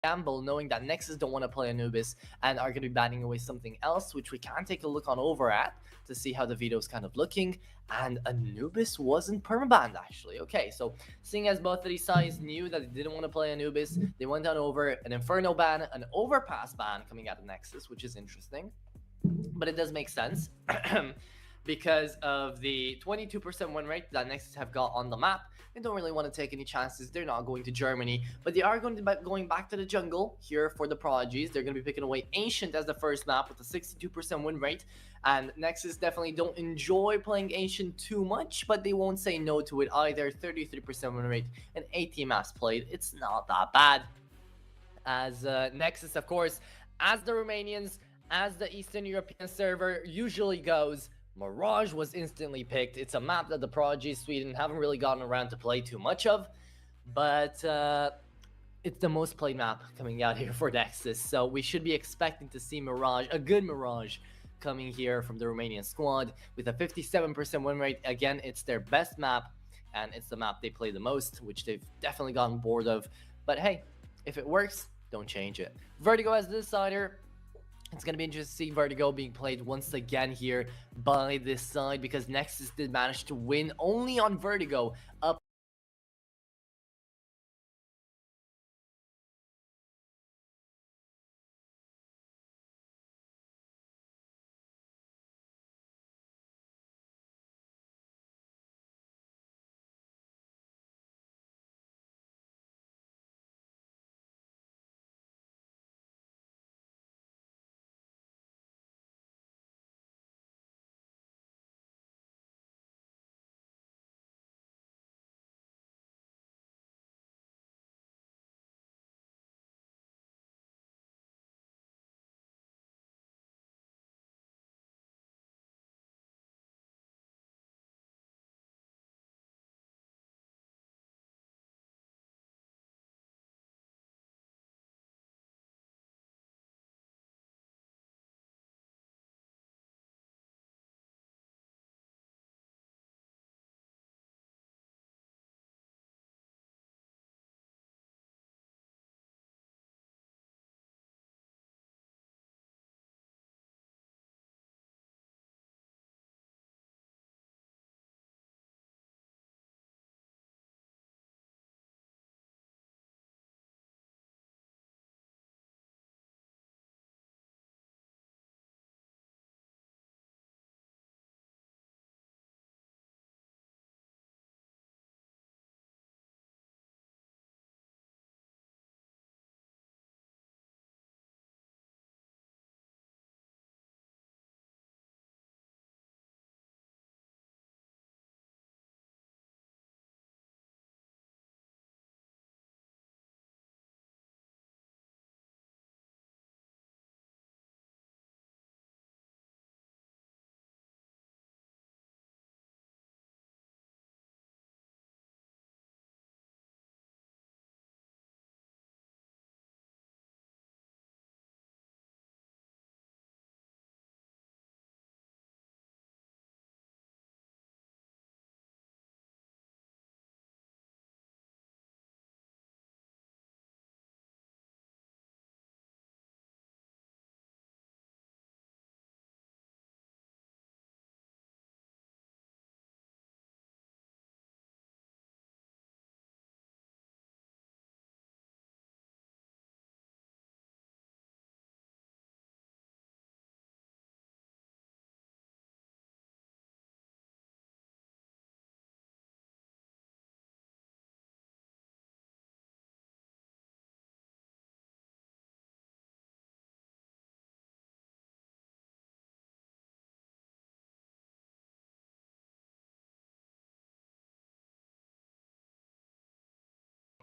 gamble knowing that Nexus don't want to play Anubis and are going to be batting away something else, which we can take a look on over at to see how the veto's kind of looking. And Anubis wasn't permabanned, actually. Okay, so seeing as both of these sides knew that they didn't want to play Anubis, they went on over an Inferno ban, an Overpass ban coming out of Nexus, which is interesting. But it does make sense because of the 22% win rate that Nexus have got on the map. They don't really want to take any chances. They're not going to Germany, but they are going to be going back to the jungle here for the Prodigies. They're going to be picking away Ancient as the first map with a 62% win rate, and Nexus definitely don't enjoy playing Ancient too much, but they won't say no to it either. 33% win rate and 18 maps played. It's not that bad. As Nexus, of course, as the Romanians, as the Eastern European server usually goes, Mirage was instantly picked. It's a map that the Prodigies Sweden haven't really gotten around to play too much of, but it's the most played map coming out here for Nexus, so we should be expecting to see Mirage, a good Mirage, coming here from the Romanian squad with a 57% win rate. Again, it's their best map, and it's the map they play the most, which they've definitely gotten bored of. But hey, if it works, don't change it. Vertigo as the decider. It's going to be interesting to see Vertigo being played once again here by this side, because Nexus did manage to win only on Vertigo up.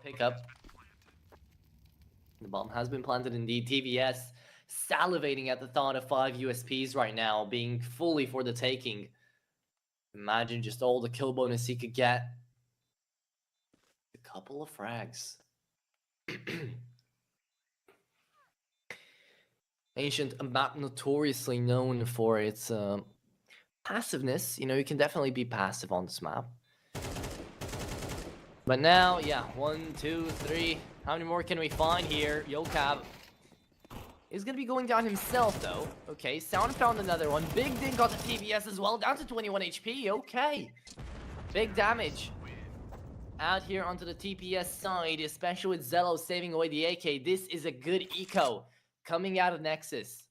Pick up. The bomb has been planted indeed. TVS salivating at the thought of 5 USPs right now, being fully for the taking. Imagine just all the kill bonus he could get. A couple of frags. Ancient, a map notoriously known for its passiveness. You know, you can definitely be passive on this map. But now, yeah, 1, 2, 3. How many more can we find here? Yocab is going to be going down himself, though. Okay, Sound found another one. Big Ding got the TVS as well, down to 21 HP. Okay. Big damage. Out here onto the TPS side, especially with Zello saving away the AK. This is a good eco coming out of Nexus.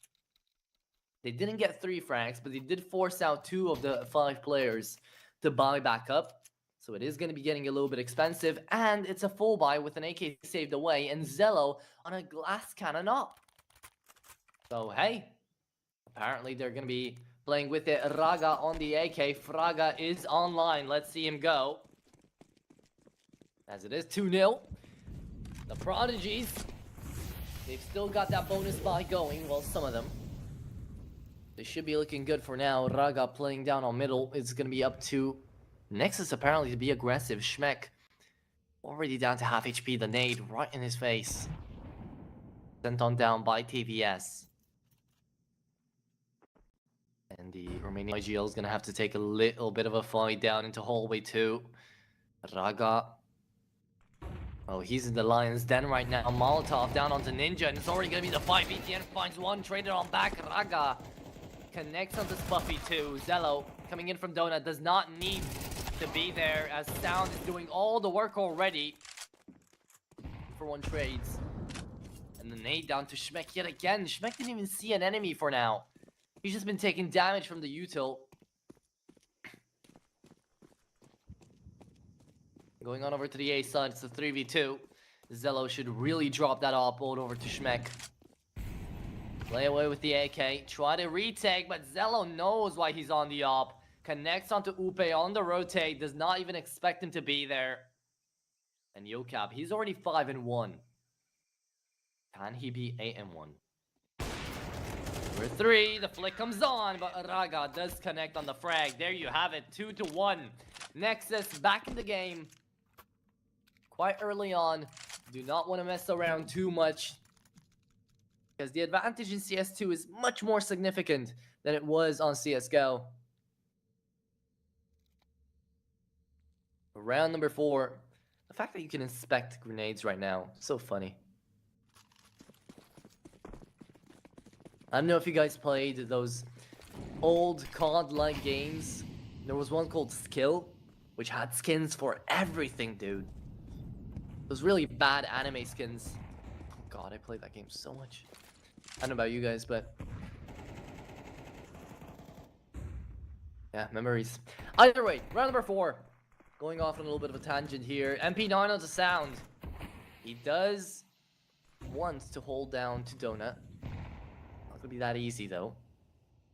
They didn't get 3 frags, but they did force out 2 of the 5 players to buy back up. So it is going to be getting a little bit expensive, and it's a full buy with an AK saved away, and Zello on a glass cannon up. So, hey, apparently they're going to be playing with it. Raga on the AK. Fraga is online. Let's see him go. As it is 2-0. The Prodigies, they've still got that bonus buy going. Well, some of them. They should be looking good for now. Raga playing down on middle. It's going to be up to Nexus apparently to be aggressive. Schmeck already down to half HP. The nade right in his face. Sent on down by TVS. And the remaining IGL is going to have to take a little bit of a fight down into hallway 2. Raga. Oh, he's in the Lion's Den right now. Molotov down onto Ninja, and it's already going to be the fight. BTN finds one, traded on back. Raga connects onto Spuffy 2. Zello coming in from Donut does not need to be there, as Sound is doing all the work already. For one trades. And the nade down to Schmeck yet again. Schmeck didn't even see an enemy for now. He's just been taking damage from the util. Going on over to the A side, it's a 3v2. Zello should really drop that offload over to Schmeck. Play away with the AK. Try to retake, but Zello knows why he's on the op. Connects onto Upe on the rotate. Does not even expect him to be there. And Yocab, he's already 5-1. Can he be 8-1? Number 3, the flick comes on, but Raga does connect on the frag. There you have it, 2-1. Nexus back in the game. Quite early on. Do not want to mess around too much, because the advantage in CS2 is much more significant than it was on CSGO. Round number 4. The fact that you can inspect grenades right now, so funny. I don't know if you guys played those old COD-like games. There was one called Skill, which had skins for everything, dude. Those really bad anime skins. God, I played that game so much. I don't know about you guys, but yeah, memories. Either way, round number 4. Going off on a little bit of a tangent here. MP9 onto Sound. He does want to hold down to Donut. Not gonna be that easy though.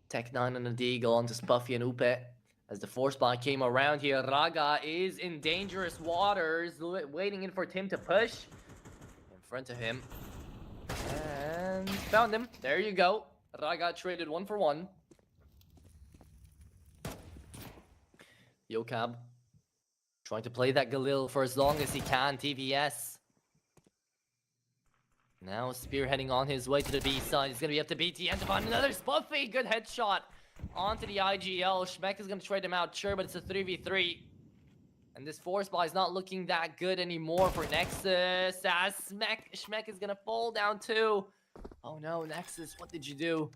Tech 9 on the Deagle onto Spuffy and Upe. As the force buy came around here, Raga is in dangerous waters, waiting in for Tim to push. In front of him. And found him. There you go. Raga traded 1 for 1. Yocab trying to play that Galil for as long as he can. TVS. Now spearheading on his way to the B side. He's going to be up to BTN to find another Spuffy. Good headshot onto the IGL. Schmeck is going to trade him out, sure, but it's a 3v3. And this force buy is not looking that good anymore for Nexus. As Schmeck is going to fall down too. Oh no, Nexus, what did you do?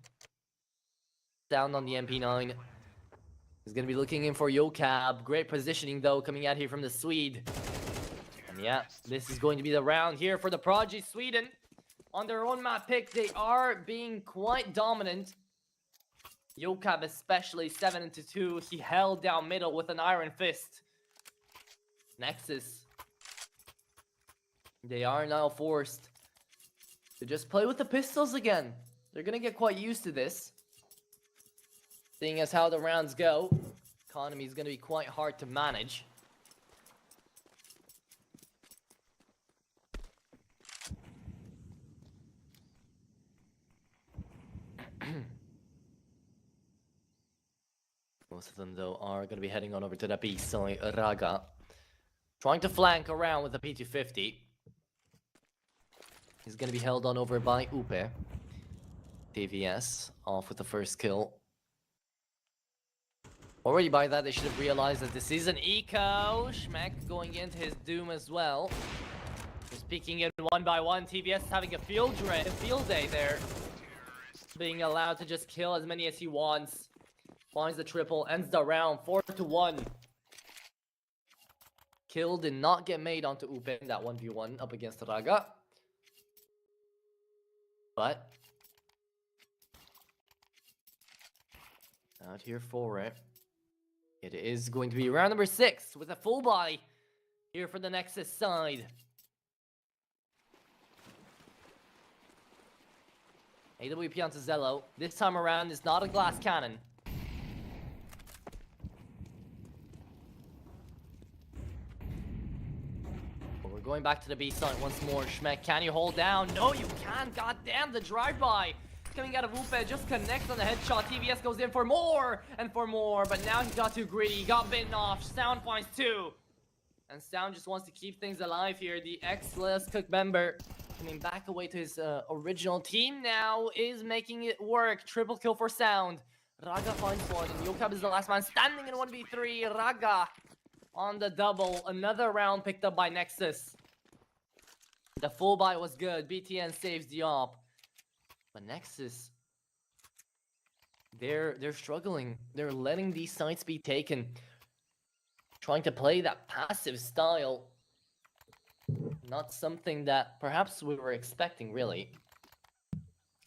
Down on the MP9. He's going to be looking in for Yocab. Great positioning though, coming out here from the Swede. And yeah, this is going to be the round here for the Prodigies Sweden. On their own map pick, they are being quite dominant. Yocab especially, 7-2. He held down middle with an iron fist. Nexus, they are now forced to just play with the pistols again. They're gonna get quite used to this. Seeing as how the rounds go, economy is gonna be quite hard to manage. Most of them, though, are going to be heading on over to the B side. Raga trying to flank around with the P250. He's going to be held on over by Upe. TVS off with the first kill. Already by that, they should have realized that this is an eco. Schmeck going into his doom as well. Just Speaking in one by one, TVS is having a field day there. Being allowed to just kill as many as he wants. Finds the triple, ends the round 4-1. Kill did not get made onto Upe in that 1v1 up against Raga. But out here for it. It is going to be round number 6 with a full buy here for the Nexus side. AWP onto Zello. This time around is not a glass cannon. But we're going back to the B side once more. Schmeck, can you hold down? No, you can't. God damn, the drive-by coming out of Upe just connects on the headshot. TVS goes in for more and for more, but now he got too greedy. He got bitten off. Sound finds 2. And Sound just wants to keep things alive here. The ex-Let's Cook member coming back away to his original team now is making it work. Triple kill for Sound. Raga finds one, and Yokab is the last man standing in 1v3. Raga on the double. Another round picked up by Nexus. The full buy was good. BTN saves the op. But Nexus, they're struggling. They're letting these sites be taken. Trying to play that passive style. Not something that perhaps we were expecting, really.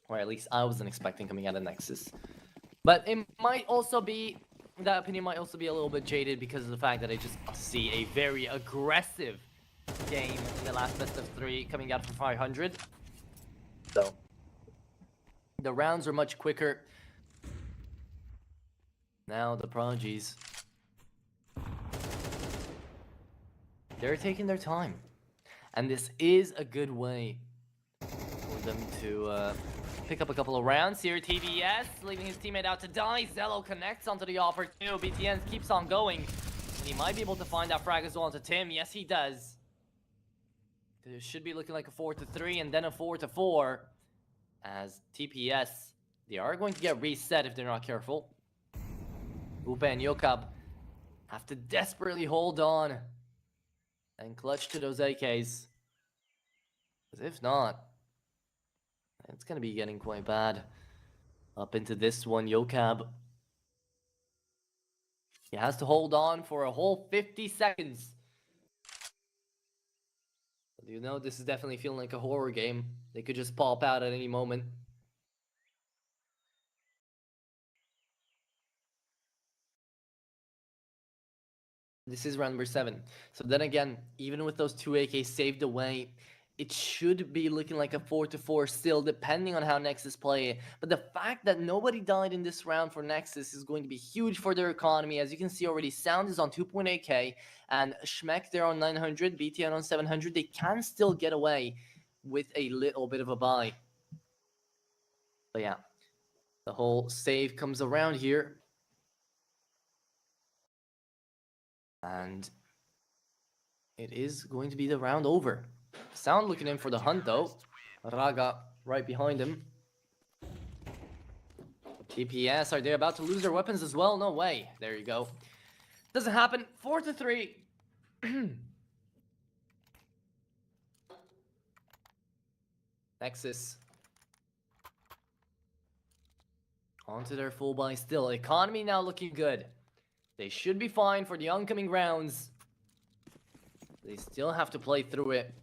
Or at least I wasn't expecting coming out of Nexus. But it might also be, that opinion might also be a little bit jaded because of the fact that I just see a very aggressive game in the last best of 3 coming out from 500. So the rounds are much quicker. Now the Prodigies, they're taking their time. And this is a good way for them to pick up a couple of rounds here. TVS leaving his teammate out to die. Zello connects onto the offer too. BTN keeps on going. And he might be able to find that frag as well onto Tim. Yes, he does. It should be looking like a 4-3 and then a 4-4. As TPS, they are going to get reset if they're not careful. Upe and Yokab have to desperately hold on and clutch to those AKs. Because if not, it's going to be getting quite bad. Up into this one, Yokab. He has to hold on for a whole 50 seconds. You know, this is definitely feeling like a horror game. They could just pop out at any moment. This is round number 7. So then again, even with those 2 AKs saved away, it should be looking like a 4-4 still, depending on how Nexus play. But the fact that nobody died in this round for Nexus is going to be huge for their economy. As you can see already, Sound is on 2.8k, and Schmeck there on 900, BTN on 700. They can still get away with a little bit of a buy. But yeah, the whole save comes around here. And it is going to be the round over. Sound looking in for the hunt though. Raga right behind him. TPS, are they about to lose their weapons as well? No way. There you go. Doesn't happen. 4-3. Nexus. Onto their full buy still. Economy now looking good. They should be fine for the oncoming rounds. They still have to play through it.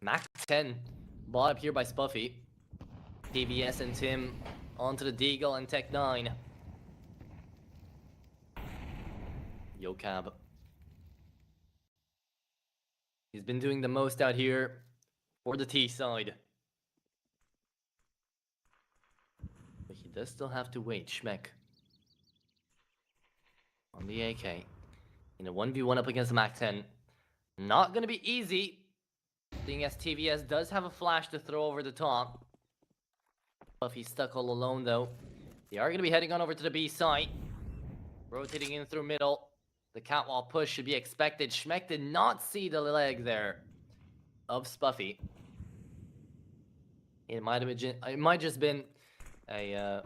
Mac 10 bought up here by Spuffy. TVS and Tim onto the Deagle and Tech 9. Yokab. He's been doing the most out here for the T side. But he does still have to wait. Schmeck on the AK. In a 1v1 up against Mac 10. Not gonna be easy. Seeing as TVS does have a flash to throw over the top. Buffy's stuck all alone though. They are gonna be heading on over to the B site. Rotating in through middle. The catwalk push should be expected. Schmeck did not see the leg there of Spuffy. It might just been a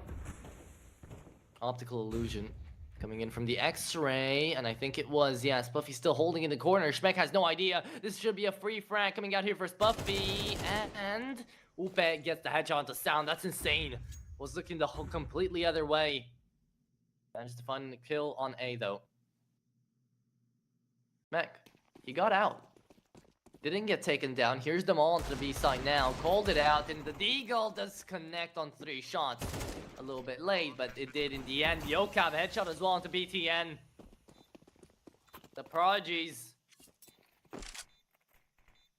optical illusion. Coming in from the X-ray, and I think it was, yeah, Spuffy still holding in the corner. Schmeck has no idea. This should be a free frag coming out here for Spuffy, and Upe gets the headshot onto Sound. That's insane. Was looking the whole completely other way. Managed to find the kill on A, though. Schmeck, he got out. Didn't get taken down. Here's them all onto the B side now. Called it out, and the Deagle does connect on 3 shots. A little bit late, but it did in the end. Yokab headshot as well onto BTN. The Prodigies.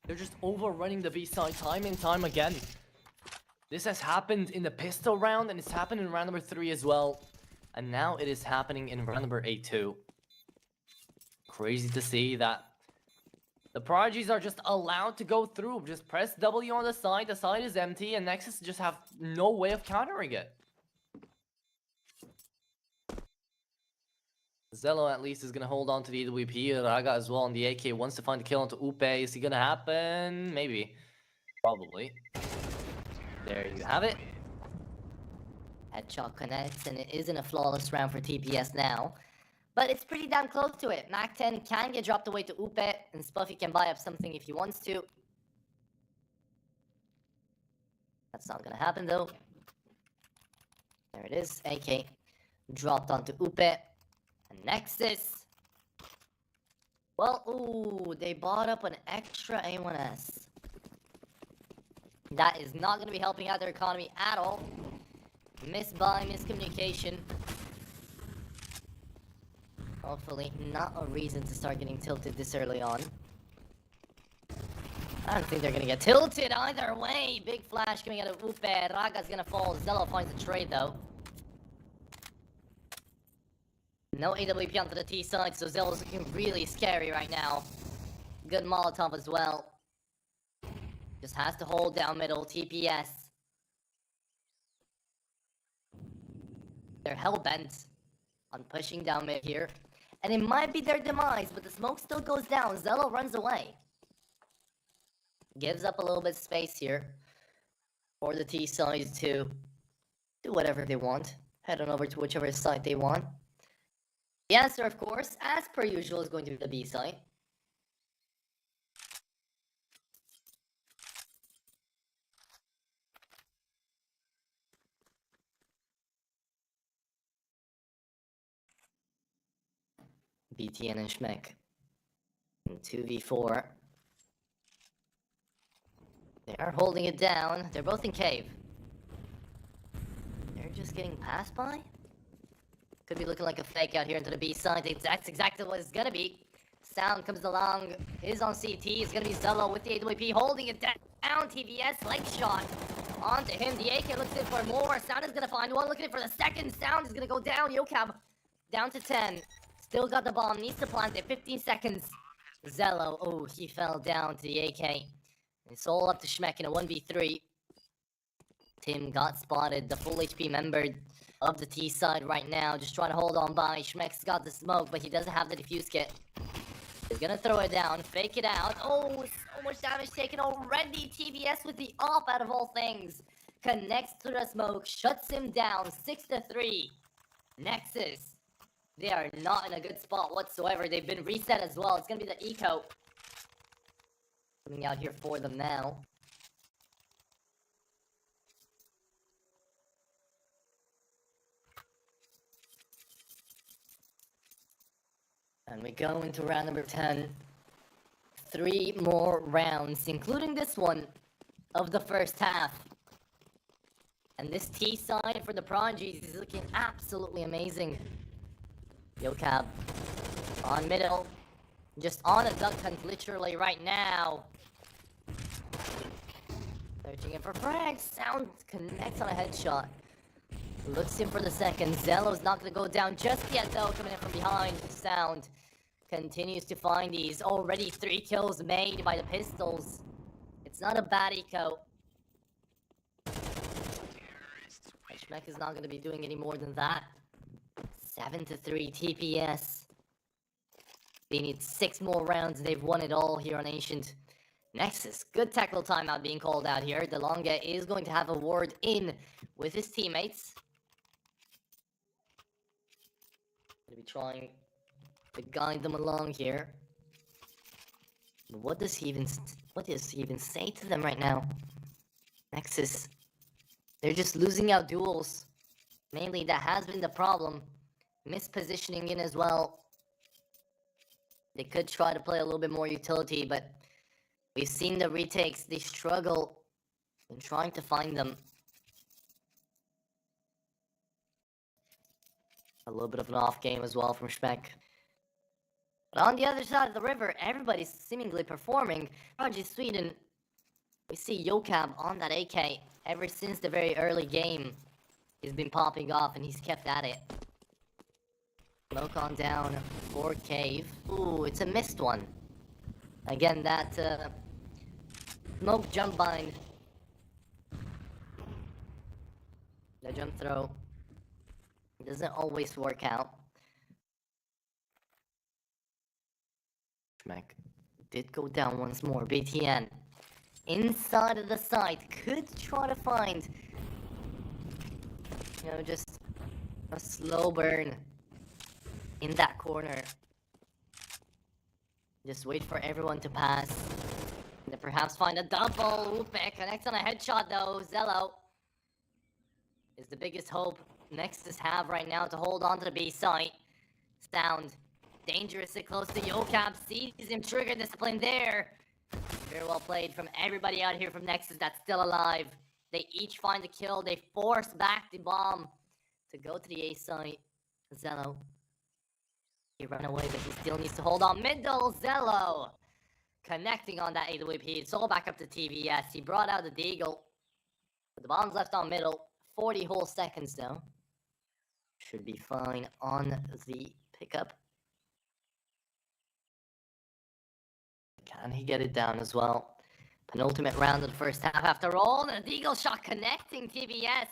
They're just overrunning the B side time and time again. This has happened in the pistol round, and it's happened in round number 3 as well. And now it is happening in round number 8 too. Crazy to see that. The Prodigies are just allowed to go through. Just press W on the side is empty, and Nexus just have no way of countering it. Zello at least is going to hold on to the AWP. Raga as well on the AK wants to find the kill onto Upe. Is he going to happen? Maybe. Probably. There you have it. Headshot connects, and it isn't a flawless round for TPS now. But it's pretty damn close to it. Mac 10 can get dropped away to Upe, and Spuffy can buy up something if he wants to. That's not gonna happen though. There it is. AK dropped onto Upe. And Nexus. Well, ooh, they bought up an extra A1S. That is not gonna be helping out their economy at all. Misbuy, miscommunication. Hopefully not a reason to start getting tilted this early on. I don't think they're gonna get tilted either way. Big flash coming out of Upe. Raga's gonna fall. Zello finds the trade though. No AWP onto the T side, so Zello's looking really scary right now. Good Molotov as well. Just has to hold down middle. TPS. They're hell-bent on pushing down mid here. And it might be their demise, but the smoke still goes down. Zello runs away. Gives up a little bit of space here for the T side to do whatever they want. Head on over to whichever side they want. The answer, of course, as per usual, is going to be the B side. BTN and Schmeck. And 2v4. They are holding it down. They're both in cave. They're just getting passed by? Could be looking like a fake out here into the B side. That's exactly what it's gonna be. Sound comes along. Is on CT. It's gonna be Zello with the AWP holding it down. TVS leg shot onto him. The AK looks in for more. Sound is gonna find one. Looking for the second. Sound is gonna go down. Yokab down to 10. Still got the bomb. Needs to plant it. 15 seconds. Zello. Oh, he fell down to the AK. It's all up to Schmeck in a 1v3. Tim got spotted. The full HP member of the T side right now. Just trying to hold on by. Schmeck's got the smoke, but he doesn't have the defuse kit. He's gonna throw it down. Fake it out. Oh, so much damage taken already. TBS with the off out of all things. Connects to the smoke. Shuts him down. 6-3. Nexus. They are not in a good spot whatsoever. They've been reset as well. It's gonna be the eco coming out here for them now. And we go into round number 10. 3 more rounds, including this one of the first half. And this T side for the Prodigies is looking absolutely amazing. Yokab on middle. Just on a duck hunt literally right now. Searching in for frags. Sound connects on a headshot. Looks in for the second. Zello's not going to go down just yet though. Coming in from behind. Sound continues to find these. Already 3 kills made by the pistols. It's not a bad eco. Schmeck is not going to be doing any more than that. 7-3 TPS. They need 6 more rounds. They've won it all here on Ancient. Nexus, good tackle timeout being called out here. DeLonga is going to have a word in with his teammates. Gonna be trying to guide them along here. What does he even say to them right now? Nexus, they're just losing out duels. Mainly, that has been the problem. Mispositioning in as well. They could try to play a little bit more utility, but we've seen the retakes. They struggle in trying to find them. A little bit of an off game as well from Schmeck. But on the other side of the river, everybody's seemingly performing. Prodigies Sweden, we see Yokab on that AK ever since the very early game. He's been popping off and he's kept at it. Smoke on down for Cave. Ooh, it's a missed one. Again, that smoke jump bind. The jump throw doesn't always work out. Schmeck did go down once more. BTN inside of the site could try to find, just a slow burn in that corner. Just wait for everyone to pass. And then perhaps find a double. Upe connects on a headshot though. Zello is the biggest hope Nexus have right now to hold on to the B site. Sound dangerously close to Yokab. Sees him, trigger discipline there. Very well played from everybody out here from Nexus that's still alive. They each find a kill. They force back the bomb to go to the A site. Zello, he ran away, but he still needs to hold on. Middle, Zello connecting on that AWP. It's all back up to TVS. He brought out the Deagle. But the bomb's left on middle. 40 whole seconds though. Should be fine on the pickup. Can he get it down as well? Penultimate round of the first half after all. And a Deagle shot connecting TVS.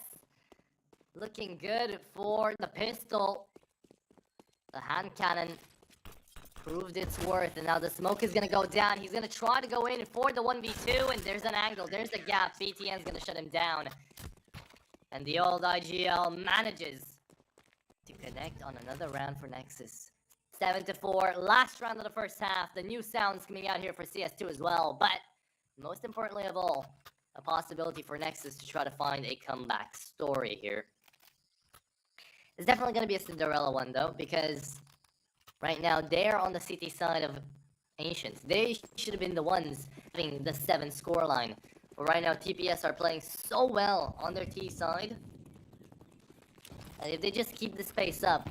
Looking good for the pistol. The hand cannon proved its worth, and now the smoke is gonna go down. He's gonna try to go in for the 1v2, and there's an angle, there's the gap. BTN's gonna shut him down. And the old IGL manages to connect on another round for Nexus. 7-4, last round of the first half. The new sounds coming out here for CS2 as well, but most importantly of all, a possibility for Nexus to try to find a comeback story here. It's definitely going to be a Cinderella one, though, because right now they're on the CT side of Ancients. They should have been the ones having the 7 scoreline. But right now, TPS are playing so well on their T side. And if they just keep this pace up,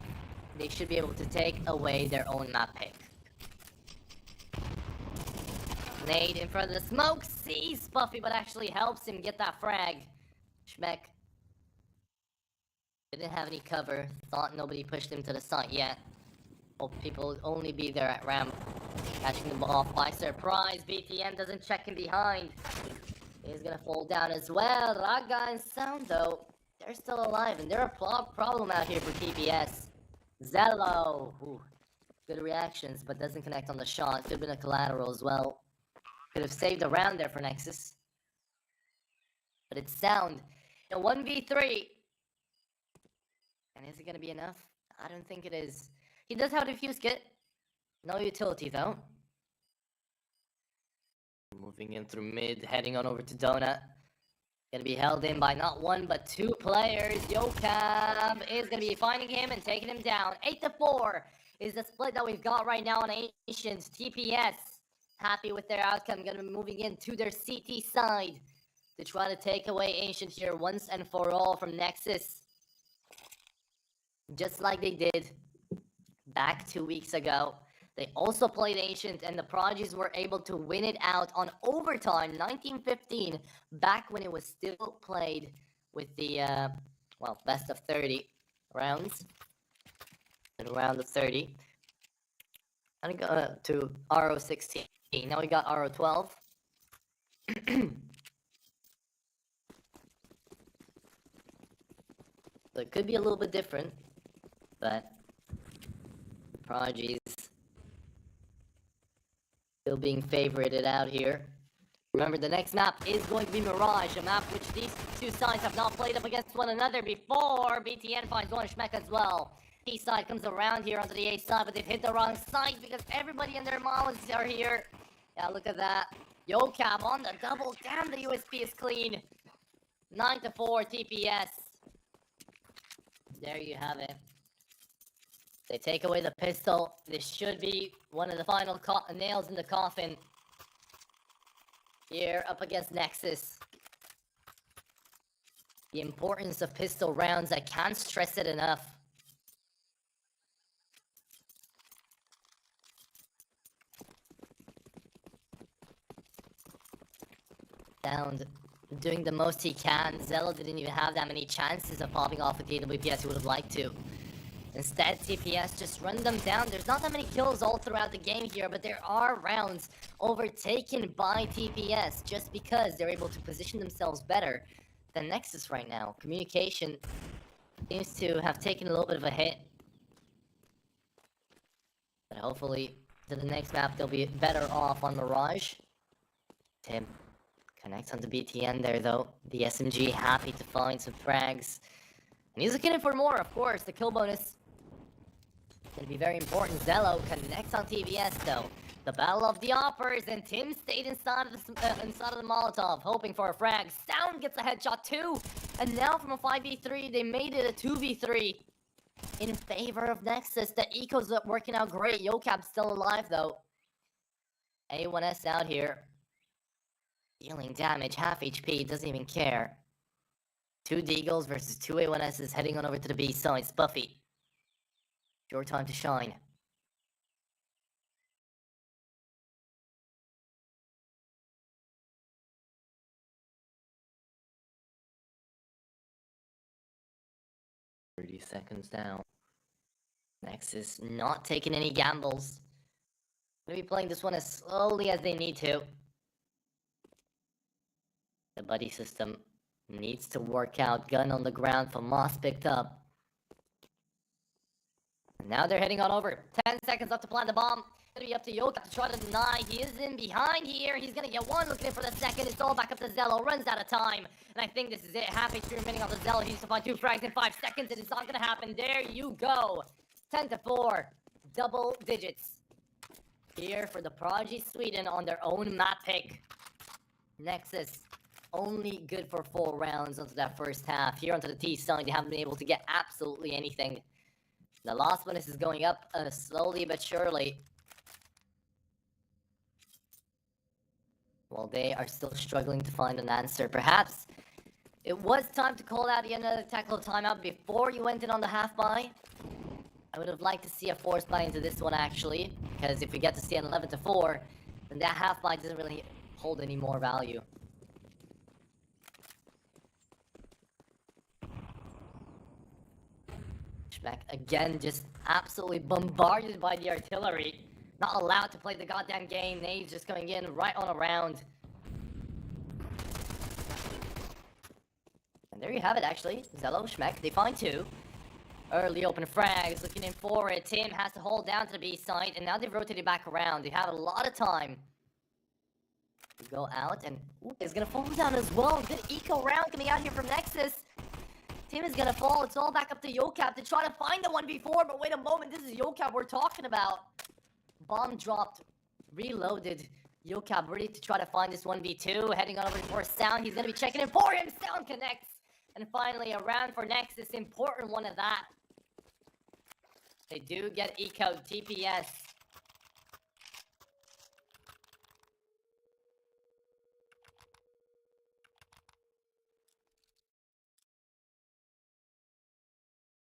they should be able to take away their own map pick. Nade in front of the smoke. Sees Spuffy, but actually helps him get that frag. Schmeck didn't have any cover. Thought nobody pushed him to the site yet. Hope people would only be there at ramp. Catching the ball by surprise. BTN doesn't check him behind. He's gonna fall down as well. Raga and Sound though, they're still alive and they're a problem out here for TPS. Zello, ooh, good reactions, but doesn't connect on the shot. Could have been a collateral as well. Could have saved a round there for Nexus. But it's Sound. A 1v3. And is it going to be enough? I don't think it is. He does have a defuse kit. No utility though. Moving in through mid, heading on over to Donut. Gonna be held in by not one but 2 players. Yokab is gonna be finding him and taking him down. 8-4 is the split that we've got right now on Ancients. TPS happy with their outcome. Gonna be moving into their CT side to try to take away Ancient here once and for all from Nexus. Just like they did back 2 weeks ago. They also played Ancient, and the Prodigies were able to win it out on overtime, 19-15, back when it was still played with the, best of 30 rounds. And round of 30. And go to RO16. Now we got RO12. So it could be a little bit different, but Prodigies still being favorited out here. Remember, the next map is going to be Mirage, a map which these two sides have not played up against one another before. BTN finds one Schmeck as well. B side comes around here onto the A side, but they've hit the wrong side because everybody and their moms are here. Yeah, look at that. Yocab on the double. Damn, the USP is clean. 9-4 TPS. There you have it. They take away the pistol. This should be one of the final nails in the coffin. Here, up against Nexus. The importance of pistol rounds, I can't stress it enough. Sound doing the most he can. Zello didn't even have that many chances of popping off with the AWPS he would have liked to. Instead, TPS just run them down. There's not that many kills all throughout the game here, but there are rounds overtaken by TPS just because they're able to position themselves better than Nexus right now. Communication seems to have taken a little bit of a hit. But hopefully, to the next map, they'll be better off on Mirage. Tim connects onto BTN there, though. The SMG happy to find some frags. And he's looking in for more, of course. The kill bonus gonna be very important. Zello connects on TBS, though. The battle of the offers, and Tim stayed inside of the Molotov, hoping for a frag. Sound gets a headshot too, and now from a 5v3, they made it a 2v3 in favor of Nexus. The eco's working out great. Yocab's still alive, though. A1S out here, dealing damage, half HP, doesn't even care. 2 Deagles versus 2 A1Ss heading on over to the B side. Spuffy, your time to shine. Seconds down. Nexus not taking any gambles. Gonna be playing this one as slowly as they need to. The buddy system needs to work out. Gun on the ground for Moss picked up. And now they're heading on over. 10 seconds left to plant the bomb. Gonna be up to Yoka to try to deny. He is in behind here. He's gonna get one. Looking for the second. It's all back up to Zello. Runs out of time. And I think this is it. Half HP remaining on the Zello. He needs to find 2 frags in 5 seconds. It is not gonna happen. There you go. 10-4. Double digits. Here for the Prodigies Sweden on their own map pick. Nexus only good for 4 rounds onto that first half. Here onto the T side, they haven't been able to get absolutely anything. The last bonus is going up slowly but surely. While they are still struggling to find an answer. Perhaps it was time to call out yet another tactical timeout before you went in on the half buy. I would have liked to see a force buy into this one, actually, because if we get to see an 11-4, then that half buy doesn't really hold any more value. Back again, just absolutely bombarded by the artillery. Not allowed to play the goddamn game. Nade's just going in right on a round. And there you have it, actually. Zello, Schmeck, they find 2. Early open frags, looking in for it. Tim has to hold down to the B side, and now they've rotated back around. They have a lot of time to go out, and it's gonna fall down as well. Good eco round coming out here from Nexus. Tim is gonna fall. It's all back up to Yocab to try to find the 1v4, but wait a moment, this is Yocab we're talking about. Bomb dropped, reloaded. Yocab ready to try to find this 1v2, heading on over for Sound. He's gonna be checking in for him. Sound connects. And finally, a round for Nexus, important one of that. They do get eco TPS.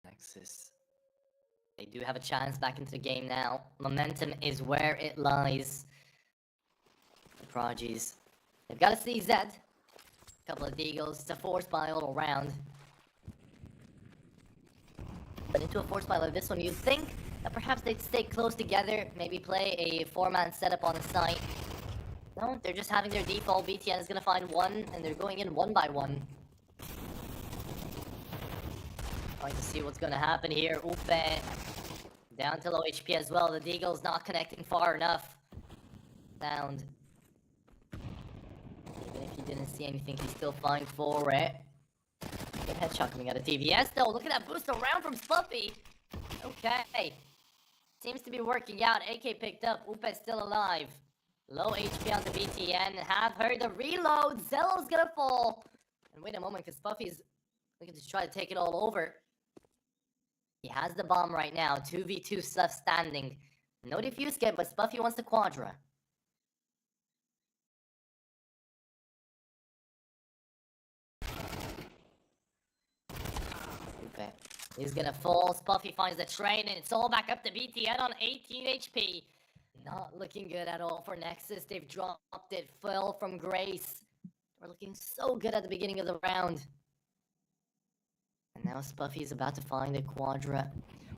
Nexus. They do have a chance back into the game now. Momentum is where it lies. The Prodigies. They've got a CZ. Couple of Deagles. It's a force buy all around. But into a force buy like this one, you'd think that perhaps they'd stay close together, maybe play a 4-man setup on the site. No, they're just having their default. BTN is gonna find 1, and they're going in 1 by 1. Trying to see what's gonna happen here. Upe down to low HP as well. The Deagle's not connecting far enough. Sound. Even if he didn't see anything, he's still fine for it. Good headshot coming out of TVS though. Look at that boost around from Spuffy. Okay. Seems to be working out. AK picked up. Upe still alive. Low HP on the BTN. Have heard the reload. Zello's gonna fall. And wait a moment, because Spuffy's looking to try to take it all over. He has the bomb right now. 2v2 left standing. No defuse kit, but Spuffy wants the Quadra. Okay. He's gonna fall. Spuffy finds the train, and it's all back up to BTN on 18 HP. Not looking good at all for Nexus. They've dropped it. Fell from grace. We're looking so good at the beginning of the round. And now Spuffy is about to find a Quadra.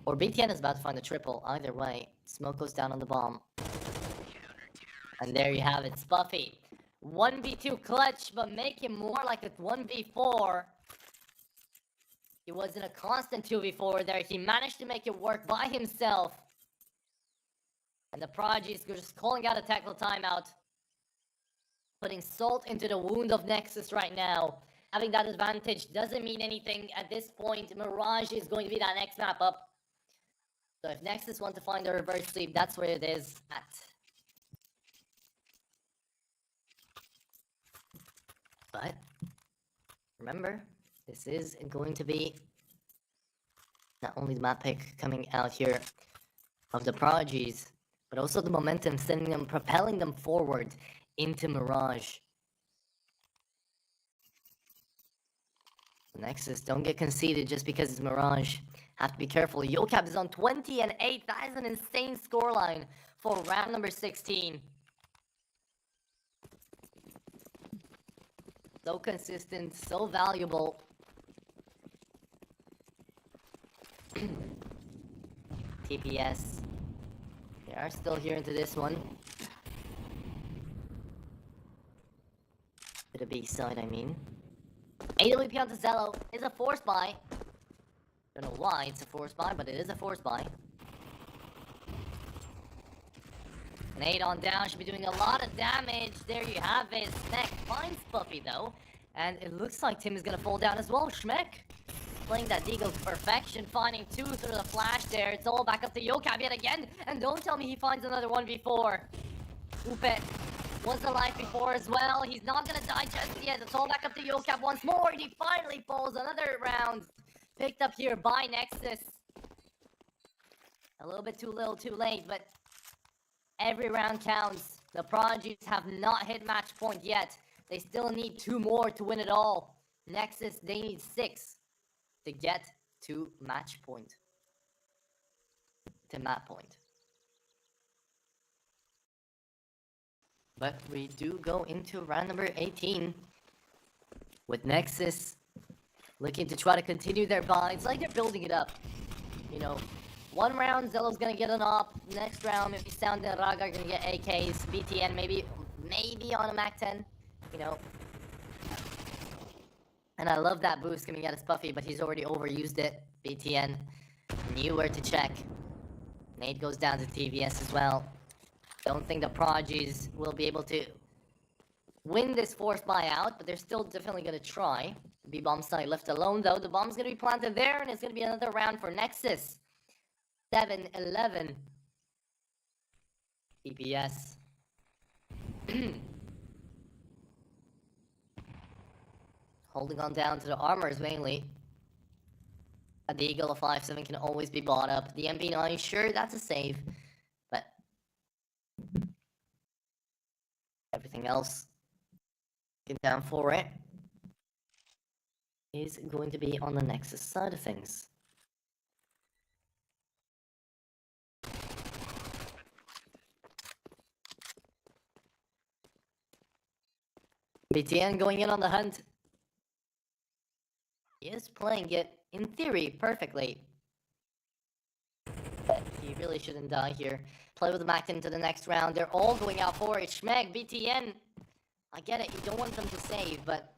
Or BTN is about to find a triple. Either way, smoke goes down on the bomb. And there you have it, Spuffy. 1v2 clutch, but make him more like a 1v4. He was in a constant 2v4 there. He managed to make it work by himself. And the Prodigies are just calling out a tackle timeout. Putting salt into the wound of Nexus right now. Having that advantage doesn't mean anything at this point. Mirage is going to be that next map up. So if Nexus want to find a reverse sweep, that's where it is at. But remember, this is going to be not only the map pick coming out here of the Prodigies, but also the momentum sending them, propelling them forward into Mirage. Nexus, don't get conceited just because it's Mirage. Have to be careful. Yocap is on 20 and 8. That is an insane scoreline for round number 16. So consistent, so valuable. TPS. They are still here into this one. To the B side, I mean. AWP onto Zello is a force buy. Don't know why it's a force buy, but it is a force buy. Nade on down, should be doing a lot of damage. There you have it. Schmeck finds Spuffy though. And it looks like Tim is gonna fall down as well. Schmeck playing that Deagle to perfection, finding two through the flash there. It's all back up to Yocab yet again. And don't tell me he finds another 1v4. Upe was alive before as well. He's not gonna die just yet. It's all back up to Yocab once more. And he finally falls. Another round picked up here by Nexus. A little bit too little too late, but every round counts. The Prodigies have not hit match point yet. They still need 2 more to win it all. Nexus, they need 6 to get to match point. To map point. But we do go into round number 18 with Nexus looking to try to continue their buy. It's like they're building it up. You know, one round Zello's gonna get an op. Next round maybe Sound and Raga are gonna get AKs. BTN maybe on a Mac 10. You know. And I love that boost coming out of Spuffy, but he's already overused it. BTN knew where to check. Nade goes down to TVS as well. Don't think the Prodigies will be able to win this forced buyout, but they're still definitely gonna try. B-bomb site left alone though. The bomb's gonna be planted there, and it's gonna be another round for Nexus. 7-11. EPS. Holding on down to the armors mainly. A Deagle of 5-7 can always be bought up. The MP9, sure, that's a save. But everything else get down for it is going to be on the Nexus side of things. BTN going in on the hunt. He is playing it, in theory, perfectly. But he really shouldn't die here. Play with the Mac into the next round. They're all going out for it. Schmeg, BTN. I get it, you don't want them to save, but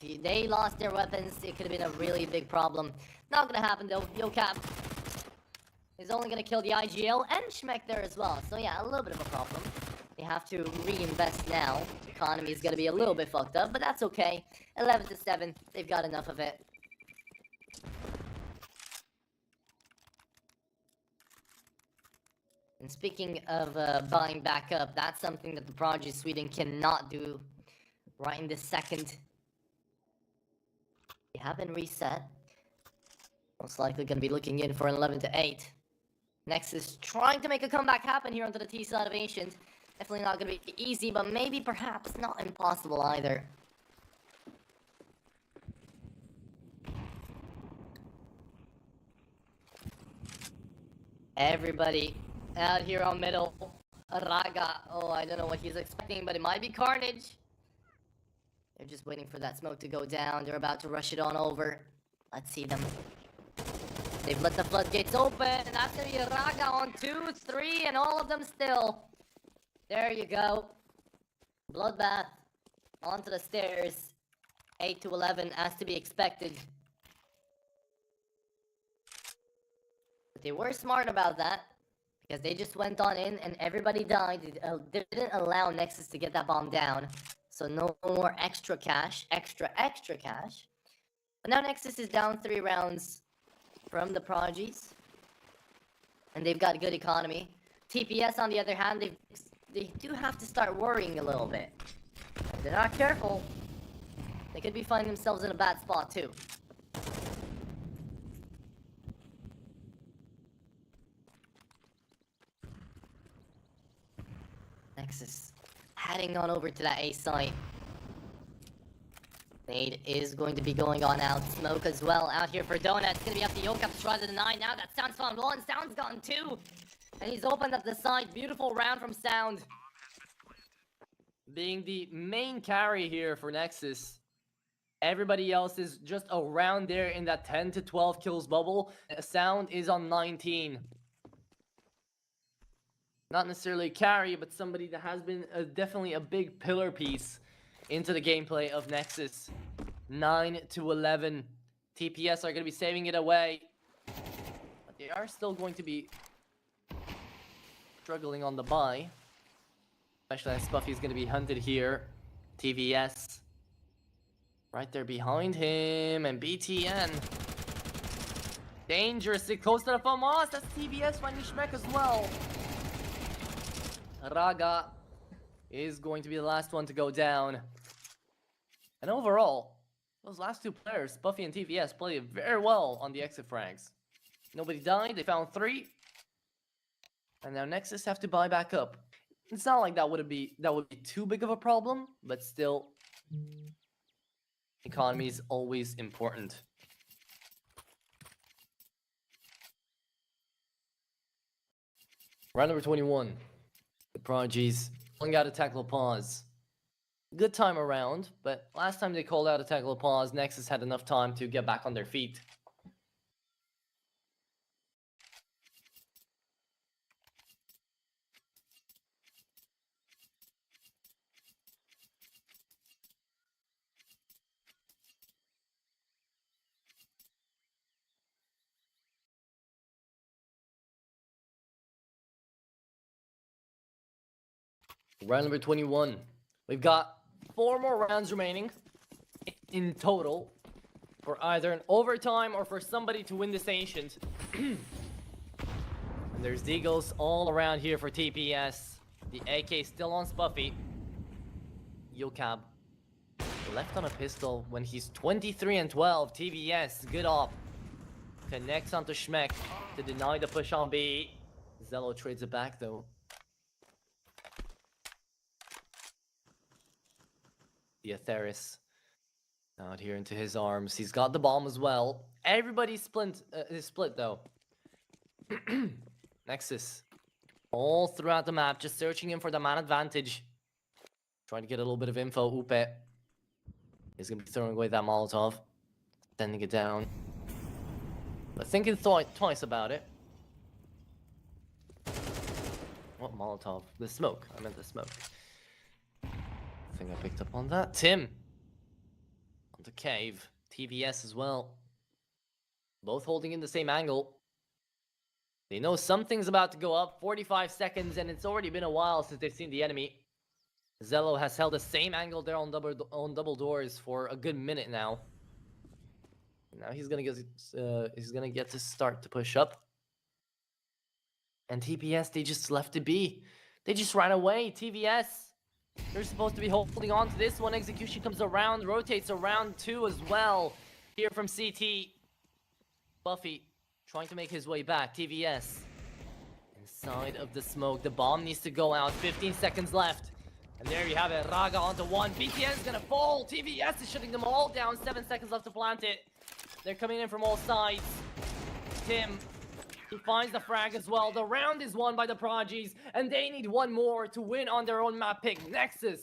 if they lost their weapons, it could have been a really big problem. Not gonna happen though. Yocap is only gonna kill the IGL and Schmeck there as well. So yeah, a little bit of a problem. They have to reinvest now. The economy is gonna be a little bit fucked up, but that's okay. 11-7, they've got enough of it. And speaking of buying back up, that's something that the Prodigies Sweden cannot do right in this second. They have been reset. Most likely going to be looking in for an 11-8. Nexus trying to make a comeback happen here onto the T side of Ancient. Definitely not going to be easy, but maybe perhaps not impossible either. Everybody out here on middle. Raga. Oh, I don't know what he's expecting, but it might be Carnage. They're just waiting for that smoke to go down. They're about to rush it on over. Let's see them. They've let the floodgates open, and that's gonna be Raga on 2, 3, and all of them still. There you go. Bloodbath onto the stairs. 8-11, as to be expected. But they were smart about that, because they just went on in and everybody died. They didn't allow Nexus to get that bomb down. So no more extra cash, extra cash. But now Nexus is down 3 rounds from the Prodigies. And they've got good economy. TPS, on the other hand, they do have to start worrying a little bit. If they're not careful, they could be finding themselves in a bad spot too. Nexus heading on over to that A site. Nade is going to be going on out. Smoke as well out here for Donut. It's going to be up to Yokap to try to deny. Now that Sound's found 1. Sound's gone 2. And he's opened up the side. Beautiful round from Sound. Being the main carry here for Nexus. Everybody else is just around there in that 10 to 12 kills bubble. Sound is on 19. Not necessarily a carry, but somebody that has been definitely a big pillar piece into the gameplay of Nexus. 9-11. TPS are going to be saving it away. But they are still going to be struggling on the buy. Especially as Spuffy is going to be hunted here. TVS. Right there behind him. And BTN. Dangerously close to the FAMAS. That's TVS finding Schmeck as well. Raga is going to be the last one to go down. And overall, those last 2 players, Buffy and TVS, played very well on the exit frags. Nobody died, they found 3. And now Nexus have to buy back up. It's not like that would be too big of a problem, but still, economy is always important. Round number 21. The Prodigies pulling out a tackle pause. Good time around, but last time they called out a tackle pause, Nexus had enough time to get back on their feet. Round number 21. We've got 4 more rounds remaining in total for either an overtime or for somebody to win this Ancient. And there's Deagles all around here for TPS. The AK still on Spuffy. Yokab left on a pistol when he's 23-12. TVS, good op. Connects onto Schmeck to deny the push on B. Zello trades it back though. The Atheris out here into his arms. He's got the bomb as well. Everybody's split though. Nexus all throughout the map, just searching him for the man advantage. Trying to get a little bit of info. Upe is gonna be throwing away that Molotov, sending it down, but thinking twice about it. What Molotov? The smoke. I meant the smoke. I think I picked up on that. Tim on the cave. TVS as well. Both holding in the same angle. They know something's about to go up. 45 seconds, and it's already been a while since they've seen the enemy. Zello has held the same angle there on double doors for a good minute now. Now he's gonna get to start to push up. And TPS, they just left it be. They just ran away. TVS, they're supposed to be holding on to this one. Execution comes around, rotates around too as well. Here from CT. Buffy trying to make his way back. TVS inside of the smoke. The bomb needs to go out. 15 seconds left. And there you have it. Raga onto one. BTN is going to fall. TVS is shutting them all down. 7 seconds left to plant it. They're coming in from all sides. Tim, he finds the frag as well. The round is won by the Prodigies, and they need one more to win on their own map pick. Nexus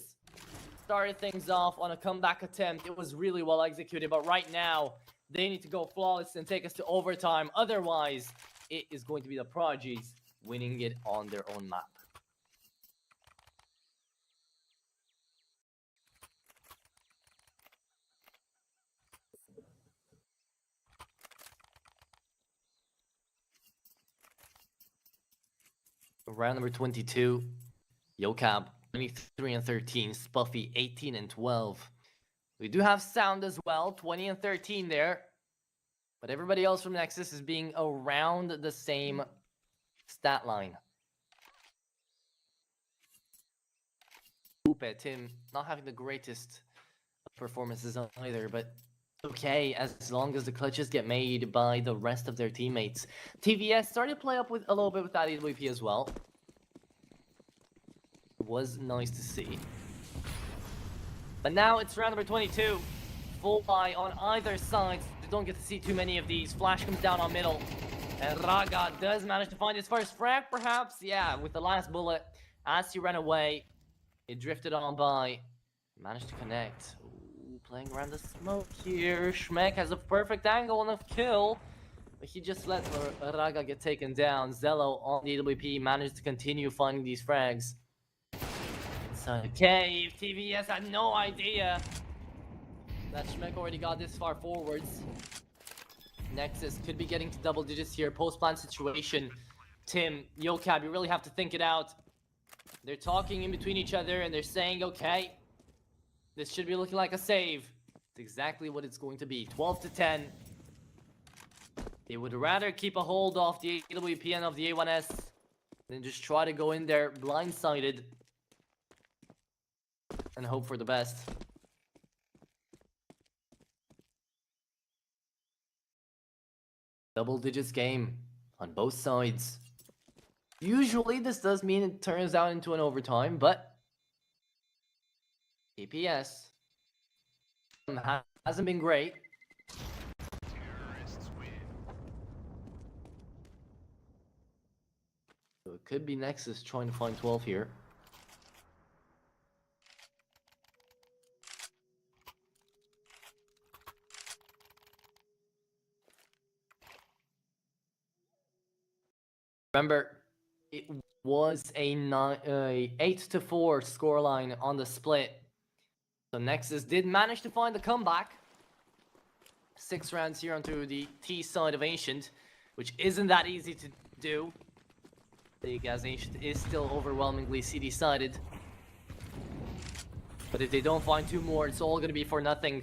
started things off on a comeback attempt. It was really well executed, but right now, they need to go flawless and take us to overtime. Otherwise, it is going to be the Prodigies winning it on their own map. Round number 22, Yocab 23 and 13, Spuffy 18 and 12. We do have Sound as well, 20 and 13 there. But everybody else from Nexus is being around the same stat line. Upe, Tim, not having the greatest performances either, but okay, as long as the clutches get made by the rest of their teammates. TVS started to play up with a little bit with that AWP as well. It was nice to see. But now it's round number 22. Full buy on either side. You don't get to see too many of these. Flash comes down on middle. And Raga does manage to find his first frag, perhaps. Yeah, with the last bullet. As he ran away, it drifted on by. Managed to connect. Ooh, playing around the smoke here. Schmeck has a perfect angle on a kill. But he just let Raga get taken down. Zello on the AWP managed to continue finding these frags. Inside the cave. TVS had no idea that Schmeck already got this far forwards. Nexus could be getting to double digits here. Post-plan situation. Tim, Yocab, you really have to think it out. They're talking in between each other and they're saying, okay, this should be looking like a save. It's exactly what it's going to be. 12 to 10. They would rather keep a hold of the AWPN of the A1S than just try to go in there blindsided and hope for the best. Double digits game on both sides. Usually this does mean it turns out into an overtime, but APS hasn't been great. So it could be Nexus trying to find 12 here. Remember, it was a 8-4 scoreline on the split. So Nexus did manage to find the comeback. 6 rounds here onto the T side of Ancient, which isn't that easy to do. As Ancient is still overwhelmingly CD-sided. But if they don't find 2 more, it's all going to be for nothing.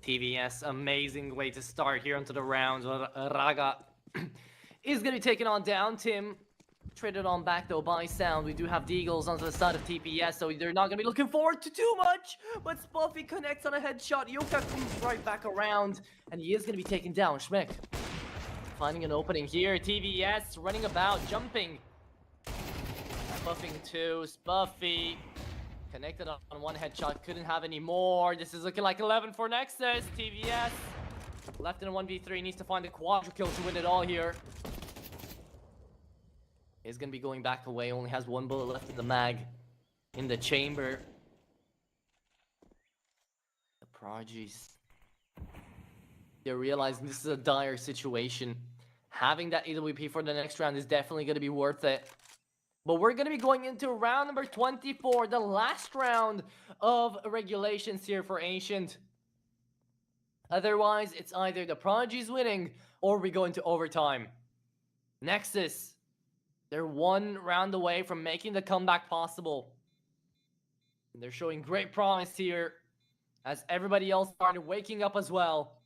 TVS, amazing way to start here onto the rounds. Raga is going to be taken on down. Tim traded on back though by Sound. We do have the Eagles onto the side of TPS, so they're not going to be looking forward to too much. But Spuffy connects on a headshot. Yoka comes right back around, and he is going to be taken down. Schmeck finding an opening here. TVS running about, jumping. Buffing too. Spuffy connected on one headshot, couldn't have any more. This is looking like 11 for Nexus. TVS left in a 1v3, needs to find a quadra kill to win it all here. Is gonna be going back away, only has 1 bullet left in the mag, in the chamber. The Prodigies, they're realizing this is a dire situation. Having that AWP for the next round is definitely gonna be worth it. But we're going to be going into round number 24, the last round of regulations here for Ancient. Otherwise, it's either the Prodigies winning or we go into overtime. Nexus, they're 1 round away from making the comeback possible. And they're showing great promise here as everybody else started waking up as well.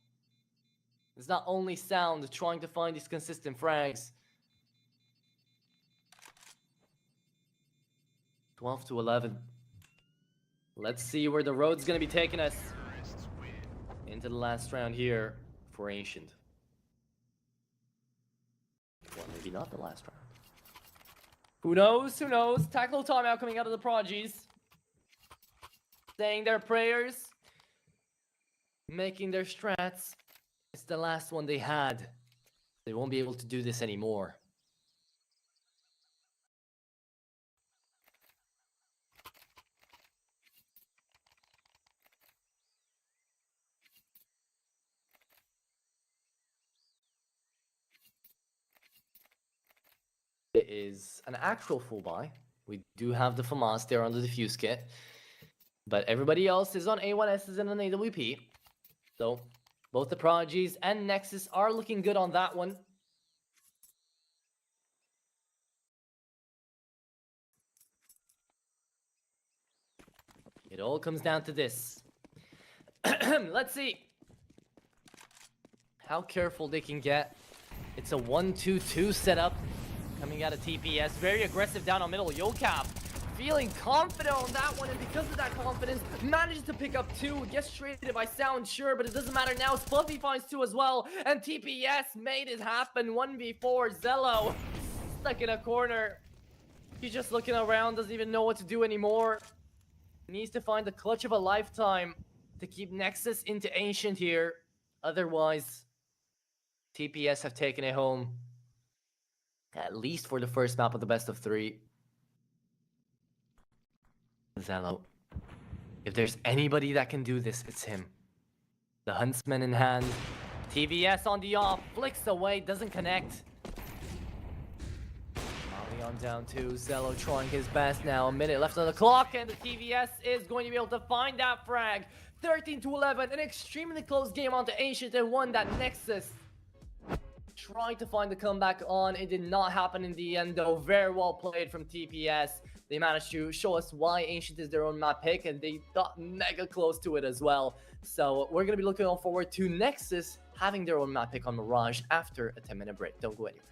It's not only Sound trying to find these consistent frags. 12 to 11. Let's see where the road's gonna be taking us into the last round here for Ancient. Well, maybe not the last round. Who knows? Who knows? Tackle timeout coming out of the Prodigies. Saying their prayers. Making their strats. It's the last one they had. They won't be able to do this anymore. It is an actual full buy. We do have the FAMAS there on the defuse kit. But everybody else is on A1Ss and an AWP. So both the Prodigies and Nexus are looking good on that one. It all comes down to this. Let's see how careful they can get. It's a 1-2-2 setup coming out of TPS. Very aggressive down on middle. Yocap feeling confident on that one, and because of that confidence, manages to pick up 2. Gets traded by Sound, sure, but it doesn't matter now. Spuffy finds 2 as well, and TPS made it happen. 1v4. Zello stuck in a corner. He's just looking around, doesn't even know what to do anymore. Needs to find the clutch of a lifetime to keep Nexus into Ancient here. Otherwise, TPS have taken it home. At least for the first map of the best of 3. Zello. If there's anybody that can do this, it's him. The Huntsman in hand. TVS on the off. Flicks away, doesn't connect. On down to Zello trying his best now. A minute left on the clock, and the TVS is going to be able to find that frag. 13 to 11, an extremely close game onto Ancient, and one that Nexus tried to find the comeback on. It did not happen in the end, though. Very well played from TPS. They managed to show us why Ancient is their own map pick, and they got mega close to it as well. So we're going to be looking forward to Nexus having their own map pick on Mirage after a 10-minute break. Don't go anywhere.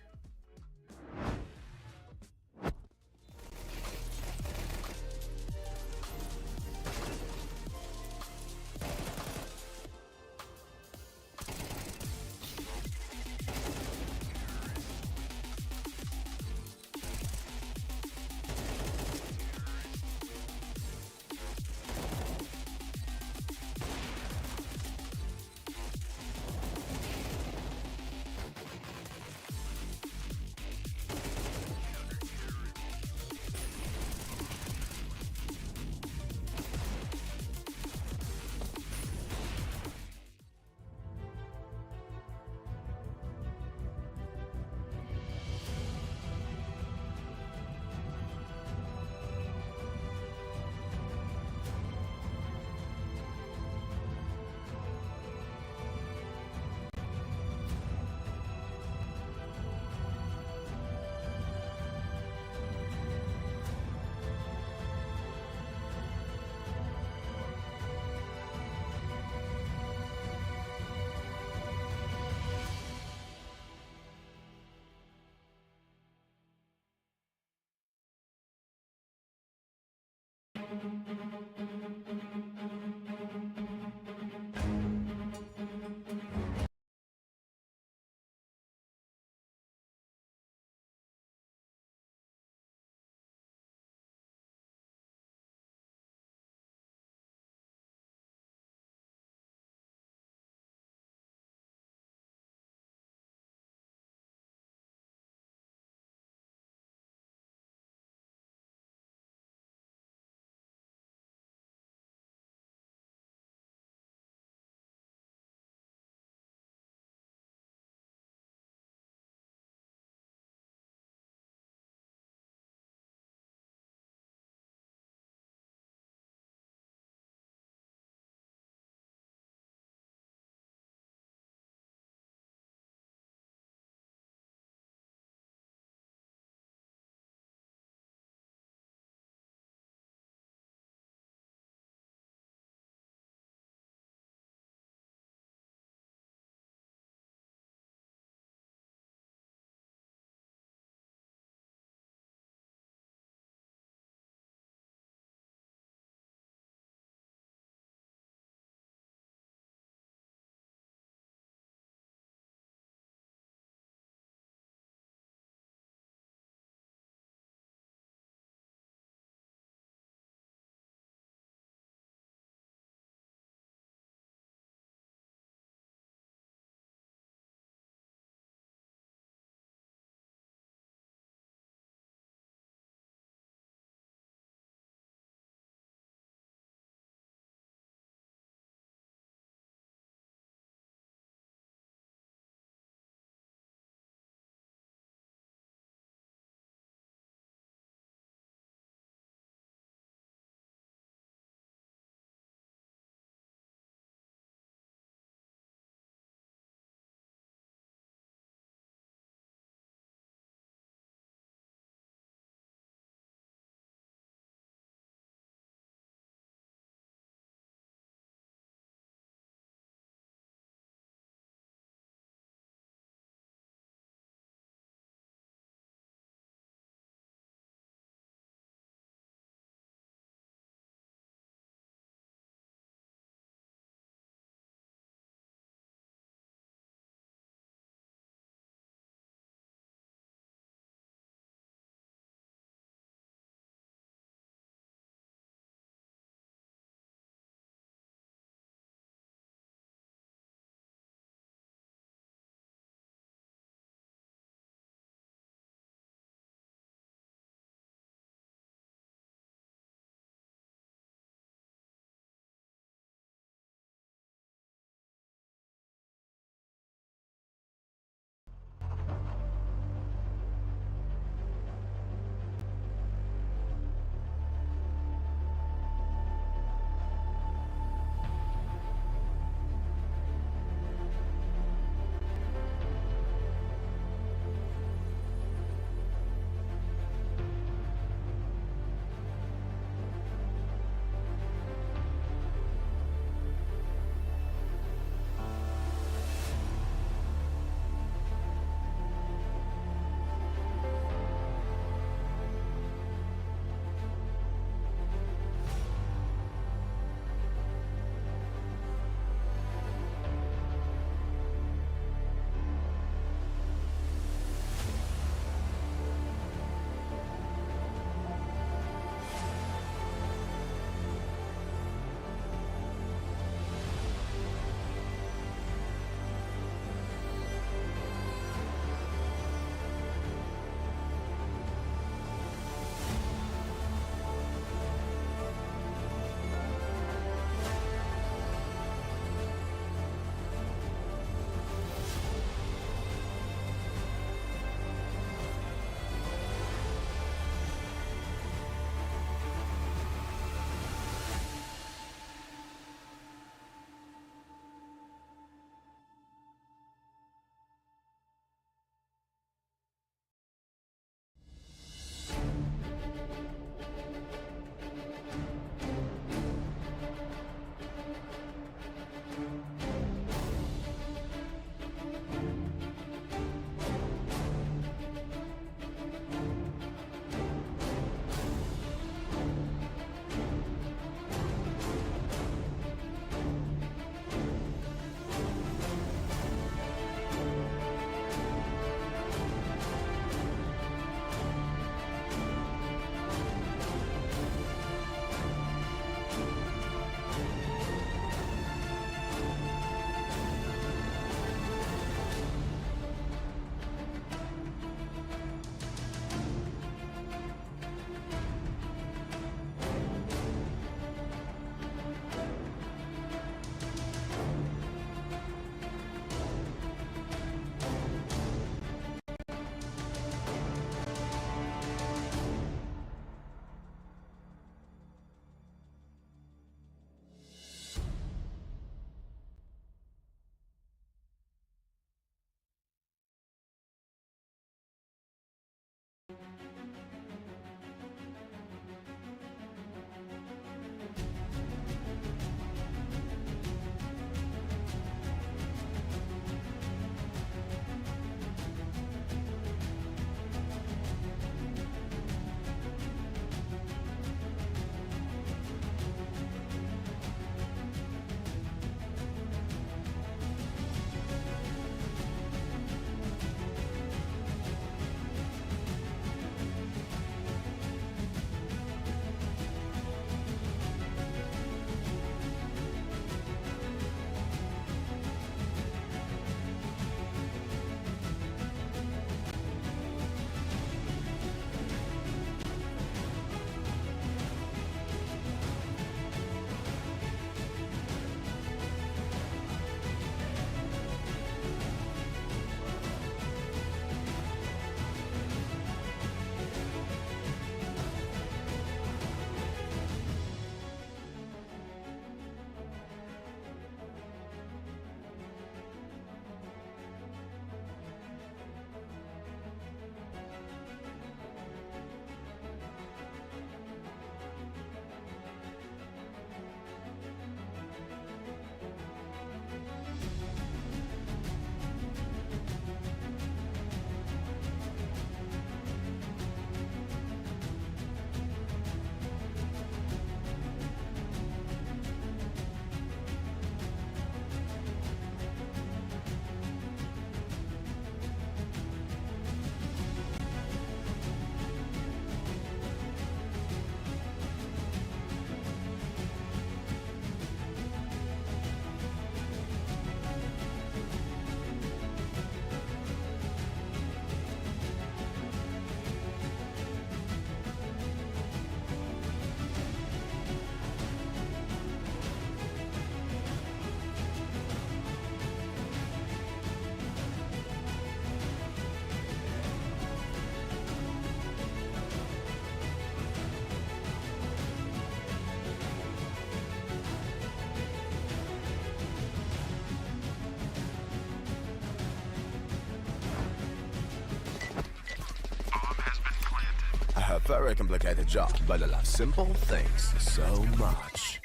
very complicated job, but I love simple things so much.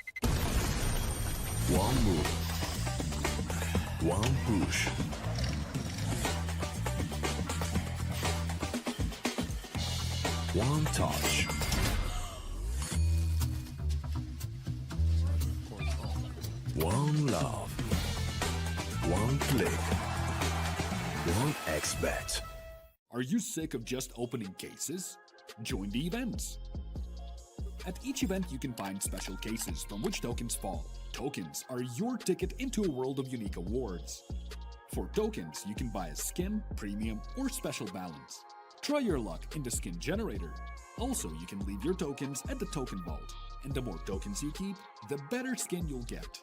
One move. One push. One touch. One love. One click. One XBet. Are you sick of just opening cases? Join the events. At each event, you can find special cases from which tokens fall. Tokens are your ticket into a world of unique awards. For tokens, you can buy a skin, premium, or special balance. Try your luck in the skin generator. Also, you can leave your tokens at the token vault. And the more tokens you keep, the better skin you'll get.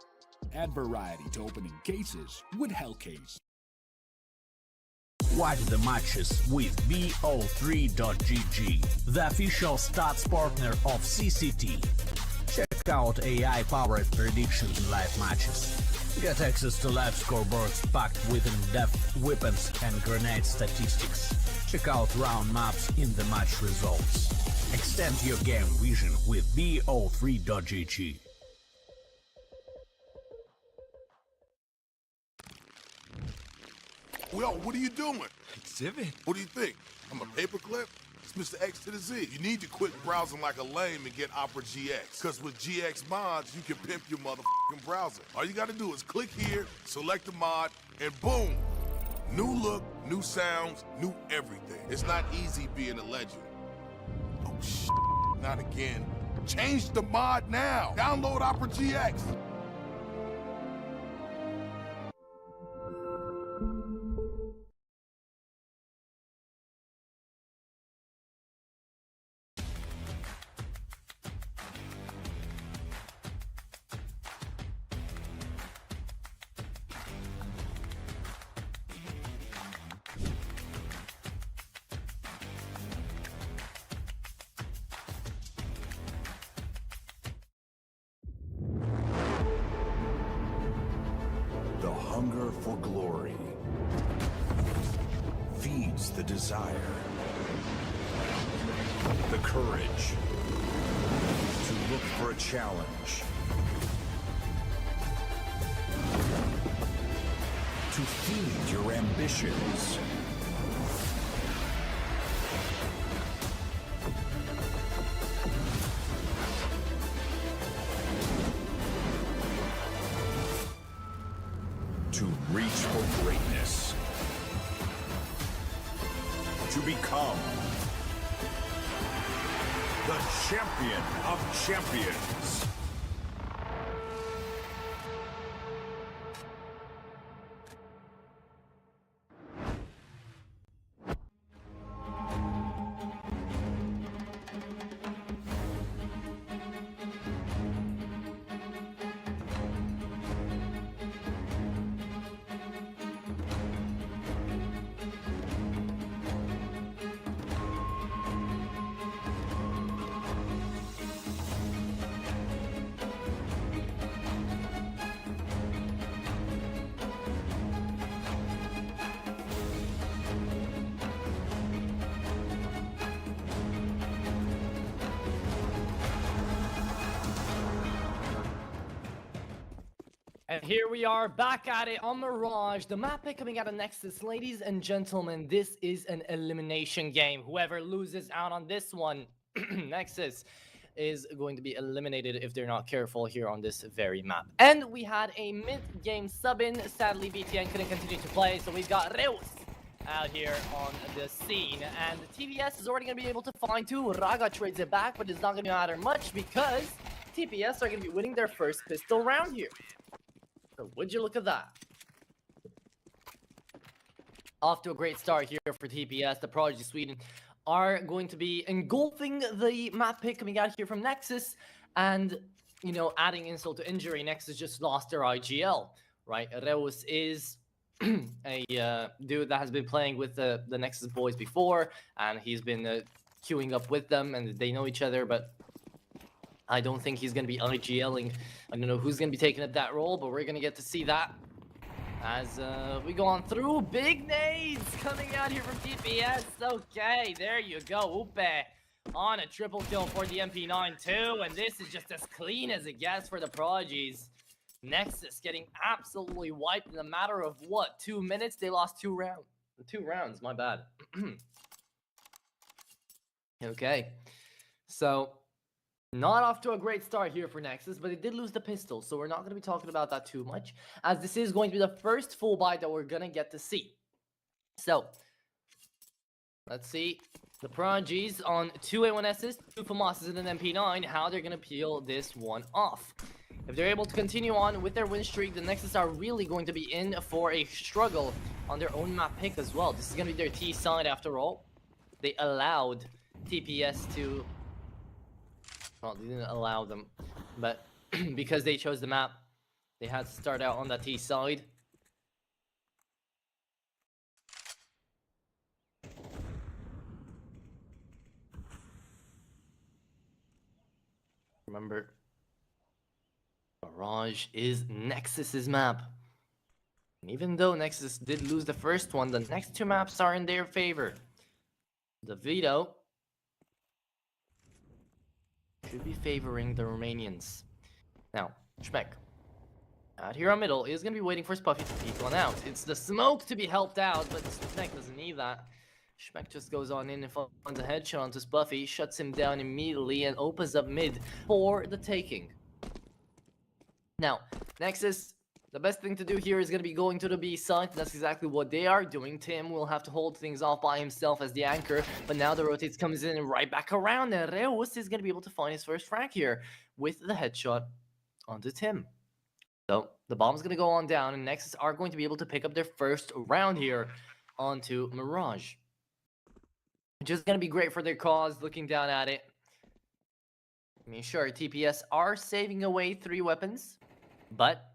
Add variety to opening cases with Hellcase. Watch the matches with BO3.GG, the official stats partner of CCT. Check out AI-powered predictions in live matches. Get access to live scoreboards packed with in-depth weapons and grenade statistics. Check out round maps in the match results. Extend your game vision with BO3.GG. Yo, what are you doing? Exhibit. What do you think? I'm a paperclip? It's Mr. X to the Z. You need to quit browsing like a lame and get Opera GX. Because with GX mods, you can pimp your motherfucking browser. All you gotta do is click here, select the mod, and boom! New look, new sounds, new everything. It's not easy being a legend. Oh, shit. Not again. Change the mod now. Download Opera GX. The hunger for glory feeds the desire, the courage to look for a challenge, to feed your ambitions. To reach for greatness. To become the champion of champions. And here we are back at it on Mirage, the map pick coming out of Nexus. Ladies and gentlemen, this is an elimination game. Whoever loses out on this one, Nexus, is going to be eliminated if they're not careful here on this very map. And we had a mid-game sub-in. Sadly, BTN couldn't continue to play, so we've got Reus out here on the scene. And TPS is already going to be able to find two. Raga trades it back, but it's not going to matter much because TPS are going to be winning their first pistol round here. So would you look at that? Off to a great start here for TPS. The Prodigies Sweden are going to be engulfing the map pick coming out here from Nexus. And, you know, adding insult to injury, Nexus just lost their IGL, right? Reus is a dude that has been playing with the Nexus boys before. And he's been queuing up with them and they know each other, but I don't think he's going to be IGLing. I don't know who's going to be taking up that role, but we're going to get to see that as we go on through. Big nades coming out here from TPS. Okay, there you go. Upe on a triple kill for the MP9 too, and this is just as clean as it gets for the Prodigies. Nexus getting absolutely wiped in a matter of what, 2 minutes? They lost 2 rounds, my bad. Okay, so not off to a great start here for Nexus, but they did lose the pistol, so we're not going to be talking about that too much, as this is going to be the first full buy that we're going to get to see. So, let's see the Prodigies on 2 A1Ss, 2 FAMASs, and an MP9, how they're going to peel this one off. If they're able to continue on with their win streak, the Nexus are really going to be in for a struggle on their own map pick as well. This is going to be their T side after all. They allowed TPS to... Well, they didn't allow them, but because they chose the map, they had to start out on that T side. Remember, Mirage is Nexus's map. And even though Nexus did lose the first one, the next 2 maps are in their favor. The veto should be favoring the Romanians. Now, Schmeck, out here on middle, is going to be waiting for Spuffy to peek one out. It's the smoke to be helped out, but Schmeck doesn't need that. Schmeck just goes on in and finds a headshot onto Spuffy, shuts him down immediately, and opens up mid for the taking. Now, Nexus, the best thing to do here is going to be going to the B side. That's exactly what they are doing. Tim will have to hold things off by himself as the anchor, but now the rotates comes in and right back around, and Reus is going to be able to find his first frag here with the headshot onto Tim. So, the bomb's going to go on down, and Nexus are going to be able to pick up their first round here onto Mirage. Which is going to be great for their cause, looking down at it. I mean, sure, TPS are saving away 3 weapons, but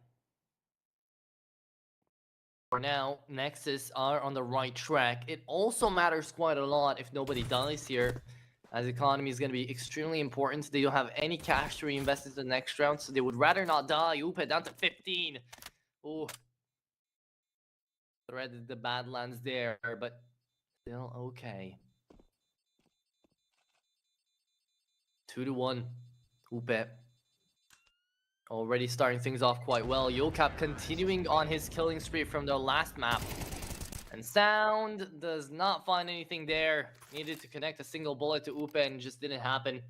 for now, Nexus are on the right track. It also matters quite a lot if nobody dies here, as economy is going to be extremely important. They don't have any cash to reinvest into the next round, so they would rather not die. Upe down to 15. Ooh. Threaded the Badlands there, but still okay. 2-1. Upe. Already starting things off quite well. Yocap continuing on his killing spree from the last map. And Sound does not find anything there. Needed to connect a single bullet to Upe and just didn't happen.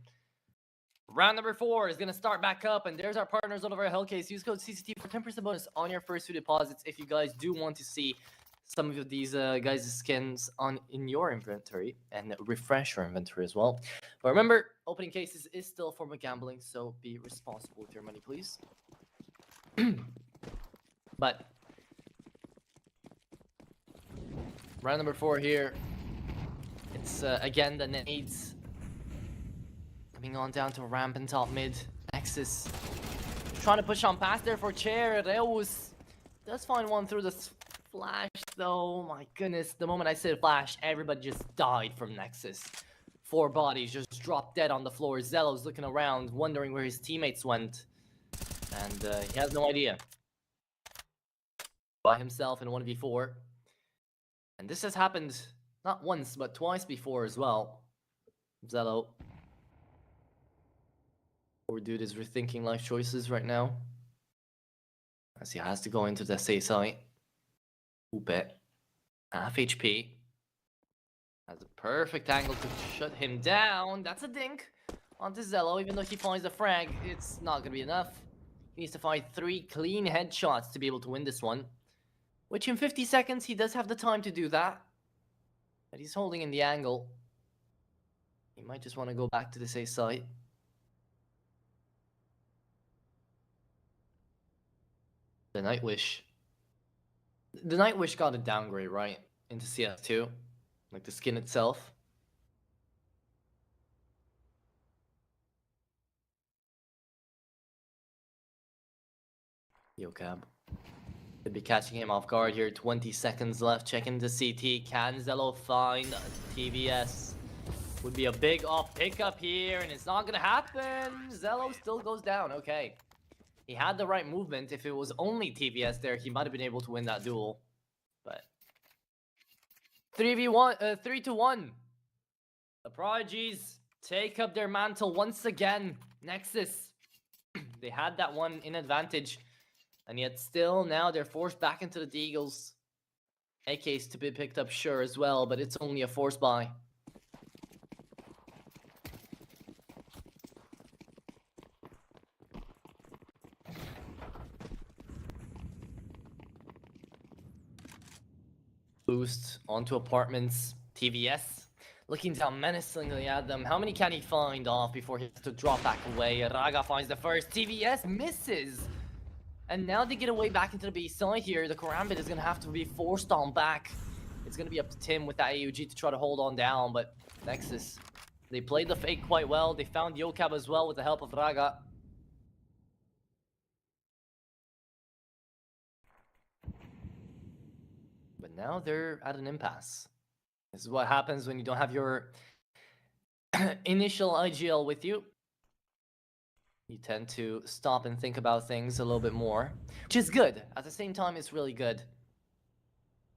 Round number 4 is going to start back up. And there's our partners all over our Hellcase. Use code CCT for 10% bonus on your first 2 deposits if you guys do want to see some of these guys' skins in your inventory and refresh your inventory as well. But remember, opening cases is still a form of gambling, so be responsible with your money, please. But round number 4 here. It's again the nades coming on down to ramp and top mid. Nexus trying to push on past there for Chair. Reus does find one through the flash though. My goodness, the moment I said flash, everybody just died from Nexus. 4 bodies just dropped dead on the floor. Zello's looking around, wondering where his teammates went. And he has no idea. By himself in 1v4. And this has happened not once, but twice before as well. Zello. Poor dude is rethinking life choices right now, as he has to go into the safe site. Upe. Half HP. Has a perfect angle to shut him down. That's a dink onto Zello. Even though he finds the frag, it's not going to be enough. He needs to find 3 clean headshots to be able to win this one. Which in 50 seconds, he does have the time to do that. But he's holding in the angle. He might just want to go back to the safe site. The Nightwish. The Nightwish got a downgrade, right? Into CS2. Like the skin itself. Yocab. Could be catching him off guard here. 20 seconds left. Checking the CT. Can Zello find TVS? Would be a big off pickup here, and it's not gonna happen. Zello still goes down. Okay. He had the right movement. If it was only TVS there, he might have been able to win that duel. But 3v1, 3-1. The Prodigies take up their mantle once again. Nexus. They had that one in advantage. And yet still now they're forced back into the Deagles. AK's to be picked up, sure, as well, but it's only a force buy. Boost onto apartments. TVS looking down menacingly at them. How many can he find off before he has to drop back away? Raga finds the first. TVS misses. And now they get away back into the B side here. The Karambit is going to have to be forced on back. It's going to be up to Tim with that AUG to try to hold on down. But Nexus, they played the fake quite well. They found Yokab as well with the help of Raga. But now they're at an impasse. This is what happens when you don't have your initial IGL with you. You tend to stop and think about things a little bit more, which is good. At the same time, it's really good.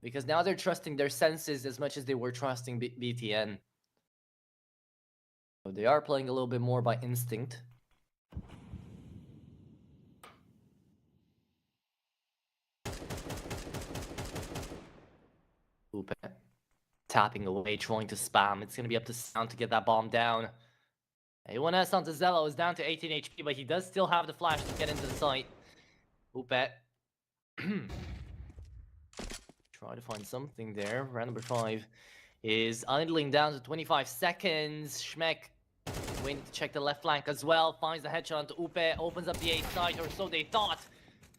Because now they're trusting their senses as much as they were trusting BTN. So they are playing a little bit more by instinct. Oop. Tapping away, trying to spam. It's going to be up to Sound to get that bomb down. A1S onto Zello is down to 18 HP, but he does still have the flash to get into the site. Oopet. Try to find something there. Round number 5 is idling down to 25 seconds. Schmeck waiting to check the left flank as well. Finds the headshot onto Upe. Opens up the A site, or so they thought.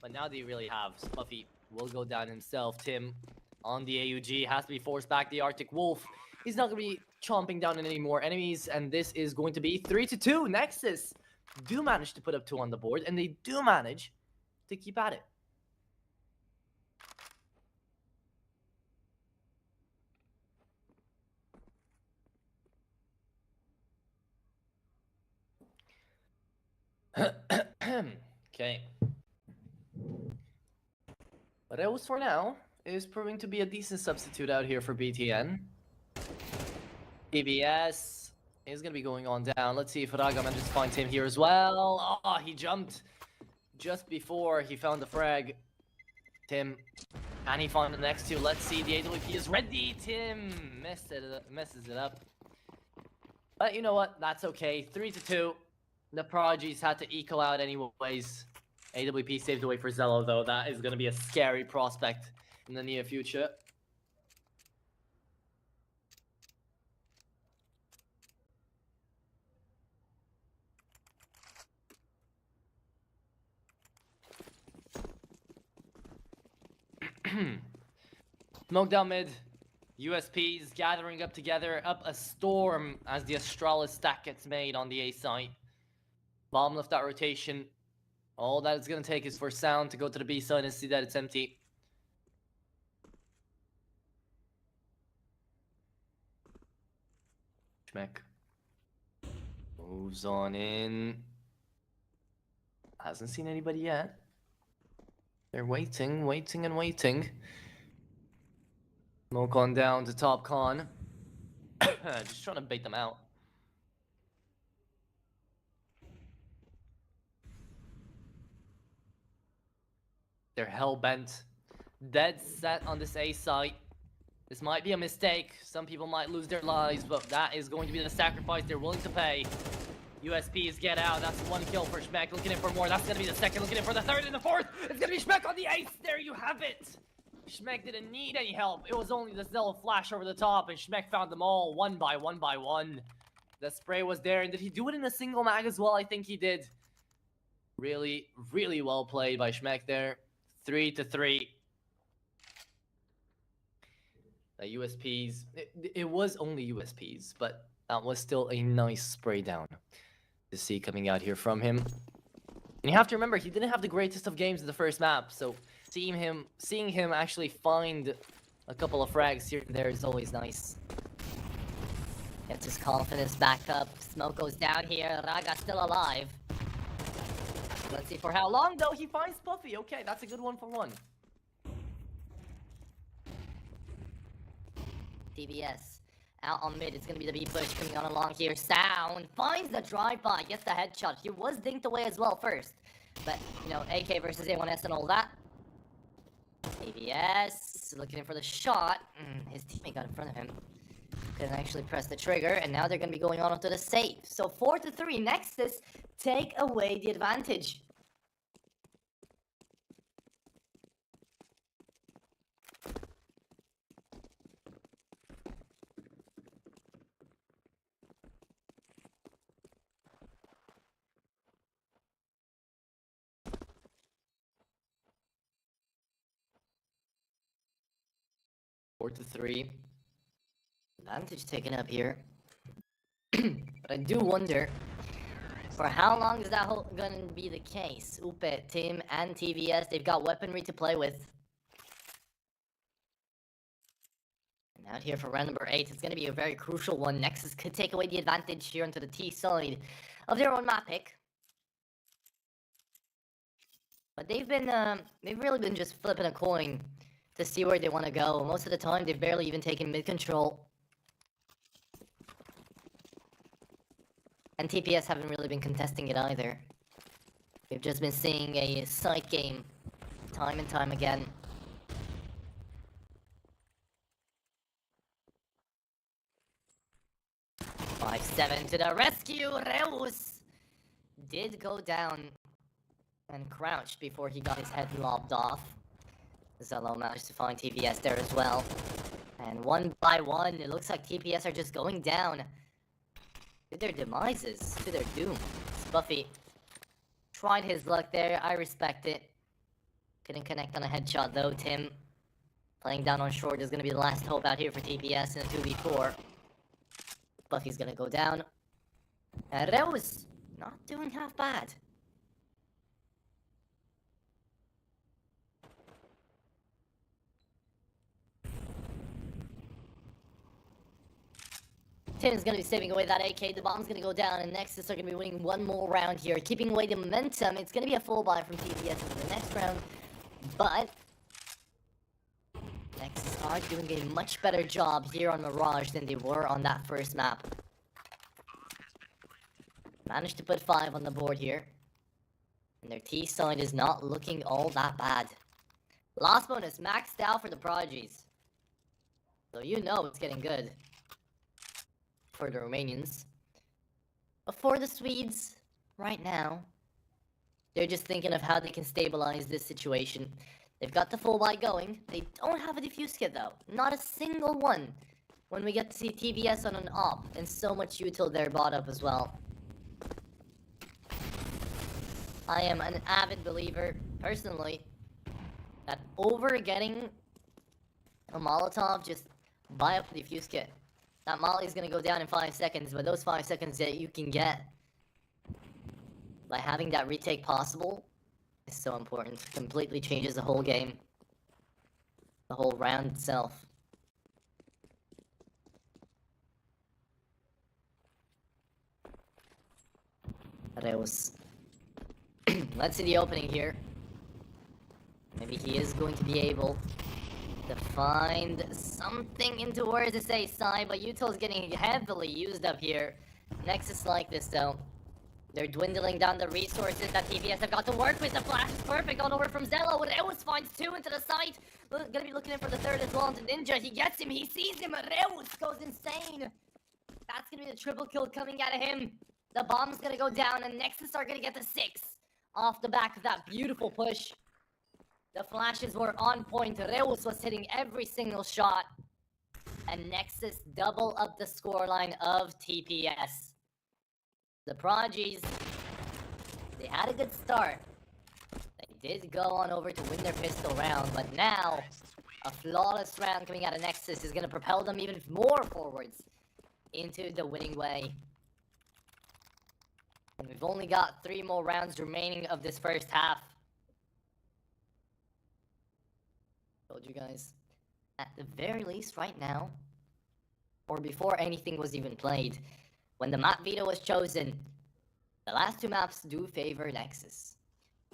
But now they really have. Spuffy will go down himself. Tim on the AUG has to be forced back. The Arctic Wolf. He's not going to be chomping down on any more enemies, and this is going to be 3-2. Nexus do manage to put up 2 on the board, and they do manage to keep at it. Okay. But Reus for now is proving to be a decent substitute out here for BTN. TBS is going to be going on down. Let's see if Raga manages to find him here as well. Oh, he jumped just before he found the frag. Tim, and he found the next 2. Let's see, the AWP is ready. Tim messes it up. But you know what? That's okay. 3-2. The Prodigies had to eco out anyways. AWP saved away for Zello, though. That is going to be a scary prospect in the near future. Smoke down mid. USPs gathering up together, up a storm as the Astralis stack gets made on the A site. Bomb left that rotation. All that it's going to take is for Sound to go to the B side and see that it's empty. Schmeck moves on in. Hasn't seen anybody yet. They're waiting, waiting, and waiting. Smoke on down to top con. Just trying to bait them out. They're hell-bent. Dead set on this A site. This might be a mistake. Some people might lose their lives, but that is going to be the sacrifice they're willing to pay. USPs get out. That's 1 kill for Schmeck. Looking in for more. That's going to be the second. Looking in for the third and the fourth. It's going to be Schmeck on the ace. There you have it. Schmeck didn't need any help. It was only the Zello flash over the top, and Schmeck found them all one by one. The spray was there, and did he do it in a single mag as well? I think he did. Really, really well played by Schmeck there. 3-3. The USPs, it was only USPs, but that was still a nice spray down to see coming out here from him. And you have to remember, he didn't have the greatest of games in the first map, so seeing him actually find a couple of frags here and there is always nice. Gets his confidence back up. Smoke goes down here. Raga's still alive. Let's see for how long, though. He finds Puffy. Okay, that's a good 1-for-1. TBS Out on mid, it's gonna be the B push coming on along here. Sound finds the drive-by, gets the headshot. He was dinked away as well first. But, you know, AK versus A1S and all that. ABS looking in for the shot. His teammate got in front of him. Couldn't actually press the trigger, and now they're gonna be going on to the safe. So 4-3, Nexus take away the advantage. Four to three. Advantage taken up here. But I do wonder, for how long is that gonna be the case? Upe, Tim, and TVS, they've got weaponry to play with. And out here for round number 8, it's gonna be a very crucial one. Nexus could take away the advantage here onto the T side of their own map pick. But they've really been just flipping a coin to see where they want to go. Most of the time, they've barely even taken mid-control. And TPS haven't really been contesting it either. We've just been seeing a side game time and time again. "5-7 to the rescue! Reus did go down and crouched before he got his head lobbed off. Zello managed to find TPS there as well. And one by one, it looks like TPS are just going down to their demises, to their doom. Spuffy tried his luck there, I respect it. Couldn't connect on a headshot though. Tim playing down on short is going to be the last hope out here for TPS in a 2v4. Buffy's going to go down. And Reus not doing half bad. Tim's gonna be saving away that AK, the bomb's gonna go down, and Nexus are gonna be winning one more round here, keeping away the momentum. It's gonna be a full buy from TPS into the next round, but Nexus are doing a much better job here on Mirage than they were on that first map. Managed to put 5 on the board here, and their T side is not looking all that bad. Last bonus maxed out for the Prodigies, so you know it's getting good for the Romanians. But for the Swedes, right now, they're just thinking of how they can stabilize this situation. They've got the full buy going. They don't have a defuse kit though. Not a single one. When we get to see TBS on an op, and so much util there bought up as well. I am an avid believer, personally, that over getting a Molotov, just buy up the defuse kit. That molly is going to go down in 5 seconds, but those 5 seconds that you can get by having that retake possible is so important. It completely changes the whole game. The whole round itself. Reus. Let's see the opening here. Maybe he is going to be able to find something into where to say Sai, but Util's getting heavily used up here. Nexus like this though. They're dwindling down the resources that TPS have got to work with. The flash is perfect on over from Zello, and Reus finds 2 into the site. Gonna be looking in for the 3rd as well into Ninja. He gets him, he sees him, Reus goes insane. That's gonna be the triple kill coming out of him. The bomb's gonna go down, and Nexus are gonna get the 6 off the back of that beautiful push. The flashes were on point. Reus was hitting every single shot. And Nexus double up the scoreline of TPS. The Prodigies, they had a good start. They did go on over to win their pistol round, but now a flawless round coming out of Nexus is going to propel them even more forwards into the winning way. And we've only got 3 more rounds remaining of this first half. Told you guys, at the very least right now, or before anything was even played, when the map veto was chosen, the last 2 maps do favor Nexus.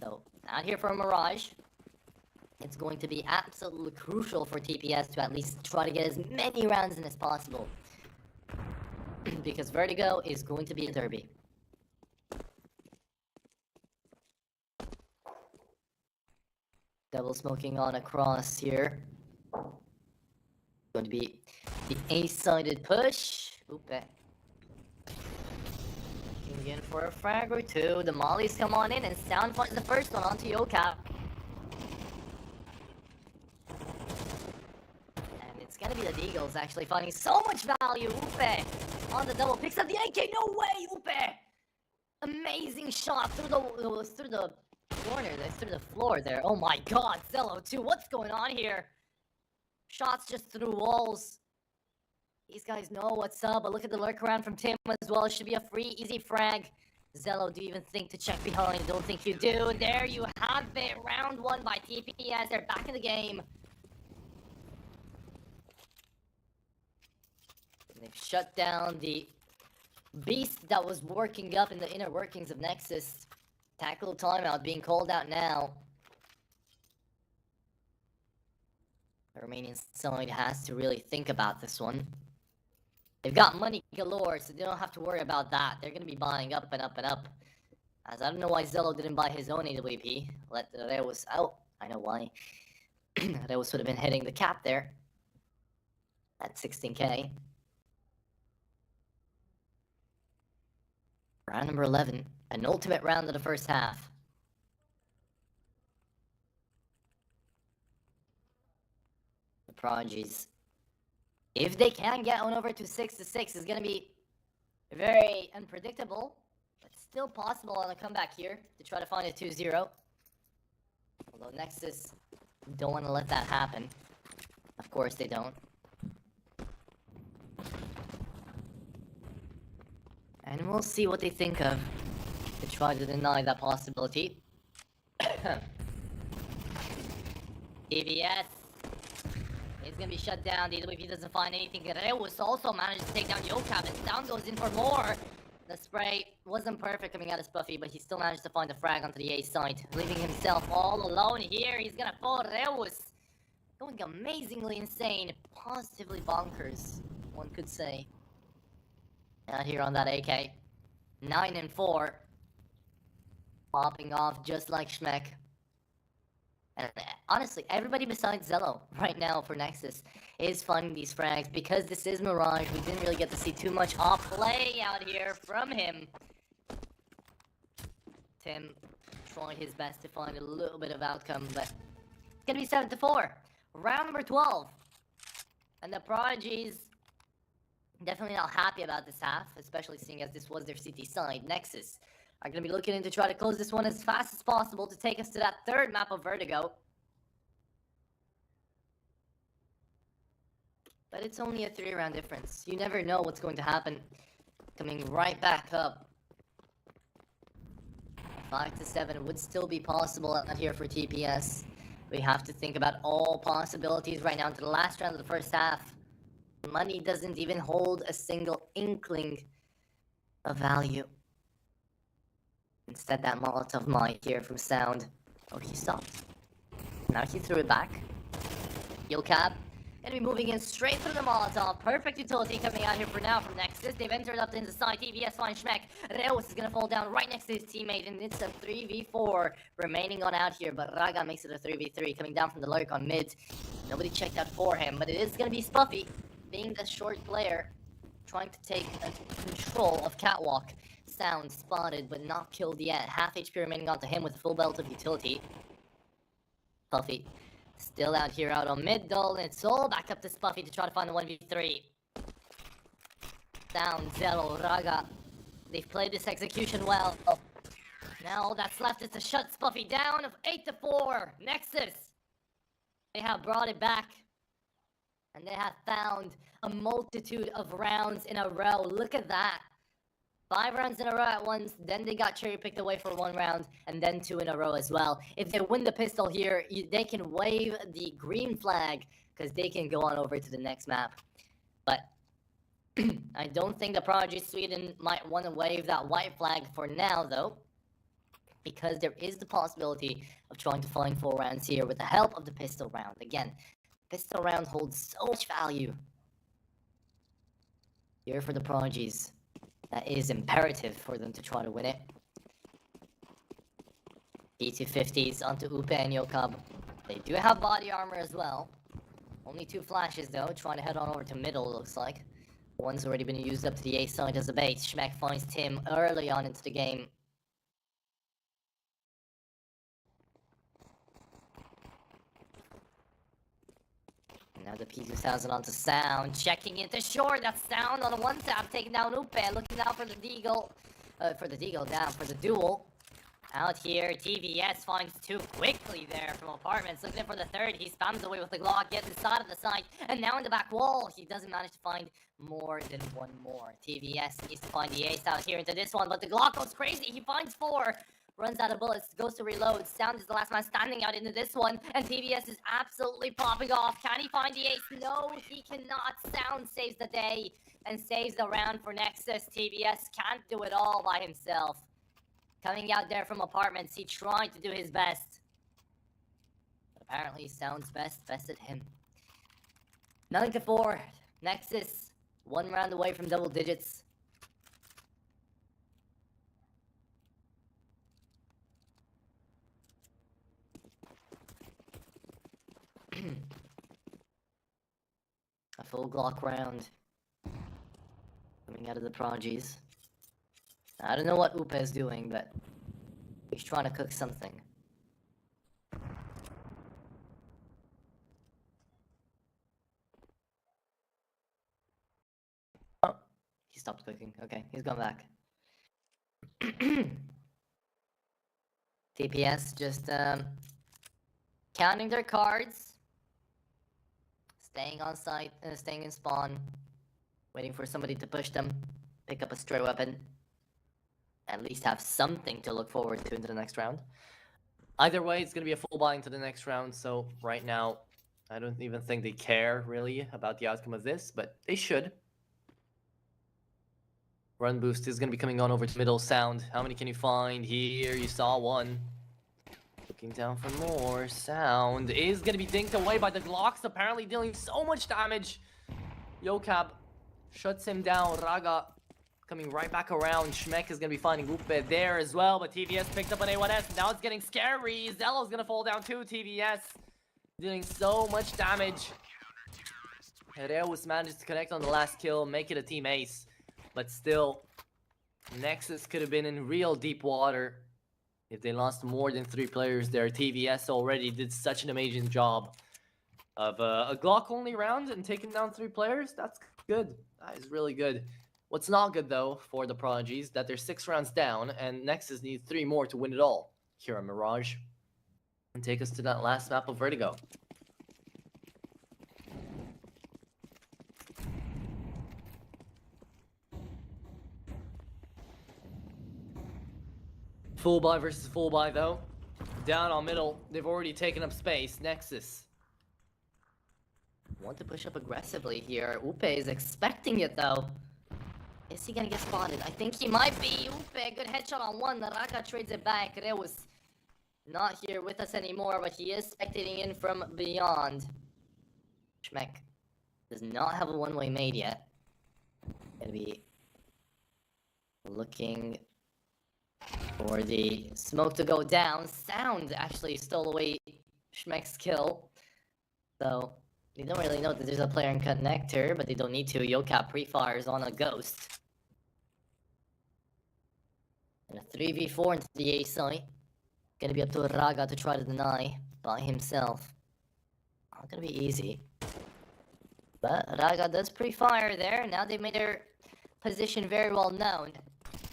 So, out here for Mirage, it's going to be absolutely crucial for TPS to at least try to get as many rounds in as possible. leave because Vertigo is going to be a derby. Double smoking on across here. Going to be the A-sided push. Oop. Looking in for a frag or two. The mollies come on in and Sound finds the first one onto Yocap. And it's gonna be the Deagles actually finding so much value. Upe on the double. Picks up the AK. No way, Upe! Amazing shot through the corner there, through the floor there. Oh my god, Zello too. What's going on here? Shots just through walls. These guys know what's up, but look at the lurk around from Tim as well. It should be a free, easy frag. Zello, do you even think to check behind? Don't think you do. There you have it. Round 1 by TPS. They're back in the game. And they've shut down the beast that was working up in the inner workings of Nexus. Tackle timeout being called out now. The Romanian side has to really think about this one. They've got money galore, so they don't have to worry about that. They're going to be buying up and up and up. As I don't know why Zello didn't buy his own AWP. Let Reus out. I know why. Reus would have been hitting the cap there. At 16k. Round number 11. An ultimate round of the first half. The Prodigies, if they can get on over to 6-6, is going to be very unpredictable, but still possible on a comeback here to try to find a 2-0. Although Nexus don't want to let that happen. Of course they don't. And we'll see what they think of to try to deny that possibility. EVS is going to be shut down. The AWP doesn't find anything. Reus also managed to take down Yocap, and Sound goes in for more. The spray wasn't perfect coming out of Spuffy, but he still managed to find the frag onto the A side, leaving himself all alone here. He's going to fall Reus. Going amazingly insane, positively bonkers, one could say. Out here on that AK. 9-4. Popping off just like Schmeck. And honestly, everybody besides Zello right now for Nexus is finding these frags because this is Mirage. We didn't really get to see too much off play out here from him. Tim trying his best to find a little bit of outcome, but it's gonna be 7-4. Round number 12. And the Prodigies definitely not happy about this half, especially seeing as this was their CT side. Nexus are going to be looking in to try to close this one as fast as possible to take us to that third map of Vertigo. But it's only a 3-round difference. You never know what's going to happen. Coming right back up. 5-7 would still be possible out here for TPS. We have to think about all possibilities right now into the last round of the first half. Money doesn't even hold a single inkling of value. Instead, that Molotov might here from Sound. Oh, he stopped. Now he threw it back. Yocap gonna be moving in straight through the Molotov. Perfect utility coming out here for now from Nexus. They've entered up into the side. TVS finds Schmeck. Reus is gonna fall down right next to his teammate, and it's a 3v4 remaining on out here. But Raga makes it a 3v3 coming down from the lurk on mid. Nobody checked out for him, but it is gonna be Spuffy, being the short player, trying to take control of Catwalk. Sound spotted, but not killed yet. Half HP remaining onto him with a full belt of utility. Puffy still out here out on mid though, and it's all back up to Spuffy to try to find the 1v3. Sound, Zero, Raga. They've played this execution well. Now all that's left is to shut Spuffy down of 8-4. Nexus. They have brought it back. And they have found a multitude of rounds in a row. Look at that. 5 rounds in a row at once, then they got cherry-picked away for 1 round, and then 2 in a row as well. If they win the pistol here, they can wave the green flag, because they can go on over to the next map. But I don't think the Prodigy Sweden might want to wave that white flag for now, though, because there is the possibility of trying to find 4 rounds here with the help of the pistol round. Again, pistol round holds so much value. here for the Prodigies. That is imperative for them to try to win it. P250s onto Upe and Yokab. They do have body armor as well. Only 2 flashes though, trying to head on over to middle, looks like. One's already been used up to the A side as a bait. Schmeck finds Tim early on into the game. And now the P2000 onto Sound, checking into short. That's Sound on a 1-tap, taking down Upe, looking out for the Deagle. Down for the duel. Out here, TVS finds 2 quickly there from Apartments. Looking for the third, he spams away with the Glock, gets inside of the site, and now in the back wall, he doesn't manage to find more than 1 more. TVS needs to find the ace out here into this one, but the Glock goes crazy, he finds 4. Runs out of bullets, goes to reload. Sound is the last man standing out into this one, and TVS is absolutely popping off. Can he find the ace? No, he cannot. Sound saves the day, and saves the round for Nexus. TVS can't do it all by himself. Coming out there from Apartments, he tried to do his best. But apparently, Sound's bested him. 9-4. Nexus, 1 round away from double digits. A full Glock round. Coming out of the Prodigies. I don't know what Upe is doing, but he's trying to cook something. Oh, he stopped cooking. Okay, he's gone back. TPS just counting their cards, staying on site, staying in spawn, waiting for somebody to push them, pick up a stray weapon. At least have something to look forward to into the next round. Either way, it's going to be a full buy into the next round, so right now, I don't even think they care, really, about the outcome of this, but they should. Run boost is going to be coming on over to middle. Sound. How many can you find here? You saw 1. Looking down for more. Sound is going to be dinked away by the Glocks, apparently dealing so much damage. Yokab shuts him down. Raga coming right back around. Schmeck is going to be finding Upe there as well, but TVS picked up an A1S. Now it's getting scary. Zello's going to fall down too. TVS doing so much damage. Reus manages to connect on the last kill, make it a team ace. But still, Nexus could have been in real deep water if they lost more than 3 players there. TVS already did such an amazing job of a Glock-only round and taking down 3 players. That's good. That is really good. What's not good, though, for the Prodigies, that they're 6 rounds down, and Nexus needs 3 more to win it all. Here on Mirage. And take us to that last map of Vertigo. Full buy versus full buy, though. Down on middle, they've already taken up space. Nexus want to push up aggressively here. Upe is expecting it, though. Is he gonna get spotted? I think he might be. Upe, good headshot on 1. Naraka trades it back. Reus not here with us anymore, but he is spectating in from beyond. Schmeck does not have a one-way made yet. Gonna be looking for the smoke to go down. Sound actually stole away Schmeck's kill. So, you don't really know that there's a player in connector, but they don't need to. Yokap pre-fires on a ghost. And a 3v4 into the A site. Gonna be up to Raga to try to deny by himself. Not gonna be easy. But Raga does pre-fire there. Now they've made their position very well known.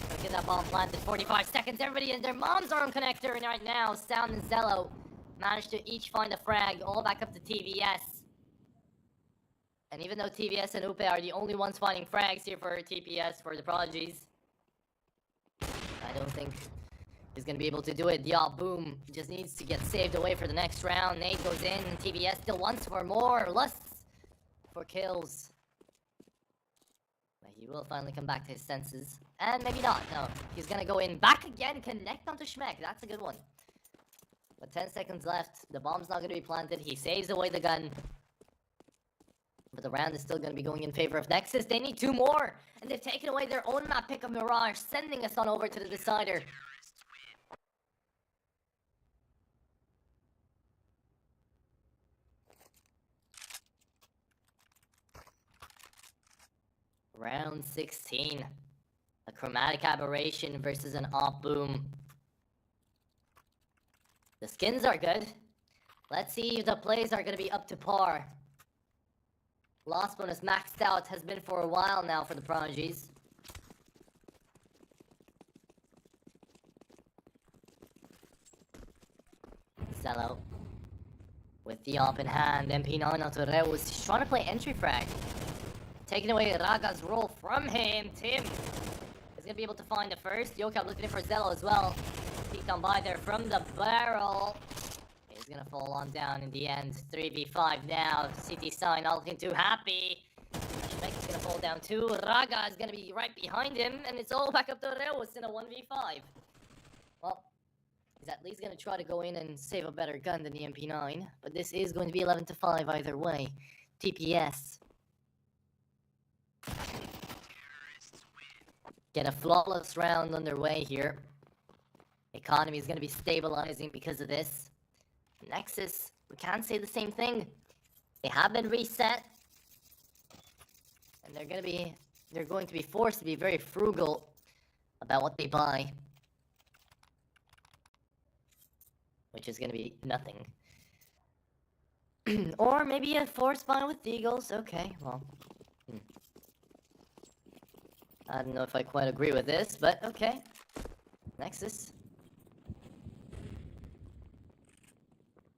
Look at that bomb planted. 45 seconds. Everybody and their moms are on connector. And right now, Sound and Zello managed to each find a frag. All back up to TVS. And even though TVS and Upe are the only ones finding frags here for TPS, for the Prodigies, I don't think he's going to be able to do it. Yeah, boom. Just needs to get saved away for the next round. Nade goes in, and TVS still wants for more. Lusts for kills. But he will finally come back to his senses. And maybe not. No, he's going to go in back again, connect onto Schmeck. That's a good one. But 10 seconds left. The bomb's not going to be planted. He saves away the gun. But the round is still going to be going in favor of Nexus. They need 2 more, and they've taken away their own map pick of Mirage, sending us on over to the decider. Round 16. A chromatic aberration versus an op boom. The skins are good. Let's see if the plays are going to be up to par. Lost bonus maxed out has been for a while now for the Prodigies. Zello with the op in hand. MP9 onto Reus. He's trying to play entry frag. Taking away Raga's role from him. Tim is going to be able to find it first. Yokab looking for Zello as well. Peeked on by there from the barrel. He's going to fall on down in the end. 3v5 now. CT sign not looking too happy. Schmeck is going to fall down too. Raga is going to be right behind him. And it's all back up to Reus in a 1v5. Well, he's at least going to try to go in and save a better gun than the MP9. But this is going to be 11-5 either way. TPS. Get a flawless round underway here. Economy is going to be stabilizing because of this. Nexus, we can't say the same thing. They have been reset. And they're going to be forced to be very frugal about what they buy. Which is going to be nothing. Or maybe a forced buy with Eagles. Okay, well. I don't know if I quite agree with this, but okay. Nexus.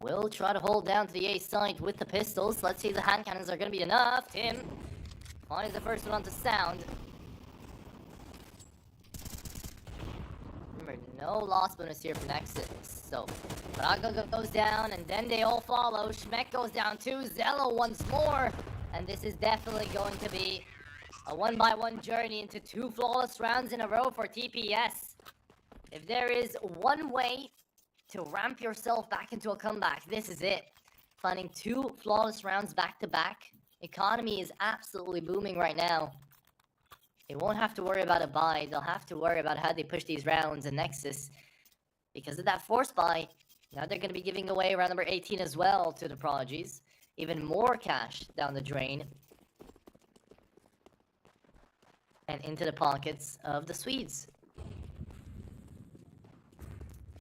We'll try to hold down to the A site with the pistols. Let's see if the hand cannons are going to be enough. Tim finds the first one onto sound. Remember, no loss bonus here for Nexus. So, Braga goes down, and then they all follow. Schmeck goes down too. Zello once more. And this is definitely going to be a 1-by-1 journey into 2 flawless rounds in a row for TPS. If there is one way to ramp yourself back into a comeback, this is it. Finding 2 flawless rounds back-to-back. Economy is absolutely booming right now. They won't have to worry about a buy. They'll have to worry about how they push these rounds in Nexus. Because of that force buy, now they're going to be giving away round number 18 as well to the Prodigies. Even more cash down the drain. And into the pockets of the Swedes.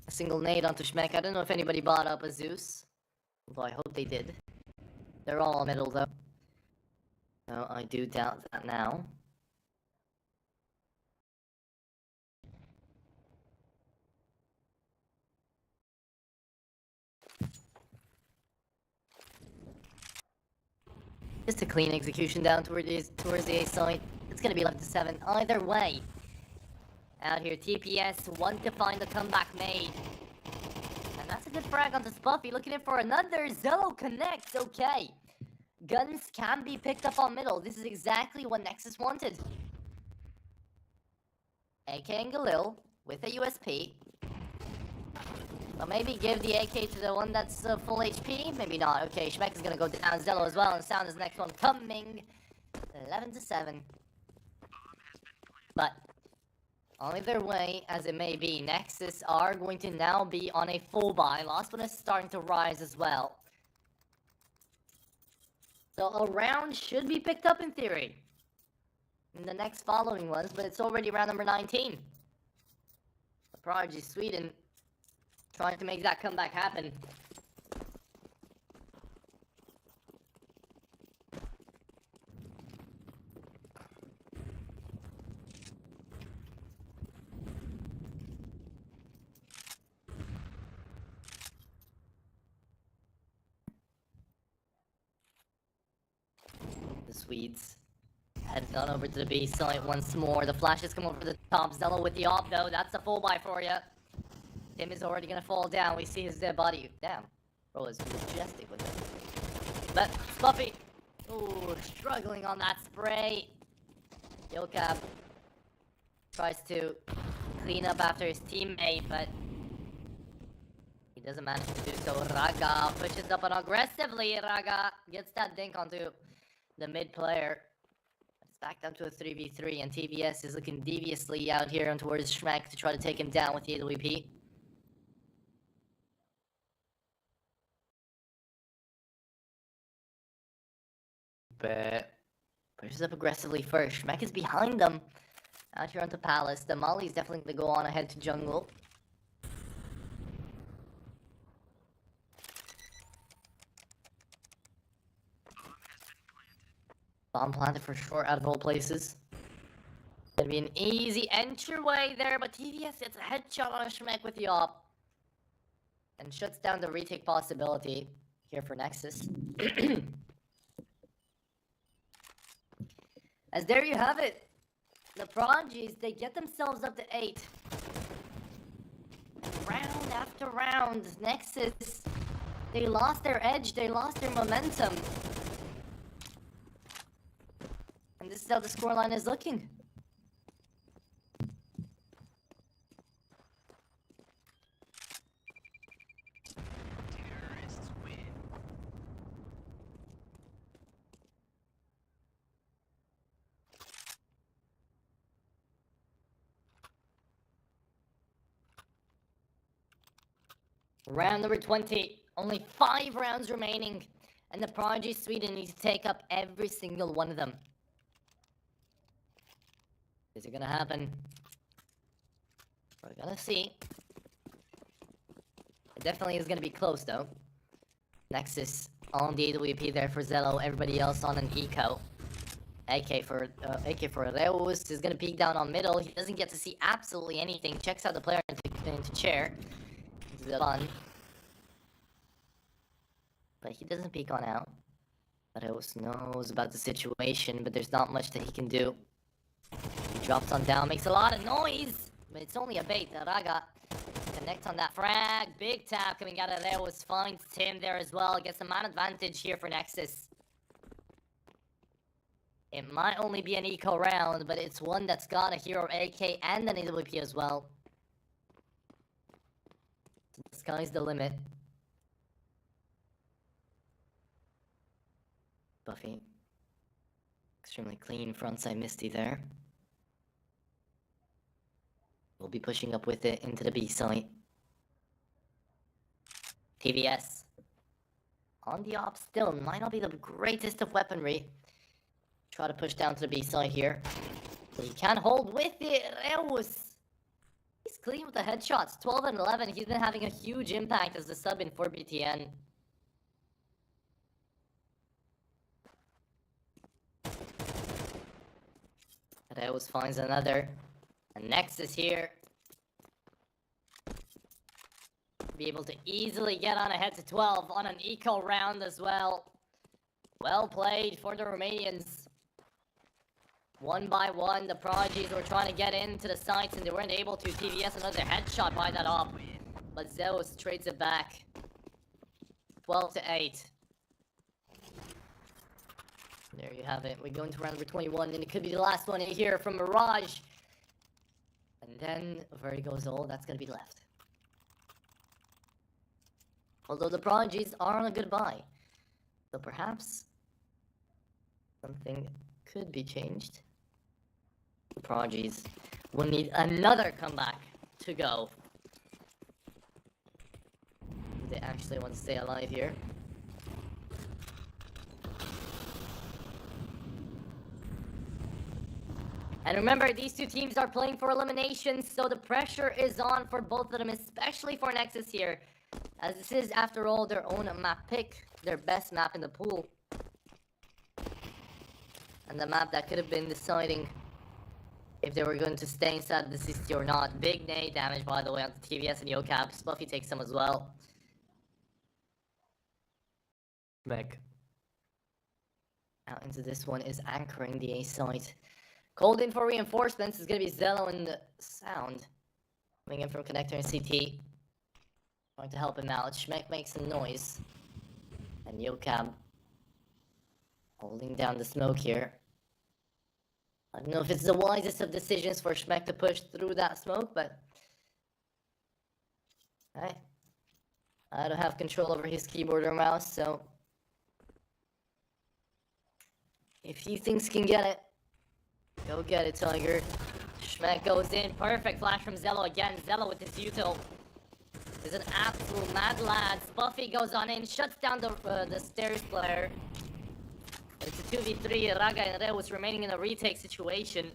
A single nade onto Schmeck. I don't know if anybody bought up a Zeus. Although I hope they did. They're all middle though. No, I do doubt that now. Just a clean execution down towards the A site. It's gonna be 11-7 either way. Out here, TPS want to find the comeback made. And that's a good frag onto Spuffy, looking in for another. Zello connects, okay. Guns can be picked up on middle. This is exactly what Nexus wanted. AK and Galil with a USP. But maybe give the AK to the one that's full HP? Maybe not. Okay, Schmeck is gonna go down. Zello as well, and Sound is the next one coming. 11-7. But either way, as it may be, Nexus are going to now be on a full buy. Lost bonus is starting to rise as well. So a round should be picked up in theory. In the next following ones, but it's already round number 19. The Prodigy Sweden trying to make that comeback happen. The Swedes headed on over to the B site once more. The flashes come over the top. Zello with the op though. That's a full buy for you. Tim is already gonna fall down. We see his dead body. Damn. Bro is majestic with it. But Spuffy. Ooh, struggling on that spray. Yokab tries to clean up after his teammate, but he doesn't manage to do so. Raga pushes up on aggressively. Raga gets that dink onto the mid player. It's back down to a 3v3, and TVS is looking deviously out here and towards Schmeck to try to take him down with the AWP. But pushes up aggressively first. Schmeck is behind them. Out here onto Palace. The Molly's definitely going to go on ahead to jungle. Bomb planted for sure out of all places. Gonna be an easy entryway there, but TVS gets a headshot on a Schmeck with the op. And shuts down the retake possibility here for Nexus. As there you have it. The Prodigies, they get themselves up to 8. Round after round, Nexus, they lost their edge, they lost their momentum. And this is how the scoreline is looking. Round number 20. Only 5 rounds remaining. And the Prodigy Sweden needs to take up every single one of them. Is it gonna happen? We're gonna see. It definitely is gonna be close though. Nexus on the AWP there for Zello. Everybody else on an eco. AK for Reus is gonna peek down on middle. He doesn't get to see absolutely anything. Checks out the player into chair. Run. But he doesn't peek on out. Reus knows about the situation, but there's not much that he can do. He drops on down, makes a lot of noise, but it's only a bait. Raga connects on that frag. Big tap coming out of Reus. Finds Tim there as well. Gets a man advantage here for Nexus. It might only be an eco round, but it's one that's got a hero AK and an AWP as well. The sky's the limit. Buffy. Extremely clean frontside Misty there. We'll be pushing up with it into the B site. TVS. On the op still. Might not be the greatest of weaponry. Try to push down to the B side here. But he can hold with it. Reus. He's clean with the headshots. 12 and 11. He's been having a huge impact as the sub in for BTN. Reus finds another. And Nexus here. Be able to easily get on ahead to 12 on an eco round as well. Well played for the Romanians. One by one, the Prodigies were trying to get into the sites and they weren't able to. TVS another headshot by that op. But Zeus trades it back. 12 to 8. There you have it. We go into round number 21 and it could be the last one in here from Mirage. And then Vertigo's all that's going to be left. Although the Prodigies are on a good buy. So perhaps something could be changed. The Prodigies will need another comeback to go. They actually want to stay alive here. And remember, these two teams are playing for elimination, so the pressure is on for both of them, especially for Nexus here. As this is, after all, their own map pick, their best map in the pool. And the map that could have been deciding if they were going to stay inside the CCT or not. Big nade damage, by the way, onto TVS and Yocap. Spuffy takes some as well. Meg. Out into this one is anchoring the A site. Called in for reinforcements is going to be Zello and Sound. Coming in from Connector and CT. Trying to help him out. Schmeck makes some noise. And Yocab holding down the smoke here. I don't know if it's the wisest of decisions for Schmeck to push through that smoke, but hey, I don't have control over his keyboard or mouse, so If he thinks can get it, go get it, Tiger. Schmeck goes in. Perfect flash from Zello again. Zello with his util is an absolute mad lad. Buffy goes on in, shuts down the stairs player. It's a 2v3. Raga and Reus remaining in a retake situation.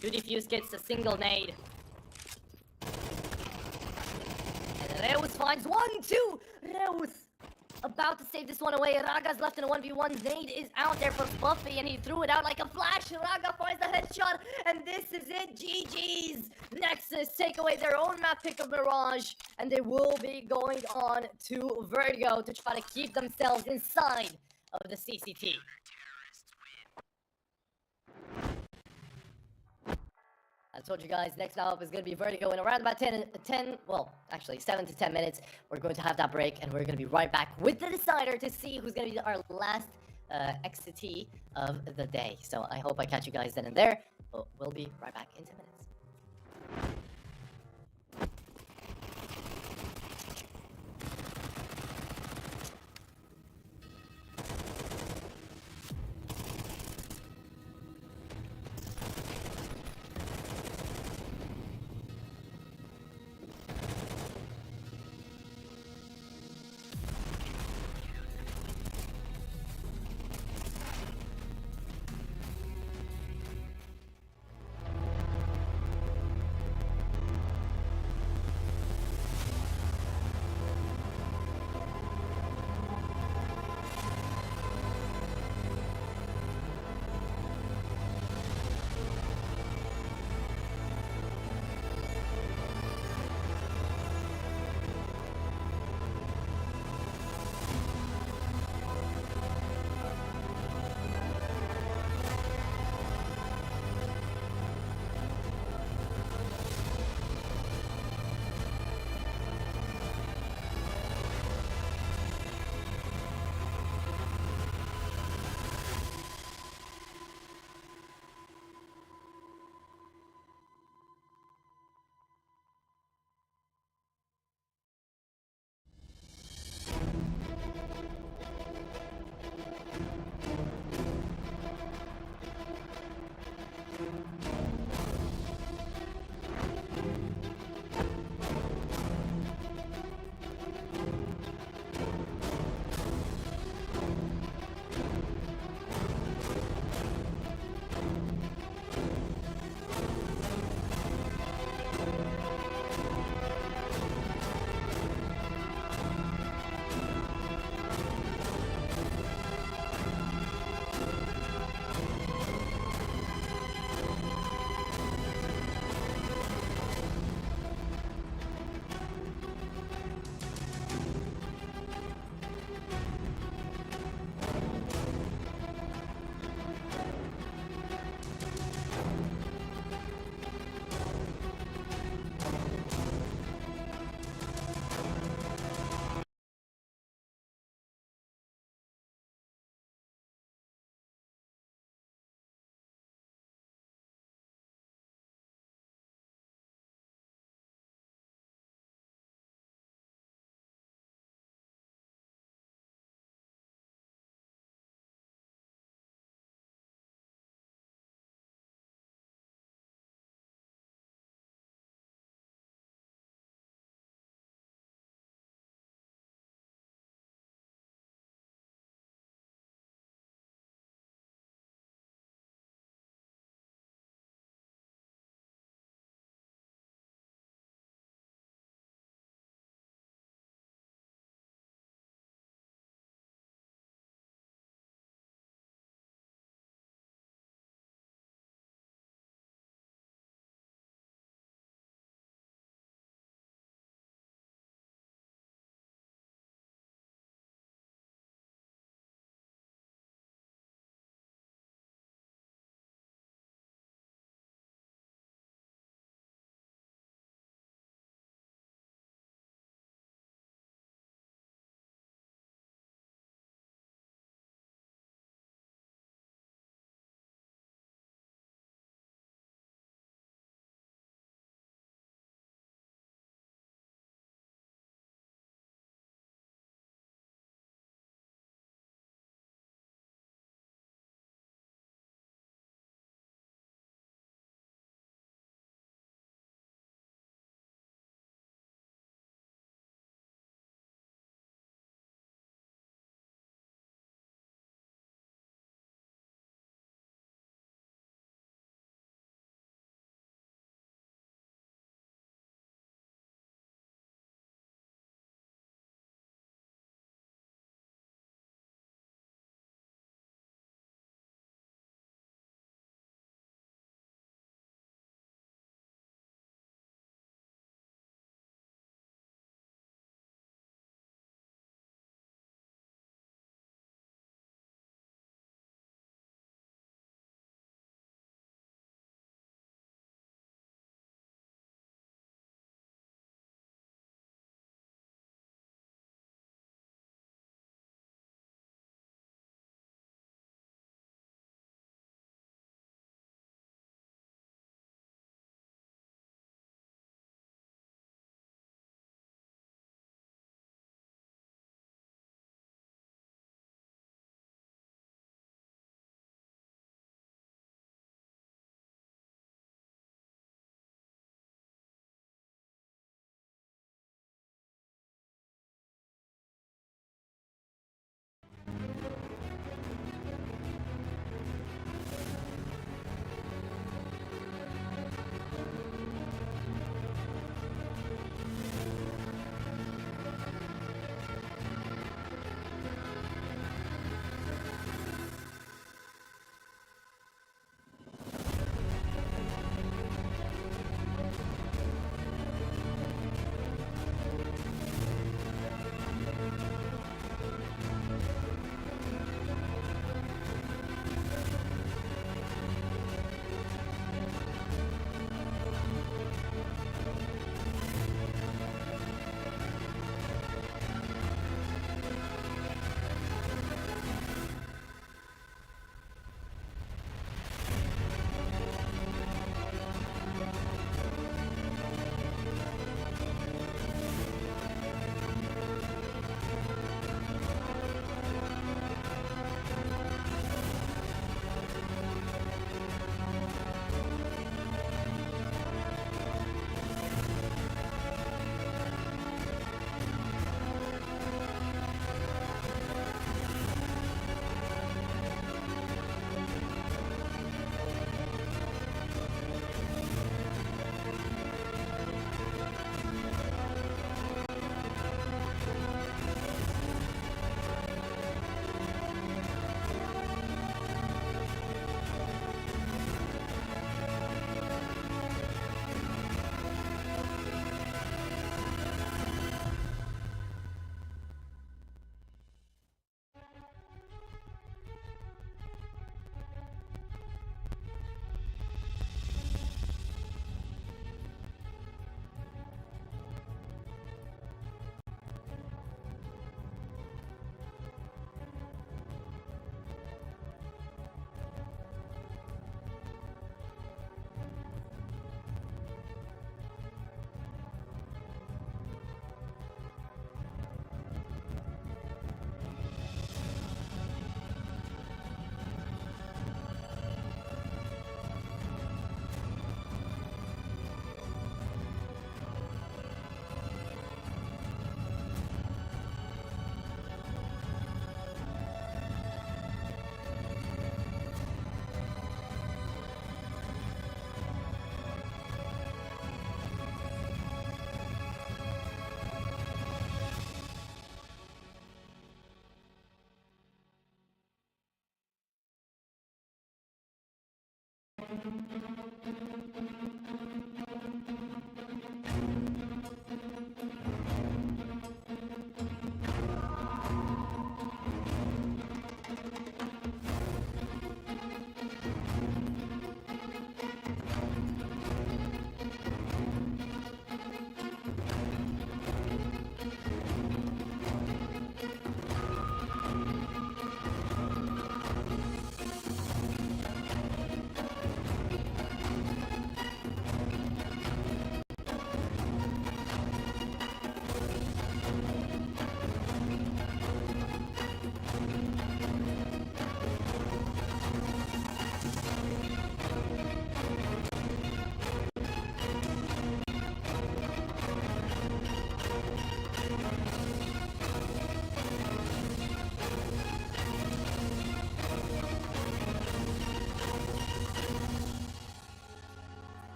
2 Defuse gets a single nade. And Reus finds 1-2. Reus about to save this one away. Raga's left in a 1v1. Nade is out there for Buffy, and he threw it out like a flash. Raga finds the headshot, and this is it. GG's. Nexus take away their own map pick of Mirage, and they will be going on to Vertigo to try to keep themselves inside of the CCT. I told you guys, next map is going to be Vertigo in around about 7 to 10 minutes. We're going to have that break, and we're going to be right back with the decider to see who's going to be our last XT of the day. So I hope I catch you guys then and there, but we'll be right back in 10 minutes.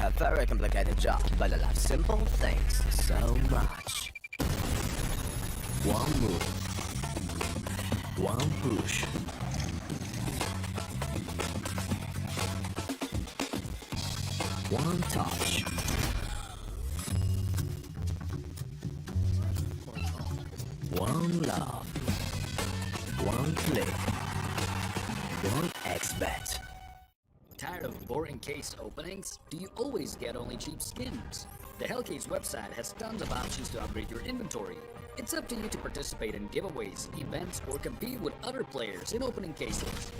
A very complicated job, but I love simple things so much. One move. One push. One touch. One love. One play. One X-bet. Tired of boring case openings? Do you always get only cheap skins? The Hellcase website has tons of options to upgrade your inventory. It's up to you to participate in giveaways, events, or compete with other players in opening cases.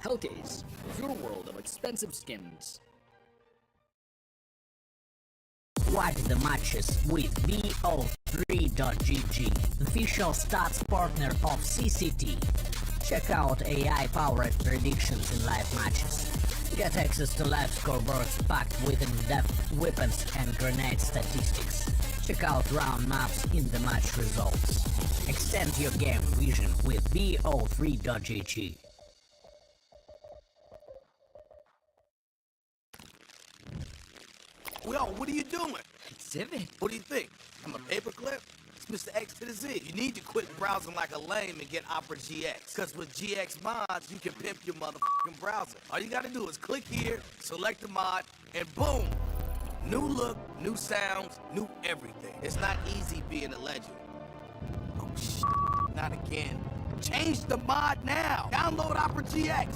Hellcase, your world of expensive skins. Watch the matches with BO3.GG, official stats partner of CCT. Check out AI-powered predictions in live matches. Get access to live scoreboards packed with in-depth weapons and grenade statistics. Check out round maps in the match results. Extend your game vision with BO3.GG. Yo, what are you doing? Exhibit? What do you think? I'm a paperclip? It's Mr. X to the Z. You need to quit browsing like a lame and get Opera GX. Cause with GX mods, you can pimp your motherfucking browser. All you gotta do is click here, select the mod, and boom! New look, new sounds, new everything. It's not easy being a legend. Oh shit, not again. Change the mod now! Download Opera GX!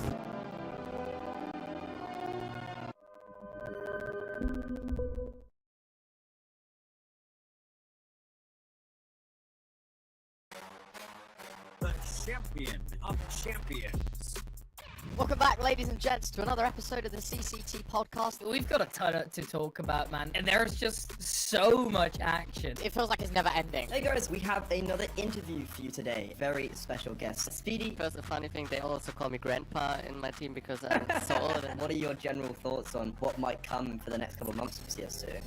The champion of champions. Welcome back, ladies and gents, to another episode of the CCT podcast. We've got a ton to talk about, man, and there's just so much action. It feels like it's never ending. Hey guys, we have another interview for you today. Very special guest, Speedy. First, the funny thing, they also call me Grandpa in my team because I'm so old. What are your general thoughts on what might come for the next couple of months of CS2?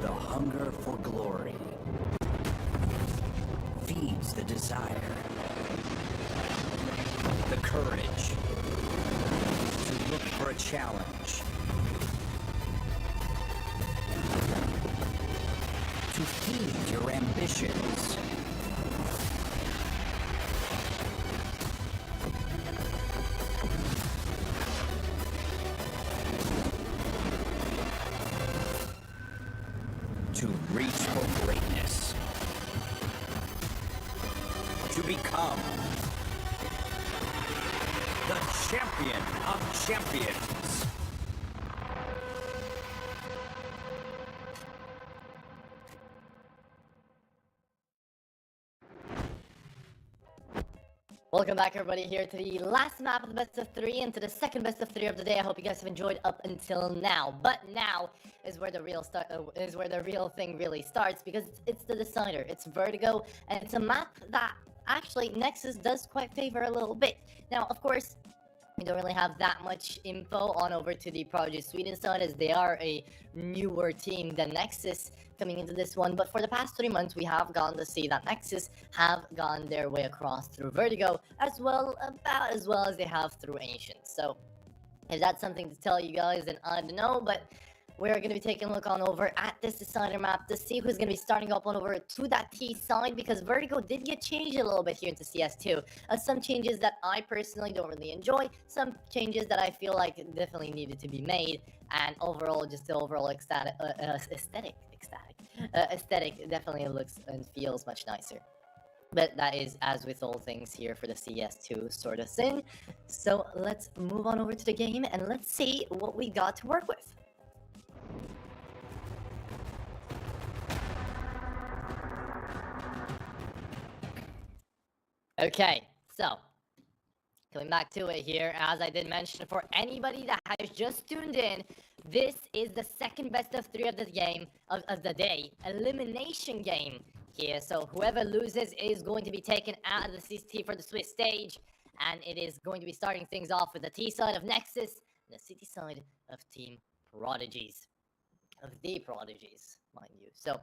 The hunger for glory feeds the desire, the courage to look for a challenge, to feed your ambitions. become the champion of champions. Welcome back, everybody, here to the last map of the best of 3 and to the second best of 3 of the day. I hope you guys have enjoyed up until now. But now is where the real thing really starts, because it's the decider. It's Vertigo, and it's a map that actually Nexus does quite favor a little bit. Now, of course, we don't really have that much info on over to the Prodigies Sweden side, as they are a newer team than Nexus coming into this one. But for the past 3 months, we have gotten to see that Nexus have gone their way across through Vertigo, about as well as they have through Ancient. So if that's something to tell you guys, then I don't know, but we're going to be taking a look on over at this decider map to see who's going to be starting up on over to that T side, because Vertigo did get changed a little bit here into CS2. Some changes that I personally don't really enjoy, some changes that I feel like definitely needed to be made, and overall, just the overall aesthetic definitely looks and feels much nicer. But that is as with all things here for the CS2 sort of thing. So let's move on over to the game and let's see what we got to work with. Okay, so coming back to it here, as I did mention, for anybody that has just tuned in, this is the second best of 3 of the game of the day, elimination game here. So whoever loses is going to be taken out of the CCT for the Swiss stage, and it is going to be starting things off with the T side of Nexus and the City side of Team Prodigies, of the Prodigies, mind you. So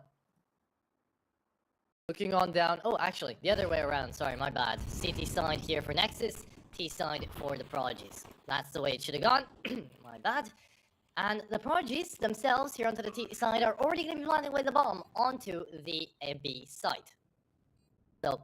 looking on down, oh, actually, the other way around, sorry, my bad. CT side here for Nexus, T side for the Prodigies. That's the way it should have gone, my bad. And the Prodigies themselves here onto the T side are already going to be planting away the bomb onto the B side. So,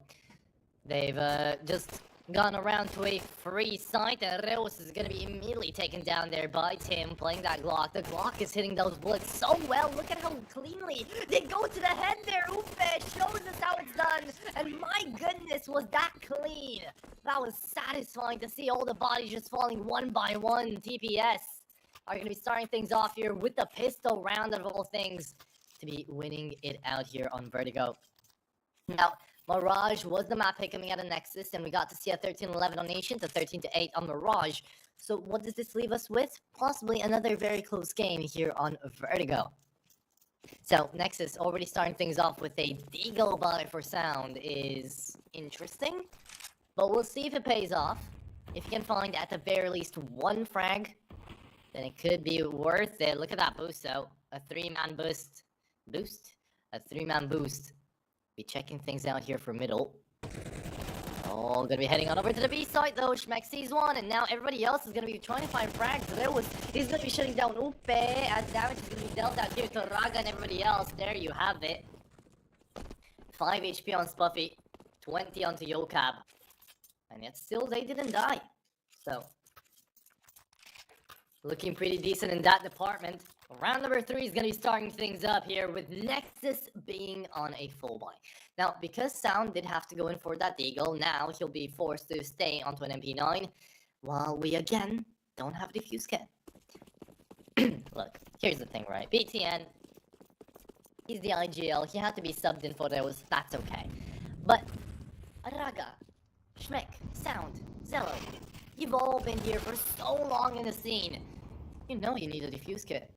they've just gone around to a free site, and Reus is going to be immediately taken down there by Tim, playing that Glock. The Glock is hitting those bullets so well. Look at how cleanly they go to the head there. Ufe shows us how it's done, and my goodness, was that clean. That was satisfying to see all the bodies just falling one by one. TPS are going to be starting things off here with the pistol round of all things to be winning it out here on Vertigo. Now, Mirage was the map pick coming out of Nexus, and we got to see a 13-11 on Ancient, a 13-8 on Mirage. So what does this leave us with? Possibly another very close game here on Vertigo. So Nexus already starting things off with a Deagle buy for sound is interesting, but we'll see if it pays off. If you can find at the very least one frag, then it could be worth it. Look at that boost though, a 3-man boost, a 3-man boost. Be checking things out here for middle. Oh, gonna be heading on over to the B side though. Schmeck sees one, and now everybody else is gonna be trying to find frags. He's gonna be shutting down Upe, as damage is gonna be dealt out here to Raga and everybody else. There you have it. 5 HP on Spuffy, 20 onto Yokab, and yet still they didn't die. So looking pretty decent in that department. Round number 3 is going to be starting things up here with Nexus being on a full buy. Now, because Sound did have to go in for that Deagle, now he'll be forced to stay onto an MP9, while we again don't have a defuse kit. Look, here's the thing, right? BTN, he's the IGL, he had to be subbed in for those, that's okay. But Raga, Schmeck, Sound, Zello, you've all been here for so long in the scene. You know you need a defuse kit.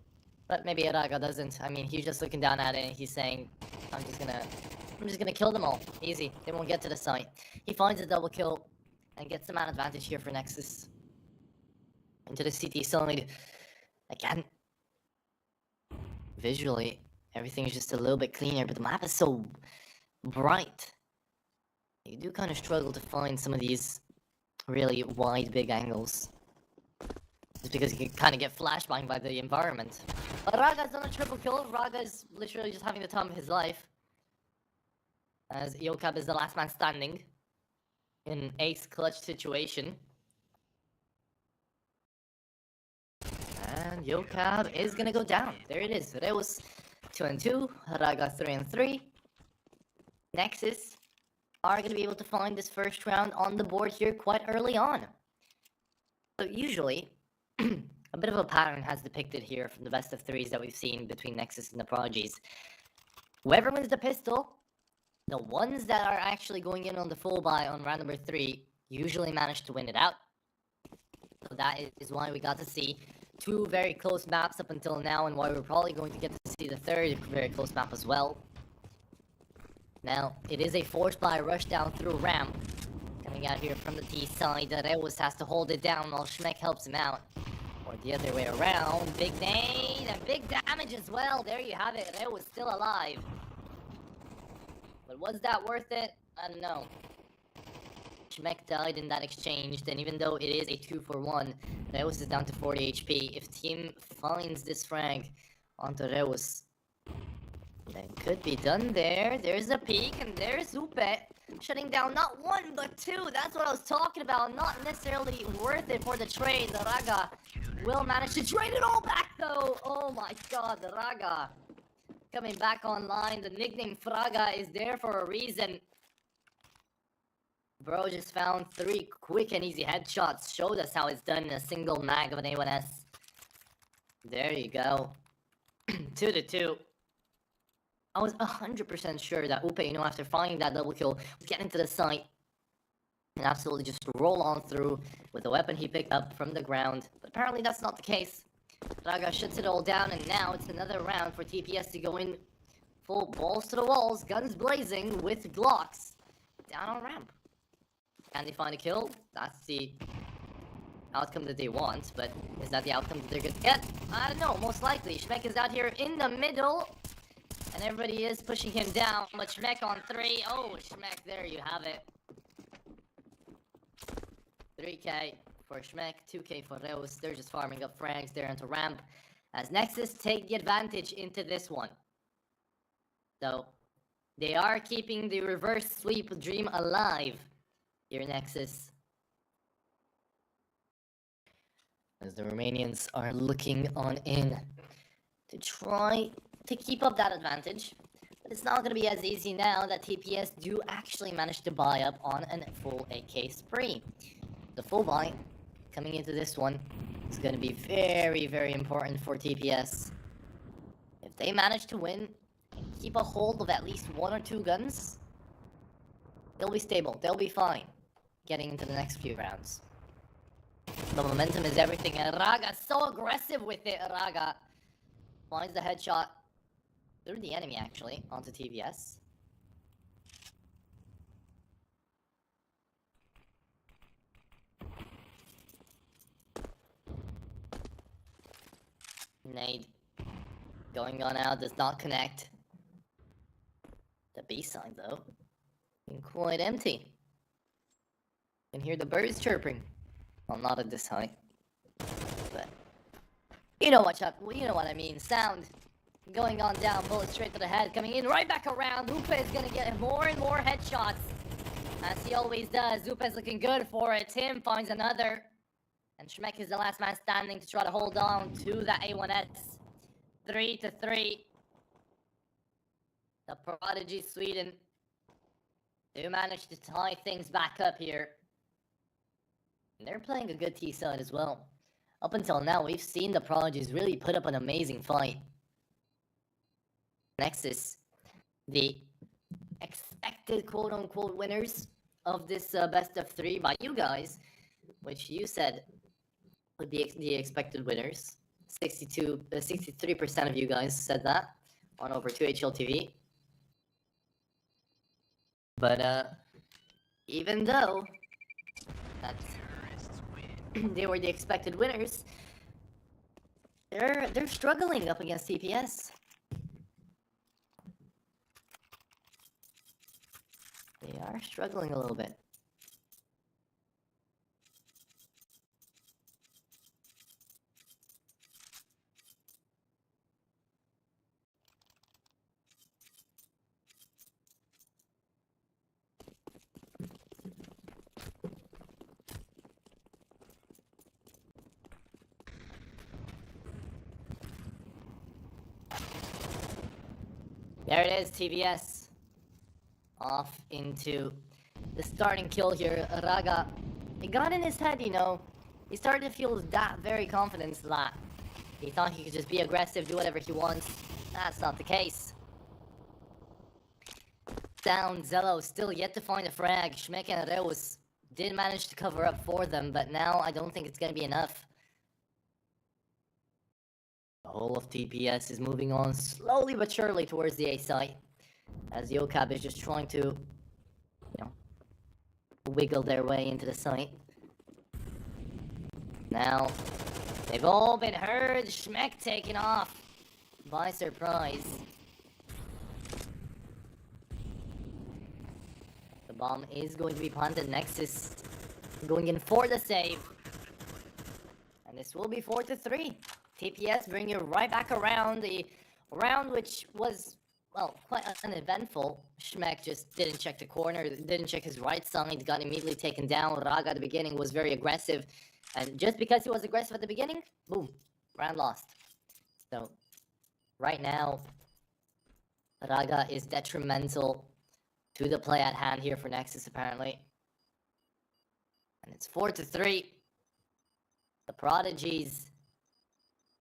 But maybe Raga doesn't. I mean, he's just looking down at it and he's saying, I'm just gonna kill them all. Easy. They won't get to the site. He finds a double kill and gets the man advantage here for Nexus. Into the CT side. Again, visually, everything is just a little bit cleaner, but the map is so bright. You do kind of struggle to find some of these really wide, big angles. Just because you can kind of get flashbanged by the environment. But Raga's done a triple kill. Raga's literally just having the time of his life, as Yokab is the last man standing in an ace clutch situation. And Yokab is gonna go down. There it is. Reus 2-2, Raga 3-3. Nexus are going to be able to find this first round on the board here quite early on. So usually, a bit of a pattern has depicted here from the best of threes that we've seen between Nexus and the Prodigies. Whoever wins the pistol, the ones that are actually going in on the full buy on round number 3 usually manage to win it out. So that is why we got to see 2 very close maps up until now, and why we're probably going to get to see the 3rd very close map as well. Now, it is a forced buy rush down through ramp. Coming out here from the T side, Reus has to hold it down while Schmeck helps him out. Or the other way around. Big nade and big damage as well. There you have it. Reus still alive. But was that worth it? I don't know. Schmeck died in that exchange, and even though it is a 2-for-1, Reus is down to 40 HP. If team finds this frag onto Reus, that could be done there. There's a peek, and there's Upe shutting down not 1, but 2. That's what I was talking about. Not necessarily worth it for the trade. The Raga will manage to trade it all back, though. Oh my god, the Raga coming back online. The nickname Fraga is there for a reason. Bro just found 3 quick and easy headshots. Showed us how it's done in a single mag of an A1S. There you go. 2-2. I was 100% sure that Upe, after finding that double kill, would get into the site and absolutely just roll on through with the weapon he picked up from the ground. But apparently that's not the case. Raga shuts it all down, and now it's another round for TPS to go in full balls to the walls, guns blazing with Glocks down on ramp. Can they find a kill? That's the outcome that they want, but is that the outcome that they're gonna get? I don't know, most likely. Schmeck is out here in the middle, and everybody is pushing him down, but Schmeck on 3. Oh, Schmeck, there you have it. 3k for Schmeck, 2k for Reus. They're just farming up frags there into ramp, as Nexus take the advantage into this one. So, they are keeping the reverse sweep dream alive here, Nexus, as the Romanians are looking on in to try to keep up that advantage. But it's not going to be as easy now that TPS do actually manage to buy up on a full AK spree. The full buy coming into this one is going to be very, very important for TPS. If they manage to win and keep a hold of at least 1 or 2 guns, they'll be stable, they'll be fine getting into the next few rounds. The momentum is everything, and Raga so aggressive with it. Raga finds the headshot through the enemy, actually, onto TPS. Nade going on out, does not connect. The B side, though, being quite empty. You can hear the birds chirping. Well, not at this height, but you know what, Chuck? Well, you know what I mean. Sound going on down, bullet straight to the head, coming in right back around. Lupa is gonna get more and more headshots, as he always does. Lupa is looking good for it. Tim finds another, and Schmeck is the last man standing to try to hold on to that A1S. 3-3. The Prodigies Sweden do manage to tie things back up here. And they're playing a good T side as well. Up until now, we've seen the Prodigies really put up an amazing fight. Nexus, the expected quote-unquote winners of this best of 3 by you guys, which you said would be the expected winners. 63% of you guys said that on over 2HL TV. But even though that's they were the expected winners, they're struggling up against TPS. They are struggling a little bit. There it is, TBS. Off into the starting kill here, Raga, it got in his head, you know. He started to feel that very confident that he thought he could just be aggressive, do whatever he wants. That's not the case. Down, Zello still yet to find a frag. Schmeck and Reus did manage to cover up for them, but now I don't think it's gonna be enough. The whole of TPS is moving on slowly but surely towards the A site, as Yokab is just trying to, you know, wiggle their way into the site. Now, they've all been heard. Schmeck taken off by surprise. The bomb is going to be planted. Nexus going in for the save. And this will be 4-3. TPS bring you right back around. The round which was, well, quite uneventful. Schmeck just didn't check the corner, didn't check his right side, got immediately taken down. Raga at the beginning was very aggressive. And just because he was aggressive at the beginning, boom, round lost. So, right now, Raga is detrimental to the play at hand here for Nexus, apparently. And it's 4-3. The Prodigies,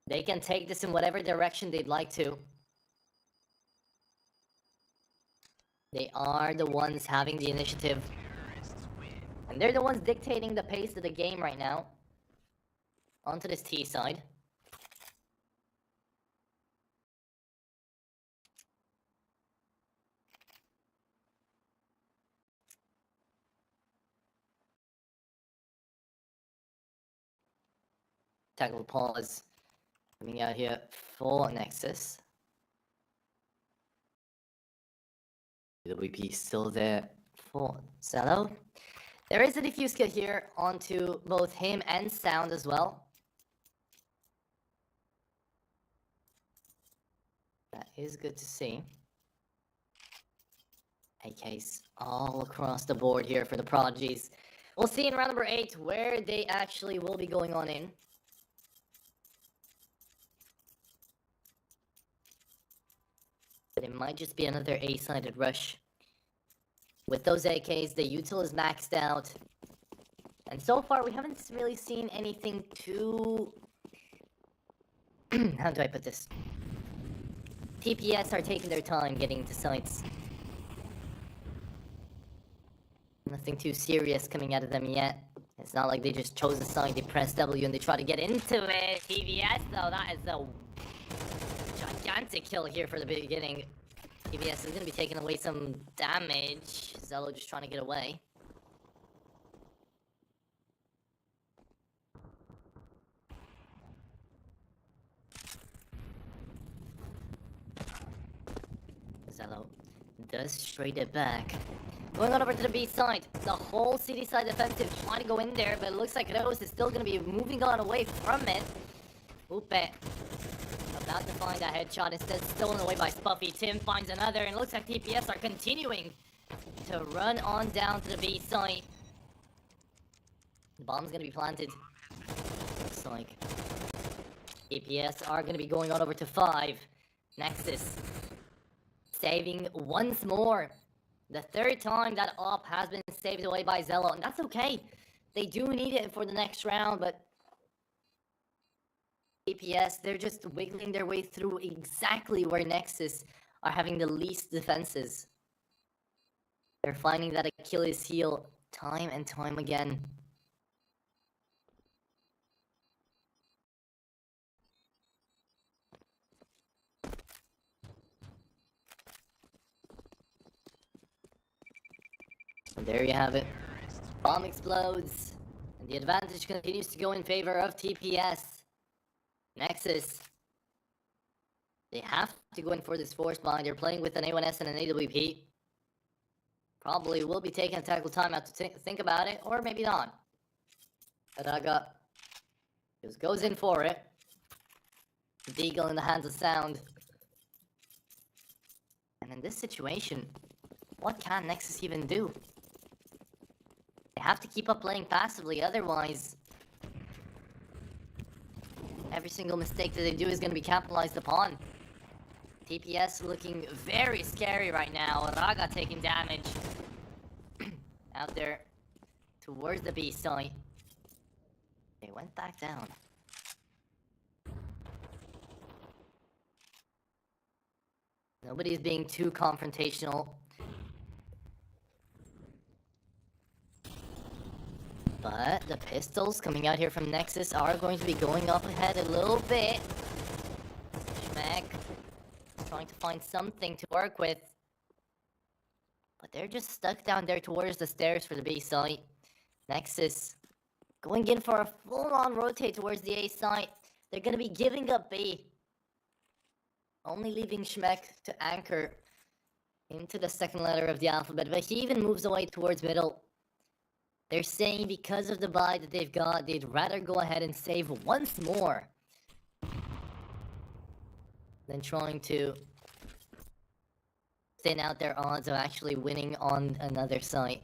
they can take this in whatever direction they'd like to. They are the ones having the initiative. And they're the ones dictating the pace of the game right now. Onto this T side. Tackle pause coming out here for Nexus. The WP still there for Zello. There is a diffuse kill here onto both him and Sound as well. That is good to see. AKs all across the board here for the Prodigies. We'll see in round number 8 where they actually will be going on in. But it might just be another A-sided rush. With those AKs, the util is maxed out. And so far, we haven't really seen anything too... How do I put this? TPS are taking their time getting to sites. Nothing too serious coming out of them yet. It's not like they just chose a site, they press W and they try to get into it. TPS, though, that is a gigantic kill here for the beginning. TPS is going to be taking away some damage. Zello just trying to get away. Zello does straight it back. Going on over to the B side. The whole city side defensive trying to go in there, but it looks like Rose is still going to be moving on away from it. Upe about to find that headshot, instead stolen away by Spuffy. Tim finds another, and it looks like TPS are continuing to run on down to the B side. The bomb's going to be planted. Looks like TPS are going to be going on over to 5. Nexus saving once more. The third time that op has been saved away by Zello, and that's okay. They do need it for the next round, but TPS, they're just wiggling their way through exactly where Nexus are having the least defenses. They're finding that Achilles heel time and time again. And there you have it. Bomb explodes, and the advantage continues to go in favor of TPS. Nexus, they have to go in for this force bind. They're playing with an A1S and an AWP. Probably will be taking a tackle timeout to think about it, or maybe not. Raga just goes in for it. Deagle in the hands of Sound. And in this situation, what can Nexus even do? They have to keep up playing passively, otherwise every single mistake that they do is going to be capitalized upon. TPS looking very scary right now. Raga taking damage. out there towards the B site. They went back down. Nobody's being too confrontational. But the pistols coming out here from Nexus are going to be going up ahead a little bit. Schmeck trying to find something to work with. But they're just stuck down there towards the stairs for the B site. Nexus going in for a full-on rotate towards the A site. They're going to be giving up B. Only leaving Schmeck to anchor into the second letter of the alphabet. But he even moves away towards middle. They're saying because of the buy that they've got, they'd rather go ahead and save once more than trying to thin out their odds of actually winning on another site.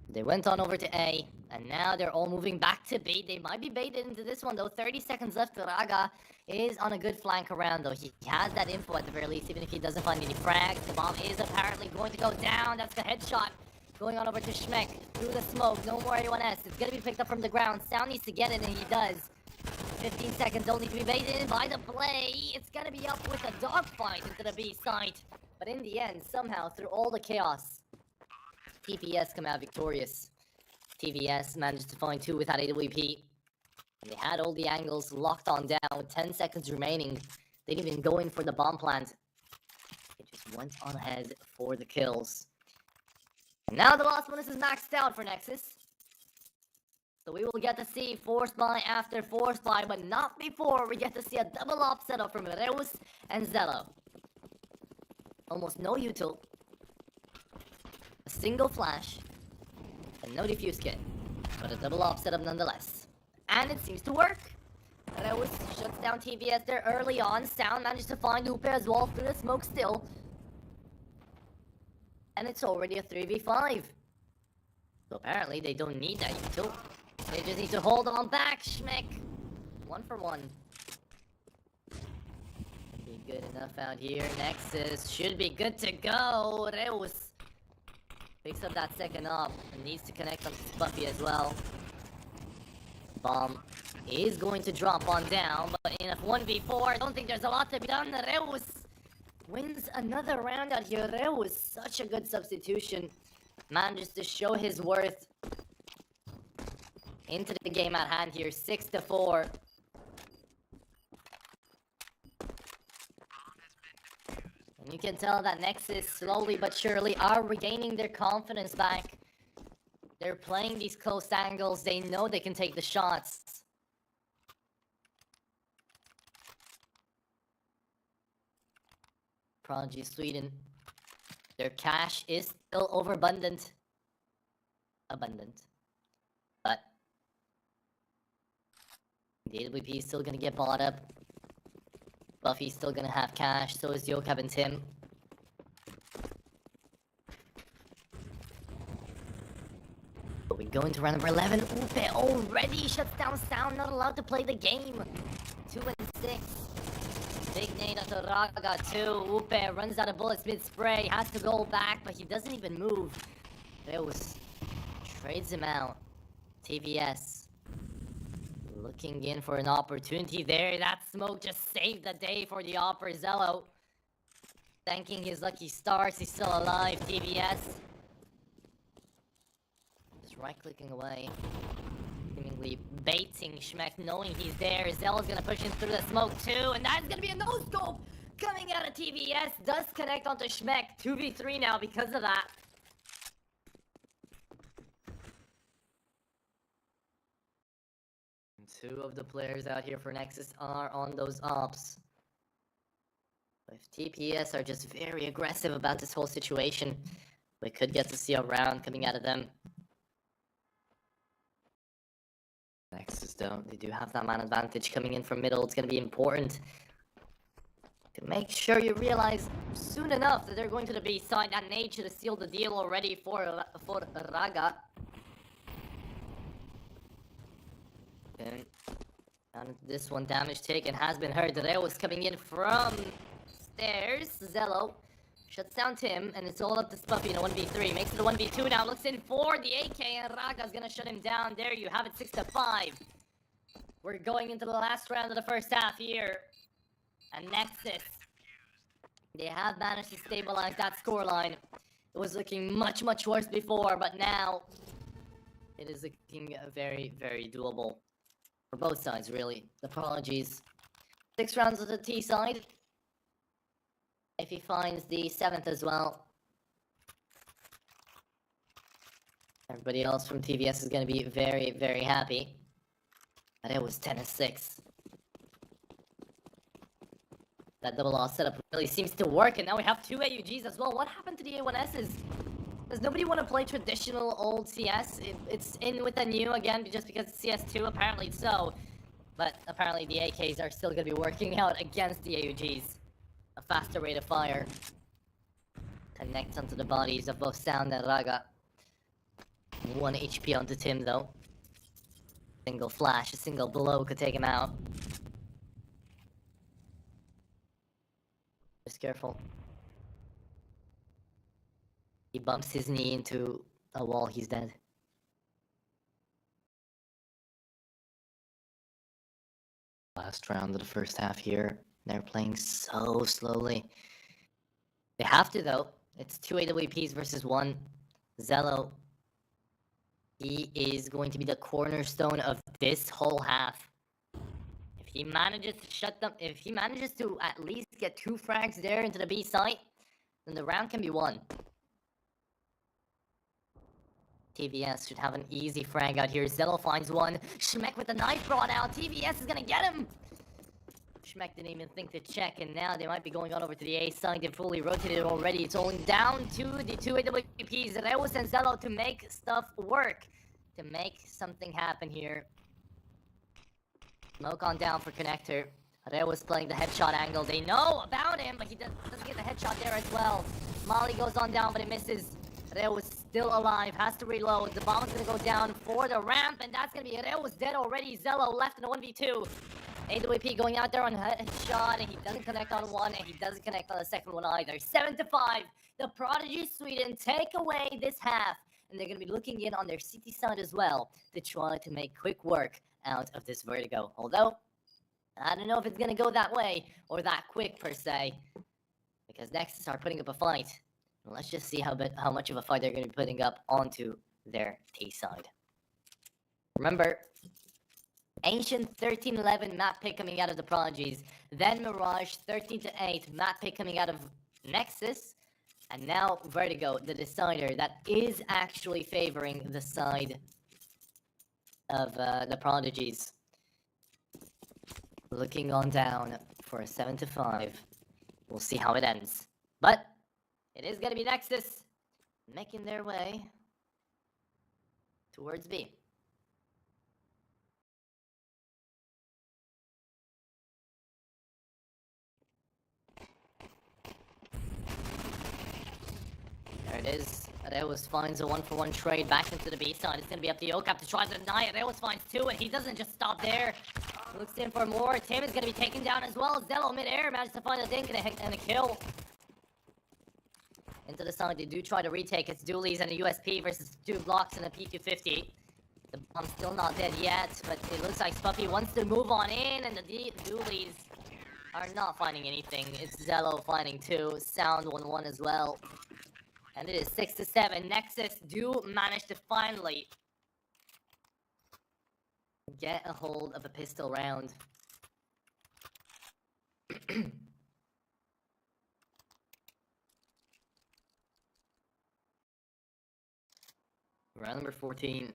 They went on over to A, and now they're all moving back to B. They might be baited into this one, though. 30 seconds left. Raga is on a good flank around, though. He has that info at the very least, even if he doesn't find any frags. The bomb is apparently going to go down. That's the headshot. Going on over to Schmeck. Through the smoke. No more anyone else. It's going to be picked up from the ground. Sound needs to get it, and he does. 15 seconds don't need to be baited in by the play. It's going to be up with a dogfight into the B site. But in the end, somehow, through all the chaos, TPS come out victorious. TVS managed to find 2 without AWP. And they had all the angles locked on down with 10 seconds remaining. They didn't even go in for the bomb plant. They just went on ahead for the kills. Now the last bonus is maxed out for Nexus. So we will get to see force buy after force buy, but not before we get to see a double op setup from Reus and Zello. Almost no util. A single flash. And no defuse kit. But a double op setup nonetheless. And it seems to work. Reus shuts down TVS there early on. Sound managed to find Upe as well through the smoke still. And it's already a 3v5. So apparently they don't need that util. They just need to hold on back, Schmeck. 1 for 1. Be good enough out here. Nexus should be good to go. Reus picks up that second op and needs to connect on Buffy as well. Bomb is going to drop on down, but in a 1v4, I don't think there's a lot to be done. Reus wins another round out here. Reus, such a good substitution. Manages to show his worth into the game at hand here, 6-4. And you can tell that Nexus slowly but surely are regaining their confidence back. They're playing these close angles. They know they can take the shots. Prodigies Sweden. Their cash is still overabundant. But the AWP is still gonna get bought up. Buffy's still gonna have cash, so is Yokab and Tim. But we go into round number 11. Upe already shuts down Sound, not allowed to play the game. 2 and 6. Big nade onto Raga too. Upe runs out of bullets mid-spray, has to go back, but he doesn't even move. Reus trades him out. TVS looking in for an opportunity there. That smoke just saved the day for the Opera. Zello thanking his lucky stars. He's still alive. TVS just right-clicking away. Seemingly baiting Schmeck, knowing he's there. Zello's gonna push in through the smoke too, and that's gonna be a no-scope coming out of TVS. Does connect onto Schmeck. 2v3 now because of that. And 2 of the players out here for Nexus are on those ops. If TPS are just very aggressive about this whole situation, we could get to see a round coming out of them. Nexus don't. They do have that man advantage coming in from middle. It's going to be important to make sure you realize soon enough that they're going to the B side. That nade should have sealed the deal already for Raga. And on this one, damage taken has been heard. Reus coming in from stairs. Zello Shuts down Tim, and it's all up to Spuffy in a 1v3. Makes it a 1v2 now. Looks in for the AK, and Raga's gonna shut him down. There you have it, 6-5. We're going into the last round of the first half here. And Nexus, they have managed to stabilize that scoreline. It was looking much, much worse before, but now it is looking very, very doable for both sides, really. The Prodigies. 6 rounds of the T side. If he finds the 7th as well, everybody else from TVS is going to be very, very happy. And it was 10-6. That double loss setup really seems to work, and now we have 2 AUGs as well. What happened to the A1Ss? Does nobody want to play traditional old CS? It's in with the new again, just because it's CS2, apparently so. But apparently the AKs are still going to be working out against the AUGs. A faster rate of fire connects onto the bodies of both Sound and Raga. 1 HP onto Tim though. Single flash, a single blow could take him out. Just careful. He bumps his knee into a wall, he's dead. Last round of the first half here. They're playing so slowly. They have to though. It's 2 AWPs versus 1. Zello. He is going to be the cornerstone of this whole half. If he manages to shut them, if he manages to at least get 2 frags there into the B site, then the round can be won. TVS should have an easy frag out here. Zello finds one. Schmeck with the knife brought out. TVS is gonna get him. Schmeck didn't even think to check, and now they might be going on over to the A side. They've fully rotated already. It's only down to the 2 AWPs. Reus and Zello to make stuff work. To make something happen here. Smoke on down for Connector. Reus playing the headshot angle. They know about him, but he doesn't get the headshot there as well. Molly goes on down, but it misses. Reus still alive, has to reload. The bomb's gonna go down for the ramp, and that's gonna be Reus dead already. Zello left in a 1v2. AWP going out there on headshot, and he doesn't connect on one, and he doesn't connect on the second one either. 7-5. The Prodigies Sweden take away this half, and they're going to be looking in on their CT side as well to try to make quick work out of this Vertigo. Although, I don't know if it's going to go that way, or that quick per se, because Nexus are putting up a fight. And let's just see how much of a fight they're going to be putting up onto their T side. Remember, Ancient 13-11 map pick coming out of the Prodigies. Then Mirage 13-8 map pick coming out of Nexus. And now Vertigo, the decider, that is actually favoring the side of the Prodigies. Looking on down for a 7-5. We'll see how it ends. But it is going to be Nexus making their way towards B. There it is. Reus finds a 1-for-1 trade back into the B side. It's going to be up to Yocap to try to deny it. Reus finds 2, and he doesn't just stop there. Looks in for more. Tim is going to be taken down as well. Zello mid-air manages to find a dink and a kill. Into the side, they do try to retake. It's Doolies and a USP versus 2 blocks and a P250. The bomb's still not dead yet, but it looks like Spuffy wants to move on in, and the Doolies are not finding anything. It's Zello finding 2. Sound 1-1 as well. And it is 6-7. Nexus do manage to finally get a hold of a pistol round. Round number 14.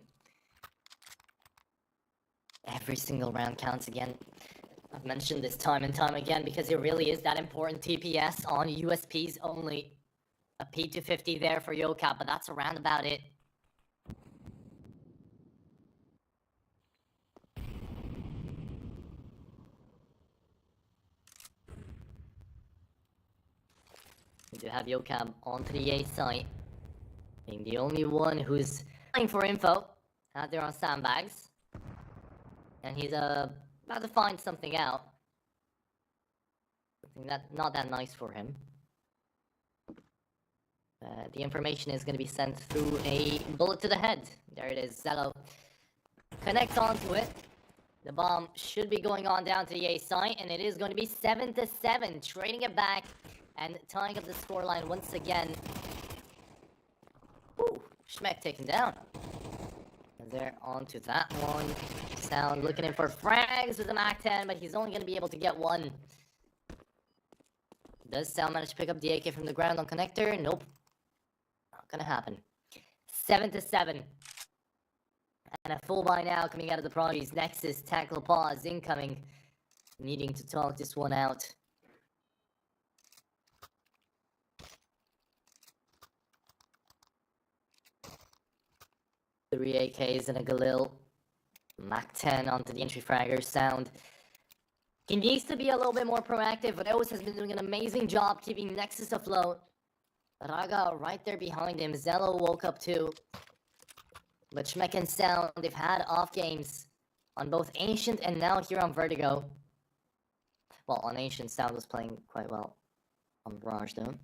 Every single round counts again. I've mentioned this time and time again because it really is that important. TPS on USPs only. A P250 there for Yocap, but that's around about it. We do have Yocap onto the A site, being the only one who's looking for info out there on sandbags. And he's about to find something out. Something not that nice for him. The information is going to be sent through a bullet to the head. There it is. Zello connects onto it. The bomb should be going on down to the A site, and it is going to be 7-7, trading it back and tying up the scoreline once again. Ooh, Schmeck taken down. And they're onto that one. Sound looking in for frags with the MAC-10, but he's only going to be able to get one. Does Sound manage to pick up the AK from the ground on connector? Nope. Not gonna happen. 7-7. And a full buy now coming out of the Prodigies. Nexus, tackle pause, incoming. Needing to talk this one out. Three AKs and a Galil. MAC-10 onto the entry fragger. Sound. He needs to be a little bit more proactive, but Oz has been doing an amazing job keeping Nexus afloat. Raga right there behind him. Zello woke up too. But Schmeck and Sound, they've had off games on both Ancient and now here on Vertigo. Well, on Ancient, Sound was playing quite well. On Barrage though.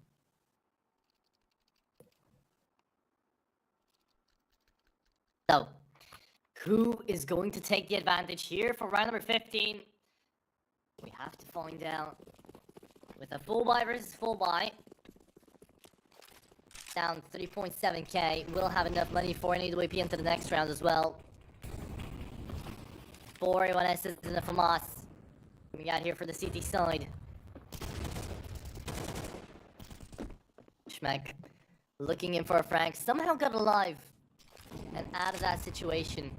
So, who is going to take the advantage here for round number 15? We have to find out. With a full buy versus full buy. Down 3.7k. We'll have enough money for an AWP into the next round as well. 4 A1Ss and a FAMAS. We got here for the CT side. Schmeck looking in for a frag. Somehow got alive. And out of that situation.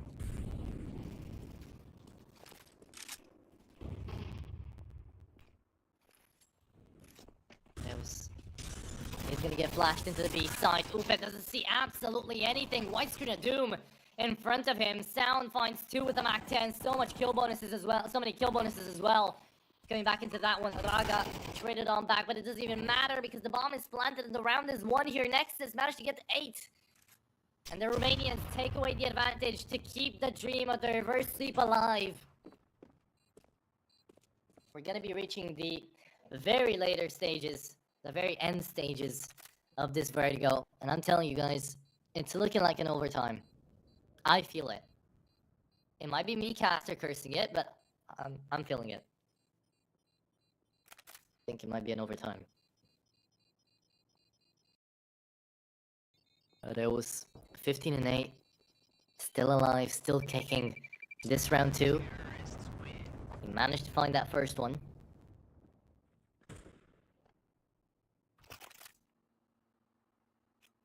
He's gonna get flashed into the B side. Oofet doesn't see absolutely anything. White screen of doom in front of him. Sound finds 2 with the MAC-10. So much kill bonuses as well. So many kill bonuses as well. Coming back into that one. Raga traded on back, but it doesn't even matter because the bomb is planted and the round is won here. Nexus managed to get 8. And the Romanians take away the advantage to keep the dream of the reverse sweep alive. We're gonna be reaching the very later stages. The very end stages of this Vertigo. And I'm telling you guys, it's looking like an overtime. I feel it. It might be me caster cursing it, but I'm feeling it. I think it might be an overtime. There was 15-8. Still alive, still kicking. This round 2. He managed to find that first one.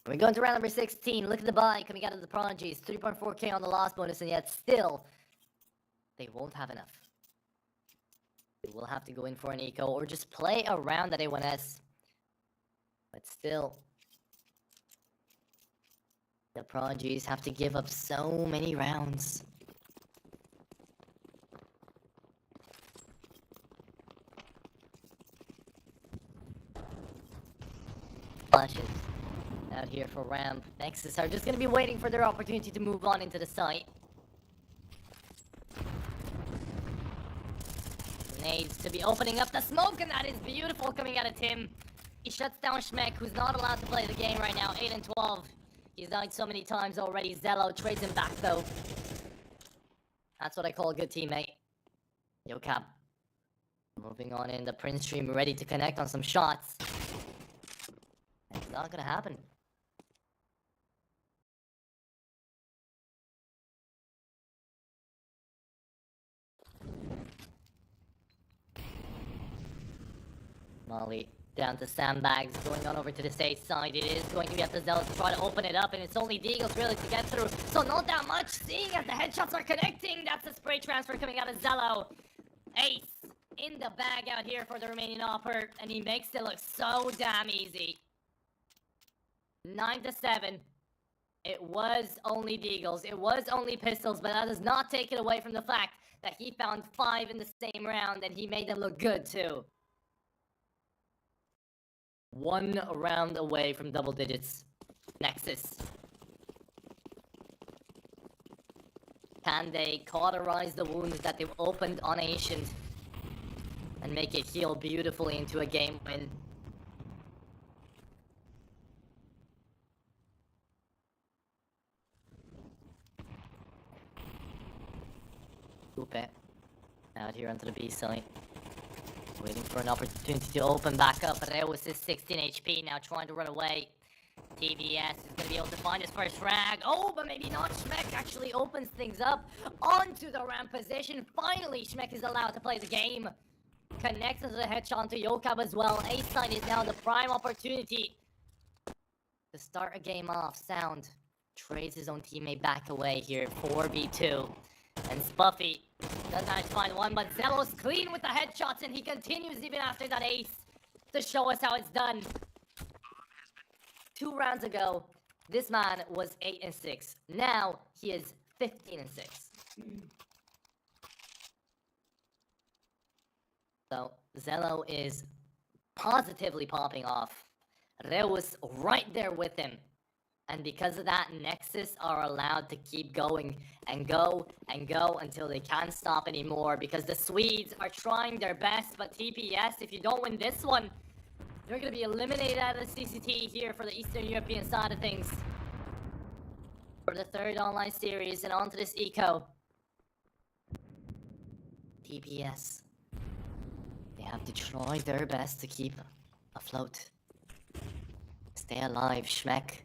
We're going to round number 16. Look at the buy coming out of the Prodigies. 3.4k on the loss bonus, and yet still, they won't have enough. They will have to go in for an eco or just play around at A1S. But still, the Prodigies have to give up so many rounds. Flashes. Out here for ramp. Nexus are just gonna be waiting for their opportunity to move on into the site. Needs to be opening up the smoke, and that is beautiful coming out of Tim. He shuts down Schmeck, who's not allowed to play the game right now. 8 and 12. He's died so many times already. Zello trades him back though. That's what I call a good teammate. Yo, Cap. Moving on in, the Prince stream ready to connect on some shots. It's not gonna happen. Molly down to sandbags, going on over to the safe side. It is going to be up to Zello to try to open it up, and it's only Deagles really to get through. So not that much, seeing as the headshots are connecting. That's a spray transfer coming out of Zello. Ace in the bag out here for the Romanian offer, and he makes it look so damn easy. 9-7. It was only Deagles, it was only pistols, but that does not take it away from the fact that he found 5 in the same round, and he made them look good too. 1 round away from double digits. Nexus. Can they cauterize the wounds that they've opened on Ancient and make it heal beautifully into a game win? Upe out here onto the B site. Waiting for an opportunity to open back up. Reus is 16 HP now, trying to run away. TBS is going to be able to find his first frag. Oh, but maybe not. Schmeck actually opens things up onto the ramp position. Finally, Schmeck is allowed to play the game. Connects to the headshot onto Yokab as well. A-side is now the prime opportunity to start a game off. Sound trades his own teammate back away here. 4v2. And Spuffy does manage to find one, but Zelo's clean with the headshots, and he continues even after that ace to show us how it's done. 2 rounds ago, this man was 8-6. Now he is 15-6. So Zelo is positively popping off. Reus right there with him. And because of that, Nexus are allowed to keep going and go and go until they can't stop anymore, because the Swedes are trying their best, but TPS, if you don't win this one, you're going to be eliminated out of the CCT here for the Eastern European side of things. For the 3rd online series and onto this eco. TPS. They have to try their best to keep afloat. Stay alive, Schmeck.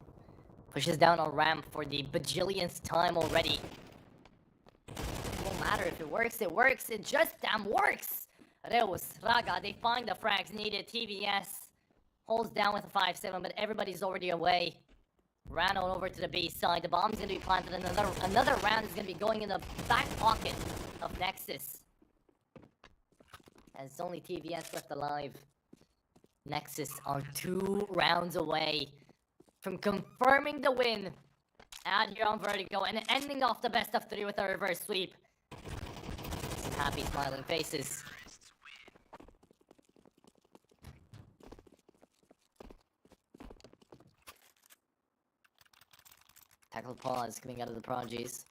Pushes down a ramp for the bajillionth time already. It won't matter if it works, it just damn works! Reus, Raga, they find the frags needed. TVS holds down with a 5-7, but everybody's already away. Ran on over to the B side. The bomb's gonna be planted, and another round is gonna be going in the back pocket of Nexus. As only TVS left alive. Nexus are 2 rounds away from confirming the win out here on Vertigo and ending off the best of 3 with a reverse sweep. Some happy smiling faces. Tackle pause coming out of the Prodigies.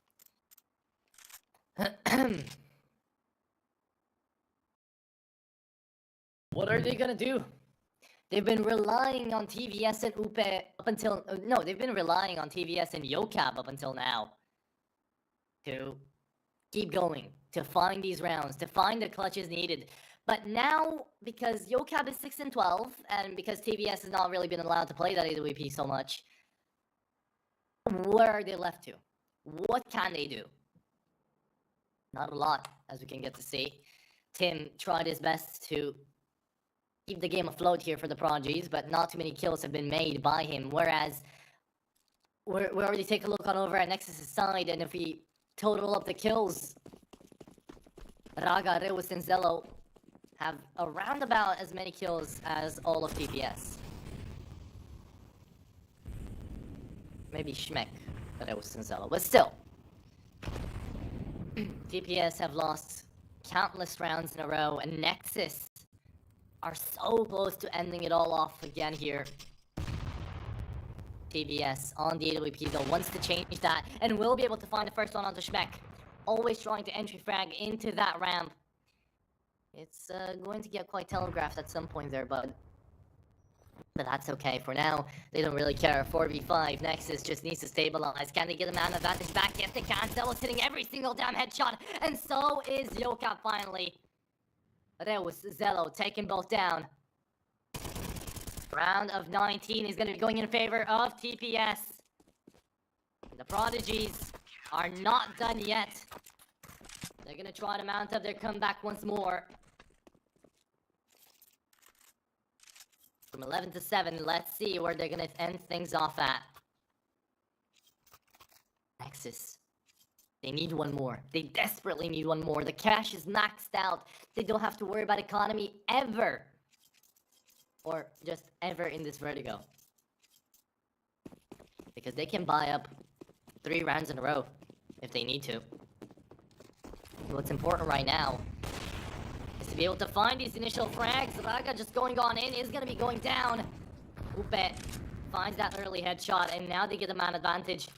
What are they gonna do? They've been relying on TVS and Upe up until... No, they've been relying on TVS and Yokab up until now. To keep going, to find these rounds, to find the clutches needed. But now, because Yokab is 6-12, and because TVS has not really been allowed to play that AWP so much, where are they left to? What can they do? Not a lot, as we can get to see. Tim tried his best to keep the game afloat here for the Prodigies, but not too many kills have been made by him, whereas we already take a look on over at Nexus' side, and if we total up the kills, Raga, Reus, and Zelo have around about as many kills as all of TPS. Maybe Schmeck, Reus, and Zelo, but still. TPS have lost countless rounds in a row, and Nexus are so close to ending it all off again here. TBS on the AWP though wants to change that and will be able to find the first one onto Schmeck. Always trying to entry frag into that ramp. It's going to get quite telegraphed at some point there, but that's okay. For now, they don't really care. 4v5, Nexus just needs to stabilize. Can they get a man advantage back? Yes, they can. Zelo's hitting every single damn headshot, and so is Yoka finally. Reus, Zelo taking both down. Round of 19 is going to be going in favor of TPS. The Prodigies are not done yet. They're going to try to mount up their comeback once more. From 11-7, let's see where they're going to end things off at. Nexus. They need one more. They desperately need one more. The cash is maxed out. They don't have to worry about economy ever. Or just ever in this Vertigo. Because they can buy up 3 rounds in a row if they need to. What's important right now is to be able to find these initial frags. Raga just going on in is going to be going down. Upe finds that early headshot, and now they get a man advantage.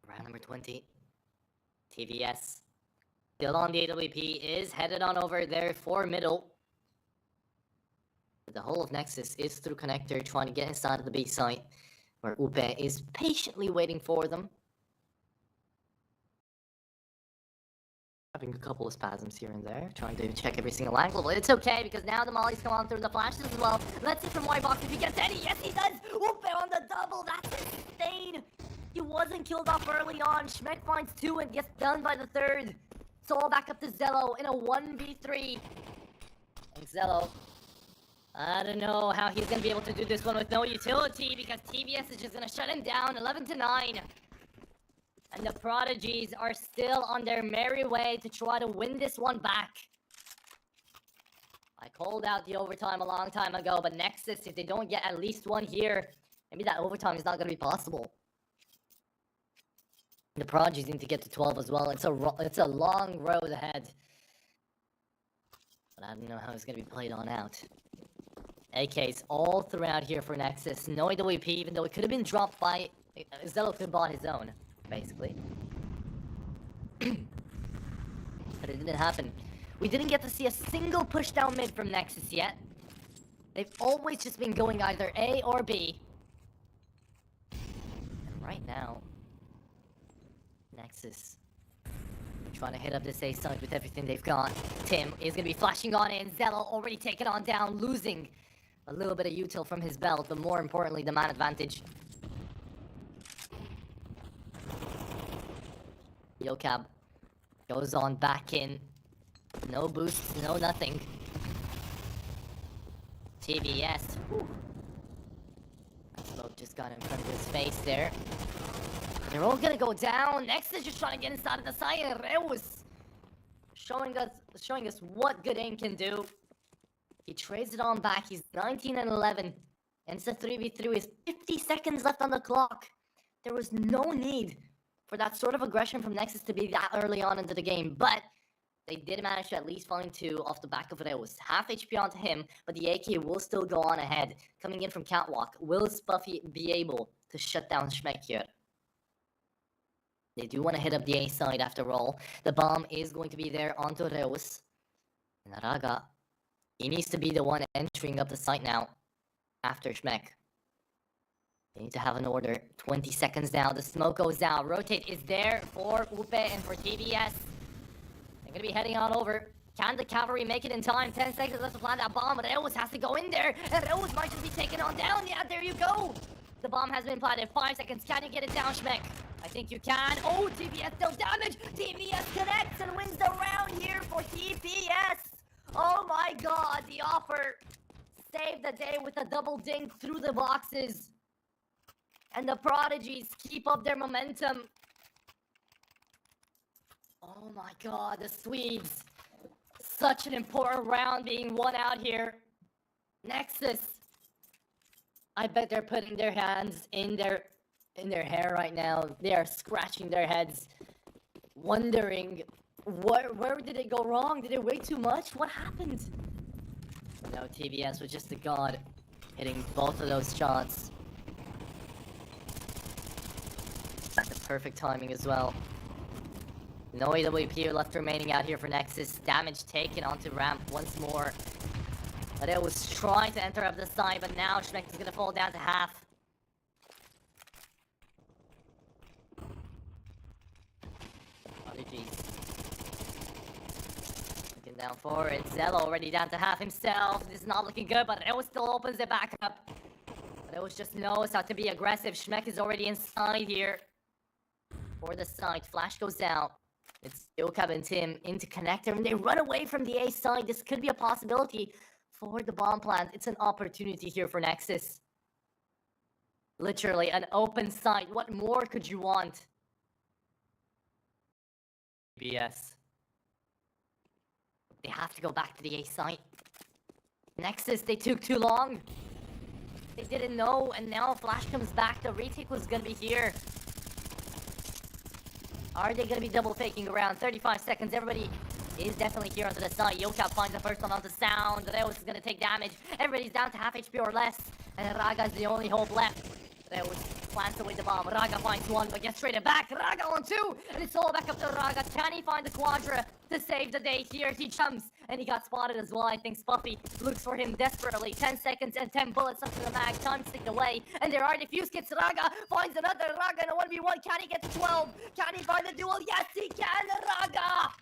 Round number 20. TVS. Still on the AWP, is headed on over there for middle. The whole of Nexus is through connector trying to get inside of the B site, where Upe is patiently waiting for them. Having a couple of spasms here and there, trying to check every single angle, but it's okay because now the mollies come on through the flashes as well. Let's see from White Box if he gets any. Yes, he does! Upe on the double, that's insane! He wasn't killed off early on. Schmeck finds 2 and gets done by the 3rd. It's all back up to Zello in a 1v3. And Zello, I don't know how he's gonna be able to do this one with no utility because TBS is just gonna shut him down 11-9. And the Prodigies are still on their merry way to try to win this one back. I called out the overtime a long time ago, but Nexus, if they don't get at least one here, maybe that overtime is not gonna be possible. The Prodigies need to get to 12 as well. It's a long road ahead. But I don't know how it's going to be played on out. AKs all throughout here for Nexus. No AWP, even though it could have been dropped by... Zello could have bought his own, basically. But it didn't happen. We didn't get to see a single push down mid from Nexus yet. They've always just been going either A or B. And right now... Nexus trying to hit up this A side with everything they've got. Tim is going to be flashing on in. Zello already taken on down, losing a little bit of util from his belt, but more importantly, the man advantage. Yocab goes on back in. No boost, no nothing. TBS. Whew. That smoke just got in front of his face there. They're all gonna go down. Nexus just trying to get inside of the side. It was showing us what good aim can do. He trades it on back. He's 19-11. And it's a 3v3 with 50 seconds left on the clock. There was no need for that sort of aggression from Nexus to be that early on into the game. But they did manage to at least find 2 off the back of it. It was half HP onto him, but the AK will still go on ahead. Coming in from Catwalk. Will Spuffy be able to shut down Schmeck here? They do want to hit up the A side after all. The bomb is going to be there onto Reus. And Raga, he needs to be the one entering up the site now. After Schmeck. They need to have an order. 20 seconds now. The smoke goes out. Rotate is there for Upe and for TBS. They're going to be heading on over. Can the cavalry make it in time? 10 seconds left to plant that bomb. But Reus has to go in there. And Reus might just be taken on down. Yeah, there you go. The bomb has been planted. 5 seconds. Can you get it down, Schmeck? I think you can. Oh, TBS still damage. TBS connects and wins the round here for TBS. Oh my god, the offer saved the day with a double dink through the boxes. And the Prodigies keep up their momentum. Oh my god, the Swedes. Such an important round being won out here. Nexus. I bet they're putting their hands in their hair right now. They are scratching their heads, wondering where did it go wrong? Did it weigh too much? What happened? No, TBS was just a god, hitting both of those shots. At the perfect timing as well. No AWP left remaining out here for Nexus. Damage taken onto ramp once more. But it was trying to enter up the side, but now Schmeck is gonna fall down to half. Prodigies. Looking down forward. Zello already down to half himself. This is not looking good, but it still opens it back up. But it was just knows how to be aggressive. Schmeck is already inside here. For the side. Flash goes out. It's Yocab and Tim into connector, and they run away from the A side. This could be a possibility for the bomb plant. It's an opportunity here for Nexus. Literally, an open site. What more could you want? BS. They have to go back to the A site. Nexus, they took too long. They didn't know, and now Flash comes back. The retake was gonna be here. Are they gonna be double faking around? 35 seconds. Everybody is definitely here onto the side. Yocab finds the first one onto sound. Reus is gonna take damage. Everybody's down to half HP or less. And Raga is the only hope left. Reus plants away the bomb. Raga finds one, but gets traded back. Raga on 2. And it's all back up to Raga. Can he find the Quadra to save the day here? He jumps. and he got spotted as well. I think Spuffy looks for him desperately. 10 seconds and 10 bullets up to the mag. Time ticked away, and there are defuse kits. Raga finds another Raga in a 1v1. Can he get to 12? Can he find the duel? Yes, he can. Raga!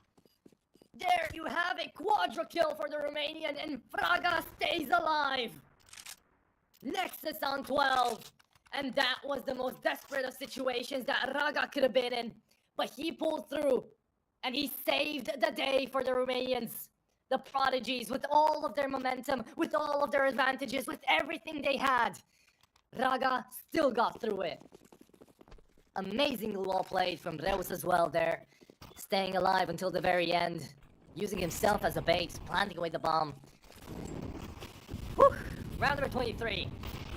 There you have a quadra kill for the Romanian, and Fraga stays alive. Nexus on 12. And that was the most desperate of situations that Raga could have been in. But he pulled through, and he saved the day for the Romanians. The Prodigies, with all of their momentum, with all of their advantages, with everything they had. Raga still got through it. Amazingly well played from Reus as well there. Staying alive until the very end. Using himself as a bait, planting away the bomb. Whew. Round number 23.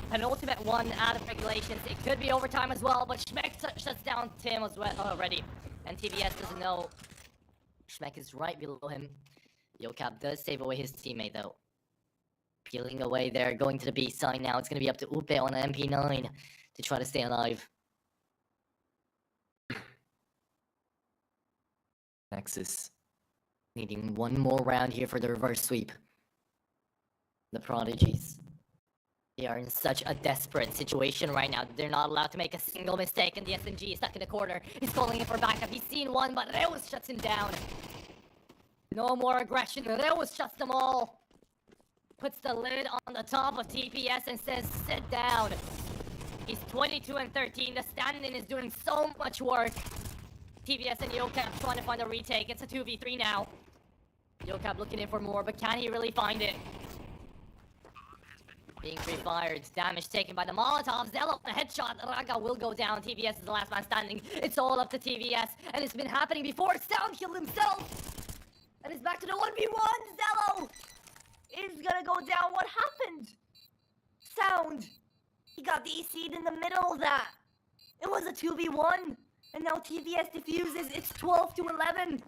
Penultimate one out of regulations. It could be overtime as well, but Schmeck shuts down Tim as well already. And TBS doesn't know. Schmeck is right below him. Yocap does save away his teammate though. Peeling away there, going to the B side now. It's going to be up to Upe on an MP9 to try to stay alive. Nexus needing one more round here for the reverse sweep. The Prodigies. They are in such a desperate situation right now. They're not allowed to make a single mistake, and the SMG is stuck in the corner. He's calling in for backup. He's seen one, but Reus shuts him down. No more aggression. Reus shuts them all. Puts the lid on the top of TPS and says, sit down. He's 22 and 13. The stand-in is doing so much work. TBS and Yocap trying to find a retake. It's a 2v3 now. Yocap looking in for more, but can he really find it? Being pre-fired, damage taken by the Molotov. Zello, a headshot. Raga will go down. TVS is the last man standing. It's all up to TVS, and it's been happening before. Sound killed himself, and it's back to the 1v1. Zello is gonna go down. What happened? Sound. He got DC'd in the middle of that. It was a 2v1, and now TVS diffuses. It's 12 to 11.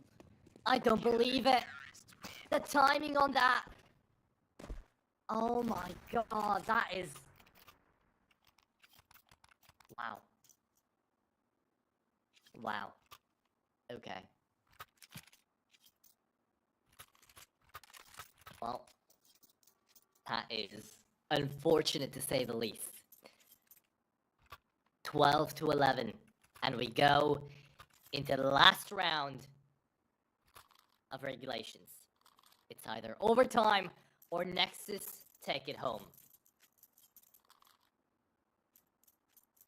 I don't believe it. The timing on that. Oh my god, that is... Wow. Wow. Okay. Well, that is unfortunate to say the least. 12 to 11. And we go into the last round of regulations. It's either overtime or Nexus take it home.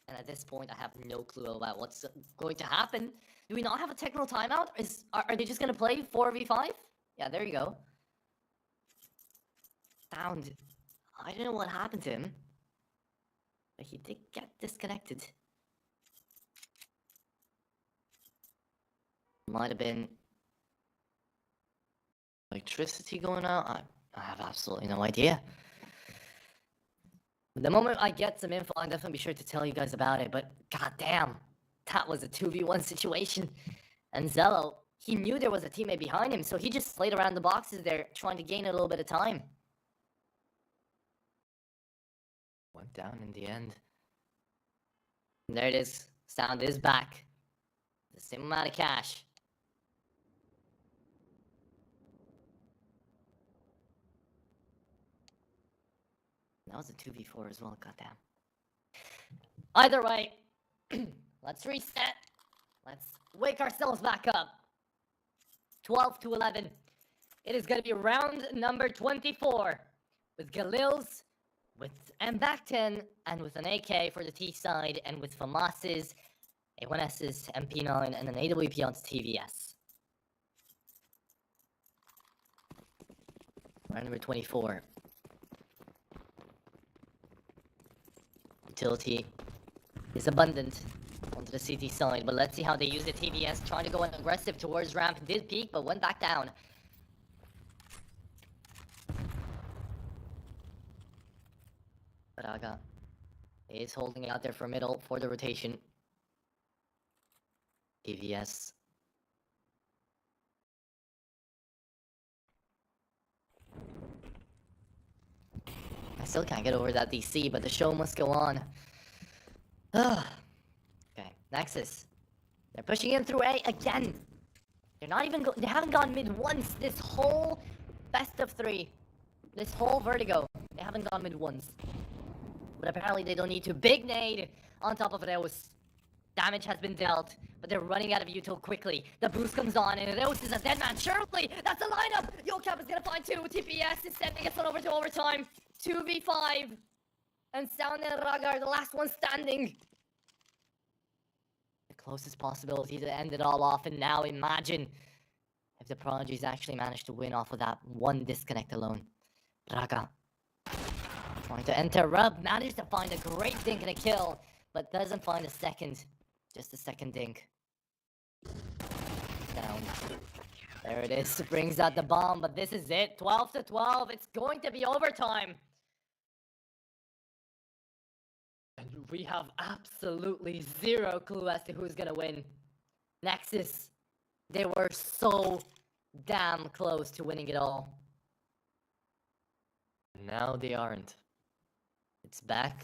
And at this point, I have no clue about what's going to happen. Do we not have a technical timeout? Are they just going to play 4v5? Yeah, there you go. Sound. I don't know what happened to him. But he did get disconnected. Might have been electricity going out. I have absolutely no idea. The moment I get some info, I'll definitely be sure to tell you guys about it, but goddamn, that was a 2v1 situation. And Zello, he knew there was a teammate behind him, so he just slayed around the boxes there, trying to gain a little bit of time. Went down in the end. And there it is. Sound is back. The same amount of cash. That was a 2v4 as well, goddamn. Either way, let's reset. Let's wake ourselves back up. 12 to 11. It is going to be round number 24. With Galils, with M-Back-10, and with an AK for the T side, and with FAMAS's, A1S's, MP9, and an AWP onto TVS. Round number 24. Utility is abundant onto the CT side, but let's see how they use the TVS, trying to go aggressive towards ramp. Did peak, but went back down. Braga is holding out there for middle for the rotation. TVS. I still can't get over that DC, but the show must go on. Okay, Nexus. They're pushing in through A again. They're not even they haven't gone mid once this whole best of 3. This whole Vertigo, they haven't gone mid once. But apparently they don't need to. Big nade on top of Reus. Damage has been dealt, but they're running out of util quickly. The boost comes on, and Reus is a dead man. Surely, that's the lineup! Yocab is gonna find 2. TPS is sending us on over to overtime. 2v5. And Sound and Raga are the last one standing. The closest possibility to end it all off, and now imagine if the Prodigies actually manage to win off of that one disconnect alone. Raga trying to enter. Rub managed to find a great dink and a kill, but doesn't find a second. Just a second dink. Down. There it is. Brings out the bomb, but this is it. 12 to 12. It's going to be overtime. And we have absolutely zero clue as to who's gonna win. Nexus, they were so damn close to winning it all. Now they aren't. It's back.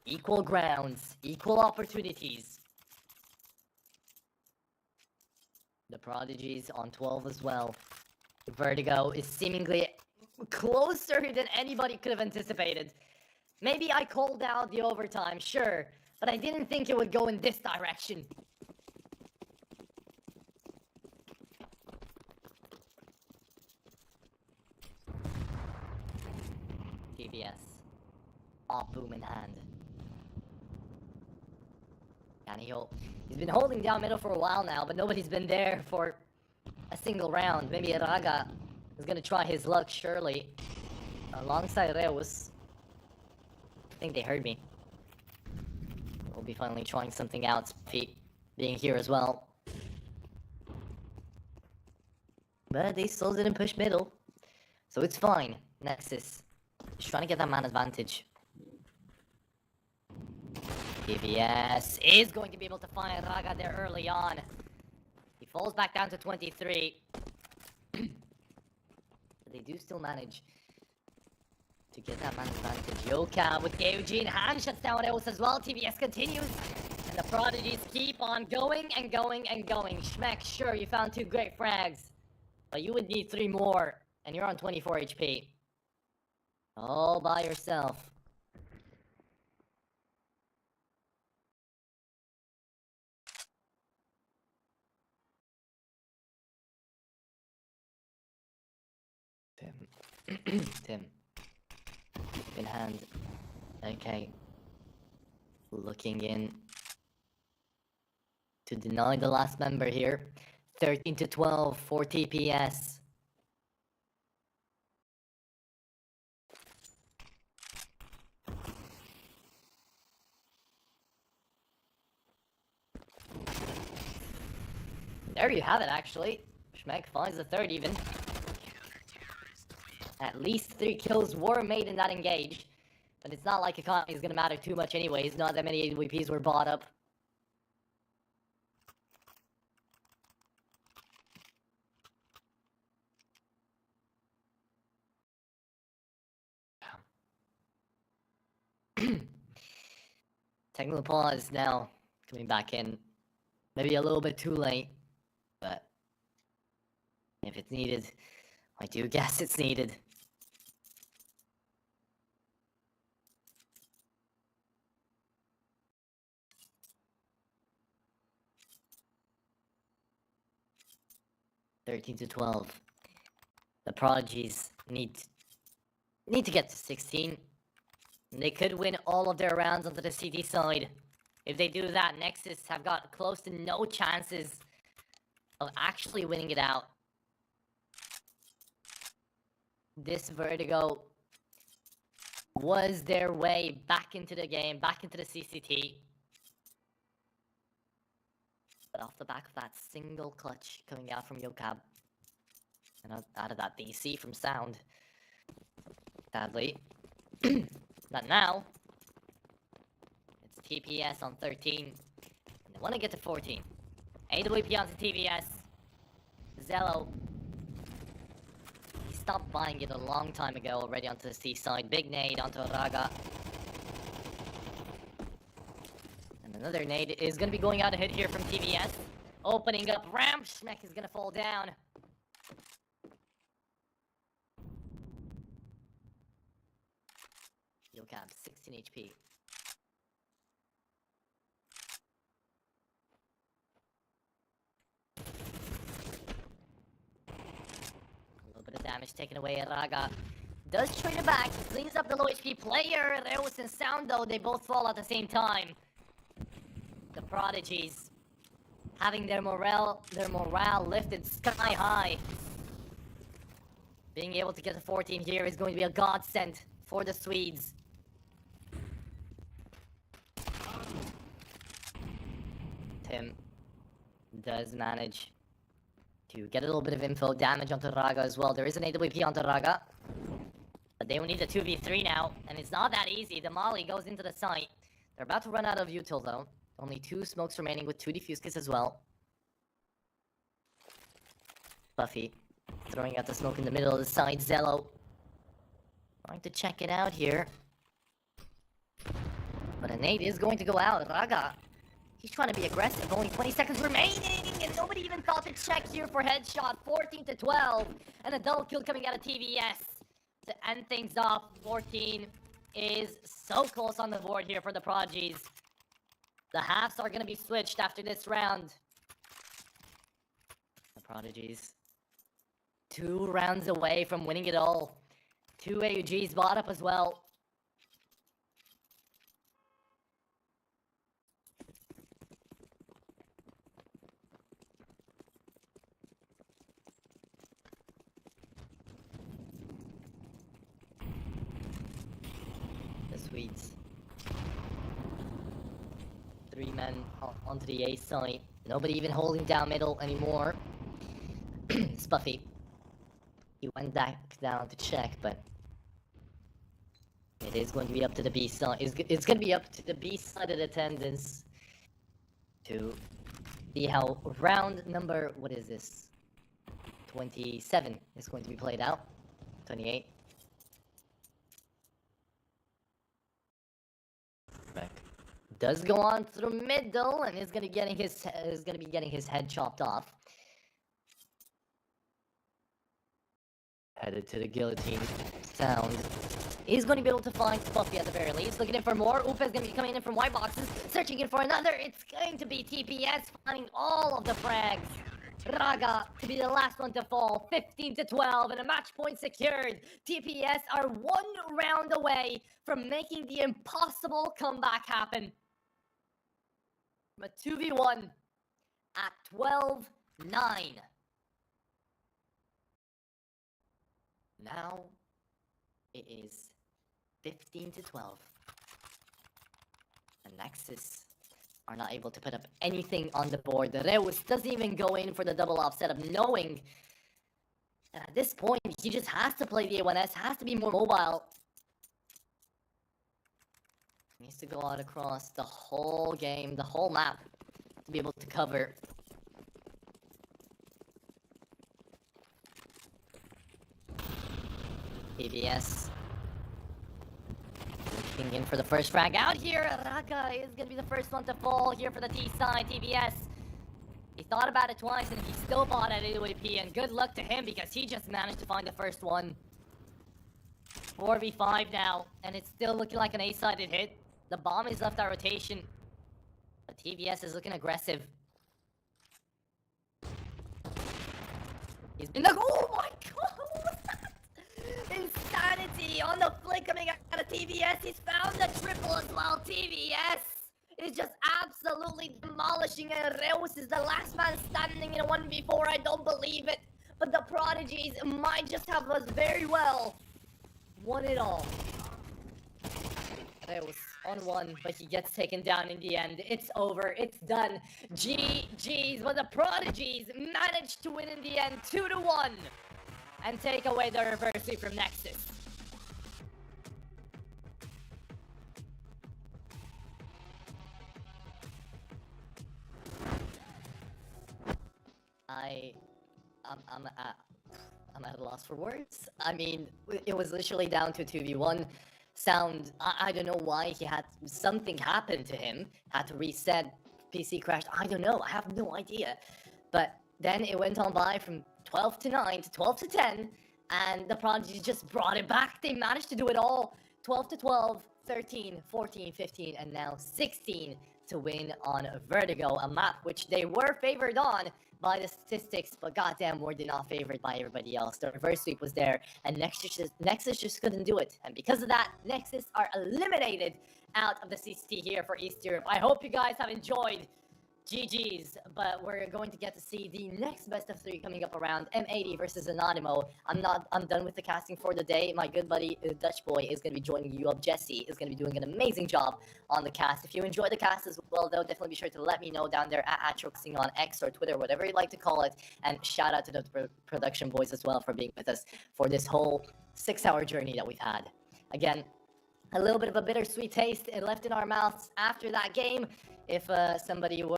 Equal grounds, equal opportunities. The Prodigies on 12 as well. Vertigo is seemingly closer than anybody could have anticipated. Maybe I called out the overtime, sure, but I didn't think it would go in this direction. TVS. Off boom in hand. And he's been holding down middle for a while now, but nobody's been there for a single round. Maybe Raga is gonna try his luck, surely. Alongside Reus. I think they heard me. We'll be finally trying something out, Feet being here as well. But they still didn't push middle. So it's fine. Nexus. Just trying to get that man advantage. TVS is going to be able to find Raga there early on. He falls back down to 23. But they do still manage to get that man advantage. Yoka with Geuji in hand shuts down Reus as well. TVS continues. And the Prodigies keep on going and going and going. Schmeck, sure, you found 2 great frags. But you would need 3 more. And you're on 24 HP. All by yourself. Tim. In hand. Okay. Looking in. To deny the last member here. 13 to 12 for TPS. There you have it, actually. Schmeck finds the 3rd even. At least 3 kills were made in that engage. But it's not like economy is going to matter too much anyways. Not that many AWPs were bought up. Technical pause now. Coming back in. Maybe a little bit too late. But if it's needed, I do guess it's needed. (13 to 12). The Prodigies need to get to 16. They could win all of their rounds onto the CT side. If they do that, Nexus have got close to no chances of actually winning it out. This Vertigo was their way back into the game, back into the CCT. But off the back of that single clutch coming out from Yocab. And out of that DC from Sound. Sadly. But now, it's TPS on 13. And they want to get to 14. AWP onto TVS. Zello. He stopped buying it a long time ago already onto the C side. Big nade onto Raga. And another nade is going to be going out a hit here from TVS. Opening up ramp. Schmeck is going to fall down. Yo cap, 16 HP. A little bit of damage taken away. Raga does trade it back. He cleans up the low HP player. Reus and Sound, though, they both fall at the same time. The Prodigies having their morale lifted sky high. Being able to get to 14 here is going to be a godsend for the Swedes. Tim does manage to get a little bit of info damage onto Raga as well. There is an AWP onto Raga, but they will need a 2v3 now, and it's not that easy. The Molly goes into the site. They're about to run out of util though. Only 2 smokes remaining with 2 defuse kits as well. Buffy throwing out the smoke in the middle of the site. Zello trying to check it out here, but a nade is going to go out. Raga, he's trying to be aggressive. Only 20 seconds remaining, and nobody even thought to check here for headshot. 14 to 12, and a double kill coming out of TVS to end things off. 14 is so close on the board here for the Prodigies. The halves are going to be switched after this round. The Prodigies 2 rounds away from winning it all. 2 AUGs bought up as well. The Swedes. 3 men onto the A site. Nobody even holding down middle anymore. It's Buffy. He went back down to check, but it is going to be up to the B side. It's going to be up to the B side of attendance to see how round number, what is this? 27 is going to be played out. 28. Back. Does go on through middle and is going to be getting his head chopped off. Headed to the guillotine. Sound. He's going to be able to find Buffy at the very least. Looking in for more. Upa is going to be coming in from white boxes. Searching in for another. It's going to be TPS finding all of the frags. Raga to be the last one to fall. 15 to 12 and a match point secured. TPS are 1 round away from making the impossible comeback happen. From a 2v1 at 12-9. Now it is 15 to 12. The Nexus are not able to put up anything on the board. The Reus doesn't even go in for the double op setup, knowing that at this point he just has to play the A1S, has to be more mobile. He needs to go out across the whole game, the whole map, to be able to cover. ABS looking in for the first frag out here. Raga is going to be the first one to fall here for the T side. TBS, he thought about it twice and he still bought at AWP, and good luck to him because he just managed to find the first one. 4v5 now, and it's still looking like an A-sided hit. The bomb is left at rotation, but TBS is looking aggressive. He's been like, oh my god, what was that? Insanity on the flick coming out of TVS. He's found the triple as well. TVS is just absolutely demolishing, and Reus is the last man standing in a 1v4. I don't believe it, but the Prodigies might just have us very well won it all. Reus on 1, but he gets taken down in the end. It's over. It's done. GG's, but the Prodigies managed to win in the end 2-1 and take away the reverse sweep from Nexus. I'm at a loss for words. I mean, it was literally down to 2v1. Sound, I don't know why he had something happen to him, had to reset, PC crashed, I don't know, I have no idea. But then it went on by from 12 to 9 to 12 to 10, and the Prodigy just brought it back. They managed to do it all. 12 to 12, 13, 14, 15, and now 16 to win on Vertigo, a map which they were favored on by the statistics, but goddamn were they not favored by everybody else. The reverse sweep was there, and Nexus just couldn't do it. And because of that, Nexus are eliminated out of the CCT here for East Europe. I hope you guys have enjoyed. GG's, but we're going to get to see the next best of 3 coming up around M80 versus Anonymous. I'm done with the casting for the day. My good buddy Dutch Boy is going to be joining you up. Jesse is going to be doing an amazing job on the cast. If you enjoy the cast as well, though, definitely be sure to let me know down there at Atroxing on X or Twitter, whatever you like to call it. And shout out to the production boys as well for being with us for this whole 6-hour journey that we've had. Again, a little bit of a bittersweet taste left in our mouths after that game. If some of you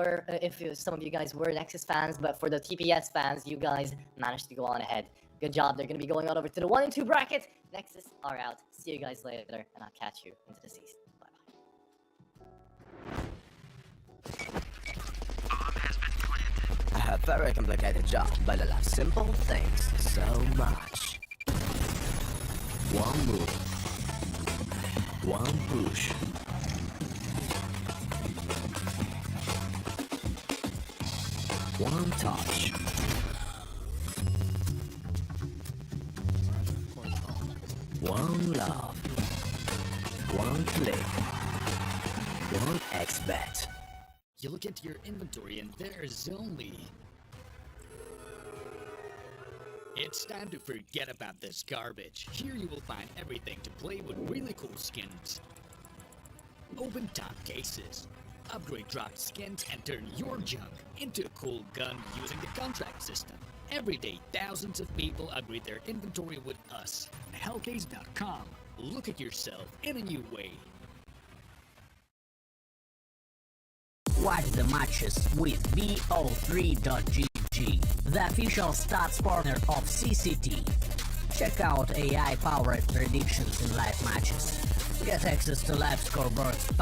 guys were Nexus fans, but for the TPS fans, you guys managed to go on ahead. Good job. They're going to be going on over to the 1 and 2 bracket. Nexus are out. See you guys later, and I'll catch you into the season. A very complicated job, but I love simple things so much. One move, one push. One touch. One love. One click. One X-bet. You look into your inventory and there's only... It's time to forget about this garbage. Here you will find everything to play with really cool skins. Open top cases. Upgrade dropped skins and turn your junk into a cool gun using the contract system. Every day, thousands of people upgrade their inventory with us. Hellcase.com. Look at yourself in a new way. Watch the matches with BO3.GG, the official stats partner of CCT. Check out AI-powered predictions in live matches. Get access to live scoreboards.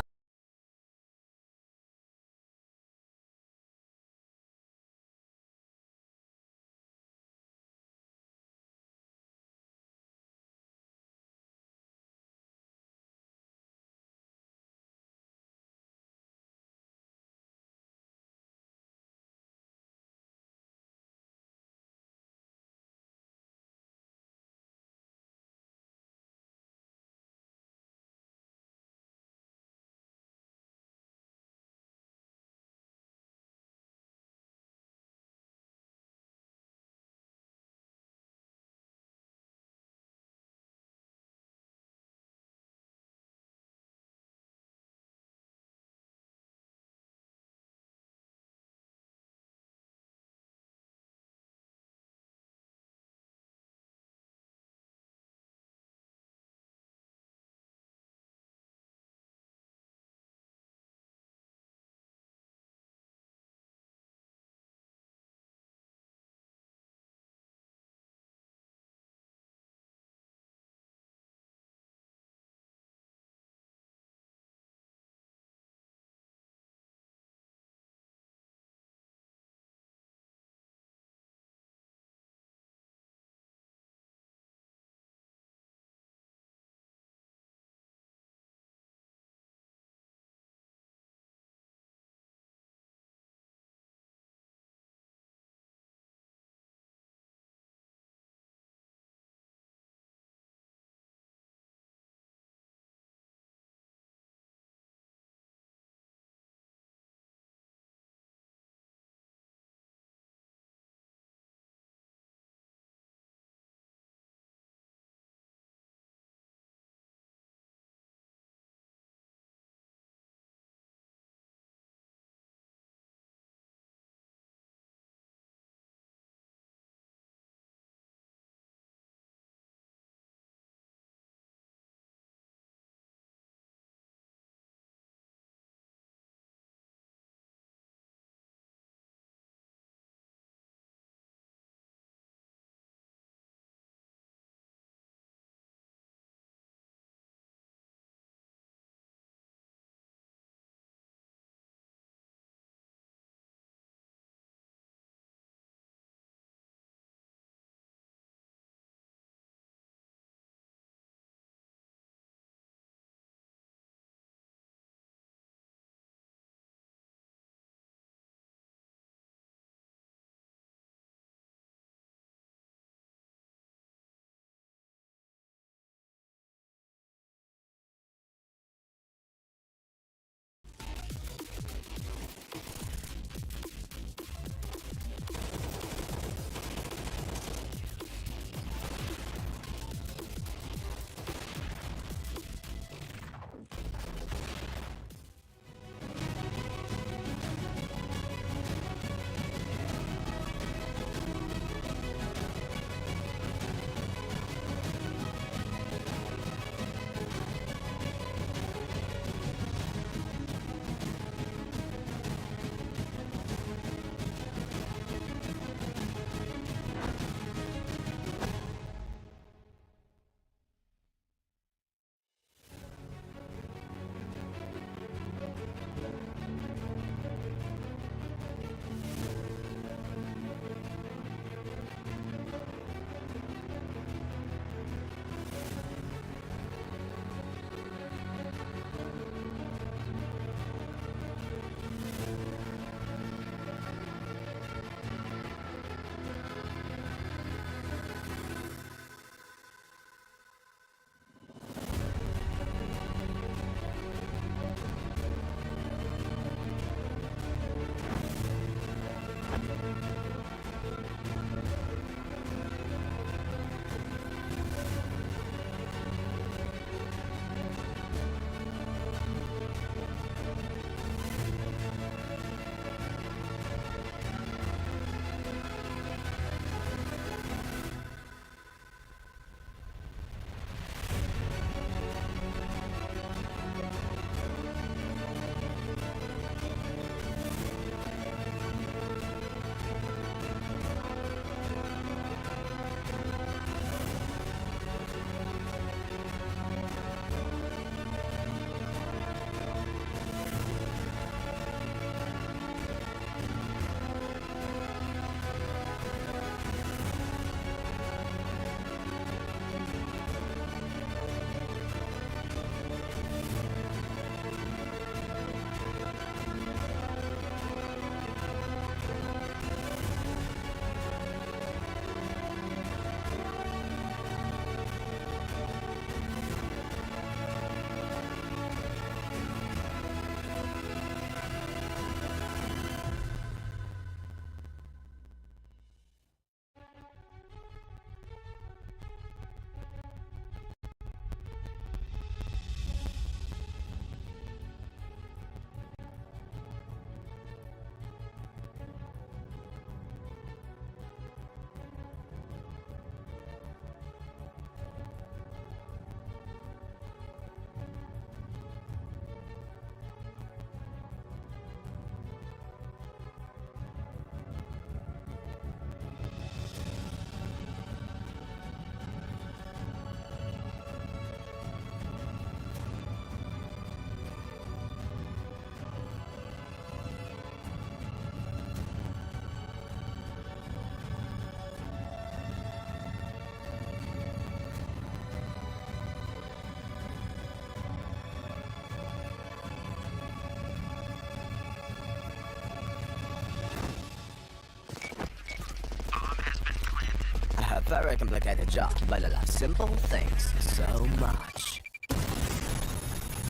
Very complicated job, but I love simple things so much.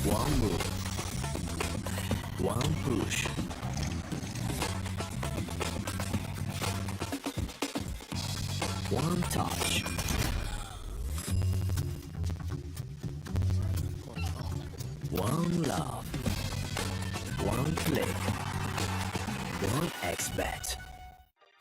One move. One push. One touch. One love. One click. One X-bet.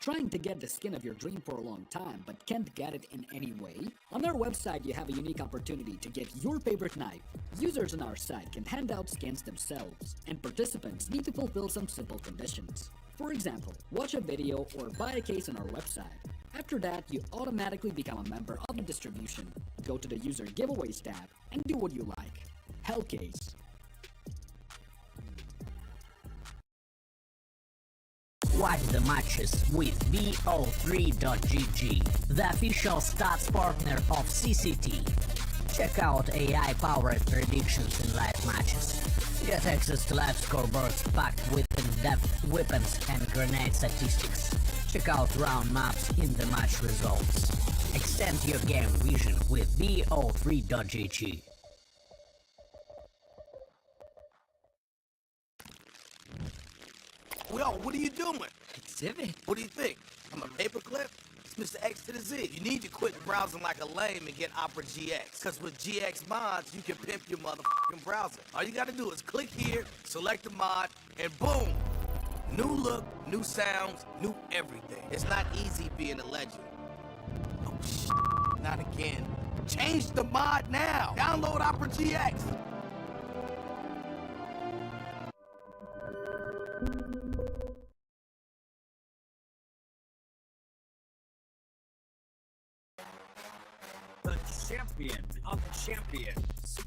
Trying to get the skin of your dream for a long time, but can't get it in any way? On our website, you have a unique opportunity to get your favorite knife. Users on our site can hand out skins themselves, and participants need to fulfill some simple conditions. For example, watch a video or buy a case on our website. After that, you automatically become a member of the distribution. Go to the user giveaways tab and do what you like. Hellcase. Watch the matches with BO3.GG, the official stats partner of CCT. Check out AI-powered predictions in live matches. Get access to live scoreboards packed with in-depth weapons and grenade statistics. Check out round maps in the match results. Extend your game vision with BO3.GG. Yo, what are you doing? Exhibit. What do you think? I'm a paperclip? It's Mr. X to the Z. You need to quit browsing like a lame and get Opera GX. Cause with GX mods, you can pimp your motherfucking browser. All you gotta do is click here, select a mod, and boom! New look, new sounds, new everything. It's not easy being a legend. Oh shit, not again. Change the mod now! Download Opera GX! The champion of champions.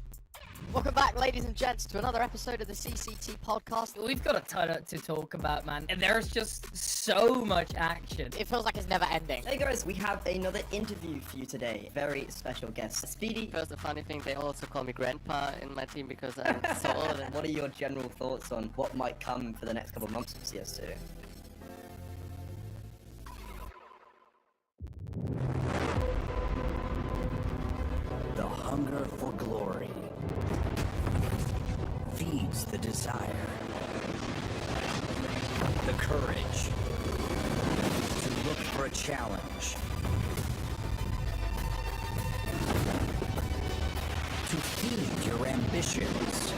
Welcome back, ladies and gents, to another episode of the CCT podcast. We've got a ton to talk about, man. And there's just so much action. It feels like it's never ending. Hey guys, we have another interview for you today. Very special guest, Speedy. Because the funny thing, they also call me Grandpa in my team because I'm so old. What are your general thoughts on what might come for the next couple of months of CS2? The hunger for glory feeds the desire, the courage to look for a challenge, to feed your ambitions.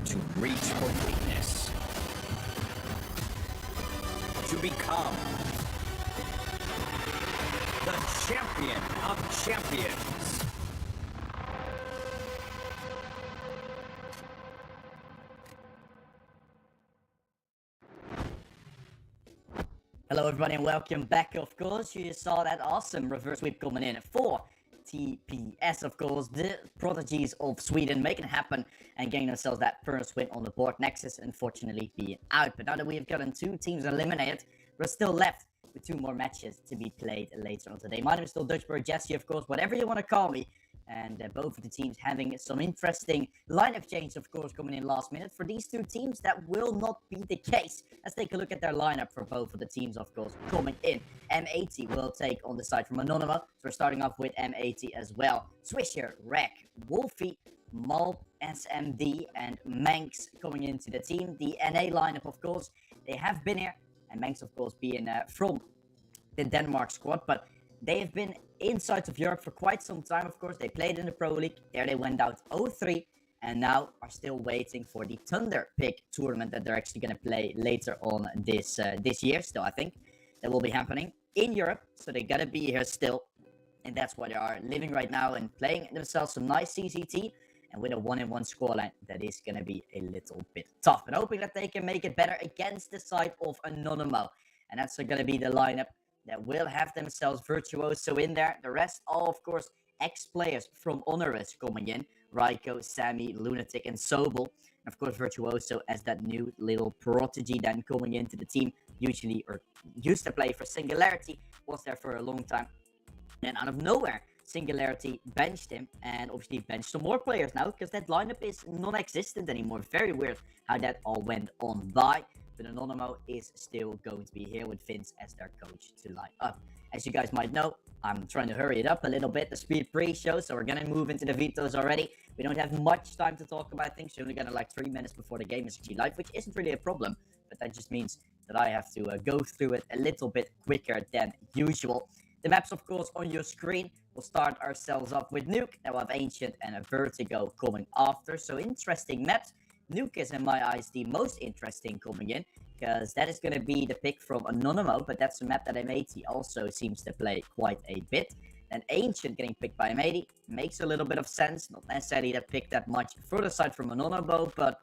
To reach for greatness. To become the champion of champions. Hello everybody and welcome back, of course. You saw that awesome reverse sweep coming in for TPS, of course. The Prodigies of Sweden making it happen and getting themselves that first win on the board. Nexus, unfortunately, being out. But now that we have gotten 2 teams eliminated, we're still left with 2 more matches to be played later on today. My name is still Dutchbird Jesse, of course, whatever you want to call me. And both of the teams having some interesting lineup change, of course, coming in last minute. For these 2 teams, that will not be the case. Let's take a look at their lineup for both of the teams, of course, coming in. M80 will take on the side from Anonymous. So we're starting off with M80 as well. Swisher, Rek, Wolfie, Mal, SMD, and Manx coming into the team. The NA lineup, of course, they have been here. And Manx, of course, being from the Denmark squad. But they have been inside of Europe for quite some time, of course. They played in the Pro League. There they went out 0-3. And now are still waiting for the Thunder Pick tournament that they're actually going to play later on this year. Still, I think that will be happening in Europe. So they got to be here still. And that's why they are living right now and playing themselves some nice CCT. And with a 1-1 scoreline, that is going to be a little bit tough. But hoping that they can make it better against the side of Anonymous. And that's going to be the lineup that will have themselves Virtuoso in there. The rest all, of course, ex-players from Honorous coming in. Raiko, Sammy, Lunatic, and Sobel. And of course, Virtuoso as that new little prodigy then coming into the team. Usually, or used to play for Singularity. Was there for a long time. And out of nowhere, Singularity benched him, and obviously benched some more players now, because that lineup is non-existent anymore. Very weird how that all went on by, but Anonymous is still going to be here with Vince as their coach to line up. As you guys might know, I'm trying to hurry it up a little bit, the speed pre-show, so we're gonna move into the vetoes already. We don't have much time to talk about things. We're only gonna like 3 minutes before the game is actually live, which isn't really a problem, but that just means that I have to go through it a little bit quicker than usual. The maps, of course, on your screen. We'll start ourselves off with Nuke, then we'll have Ancient and a Vertigo coming after. So interesting maps. Nuke is, in my eyes, the most interesting coming in, because that is going to be the pick from Anonymous, but that's a map that M80 also seems to play quite a bit. And Ancient getting picked by M80 makes a little bit of sense. Not necessarily that pick that much further side from Anonymous, but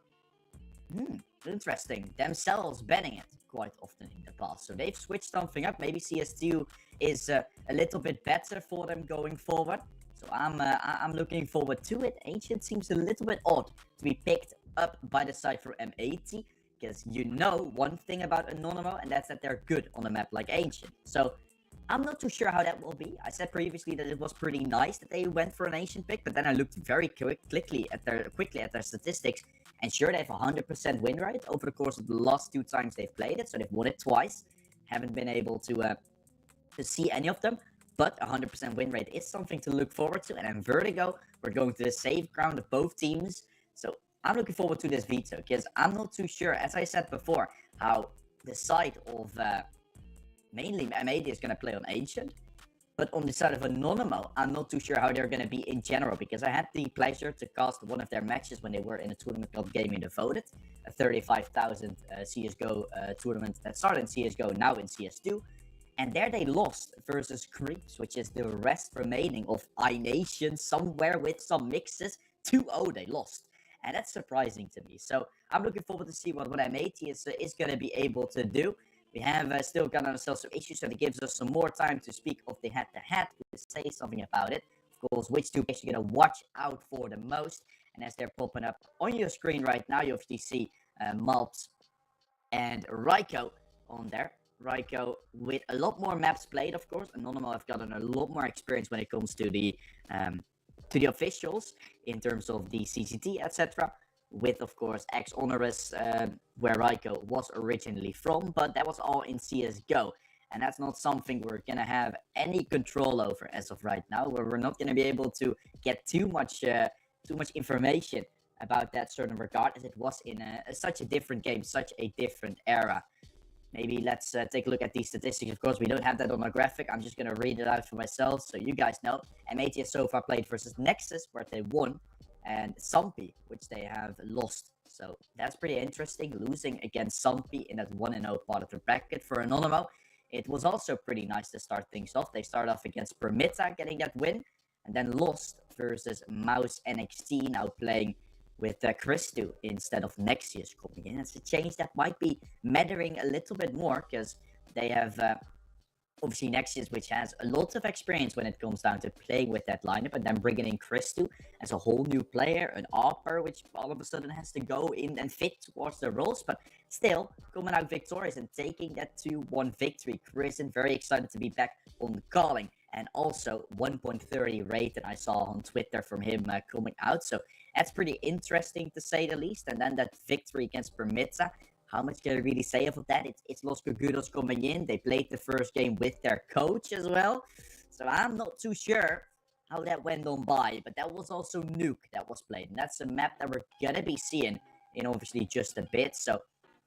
interesting. Themselves banning it quite often in the past. So they've switched something up. Maybe CS2 is a little bit better for them going forward. So I'm looking forward to it. Ancient seems a little bit odd to be picked up by the side for M80, because you know one thing about Anonymous, and that's that they're good on a map like Ancient. So I'm not too sure how that will be. I said previously that it was pretty nice that they went for an Ancient pick, but then I looked very quickly at their statistics, and sure, they have 100% win rate over the course of the last 2 times they've played it, so they've won it twice. Haven't been able to see any of them, but 100% win rate is something to look forward to. And then Vertigo, we're going to the safe ground of both teams, so I'm looking forward to this veto, because I'm not too sure, as I said before, how the side of mainly M80 is going to play on Ancient, but on the side of Anonymous, I'm not too sure how they're going to be in general, because I had the pleasure to cast one of their matches when they were in a tournament called Gaming Devoted, a 35,000 CSGO tournament that started in CSGO, now in CS2, and there they lost versus Creeps, which is the rest remaining of iNation, somewhere with some mixes. 2-0 they lost, and that's surprising to me. So I'm looking forward to see what M80 is going to be able to do. We have still got ourselves some issues, so it gives us some more time to speak of the head-to-head, to say something about it. Of course, which 2 picks you're going to watch out for the most. And as they're popping up on your screen right now, you obviously see Malps and Ryko on there. Ryko with a lot more maps played, of course. Anonymous have gotten a lot more experience when it comes to the officials in terms of the CCT, etc. With, of course, ex-Honoris, where Ryko was originally from, but that was all in CSGO. And that's not something we're going to have any control over as of right now, where we're not going to be able to get too much information about that certain regard, as it was in such a different game, such a different era. Maybe let's take a look at these statistics. Of course, we don't have that on a graphic. I'm just going to read it out for myself so you guys know. M80 has so far played versus Nexus, where they won, and Sumpy, which they have lost. So that's pretty interesting, losing against Sumpy in that 1-0 part of the bracket for Anonymous. It was also pretty nice to start things off. They started off against Permita, getting that win, and then lost versus Mouse NXT, now playing with Christu instead of Nexus coming in. It's a change that might be mattering a little bit more, because they have obviously Nexus, which has a lot of experience when it comes down to playing with that lineup, and then bringing in Christu as a whole new player, an AWPer, which all of a sudden has to go in and fit towards the roles, but still coming out victorious and taking that 2-1 victory. Christian, very excited to be back on the calling, and also 1.30 rated I saw on Twitter from him coming out, so that's pretty interesting to say the least. And then that victory against Permita, how much can I really say of that? It's Los Cogudos coming in. They played the first game with their coach as well. So I'm not too sure how that went on by. But that was also Nuke that was played. And that's a map that we're going to be seeing in obviously just a bit. So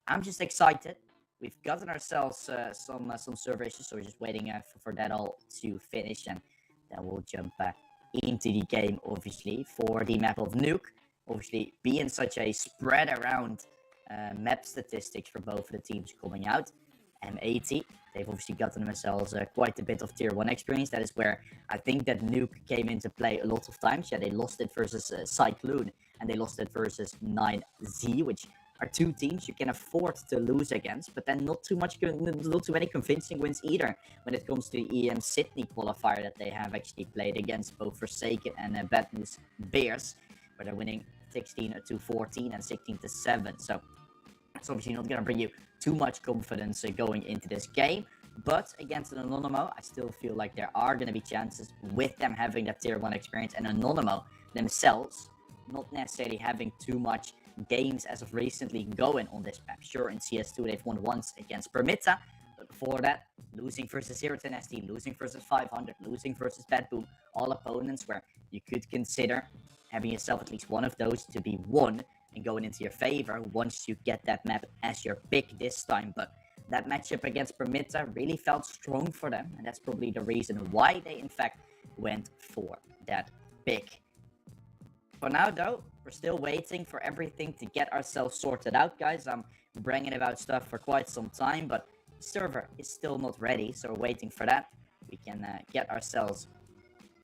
I'm just excited. We've gotten ourselves some server issues. So we're just waiting for that all to finish. And then we'll jump back into the game, obviously, for the map of Nuke. Obviously, being such a spread around map statistics for both of the teams coming out. M80, they've obviously gotten themselves quite a bit of tier 1 experience. That is where I think that Nuke came into play a lot of times. Yeah, they lost it versus Cyclone, and they lost it versus 9Z, which are 2 teams you can afford to lose against, but then not too many convincing wins either when it comes to the EM Sydney qualifier that they have actually played against both Forsaken and Bad News Bears, where they're winning 16-14 and 16-7. So it's obviously not going to bring you too much confidence going into this game. But against an Anonymo, I still feel like there are going to be chances with them having that tier 1 experience and Anonymo themselves not necessarily having too much games as of recently going on this map. Sure, in CS2 they've won once against Permita, but before that, losing versus 010 ST, losing versus 500, losing versus Bad Boom, all opponents where you could consider having yourself at least one of those to be won and going into your favor once you get that map as your pick this time. But that matchup against Permita really felt strong for them, and that's probably the reason why they in fact went for that pick. For now though, we're still waiting for everything to get ourselves sorted out, guys. I'm bragging about stuff for quite some time, but the server is still not ready, so we're waiting for that. We can get ourselves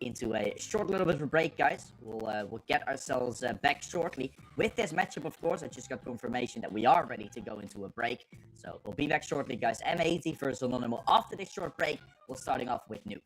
into a short little bit of a break, guys. We'll get ourselves back shortly with this matchup. Of course, I just got confirmation that we are ready to go into a break, so we'll be back shortly, guys. M80 versus Anonymo. After this short break, we're starting off with Nuke.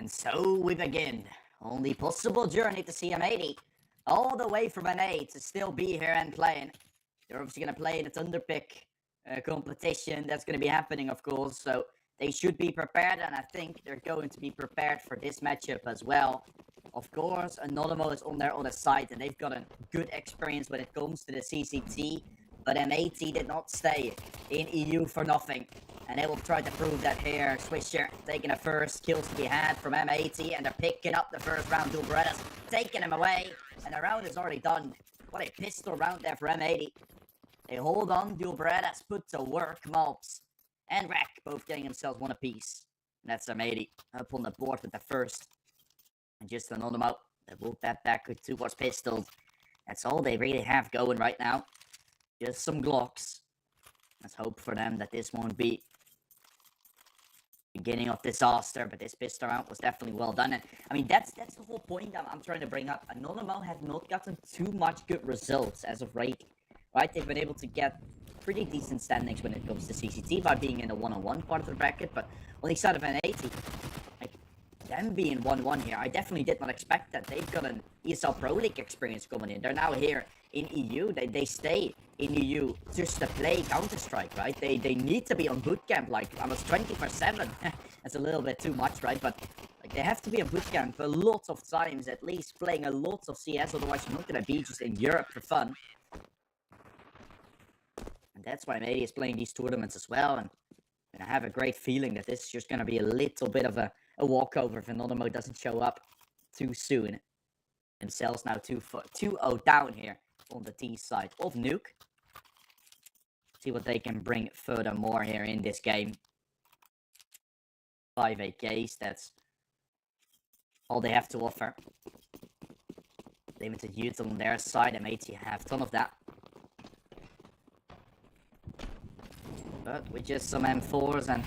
And so we begin. Only possible journey to CM80. All the way from NA to still be here and playing. They're obviously going to play in a Thunderpick competition that's going to be happening, of course. So they should be prepared, and I think they're going to be prepared for this matchup as well. Of course, Anonymous is on their other side, and they've got a good experience when it comes to the CCT. But M80 did not stay in EU for nothing. And they will try to prove that here. Swisher taking the first kills to be had from M80, and they're picking up the first round. Dual Berettas taking him away, and the round is already done. What a pistol round there for M80. They hold on. Dual Berettas put to work. Malps and Rack both getting themselves one apiece. And that's M80 up on the board with the first. And just another mount. They will bet back towards pistols. That's all they really have going right now. Just some Glocks. Let's hope for them that this won't be beginning of disaster, but this pistol round was definitely well done. And I mean, that's the whole point I'm trying to bring up. Anonymous have not gotten too much good results as of right. They've been able to get pretty decent standings when it comes to CCT by being in the 1-on-1 part of the bracket, but on the side of an 80, like them being 1-1 here, I definitely did not expect that. They've got an ESL Pro League experience coming in. They're now here in EU. They stay in EU just to play Counter-Strike, right? They need to be on bootcamp like almost 24/7. That's a little bit too much, right? But like they have to be on bootcamp for lots of times, at least playing a lot of CS, otherwise you're not gonna be just in Europe for fun. And that's why Mady is playing these tournaments as well, and I have a great feeling that this is just gonna be a little bit of a walkover if Anonymous doesn't show up too soon. Themselves now 2-0 down here on the T side of Nuke. See what they can bring furthermore here in this game. 5 AKs, that's all they have to offer. Limited youth on their side, M80 have a ton of that. But with just some M4s and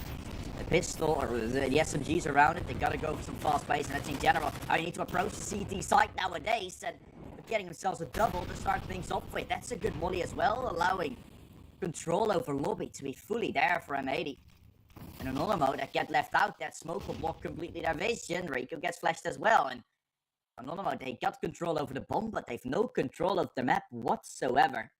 a pistol or the SMGs around it, they gotta go for some fast pace, and that's in general. I need to approach the CT site nowadays, and getting themselves a double to start things off with. That's a good molly as well, allowing control over lobby to be fully there for M80. And Anonymous that get left out, that smoke will block completely their vision. Rico gets flashed as well, and Anonymous, they got control over the bomb, but they've no control of the map whatsoever.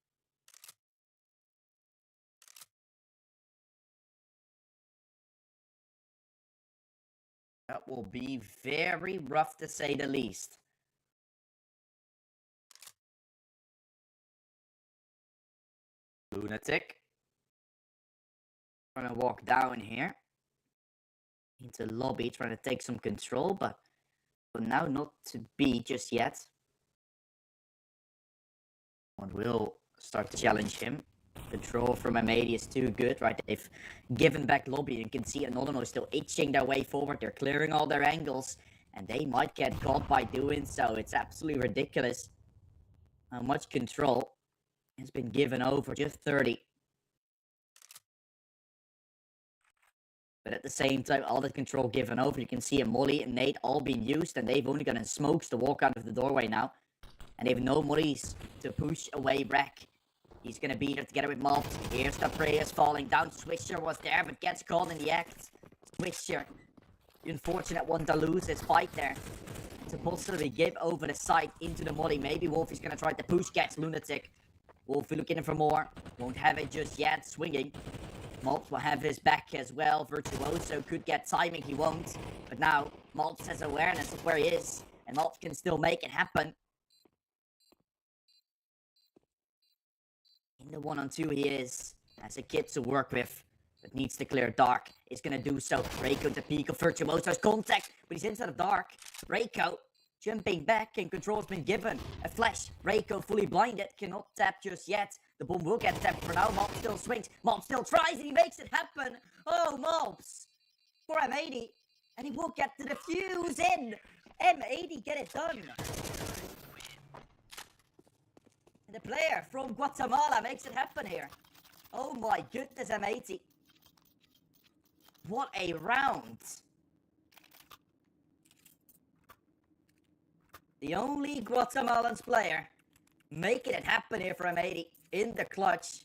That will be very rough to say the least. Lunatic. Trying to walk down here into lobby, trying to take some control, but now not to be just yet. One will start to challenge him. Control from M80 is too good, right? They've given back lobby. You can see Anonymous still itching their way forward. They're clearing all their angles, and they might get caught by doing so. It's absolutely ridiculous how much control has been given over. Just 30. But at the same time, all the control given over. You can see a molly and nade all being used, and they've only gotten smokes to walk out of the doorway now. And they have no mollies to push away Rack. He's gonna be there together with Malt. Here's the prayers falling down. Swisher was there, but gets caught in the act. Swisher, the unfortunate one to lose his fight there. To possibly give over the side into the molly. Maybe Wolf is gonna try to push, gets Lunatic. Wolf looking for more. Won't have it just yet. Swinging. Maltz will have his back as well. Virtuoso could get timing. He won't. But now, Maltz has awareness of where he is. And Maltz can still make it happen. In the 1-on-2 he is. Has a kid to work with. But needs to clear Dark. Is going to do so. Reiko to peek of Virtuoso's contact. But he's inside of Dark. Reiko jumping back, and control's been given. A flash. Reiko fully blinded. Cannot tap just yet. The bomb will get tapped for now. Mob still swings. Mob still tries, and he makes it happen. Oh, Mobs. For M80. And he will get the defuse in. M80 get it done. And the player from Guatemala makes it happen here. Oh my goodness, M80. What a round. The only Guatemalan player making it happen here for M80 in the clutch.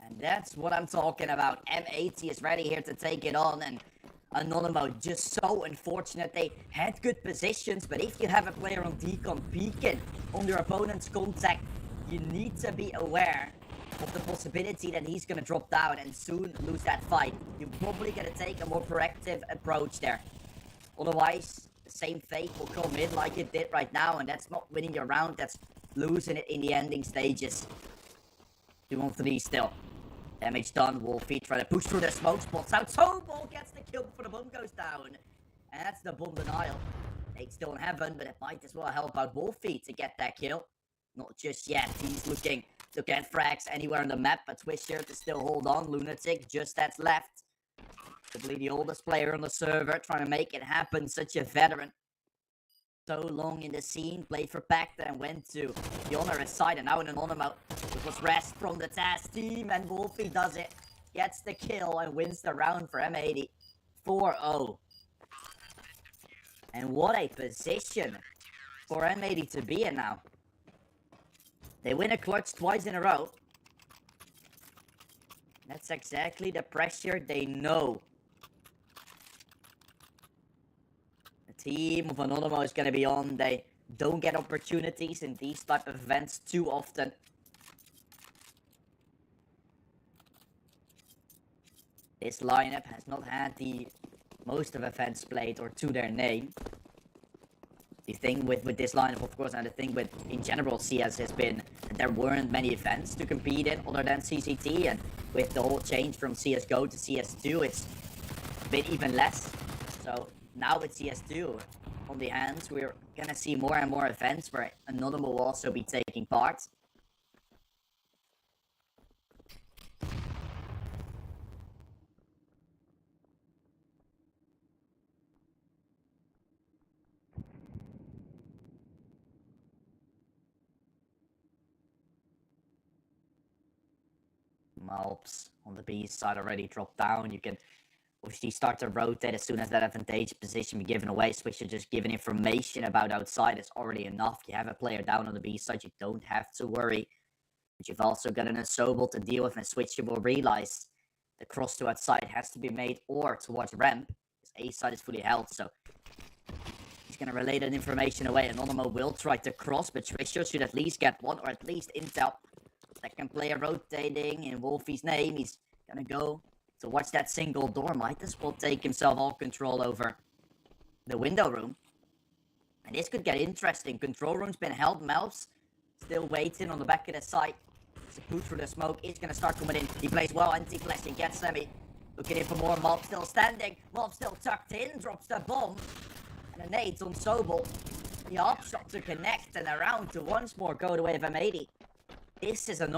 And that's what I'm talking about. M80 is ready here to take it on, and Anonymous just so unfortunate. They had good positions, but if you have a player on decon peeking on your opponent's contact, you need to be aware of the possibility that he's gonna drop down and soon lose that fight. You're probably gonna take a more proactive approach there. Otherwise, the same fate will come in like it did right now, and that's not winning your round, that's losing it in the ending stages. 2-on-3 still. Damage done. Wolfie trying to push through the smoke, spots out. Sobol gets the kill before the bomb goes down. And that's the bomb denial. Nate's still in heaven, but it might as well help out Wolfie to get that kill. Not just yet. He's looking to get frags anywhere on the map, but Twisher to still hold on. Lunatic just that's left. Probably the oldest player on the server, trying to make it happen. Such a veteran. So long in the scene, played for Pacta and went to the Honorous side, and now in Anonymous. It was rest from the TAS team, and Wolfie does it. Gets the kill and wins the round for M80. 4-0. And what a position for M80 to be in now. They win a clutch twice in a row. That's exactly the pressure they know. The team of Anonymous is going to be on. They don't get opportunities in these type of events too often. This lineup has not had the most of events played or to their name. The thing with this lineup, of course, and the thing with, in general, CS has been that there weren't many events to compete in other than CCT, and with the whole change from CSGO to CS2, it's been even less. So now with CS2 on the hands, we're gonna see more and more events where Anonymous will also be taking part. Malps on the B side already dropped down. You can obviously start to rotate as soon as that advantageous position be given away. Swisher just giving information about outside is already enough. You have a player down on the B side, you don't have to worry. But you've also got an Asobel to deal with, and Swisher will realize the cross to outside has to be made or towards ramp. His A side is fully held, so he's going to relay that information away. Anonymous will try to cross, but Swisher should at least get one or at least intel. Second player rotating in Wolfie's name. He's gonna go to watch that single door. Might as well take himself all control over the window room. And this could get interesting. Control room's been held. Melf's still waiting on the back of the site. It's a boot through the smoke. He's gonna start coming in. He plays well. Anti-flashing. Gets Semi. Looking in for more. Mob still standing. Mob still tucked in. Drops the bomb. And a nade on Sobel. The op shot to connect. And around to once more go the way of M80. This is an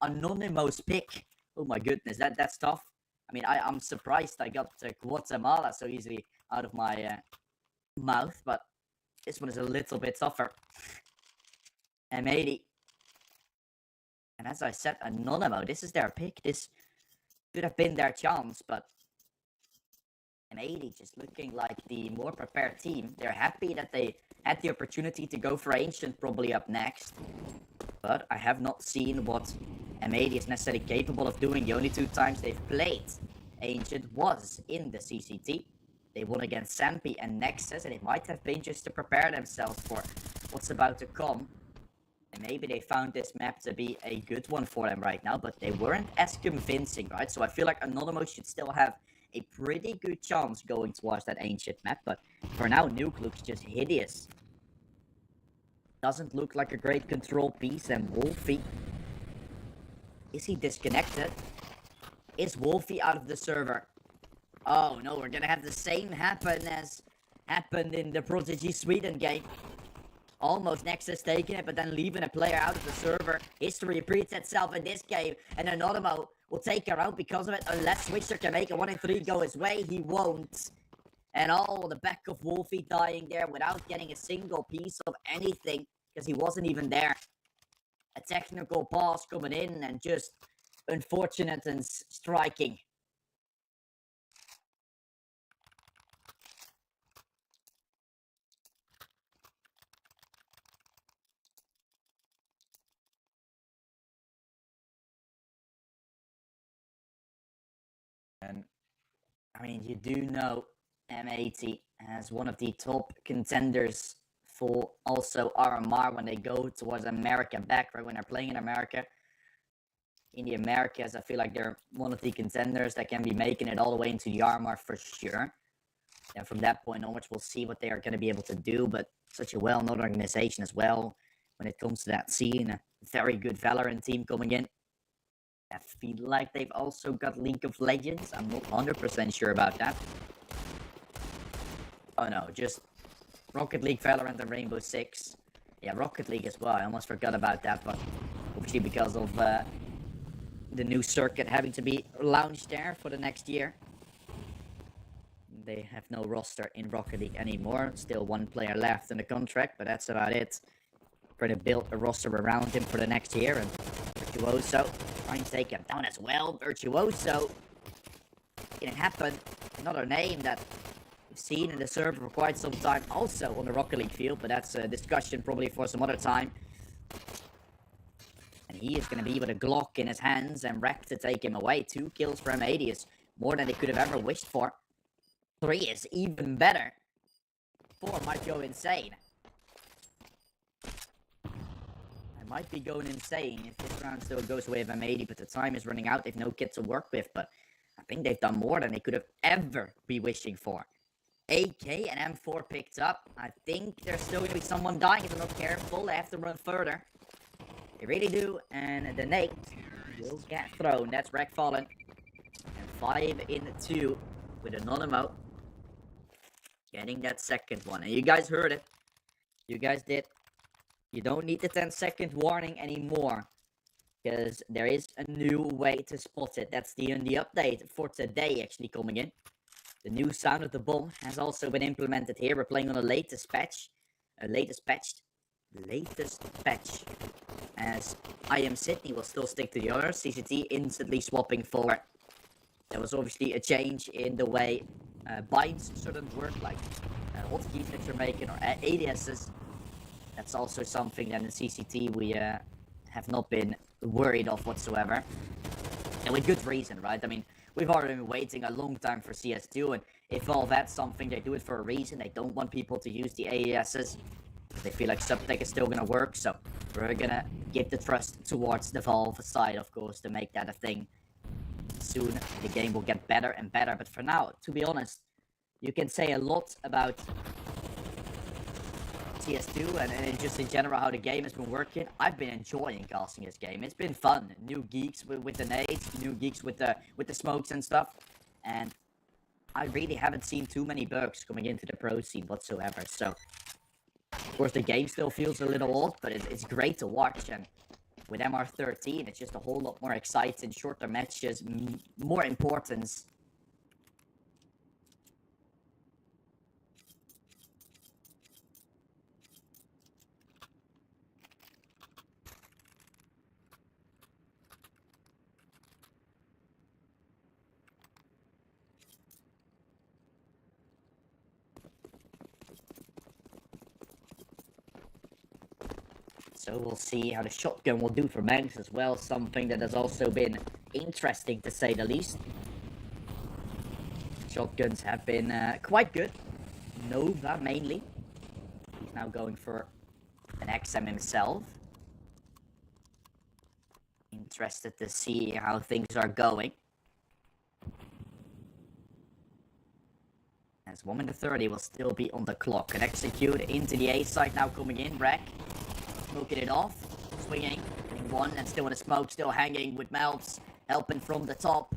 anonymous pick. Oh my goodness, that's tough. I mean, I'm surprised I got Guatemala so easily out of my mouth, but this one is a little bit tougher. M80. And as I said, Anonymous, this is their pick. This could have been their chance, but M80 just looking like the more prepared team. They're happy that they had the opportunity to go for Ancient probably up next. But I have not seen what M80 is necessarily capable of doing. The only two times they've played Ancient was in the CCT. They won against Sampi and Nexus, and it might have been just to prepare themselves for what's about to come. And maybe they found this map to be a good one for them right now, but they weren't as convincing, right? So I feel like Anonymous should still have a pretty good chance going towards that Ancient map, but for now, Nuke looks just hideous. Doesn't look like a great control piece, and Wolfie, is he disconnected? Is Wolfie out of the server? Oh no, we're gonna have the same happen as happened in the Prodigies Sweden game. Almost Nexus taking it, but then leaving a player out of the server. History repeats itself in this game, and Anonymous will take her out because of it, unless Swisher can make a 1-in-3 go his way. He won't. And all on the back of Wolfie dying there without getting a single piece of anything, because he wasn't even there. A technical pass coming in and just unfortunate and striking. And I mean, you do know M80 as one of the top contenders for also RMR when they go towards America back, right? When they're playing in America. In the Americas, I feel like they're one of the contenders that can be making it all the way into the RMR for sure. And from that point onwards, we'll see what they are going to be able to do. But such a well-known organization as well when it comes to that scene. A very good Valorant team coming in. I feel like they've also got League of Legends. I'm not 100% sure about that. Oh no, just Rocket League, Valorant, and Rainbow Six. Yeah, Rocket League as well. I almost forgot about that, but obviously because of the new circuit having to be launched there for the next year, they have no roster in Rocket League anymore. Still one player left in the contract, but that's about it. Trying to build a roster around him for the next year, and Virtuoso trying to take him down as well. Virtuoso, it happened. Another name that we've seen in the server for quite some time, also on the Rocket League field, but that's a discussion probably for some other time. And he is going to be with a Glock in his hands and Wreck to take him away. 2 kills for M80 is more than they could have ever wished for. 3 is even better. 4 might go insane. I might be going insane if this round still goes away with M80, but the time is running out. They've no kit to work with, but I think they've done more than they could have ever be wishing for. AK and M4 picked up. I think there's still going to be someone dying if they're not careful. They have to run further. They really do, and the nade will get thrown. That's Wreck fallen. And 5 in 2 with Anonymo getting that second one. And you guys heard it. You guys did. You don't need the 10-second warning anymore, because there is a new way to spot it. That's the update for today actually coming in. The new sound of the bomb has also been implemented here. We're playing on the latest patch. Latest patch. As I Am Sydney will still stick to the others. CCT instantly swapping forward. There was obviously a change in the way binds shouldn't work, like hotkeys that you're making or aliases. That's also something that in CCT we have not been worried of whatsoever. And with good reason, right? I mean, we've already been waiting a long time for CS2, and if all that's something, they do it for a reason. They don't want people to use the aliases. They feel like Subtech is still gonna work, so we're gonna give the trust towards the Valve side, of course, to make that a thing. Soon, the game will get better and better, but for now, to be honest, you can say a lot about CS2 and just in general how the game has been working. I've been enjoying casting this game. It's been fun. New geeks with the nades, new geeks with the smokes and stuff, and I really haven't seen too many bugs coming into the pro scene whatsoever. So, of course, the game still feels a little old, but it's great to watch. And with MR13, it's just a whole lot more exciting, shorter matches, more importance. So we'll see how the shotgun will do for Manx as well. Something that has also been interesting, to say the least. Shotguns have been quite good. Nova, mainly. He's now going for an XM himself. Interested to see how things are going. As 1 minute 30 will still be on the clock. And execute into the A side now coming in. Wreck. Smoking it off, swinging, getting 1, and still in the smoke, still hanging with Melts, helping from the top.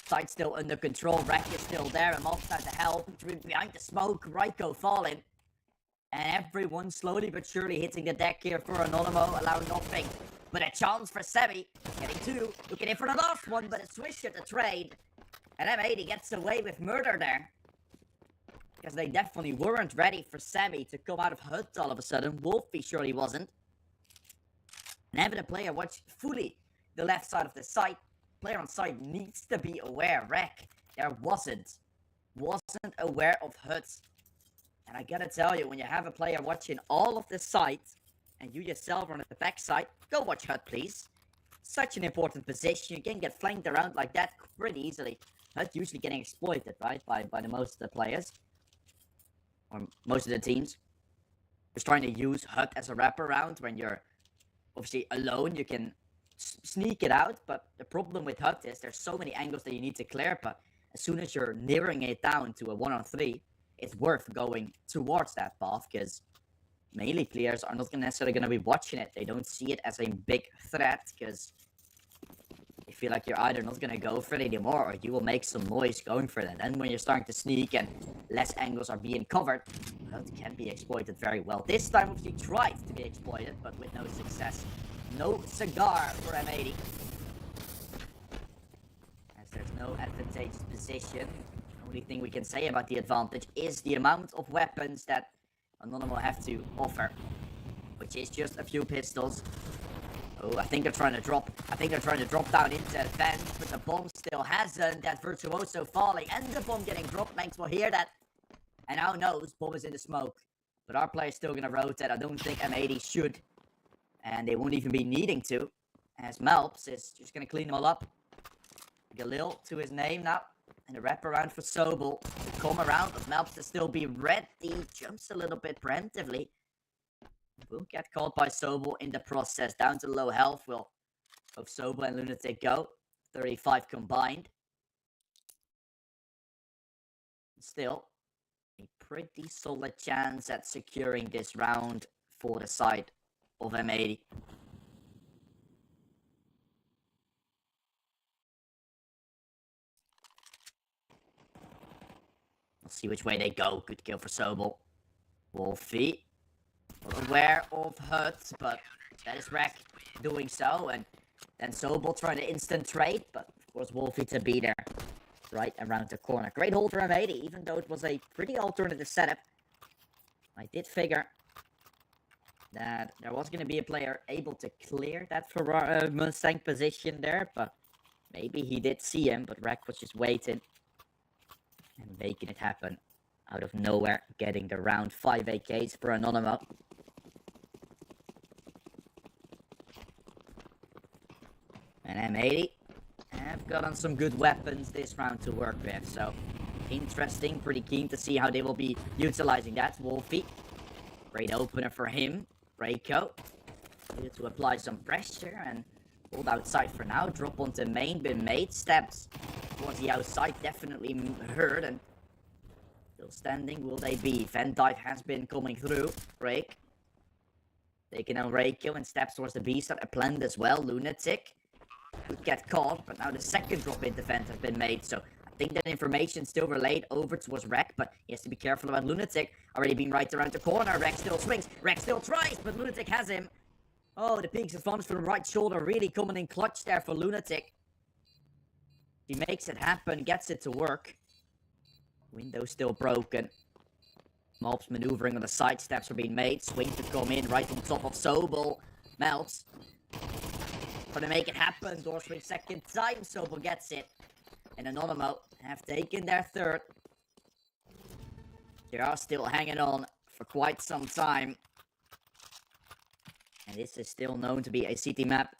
Side still under control, Wreck is still there, and Melts trying to help, behind the smoke, Raiko falling. And everyone slowly but surely hitting the deck here for Anonymo, allowing nothing but a chance for Semi, getting 2, looking in for the last one, but a swish at the trade. And M80 gets away with murder there. Because they definitely weren't ready for Semi to come out of HUD all of a sudden. Wolfie surely wasn't. And having a player watch fully the left side of the site. Player on site needs to be aware. Wreck, there wasn't aware of HUD. And I gotta tell you, when you have a player watching all of the site, and you yourself are on the back side, go watch HUD, please. Such an important position. You can get flanked around like that pretty easily. That's usually getting exploited, right, by the most of the players, or most of the teams. Just trying to use HUD as a wraparound when you're obviously alone. You can sneak it out, but the problem with HUD is there's so many angles that you need to clear, but as soon as you're narrowing it down to a 1-on-3, it's worth going towards that path, because melee players are not necessarily going to be watching it. They don't see it as a big threat, because they feel like you're either not going to go for it anymore, or you will make some noise going for it. And then when you're starting to sneak and less angles are being covered, well, it can be exploited very well. This time, obviously, tried to be exploited, but with no success. No cigar for M80. As there's no advantageous position. The only thing we can say about the advantage is the amount of weapons that Anonymous have to offer, which is just a few pistols. Oh, I think they're trying to drop. I think they're trying to drop down into the vent, but the bomb still hasn't. That Virtuoso falling, and the bomb getting dropped. Manx will hear that, and now knows bomb is in the smoke. But our player's still gonna rotate. I don't think M80 should, and they won't even be needing to, as Melps is just gonna clean them all up. Galil to his name now. And a wraparound for Sobel to come around, but Melps to still be ready. Jumps a little bit preemptively. Will get caught by Sobel in the process. Down to low health. Will both Sobel and Lunatic go. 35 combined. Still, a pretty solid chance at securing this round for the side of M80. See which way they go. Good kill for Sobel. Wolfie. Aware of HUD, but that is Rack doing so. And then Sobel trying to instant trade, but of course Wolfie to be there. Right around the corner. Great hold for M80, even though it was a pretty alternative setup. I did figure that there was going to be a player able to clear that Mustang position there, but maybe he did see him, but Rack was just waiting and making it happen out of nowhere, getting the round 5 AKs for Anonymous. And M80 have gotten some good weapons this round to work with, so interesting, pretty keen to see how they will be utilizing that. Wolfie, great opener for him. Breako, needed to apply some pressure and hold outside for now. Drop onto main, been made. Steps towards the outside, definitely heard, and still standing. Will they be? Van Dyke has been coming through. Break. Taking on Reiko and steps towards the B side. A planned as well. Lunatic would get caught, but now the second drop into vent has been made, so I think that information still relayed over towards Rek, but he has to be careful about Lunatic. Already being right around the corner. Rek still swings. Rek still tries, but Lunatic has him. Oh, the Pigs advance from the right shoulder, really coming in clutch there for Lunatic. He makes it happen, gets it to work. Window still broken. Melps maneuvering on the side, steps are being made. Swing to come in right on top of Sobel. Melps trying to make it happen. Door swing second time. Sobel gets it. And Anonymous have taken their third. They are still hanging on for quite some time. And this is still known to be a CT map.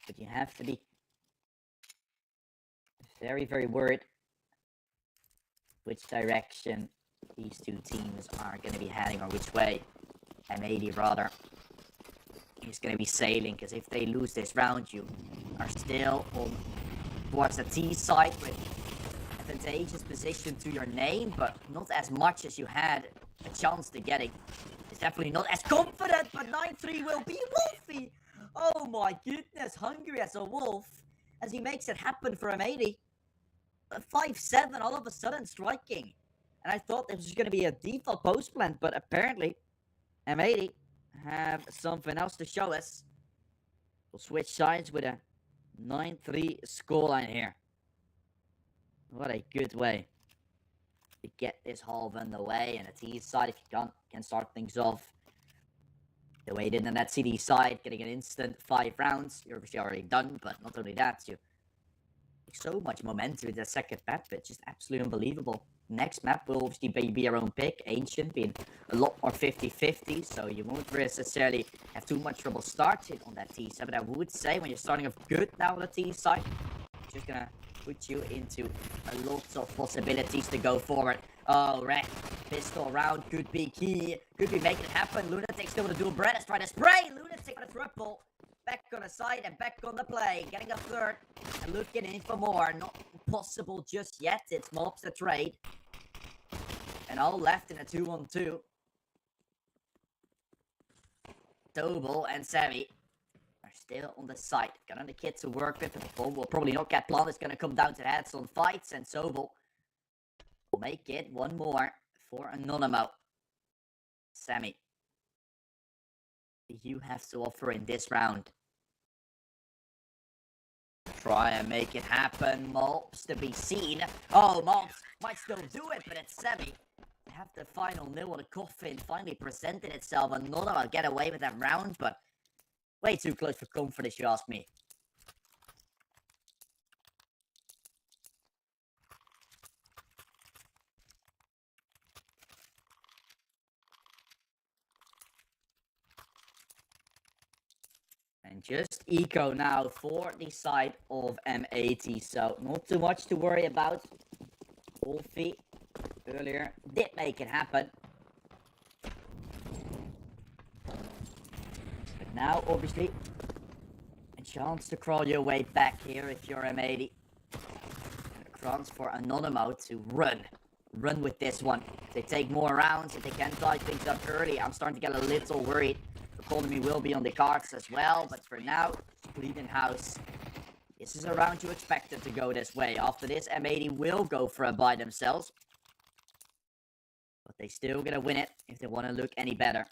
But you have to be very, very worried which direction these two teams are going to be heading, or which way M80 rather is going to be sailing, because if they lose this round, you are still on towards the T side with advantageous position to your name, but not as much as you had a chance to getting. It's definitely not as confident, but 9-3 will be Wolfie. Oh my goodness, hungry as a wolf as he makes it happen for M80. 5-7 all of a sudden striking. And I thought this was going to be a default post plant, but apparently M80 have something else to show us. We'll switch sides with a 9-3 scoreline here. What a good way to get this half underway. And the T side, if you can start things off the way it did on that CD side, getting an instant 5 rounds. You're obviously already done, but not only that, you so much momentum in the second map. It's just absolutely unbelievable. Next map will obviously be your own pick. Ancient being a lot more 50-50, so you won't necessarily have too much trouble starting on that T side. But I would say when you're starting off good now on the T side, it's just gonna put you into a lot of possibilities to go forward. Oh, Wreck, pistol round could be key, could be making it happen. Lunatic still with a dual bread, let's try to spray. Lunatic with a triple. Back on the side and back on the play, getting a third and looking in for more. Not possible just yet. It's mobs the trade, and all left in a 2-on-2. Doble and Sammy are still on the side. Got another kid to work with, but the bomb will probably not get planted. It's going to come down to heads-on fights, and Sobel will make it one more for Anonymous. Sammy, you have to offer in this round. Try and make it happen. Mobs to be seen. Oh, Mobs might still do it, but it's Sammy. Have the final nail on the coffin finally presented itself. Another get away with that round, but way too close for comfort, if you ask me. And just eco now for the side of M80, so not too much to worry about. Wolfie earlier did make it happen. But now, obviously, a chance to crawl your way back here if you're M80. And a chance for Anonymous to run. Run with this one. If they take more rounds, if they can tie things up early, I'm starting to get a little worried. Economy will be on the cards as well, but for now, Bleeding House. This is a round you expected to go this way. After this, M80 will go for a buy themselves. But they still gonna win it if they want to look any better.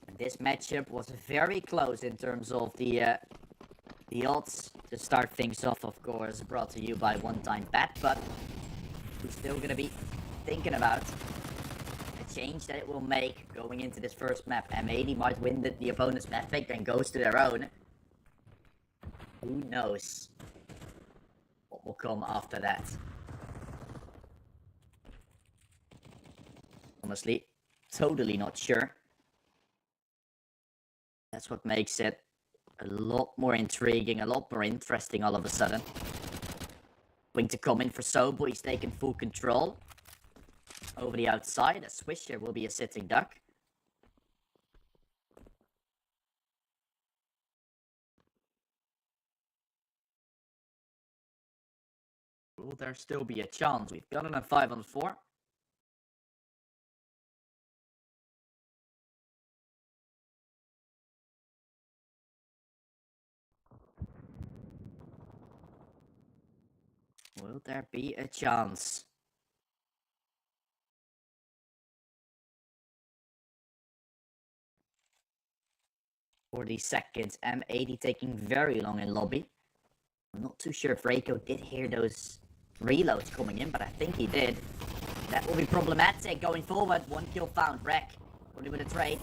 And this matchup was very close in terms of the odds to start things off, of course, brought to you by One Time Bet, but we're still gonna be thinking about the change that it will make going into this first map. M80 might win the opponent's map pick, then goes to their own. Who knows what will come after that? Honestly, totally not sure. That's what makes it a lot more intriguing, a lot more interesting all of a sudden. Going to come in for Sobo, he's taking full control. Over the outside, a Swisher will be a sitting duck. Will there still be a chance? We've got it on 5-on-4. Will there be a chance? 40 seconds. M80 taking very long in lobby. I'm not too sure if Reiko did hear those reloads coming in, but I think he did. That will be problematic going forward. One kill found. Wreck. Only with a trade.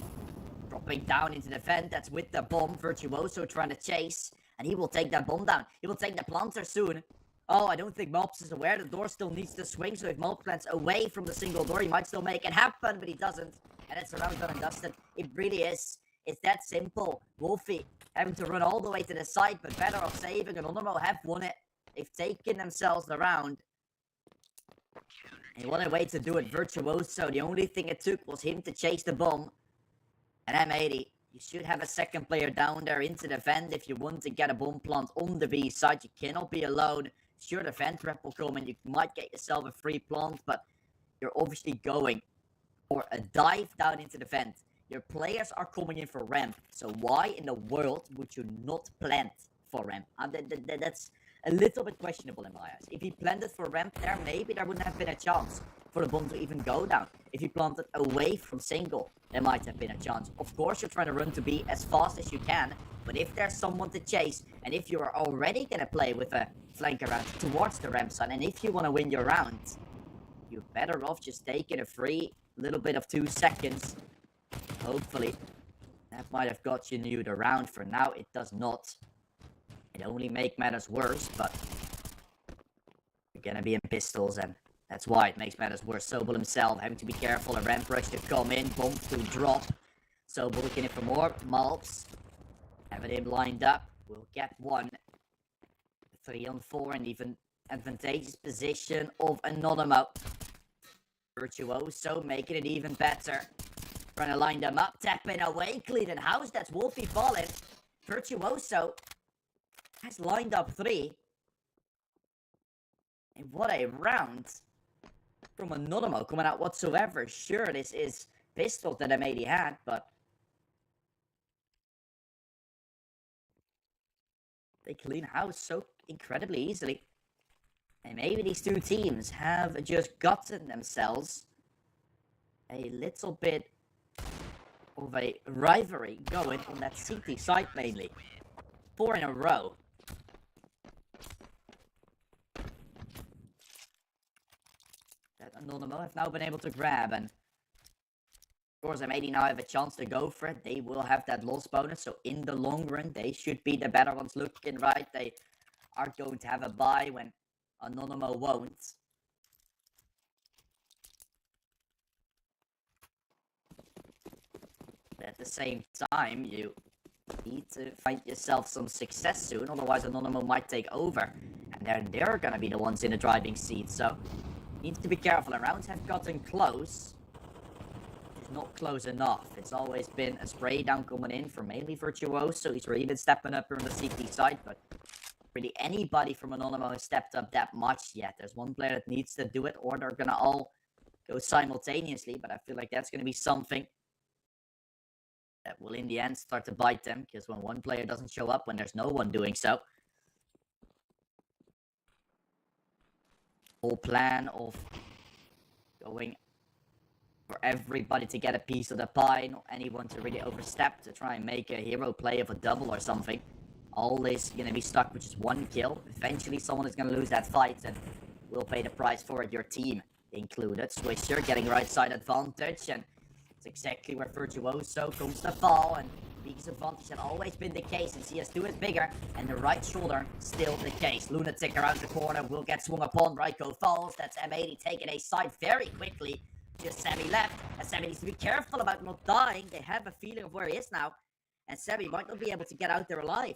Dropping down into the vent. That's with the bomb. Virtuoso trying to chase. And he will take that bomb down. He will take the planter soon. Oh, I don't think Mops is aware the door still needs to swing, so if Mops plants away from the single door, he might still make it happen, but he doesn't. And it's around done and dusted. It really is. It's that simple. Wolfie having to run all the way to the side, but better off saving, and Onomo have won it. They've taken themselves around. And what a way to do it, Virtuoso. The only thing it took was him to chase the bomb. And M80, you should have a second player down there into the vent if you want to get a bomb plant on the B side. You cannot be alone. Sure, the vent trap will come and you might get yourself a free plant, but you're obviously going for a dive down into the vent. Your players are coming in for ramp, so why in the world would you not plant for ramp? That's a little bit questionable in my eyes. If he planted for ramp there, maybe there wouldn't have been a chance for the bomb to even go down. If he planted away from single, there might have been a chance. Of course, you're trying to run to B as fast as you can, but if there's someone to chase, and if you are already going to play with a flank around towards the ramp side, and if you want to win your round, you're better off just taking a free little bit of 2 seconds. Hopefully, that might have got you the round. For now, it does not. It only make matters worse, but you're gonna be in pistols, and that's why it makes matters worse. Sobel himself having to be careful. A ramp rush to come in, bomb to drop. Sobel looking in for more. Malps having him lined up. We'll get one. 3 on 4, and even advantageous position of Anonymous. Virtuoso making it even better. Trying to line them up, tapping away, cleaning house. That's Wolfie falling. Virtuoso has lined up 3. And what a round from Anonymous coming out whatsoever. Sure, this is pistol that M80 had, but they clean house so incredibly easily. And maybe these two teams have just gotten themselves a little bit of a rivalry going on that CT side mainly. 4 in a row. That Anonymous have now been able to grab, and of course M80 now have a chance to go for it. They will have that loss bonus, so in the long run they should be the better ones looking right. They are going to have a bye when Anonymous won't. But at the same time, you need to find yourself some success soon, otherwise Anonymous might take over. And then they're gonna be the ones in the driving seat, so need to be careful. And rounds have gotten close. Just not close enough. It's always been a spray down coming in from mainly Virtuoso. He's really been stepping up here on the CT side, but really anybody from Anonymous has stepped up that much yet. There's one player that needs to do it, or they're gonna all go simultaneously, but I feel like that's gonna be something that will in the end start to bite them, because when one player doesn't show up, when there's no one doing so, whole plan of going for everybody to get a piece of the pie, not anyone to really overstep to try and make a hero play of a double or something. Always gonna be stuck with just 1 kill. Eventually someone is gonna lose that fight and will pay the price for it, your team included. Swisher getting right side advantage, and it's exactly where Virtuoso comes to fall, and Beak's advantage had always been the case, and CS2 is bigger, and the right shoulder still the case. Lunatic around the corner will get swung upon. Raiko falls. That's M80 taking a side very quickly. Just Sammy left, and Sammy needs to be careful about not dying. They have a feeling of where he is now, and Sammy might not be able to get out there alive.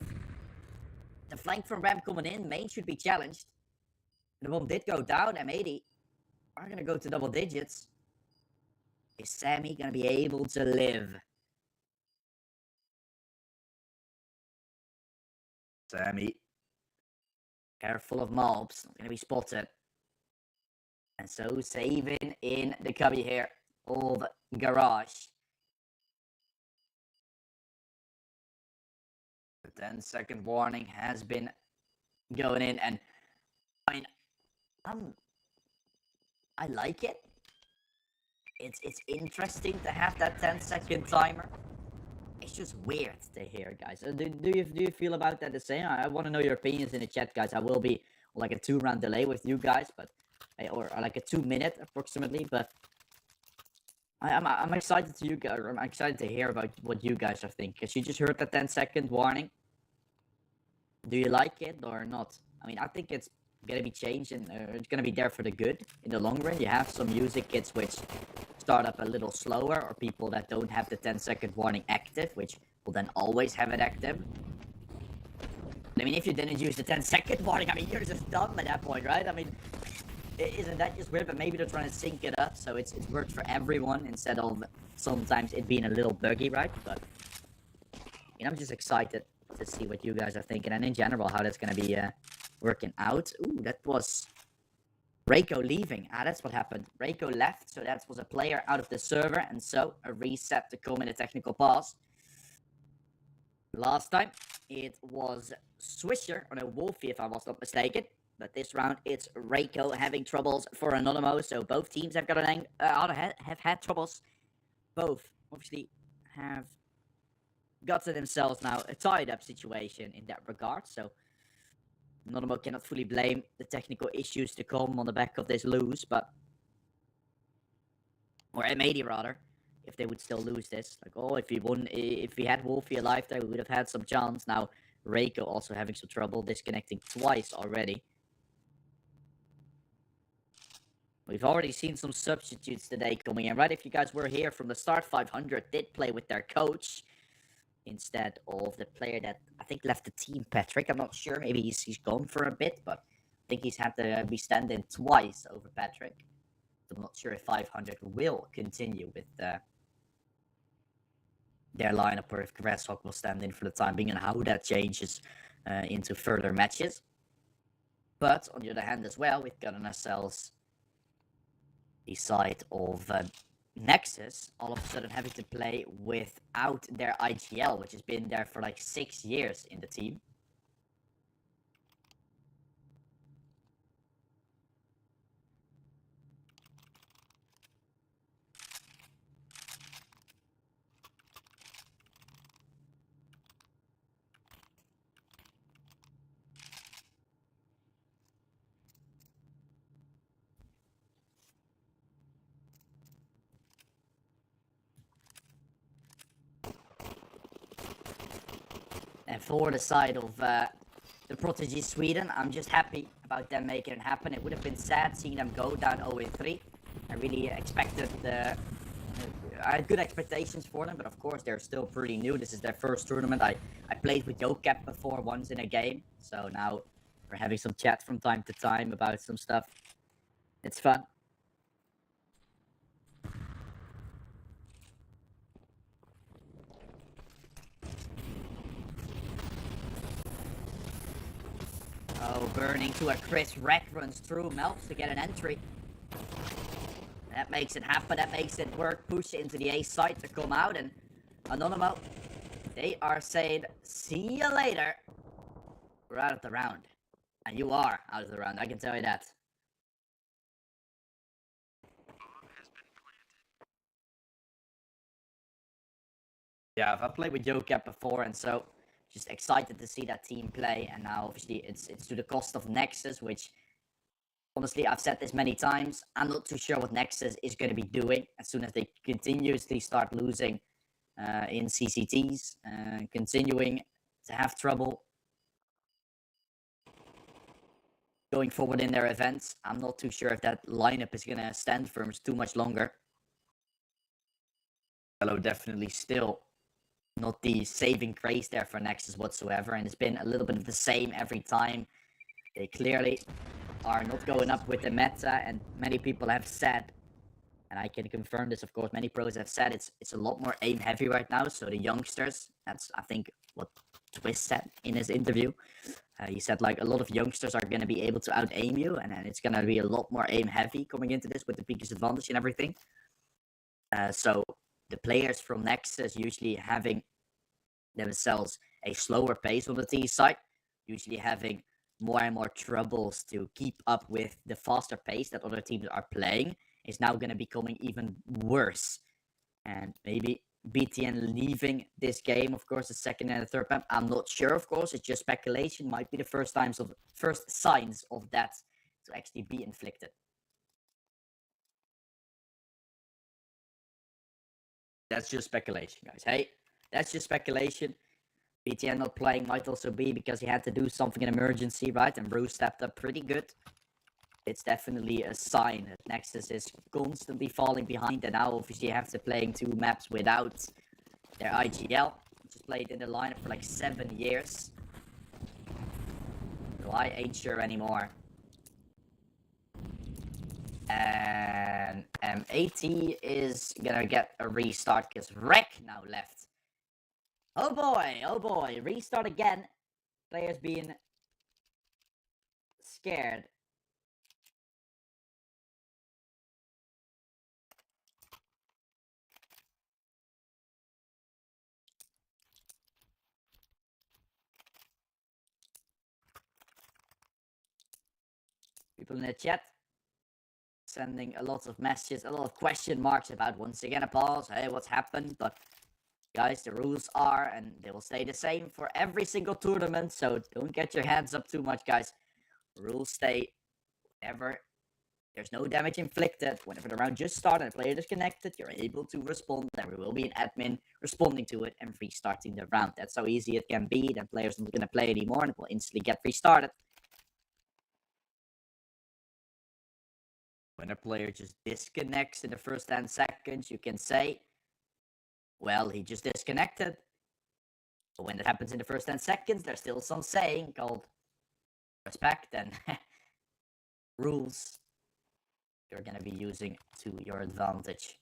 The flank from Ram coming in, main should be challenged. The bomb did go down. M80 are gonna go to double digits. Is Sammy gonna be able to live? Sammy, careful of mobs, not gonna be spotted. And so saving in the cubby here of Garage. The 10-second warning has been going in, and I mean, I like it. It's interesting to have that 10-second timer. It's just weird to hear, guys. Do you feel about that the same? I want to know your opinions in the chat, guys. I will be on like a 2-round delay with you guys, but or like a 2-minute approximately. But I'm excited to you guys. I'm excited to hear about what you guys are thinking. Because you just heard the 10-second warning. Do you like it or not? I mean, I think it's gonna be changed, and it's gonna be there for the good in the long run. You have some music kits which start up a little slower, or people that don't have the 10-second warning active, which will then always have it active. I mean, if you didn't use the 10-second warning, I mean, you're just dumb at that point, right? I mean, isn't that just weird? But maybe they're trying to sync it up so it's worked for everyone instead of sometimes it being a little buggy, right? But I mean, I'm just excited to see what you guys are thinking, and in general how that's gonna be working out. Ooh, that was Reiko leaving. That's what happened. Reiko left, so that was a player out of the server, and so a reset to come in a technical pause. Last time it was Swisher on a Wolfie, if I was not mistaken, but this round it's Reiko having troubles for Anonymous. So both teams have got have had troubles. Both obviously have got to themselves now a tied up situation in that regard. So Anonymous cannot fully blame the technical issues to come on the back of this lose, but or M80 rather, if they would still lose this. Like, oh, if we had Wolfie alive there, we would have had some chance. Now, Reiko also having some trouble, disconnecting twice already. We've already seen some substitutes today coming in, right? If you guys were here from the start, 500 did play with their coach instead of the player that I think left the team, Patrick. I'm not sure. Maybe he's gone for a bit, but I think he's had to be stand-in twice over Patrick. I'm not sure if 500 will continue with their lineup, or if Grasshawk will stand in for the time being, and how that changes into further matches. But on the other hand as well, we've gotten ourselves the side of Nexus all of a sudden having to play without their IGL, which has been there for like 6 years in the team. And for the side of the Prodigies Sweden, I'm just happy about them making it happen. It would have been sad seeing them go down 0-3. I really expected I had good expectations for them, but of course they're still pretty new. This is their first tournament. I played with YoCap before once in a game, so now we're having some chat from time to time about some stuff. It's fun. Oh, burning to a Chris. Wreck runs through, melts to get an entry. That makes it happen, that makes it work. Push into the A side to come out, and Anonymo, they are saying, see you later. We're out of the round. And you are out of the round, I can tell you that. Yeah, I've played with YoCap before, and so just excited to see that team play. And now obviously it's to the cost of Nexus, which honestly I've said this many times. I'm not too sure what Nexus is going to be doing as soon as they continuously start losing in CCTs, continuing to have trouble going forward in their events. I'm not too sure if that lineup is going to stand firm too much longer. Hello, definitely still not the saving grace there for Nexus whatsoever, and it's been a little bit of the same every time. They clearly are not going up with the meta, and many people have said, and I can confirm this, of course, many pros have said it's a lot more aim heavy right now. So the youngsters, that's I think what Twist said in his interview. He said like a lot of youngsters are going to be able to out aim you, and then it's going to be a lot more aim heavy coming into this with the biggest advantage and everything. So the players from Nexus usually having themselves a slower pace on the T side, usually having more and more troubles to keep up with the faster pace that other teams are playing, is now going to be becoming even worse. And maybe BTN leaving this game, of course, the second and the third map, I'm not sure, of course, it's just speculation, might be the first signs of that to actually be inflicted. That's just speculation, guys. Hey, that's just speculation. BTN not playing might also be because he had to do something in emergency, right? And Bruce stepped up pretty good. It's definitely a sign that Nexus is constantly falling behind, and now obviously have to playing 2 maps without their IGL, which has played in the lineup for like 7 years. So I ain't sure anymore. And M80 is gonna get a restart because Wreck now left. Oh boy, restart again. Players being scared. People in the chat sending a lot of messages, a lot of question marks about once again a pause. Hey, what's happened? But guys, the rules are, and they will stay the same for every single tournament, so don't get your hands up too much, guys. Rules stay whatever There's no damage inflicted. Whenever the round just started and the player disconnected, you're able to respond. There will be an admin responding to it and restarting the round. That's how easy it can be. Then players are not going to play anymore and it will instantly get restarted. When a player just disconnects in the first 10 seconds, you can say, well, he just disconnected. But when it happens in the first 10 seconds, there's still some saying called respect and rules you're going to be using to your advantage.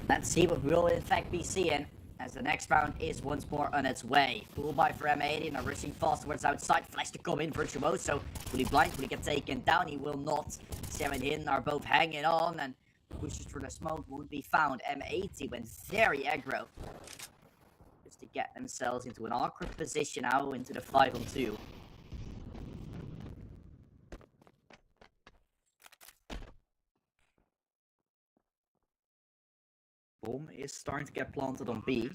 Let's see what we'll in fact be seeing, as the next round is once more on its way. Full buy for M80 and are rushing fast towards outside. Flash to come in, Virtuoso. Fully blind, will he get taken down? He will not. Sam and Hin are both hanging on and pushes through the smoke, won't be found. M80 went very aggro. Just to get themselves into an awkward position now into the 5-on-2. Bomb is starting to get planted on B.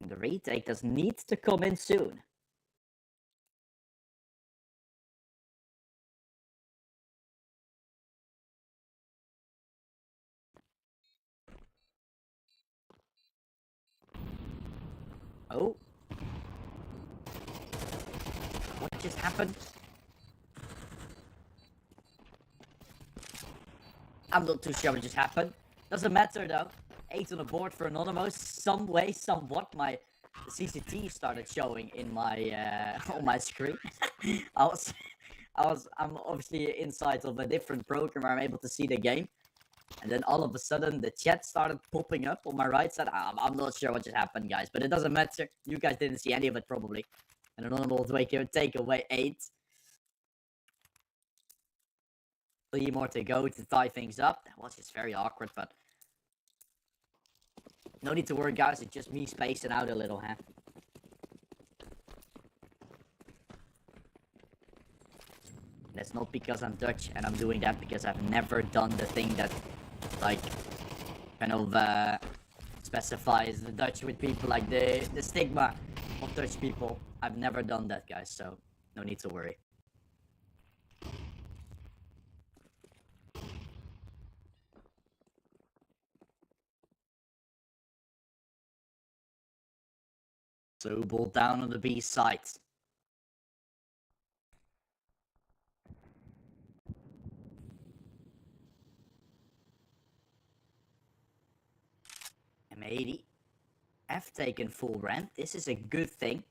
And the retake does need to come in soon. Oh. What just happened? I'm not too sure what just happened. Doesn't matter though. 8 on the board for Anonymous. Some way, somewhat. My CCT started showing in my on my screen. I'm obviously inside of a different program where I'm able to see the game. And then all of a sudden the chat started popping up on my right side. I'm not sure what just happened, guys, but it doesn't matter. You guys didn't see any of it probably. And Anonymous will take away 8. 3 more to go to tie things up. That was just very awkward, but no need to worry, guys. It's just me spacing out a little, huh? That's not because I'm Dutch and I'm doing that because I've never done the thing that, like, kind of specifies the Dutch with people, like the stigma of Dutch people. I've never done that, guys, so no need to worry. So ball down on the B side. M80 have taken full ramp. This is a good thing.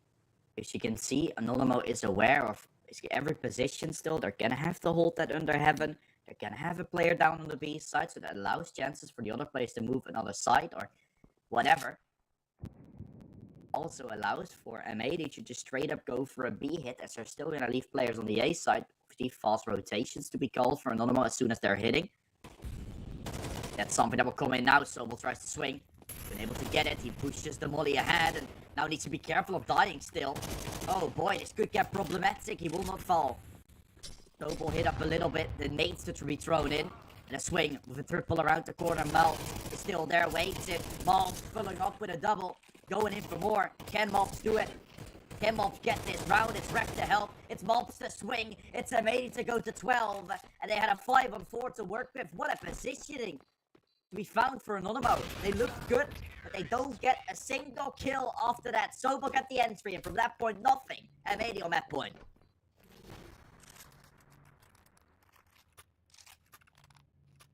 As you can see, Anonymo is aware of every position still. They're gonna have to hold that under heaven. They're gonna have a player down on the B side, so that allows chances for the other players to move another side or whatever. Also allows for M80 to just straight up go for a B hit, as they're still gonna leave players on the A side. Obviously, fast rotations to be called for Anonymo as soon as they're hitting. That's something that will come in now. Sobel tries to swing. Been able to get it. He pushes the molly ahead and now needs to be careful of dying still. Oh boy, this could get problematic. He will not fall. Sobel hit up a little bit. The needs to be thrown in. And a swing with a triple around the corner. Mel is still there, waits it. Mobs filling up with a double. Going in for more. Can Mobs do it? Can Mobs get this round? It's Wreck to help. It's Mobs to swing. It's M80 to go to 12. And they had a 5-on-4 to work with. What a positioning to be found for Anonymo. They look good, but they don't get a single kill after that. Sobel got the entry, and from that point, nothing. M80 on that point.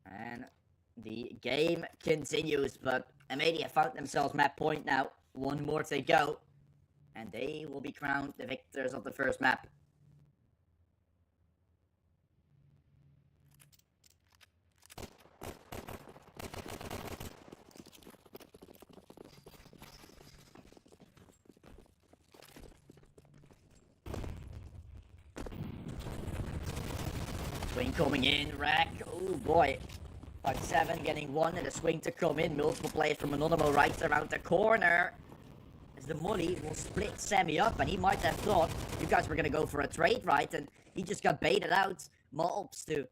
And The game continues, but M80 have found themselves map point now. One more to go, and they will be crowned the victors of the first map. Swing coming in, Rack. Oh boy. 5-7 getting one and a swing to come in. Multiple players from Anonymous right around the corner. As the money will split Sammy up, and he might have thought you guys were gonna go for a trade, right? And he just got baited out. Malps to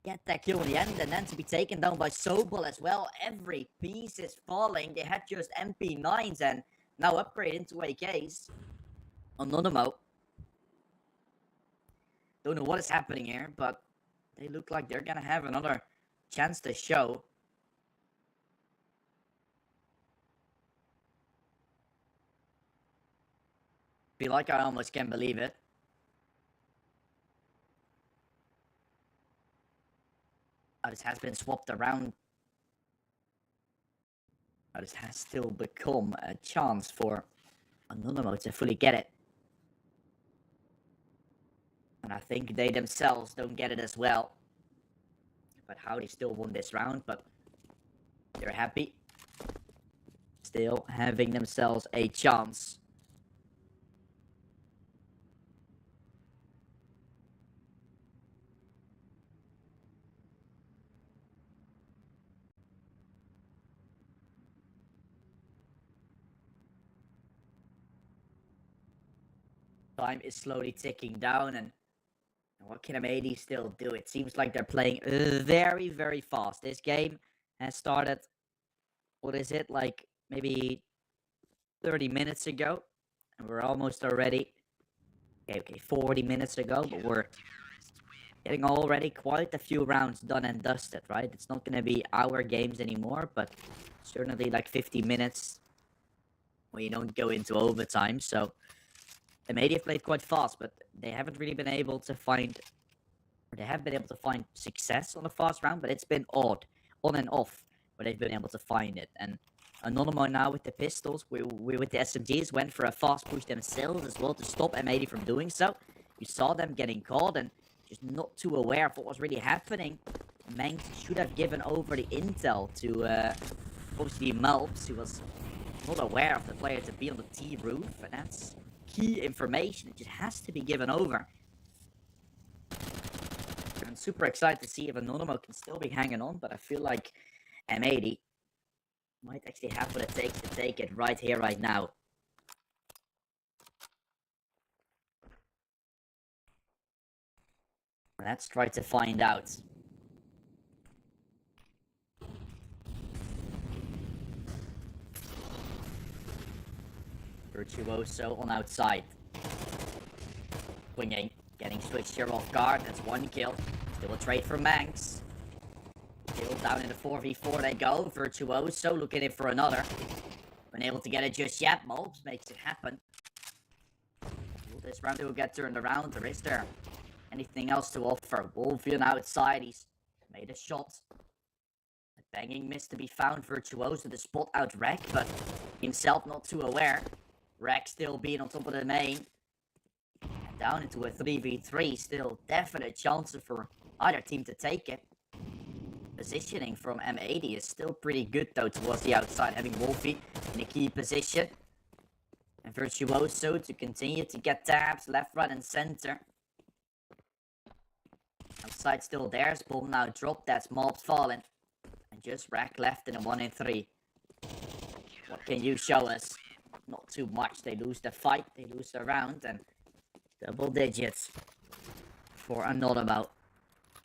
get that kill in the end, and then to be taken down by Sobel as well. Every piece is falling. They had just MP9s and now upgrade into AKs. Anonymous. Don't know what is happening here, but they look like they're gonna have another chance to show. Feel like I almost can't believe it. This has been swapped around. This has still become a chance for Anonymous to fully get it. And I think they themselves don't get it as well. But how they still won this round, but they're happy. Still having themselves a chance. Time is slowly ticking down, and what can M80 still do? It seems like they're playing very, very fast. This game has started, what is it, like maybe 30 minutes ago, and we're almost already, okay, 40 minutes ago, but we're getting already quite a few rounds done and dusted, right? It's not going to be our games anymore, but certainly like 50 minutes when you don't go into overtime, so they may have played quite fast, but they haven't really been able to find, or they have been able to find success on the fast round, but it's been odd, on and off, where they've been able to find it. And Anonymous now with the pistols, we with the SMGs went for a fast push themselves as well to stop M80 from doing so. You saw them getting caught and just not too aware of what was really happening. Manx should have given over the intel to obviously Malps, who was not aware of the player to be on the T roof, and that's key information. It just has to be given over. I'm super excited to see if Anonymous can still be hanging on, but I feel like M80 might actually have what it takes to take it right here, right now. Let's try to find out. Virtuoso on outside. Swinging. Getting switched here off guard. That's one kill. Still a trade for Manx. Still down in the 4v4 they go. Virtuoso looking in for another. Been able to get it just yet. Mobs makes it happen. Will this round will get turned around, or is there anything else to offer? Wolfian outside. He's made a shot. A banging miss to be found. Virtuoso to spot out Rek, but himself not too aware. Rek still being on top of the main. And down into a 3v3. Still definite chances for either team to take it. Positioning from M80 is still pretty good though towards the outside, having Wolfie in a key position. And Virtuoso to continue to get tabs left, right and center. Outside still there, Bomb now dropped, that's Mob fallen. And just Rack left in a 1-3. What can you show us? Not too much. They lose the fight, they lose the round, and double digits for Anonymous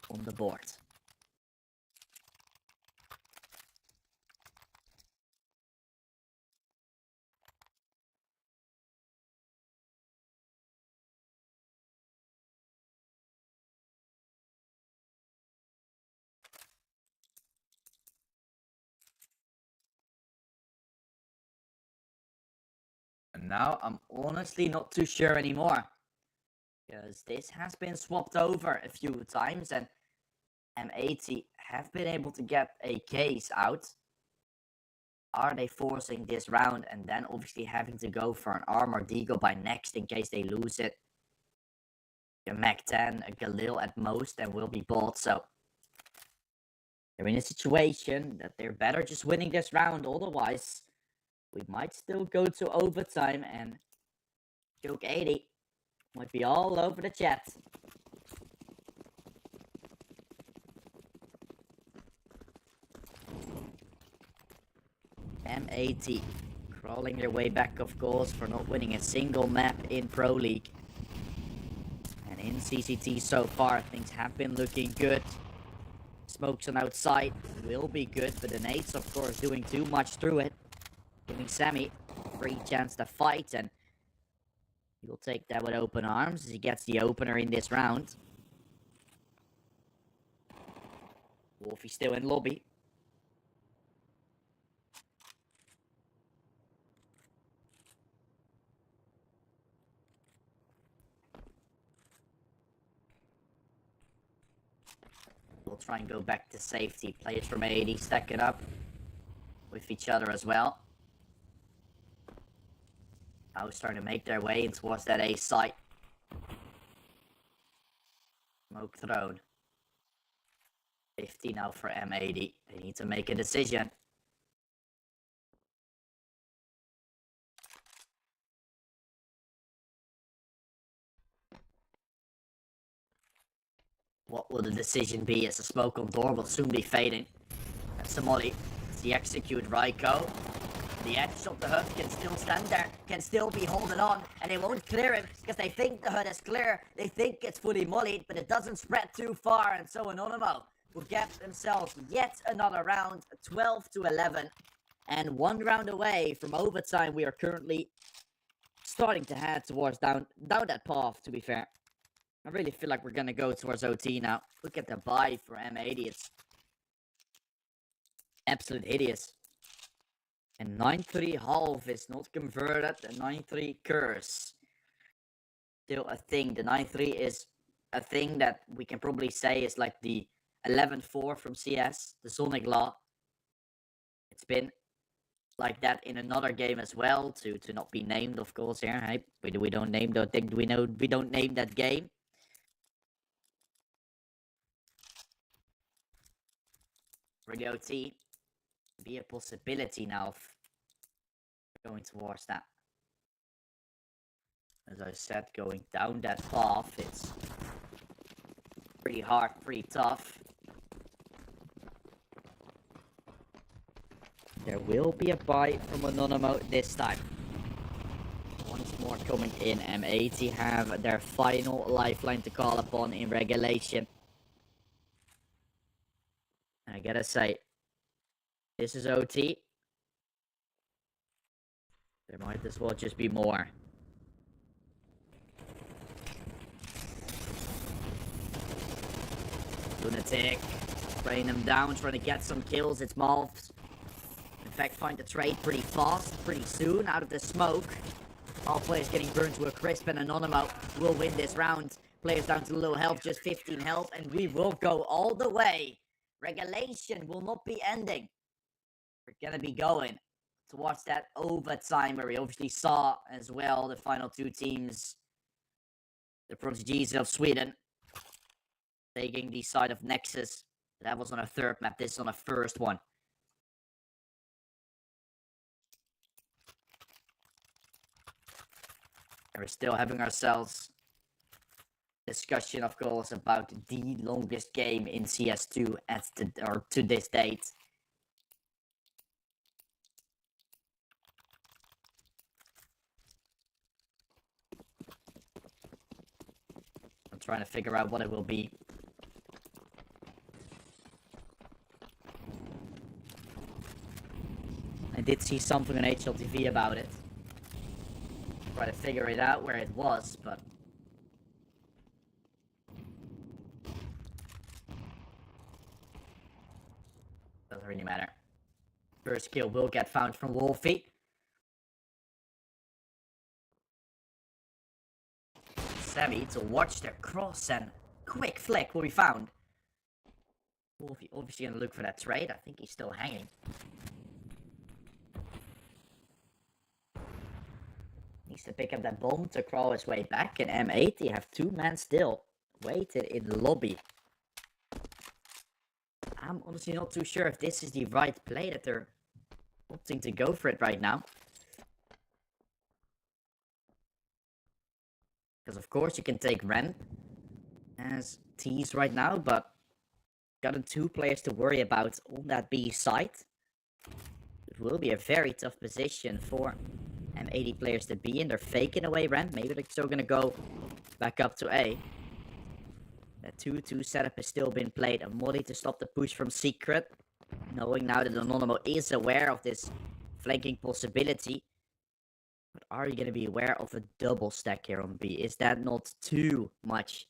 on the board. And now I'm honestly not too sure anymore, because this has been swapped over a few times, and M80 have been able to get a case out. Are they forcing this round and then obviously having to go for an armor deagle by next in case they lose it? A Mac 10, a Galil at most, and will be bought, so they're in a situation that they're better just winning this round, otherwise we might still go to overtime and Joke 80 might be all over the chat. M80 crawling their way back, of course, for not winning a single map in Pro League. And in CCT so far, things have been looking good. Smokes on outside will be good, but the nades, of course, doing too much through it. Giving Sammy a free chance to fight, and he will take that with open arms as he gets the opener in this round. Wolfie still in lobby. We'll try and go back to safety. Players from 80 stacking up with each other as well. Now starting to make their way in towards that A site. Smoke thrown. 50 now for M80. They need to make a decision. What will the decision be as the smoke on door will soon be fading? That's the molly. It's the execute Raiko. The edge of the hood can still stand there, can still be holding on, and they won't clear it because they think the hood is clear. They think it's fully mollied, but it doesn't spread too far, and so Anonymous will get themselves yet another round, 12 to 11, and one round away from overtime. We are currently starting to head towards down that path, to be fair. I really feel like we're gonna go towards OT now. Look at the buy for M80, it's absolute hideous. And 9-3 half is not converted, the 9-3 curse. Still a thing, the 9-3 is a thing that we can probably say is like the 11-4 from CS, the Sonic Law. It's been like that in another game as well, to not be named, of course, here. Hey, we don't name the thing, we don't name that game. Radio T be a possibility now of going towards that. As I said, going down that path, it's pretty hard, pretty tough. There will be a buy from Anonymous this time. Once more coming in, M80 have their final lifeline to call upon in regulation. I gotta say, this is OT. There might as well just be more. Lunatic, spraying them down, trying to get some kills. It's Malphs. In fact, find the trade pretty fast, pretty soon, out of the smoke. All players getting burned to a crisp, and Anonymous will win this round. Players down to low health, just 15 health, and we will go all the way. Regulation will not be ending. We're gonna be going towards that overtime where we obviously saw as well the final two teams, the Prodigies of Sweden, taking the side of Nexus. That was on a third map, this is on a first one. And we're still having ourselves discussion, of course, about the longest game in CS2 to this date. I'm trying to figure out what it will be. I did see something on HLTV about it. Try to figure it out where it was, but doesn't really matter. First kill will get found from Wolfie. Sammy to watch the cross and quick flick will be found. Wolfie obviously gonna look for that trade. I think he's still hanging. Needs to pick up that bomb to crawl his way back, and M80 have 2 men still waited in the lobby. I'm honestly not too sure if this is the right play that they're opting to go for it right now. Because of course you can take Ren as tease right now, but got 2 players to worry about on that B site. It will be a very tough position for M80 players to be in. They're faking away Ren. Maybe they're still gonna go back up to A. That 2-2 setup has still been played. A molly to stop the push from Secret. Knowing now that Anonymous is aware of this flanking possibility. But are you going to be aware of a double stack here on B? Is that not too much?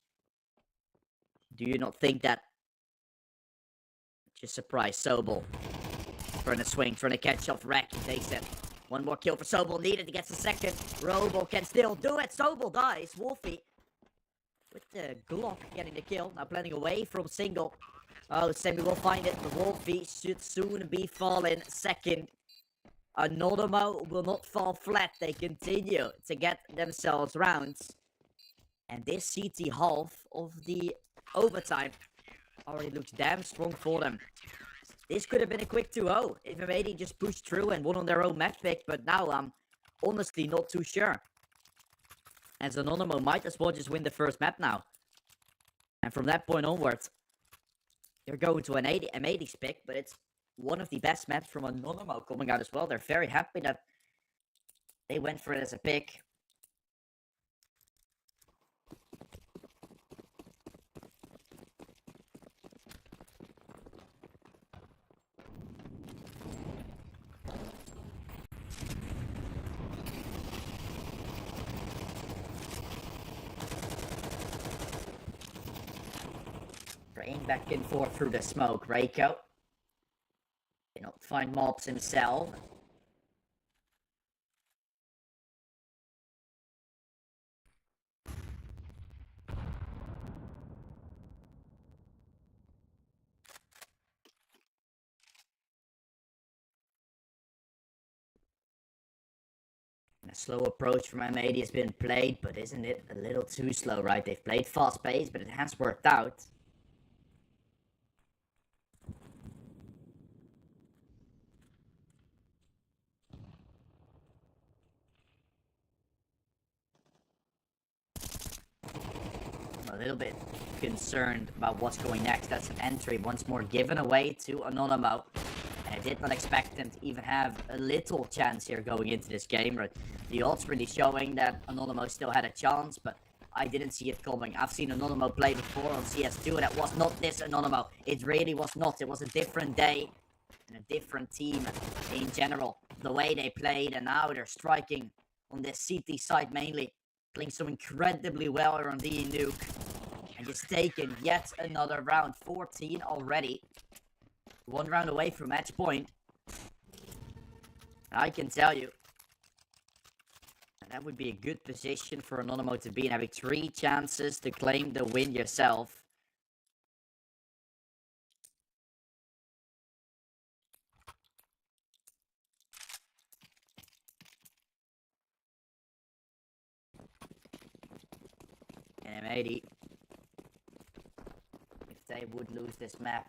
Do you not think that... Just surprise Sobel. Trying to swing, trying to catch off Rack. He takes it. One more kill for Sobel needed. He gets the second. Robo can still do it. Sobel dies. Wolfie with the Glock getting the kill. Now planning away from single. Oh, Semi will find it. The Wolfie should soon be falling second. Anonymous will not fall flat. They continue to get themselves rounds. And this CT half of the overtime already looks damn strong for them. This could have been a quick 2-0 if M80 just pushed through and won on their own map pick, but now I'm honestly not too sure. As Anonymous might as well just win the first map now. And from that point onwards, you're going to an M80's pick, but it's one of the best maps from Anonymous coming out as well. They're very happy that they went for it as a pick. Rain back and forth through the smoke. Reiko cannot find mobs himself. And a slow approach from M80 has been played, but isn't it a little too slow, right? They've played fast pace, but it has worked out. I'm a little bit concerned about what's going next. That's an entry once more given away to Anonymous. And I did not expect them to even have a little chance here going into this game. Right? The odds really showing that Anonymous still had a chance, but I didn't see it coming. I've seen Anonymous play before on CS2, and it was not this Anonymous. It really was not. It was a different day and a different team in general. The way they played, and now they're striking on this CT side mainly. Playing so incredibly well around the nuke. And just taking yet another round. 14 already. 1 round away from match point. I can tell you. That would be a good position for Anonymous to be in. Having 3 chances to claim the win yourself. And M80, if they would lose this map,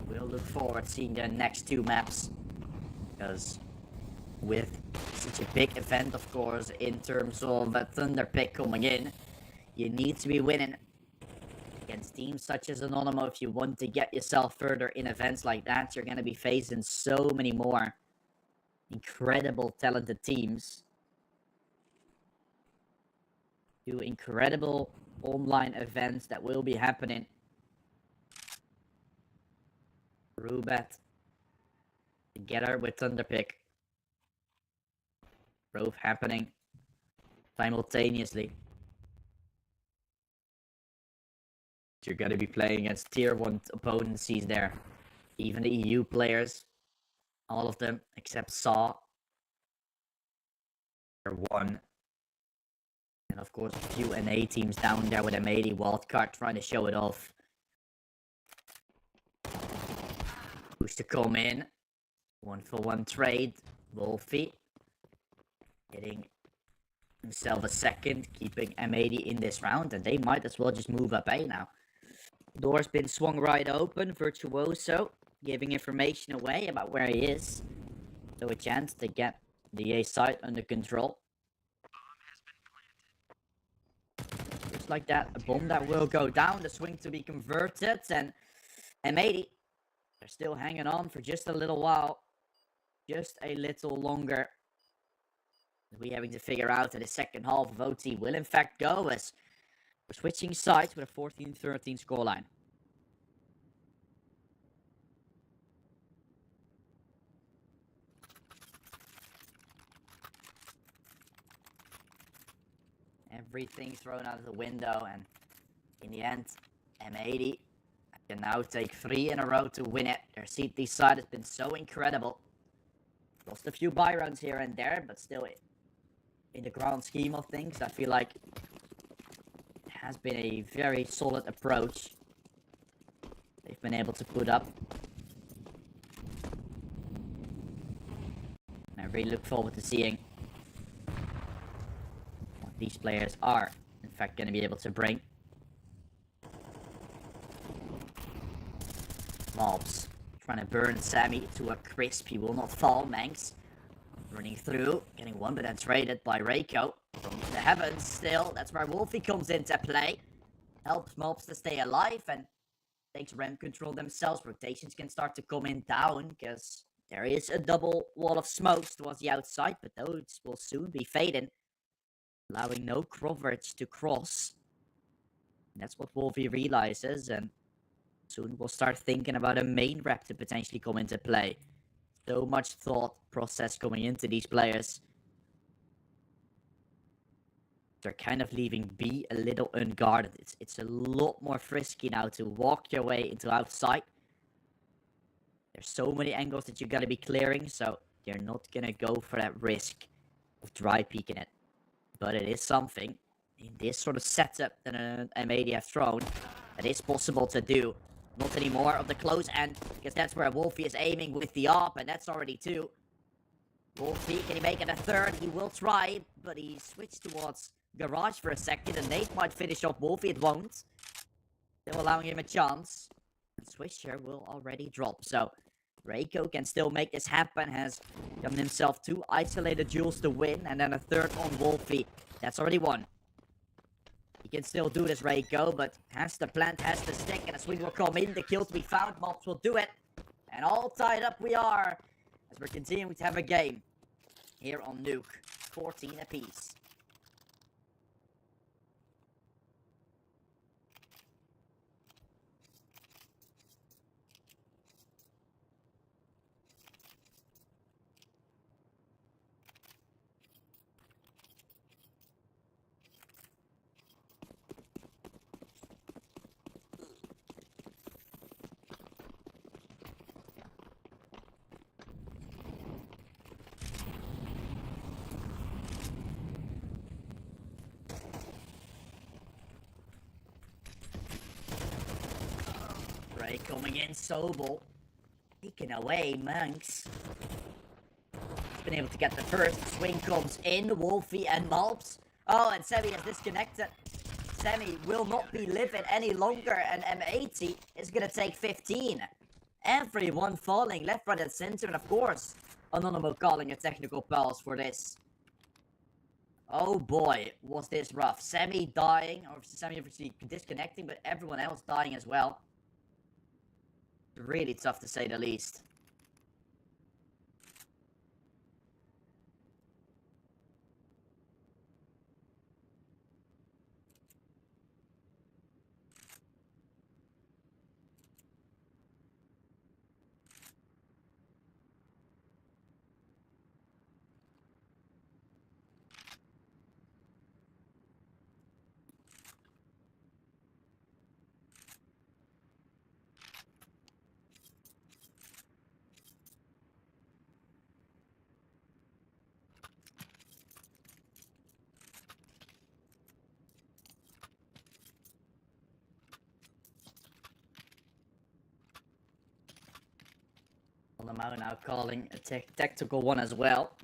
we'll look forward to seeing their next 2 maps. Because with such a big event, of course, in terms of a Thunder pick coming in, you need to be winning against teams such as Anonymous. If you want to get yourself further in events like that, you're going to be facing so many more incredible, talented teams. 2 incredible online events that will be happening. Rubat together with Thunderpick. Both happening simultaneously. You're gonna be playing against tier 1 opponents there. Even the EU players. All of them except Saw. They're 1. And of course a few NA teams down there with M80 wildcard trying to show it off. Who's to come in? 1-for-1 trade. Wolfie getting himself a second, keeping M80 in this round, and they might as well just move up A now. Door's been swung right open. Virtuoso giving information away about where he is. So a chance to get the A site under control. Just like that, a bomb that will go down, the swing to be converted, and M80, they're still hanging on for just a little while. Just a little longer. We having to figure out that the second half of OT will in fact go as we're switching sides with a 14-13 scoreline. Everything thrown out of the window, and in the end, M80 can now take 3 in a row to win it. Their CT side has been so incredible. Lost a few buy runs here and there, but still, in the grand scheme of things, I feel like it has been a very solid approach they've been able to put up. And I really look forward to seeing what these players are, in fact, going to be able to bring. Mobs trying to burn Sammy to a crisp. He will not fall. Manx running through, getting one, but then traded by Reiko from the heavens still. That's where Wolfie comes into play. Helps Mobs to stay alive and takes ramp control themselves. Rotations can start to come in down because there is a double wall of smokes towards the outside, but those will soon be fading, allowing no coverage to cross. And that's what Wolfie realizes, and soon we'll start thinking about a main rep to potentially come into play. So much thought process going into these players. They're kind of leaving B a little unguarded. It's a lot more frisky now to walk your way into outside. There's so many angles that you gotta be clearing, so they're not gonna go for that risk of dry peeking it. But it is something in this sort of setup that an M80 have thrown that is possible to do. Not anymore of the close end, because that's where Wolfie is aiming with the AWP, and that's already 2. Wolfie, can he make it a 3rd? He will try, but he switched towards Garage for a second, and Nate might finish off Wolfie. It won't. Still allowing him a chance. Swisher will already drop, so Reiko can still make this happen. Has gotten himself 2 isolated duels to win, and then a 3rd on Wolfie. That's already 1. He can still do this, Reiko, but has to plant, has to stick, and a swing will come in. The kill to be found. Mobs will do it. And all tied up we are as we're continuing to have a game here on Nuke. 14 apiece. Coming in, Sobel. Taking away, Manx. He's been able to get the first. Swing comes in, Wolfie and Mobs. Oh, and Semi is disconnected. Semi will not be living any longer, and M80 is gonna take 15. Everyone falling left, right, and center, and of course, Anonymous calling a technical pause for this. Oh boy, was this rough. Semi dying, or Semi obviously disconnecting, but everyone else dying as well. Really tough to say the least. Anonymous now calling a tactical one as well.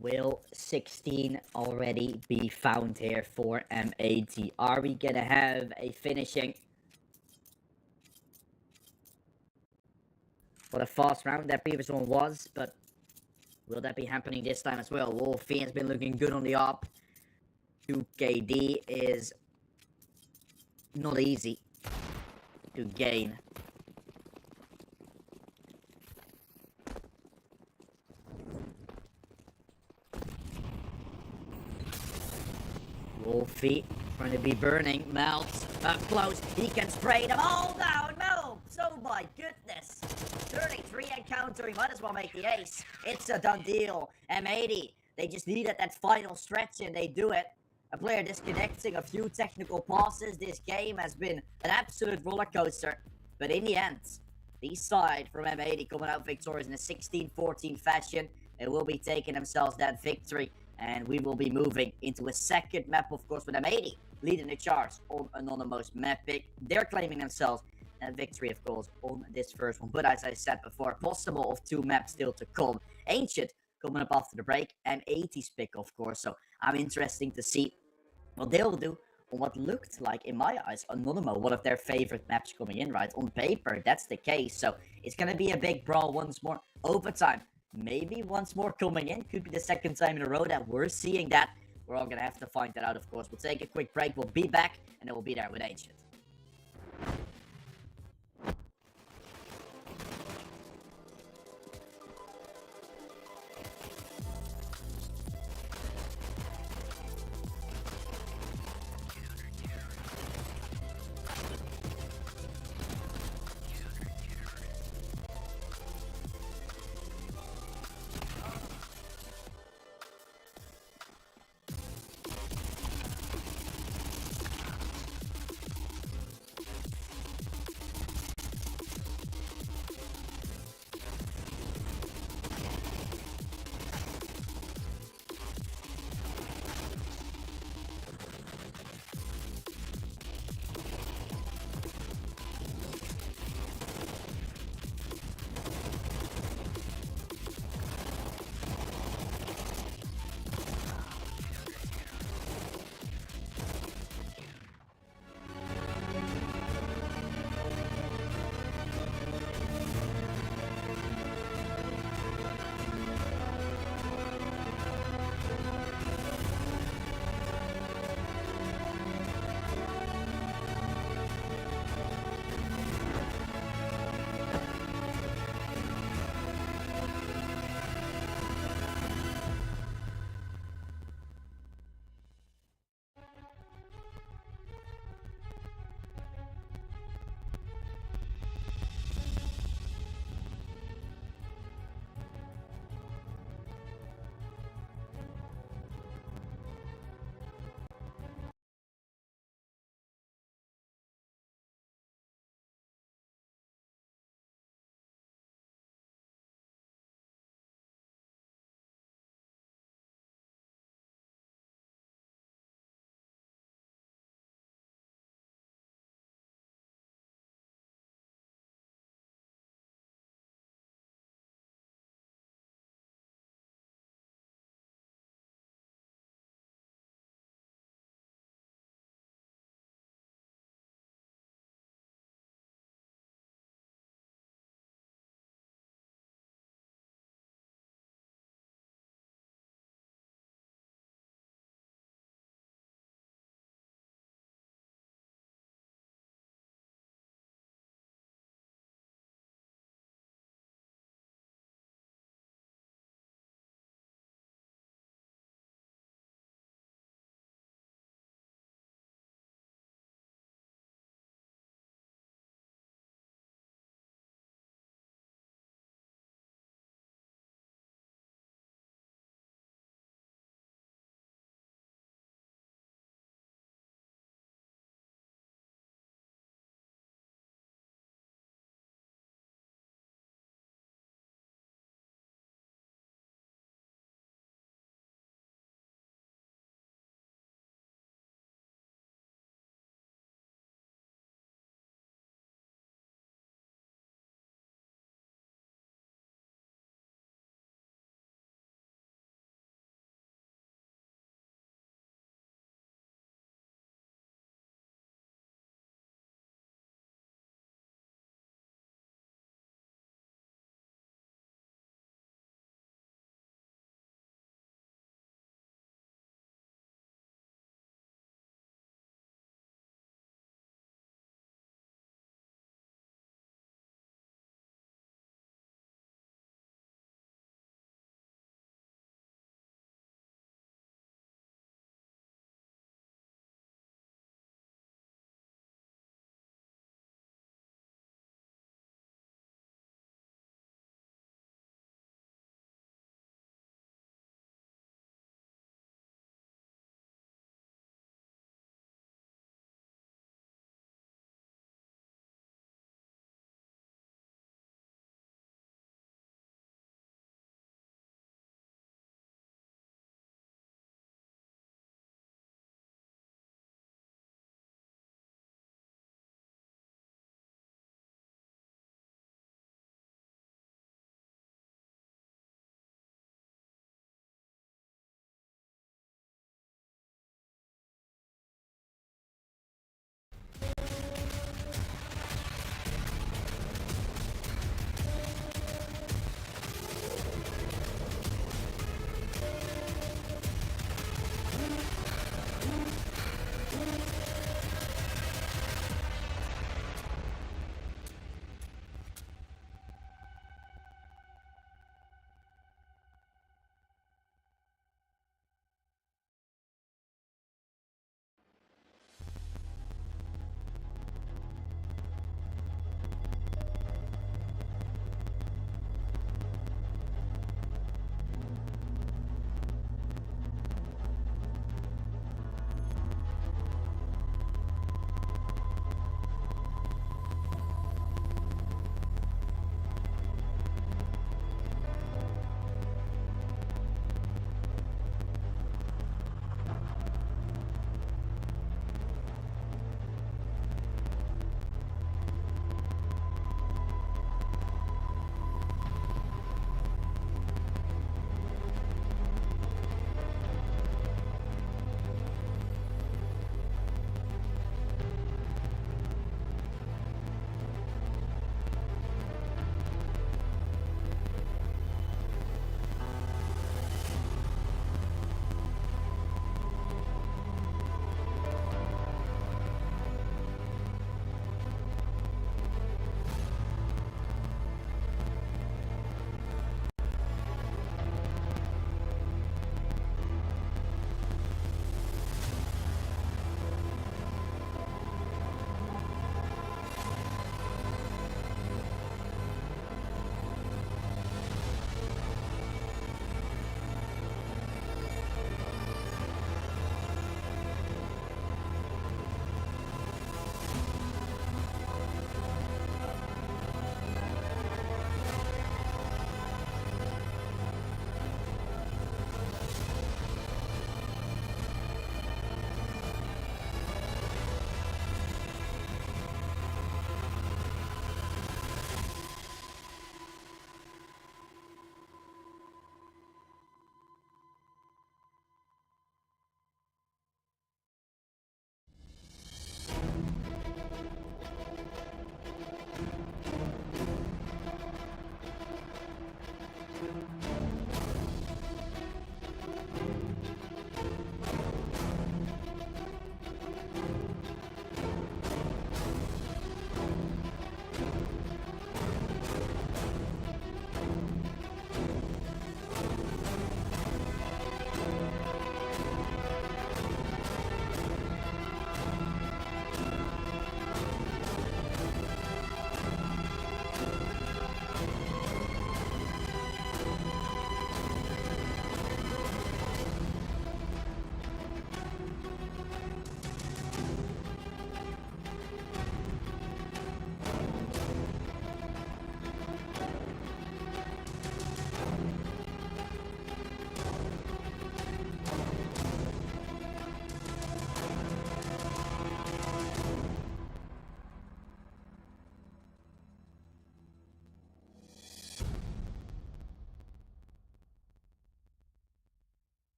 Will 16 already be found here for M80? Are we gonna have a finishing for the fast round? That previous one was, but will that be happening this time as well? Wolfie has been looking good on the up. 2KD is not easy to gain. Wolfie trying to be burning, melts up close. He can spray them all down. No, so my goodness. 33 encounter, he might as well make the ace. It's a done deal. M80, they just needed that final stretch and they do it. A player disconnecting a few technical passes. This game has been an absolute roller coaster. But in the end, the side from M80 coming out victorious in a 16-14 fashion. They will be taking themselves that victory. And we will be moving into a second map, of course, with M80 leading the charts on Anonymous map pick. They're claiming themselves a victory, of course, on this first one. But as I said before, possible of 2 maps still to come. Ancient coming up after the break, M80's pick, of course. So I'm interested to see what they'll do on what looked like, in my eyes, Anonymous, one of their favorite maps coming in, right? On paper, that's the case. So it's going to be a big brawl once more. Overtime. Maybe once more coming in. Could be the second time in a row that we're seeing that. We're all going to have to find that out, of course. We'll take a quick break. We'll be back, and then we'll be there with Ancient.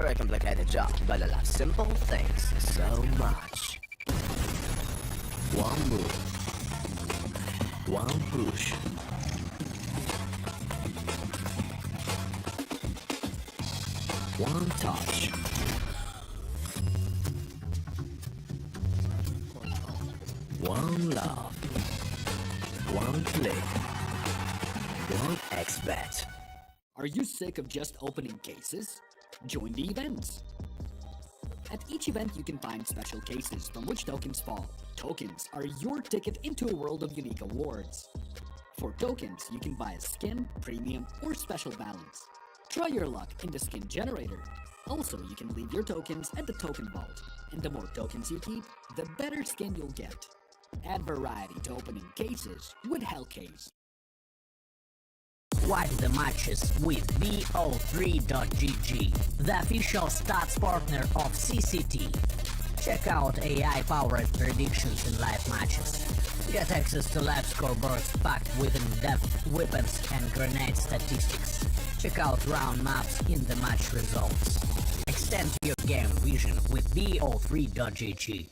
very complicated job, but I love simple things so much. One move. One push. One touch. One love. One click. One expert. Are you sick of just opening cases? Join the events. At each event, you can find special cases from which tokens fall. Tokens are your ticket into a world of unique awards. For tokens, you can buy a skin, premium, or special balance. Try your luck in the skin generator. Also, you can leave your tokens at the token vault, and the more tokens you keep, the better skin you'll get. Add variety to opening cases with Hellcase. Watch the matches with BO3.GG, the official stats partner of CCT. Check out AI-powered predictions in live matches. Get access to live scoreboards packed with in-depth weapons and grenade statistics. Check out round maps in the match results. Extend your game vision with BO3.GG.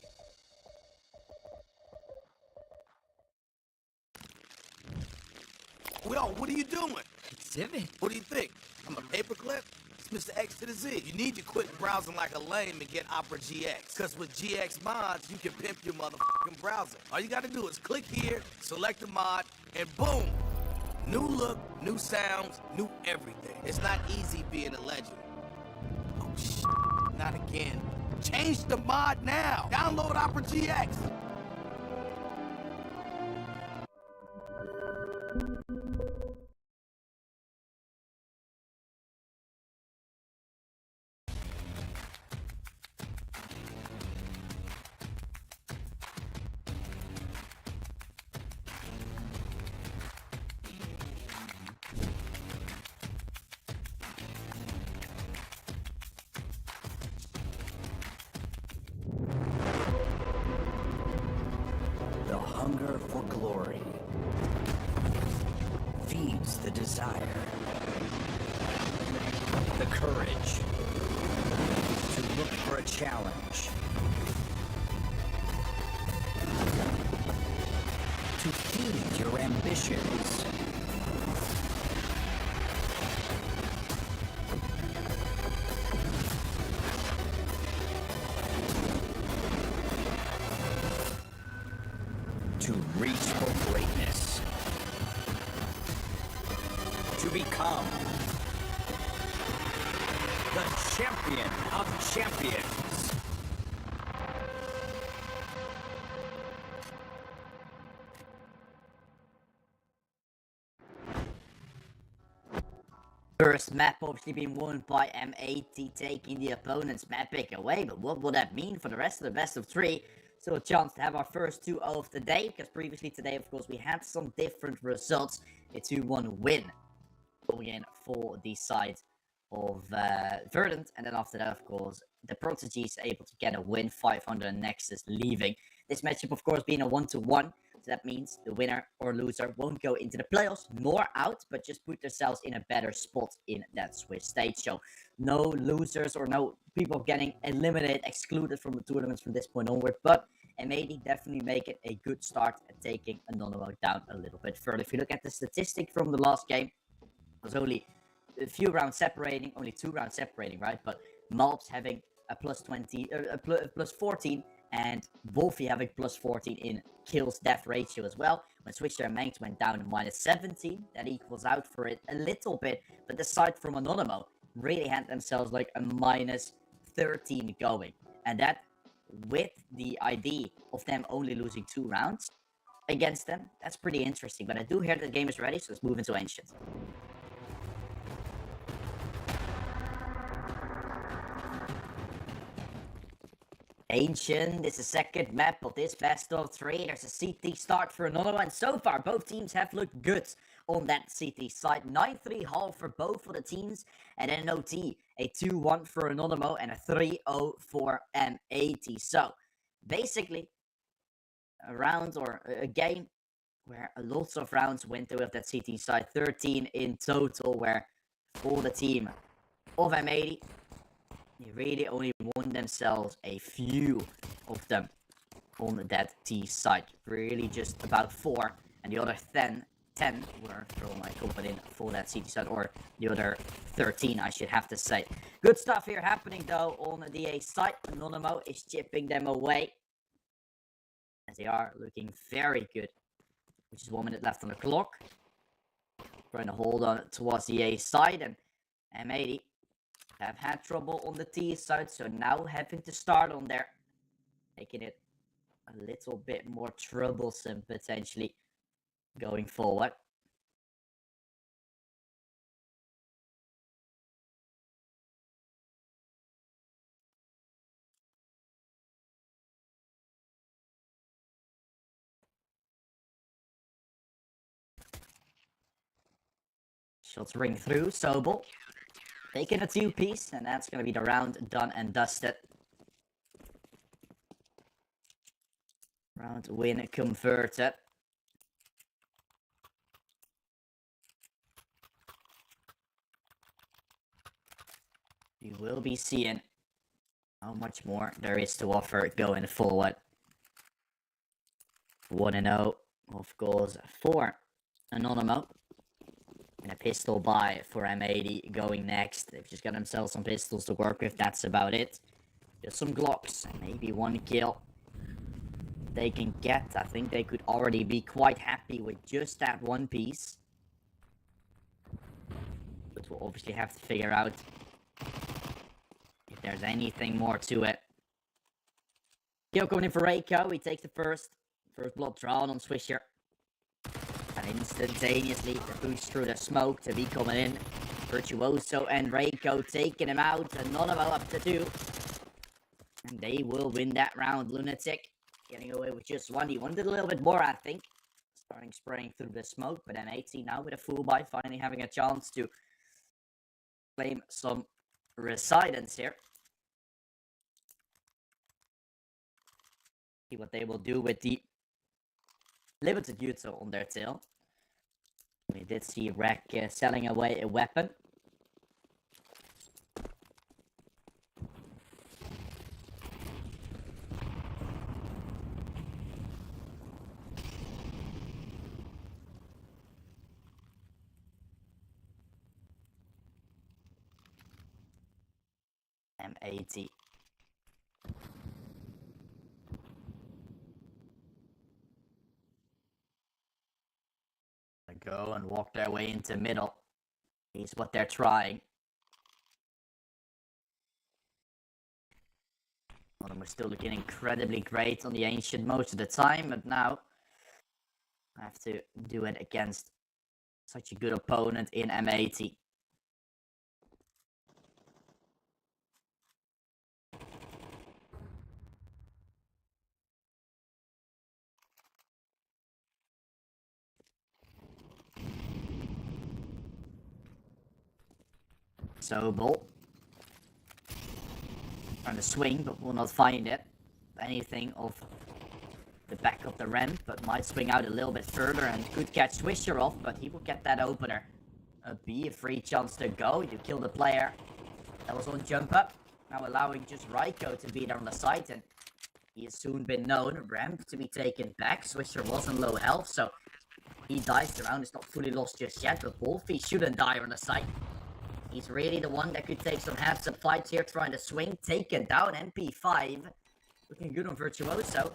Yo, what are you doing? Exhibit. What do you think? I'm a paperclip? It's Mr. X to the Z. You need to quit browsing like a lame and get Opera GX. Cause with GX mods, you can pimp your motherfucking browser. All you gotta do is click here, select a mod, and boom! New look, new sounds, new everything. It's not easy being a legend. Oh shit, not again. Change the mod now! Download Opera GX! The hunger for glory feeds the desire, the courage to look for a challenge, to feed your ambitions. To reach for greatness. To become the champion of champions. First map obviously being won by M80, taking the opponent's map pick away. But what will that mean for the rest of the best of three? So a chance to have our first 2-0 of the day, because previously today, of course, we had some different results. A 2-1 win going in for the side of Verdant, and then after that, of course, the Prodigies able to get a win, 500 and Nexus leaving. This matchup, of course, being a 1-1, so that means the winner or loser won't go into the playoffs nor out, but just put themselves in a better spot in that Swiss stage. So no losers or no people getting eliminated, excluded from the tournaments from this point onward, but M80 definitely make it a good start at taking Anonymous down a little bit further. If you look at the statistic from the last game, it was only a few rounds separating, only 2 rounds separating, right? But Malps having a plus 20, plus 14, and Wolfie having plus 14 in kills death ratio as well. When Switcher and Manx went down to minus 17, that equals out for it a little bit. But the side from Anonymous really had themselves like a minus 13 going. And that, with the idea of them only losing 2 rounds against them, that's pretty interesting. But I do hear that the game is ready, so let's move into Ancient. Ancient is the second map of this best of 3. There's a CT start for another one. So far, both teams have looked good on that CT side. 9-3 haul for both of the teams. And then an OT, a 2-1 for Anonymous and a 3-0 for M80. So, basically, a round or a game where lots of rounds went with that CT side. 13 in total, where for the team of M80, They really only won themselves a few of them on that T side. Really just about 4, and the other 10 were from my company for that CT side, or the other 13, I should have to say. Good stuff here happening though on the A side. Anonymous is chipping them away, as they are looking very good. Which is 1 minute left on the clock. Trying to hold on towards the A side, and M80 have had trouble on the T side, so now having to start on there, making it a little bit more troublesome potentially going forward. Shots ring through. Sobel taking a 2-piece, and that's going to be the round done and dusted. Round win converted. You will be seeing how much more there is to offer going forward. 1-0, of course, for Anonymous. And a pistol buy for M80 going next. They've just got themselves some pistols to work with, that's about it. Just some Glocks and maybe 1 kill they can get. I think they could already be quite happy with just that 1 piece. But we'll obviously have to figure out if there's anything more to it. Kill coming in for Reiko. He takes the first blood drawn on Swisher. And instantaneously the boost through the smoke to be coming in. Virtuoso and Reiko taking him out. Anonymous up to 2. And they will win that round. Lunatic getting away with just 1. He wanted a little bit more, I think. Starting spraying through the smoke. But M80 now with a full buy, finally having a chance to claim some residence here. See what they will do with the limited util on their tail. We did see Rek selling away a weapon. M80. Go and walk their way into middle. Is what they're trying. Well, we're still looking incredibly great on the Ancient most of the time, but now I have to do it against such a good opponent in M80. Sobel trying to swing, but will not find it. Anything of the back of the ramp, but might swing out a little bit further and could catch Swisher off, but he will get that opener. A B, a free chance to go. You kill the player that was on jump up. Now allowing just Raiko to be there on the side, and he has soon been known. Ramp to be taken back. Swisher was on low health, so he dies. The round is not fully lost just yet, but Wolfie shouldn't die on the side. He's really the one that could take some heads-up fights here, trying to swing, taken down. MP5 looking good on Virtuoso.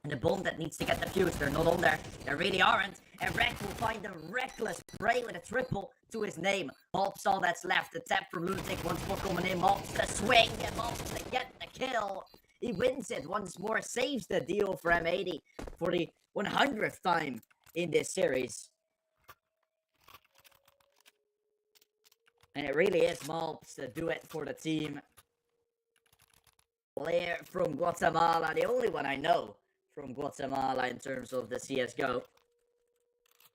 And the bomb that needs to get the fuse, they're not on there. They really aren't. And Rek will find a reckless spray with a triple to his name. Mobs all that's left. The tap from Lunatic once more coming in. Mobs the swing, and Mobs to get the kill. He wins it once more, saves the deal for M80 for the 100th time in this series. And it really is Mobs to do it for the team. Player from Guatemala, the only one I know from Guatemala in terms of the CSGO.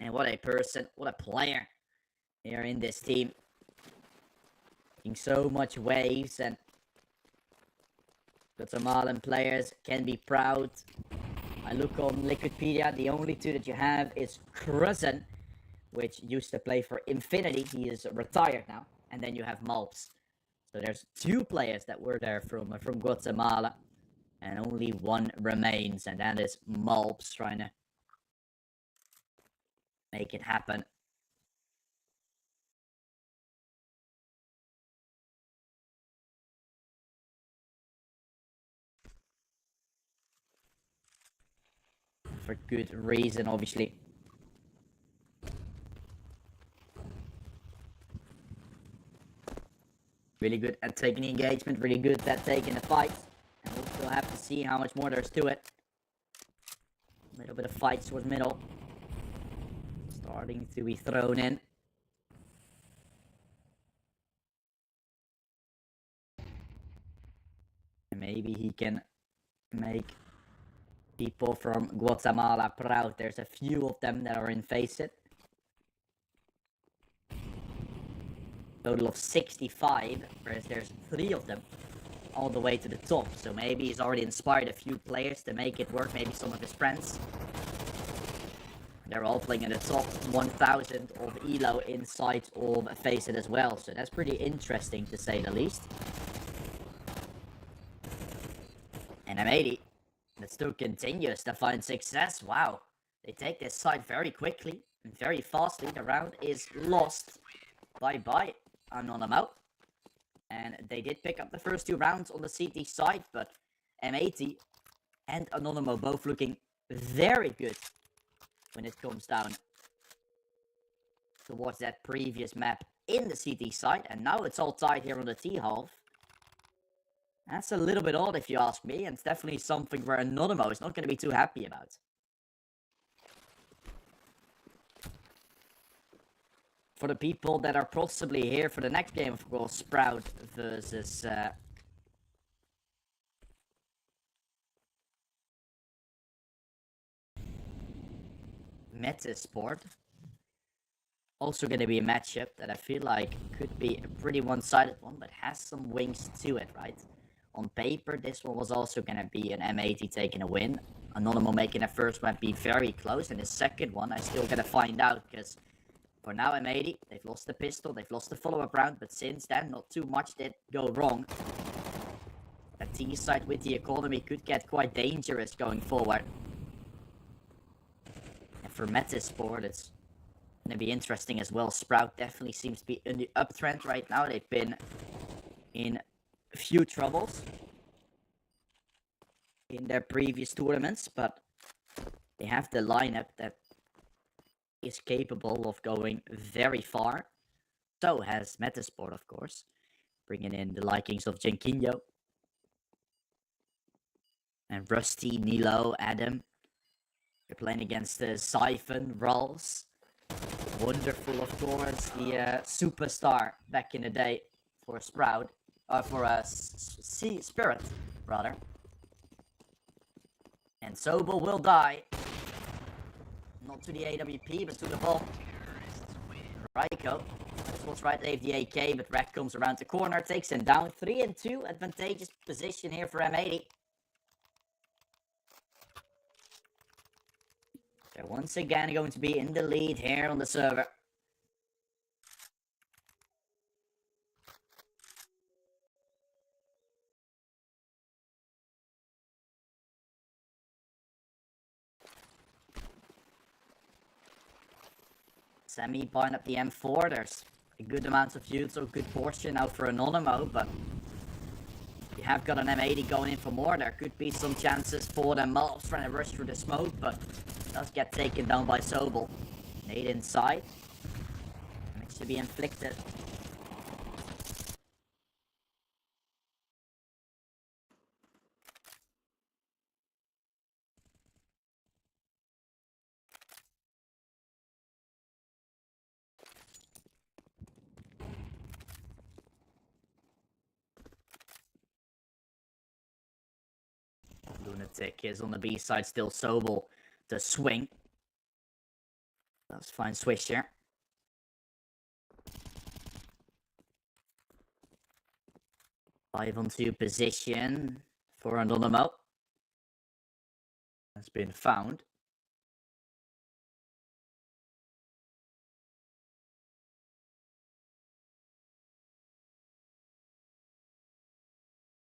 And what a person, what a player here in this team. Making so much waves, and Guatemalan players can be proud. I look on Liquipedia, the only two that you have is Cruzen, which used to play for Infinity. He is retired now. And then you have Malps. So there's 2 players that were there from Guatemala, and only 1 remains, and that is Malps trying to make it happen. For good reason, obviously. Really good at taking the engagement, really good at taking the fight. And we'll still have to see how much more there's to it. A little bit of fight towards middle. Starting to be thrown in. And maybe he can make people from Guatemala proud. There's a few of them that are in Face It. Total of 65, whereas there's 3 of them all the way to the top. So maybe he's already inspired a few players to make it work, maybe some of his friends. They're all playing in the top 1000 of ELO inside of Face It as well. So that's pretty interesting to say the least. And M80 that still continues to find success. Wow. They take this side very quickly and very fastly. The round is lost. Bye-bye, Anonymous. And they did pick up the first 2 rounds on the CT side, but M80 and Anonymous both looking very good when it comes down towards that previous map in the CT side. And now it's all tied here on the T half. That's a little bit odd if you ask me, and it's definitely something where Anonymous is not going to be too happy about. For the people that are possibly here for the next game, of course, Sprout versus Metasport. Also going to be a matchup that I feel like could be a pretty one-sided one, but has some wings to it, right? On paper, this one was also going to be an M80 taking a win. Anonymous making a first one be very close, and the second one I still gotta find out, because for now M80, they've lost the pistol, they've lost the follow-up round, but since then, not too much did go wrong. A T side with the economy could get quite dangerous going forward. And for Metasport, it's going to be interesting as well. Sprout definitely seems to be in the uptrend right now. They've been in a few troubles in their previous tournaments, but they have the lineup that is capable of going very far. So has Metasport, of course, bringing in the likings of Genkinho and Rusty, Nilo, Adam. They're playing against Siphon, Rawls. Wonderful, of course, the superstar back in the day for Sprout, for Spirit, rather. And Sobel will die. Not to the AWP, but to the bomb. Raiko. That's right, they have the AK, but Rack comes around the corner, takes him down. 3-2, advantageous position here for M80. They're once again going to be in the lead here on the server. Semi buying up the M4. There's a good amount of use, so good portion out for Anonymous, but you have got an M80 going in for more. There could be some chances for them. Malps trying to rush through the smoke, but does get taken down by Sobel. Nade inside. Damage to be inflicted. Lunatic is on the B side, still Sobel to swing. That's fine swish here. Five on 2 position for Anonymous. Has been found.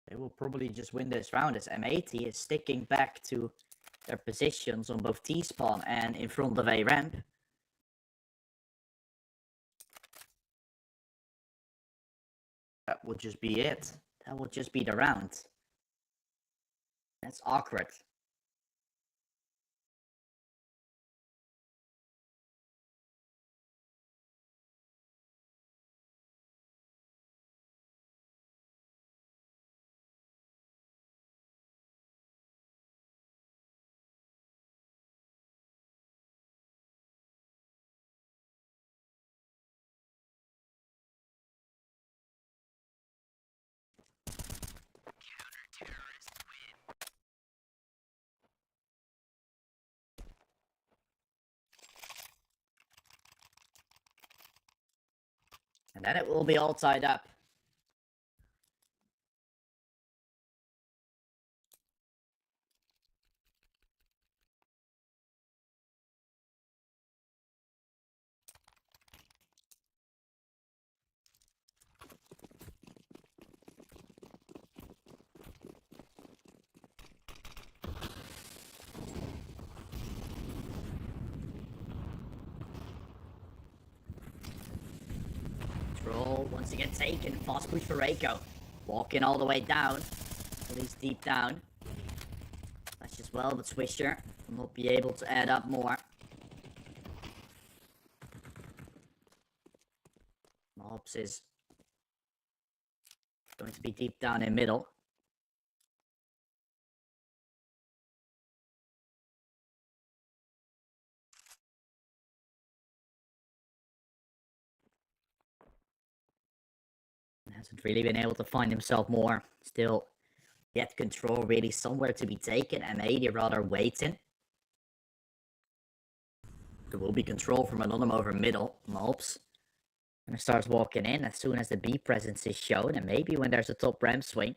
They will probably just win this round as M80 is sticking back to their positions on both T-spawn and in front of A ramp. That would just be it. That would just be the round. That's awkward. And then it will be all tied up. Control once again taken. Fast push for Reiko. Walking all the way down. At least deep down. Flash as well, but Swisher will not be able to add up more. Mobs is going to be deep down in middle. Hasn't really been able to find himself more. Still yet control really somewhere to be taken. M80 rather waiting. There will be control from Anonymous over middle. Mobs. And starts walking in as soon as the B presence is shown. And maybe when there's a top ramp swing.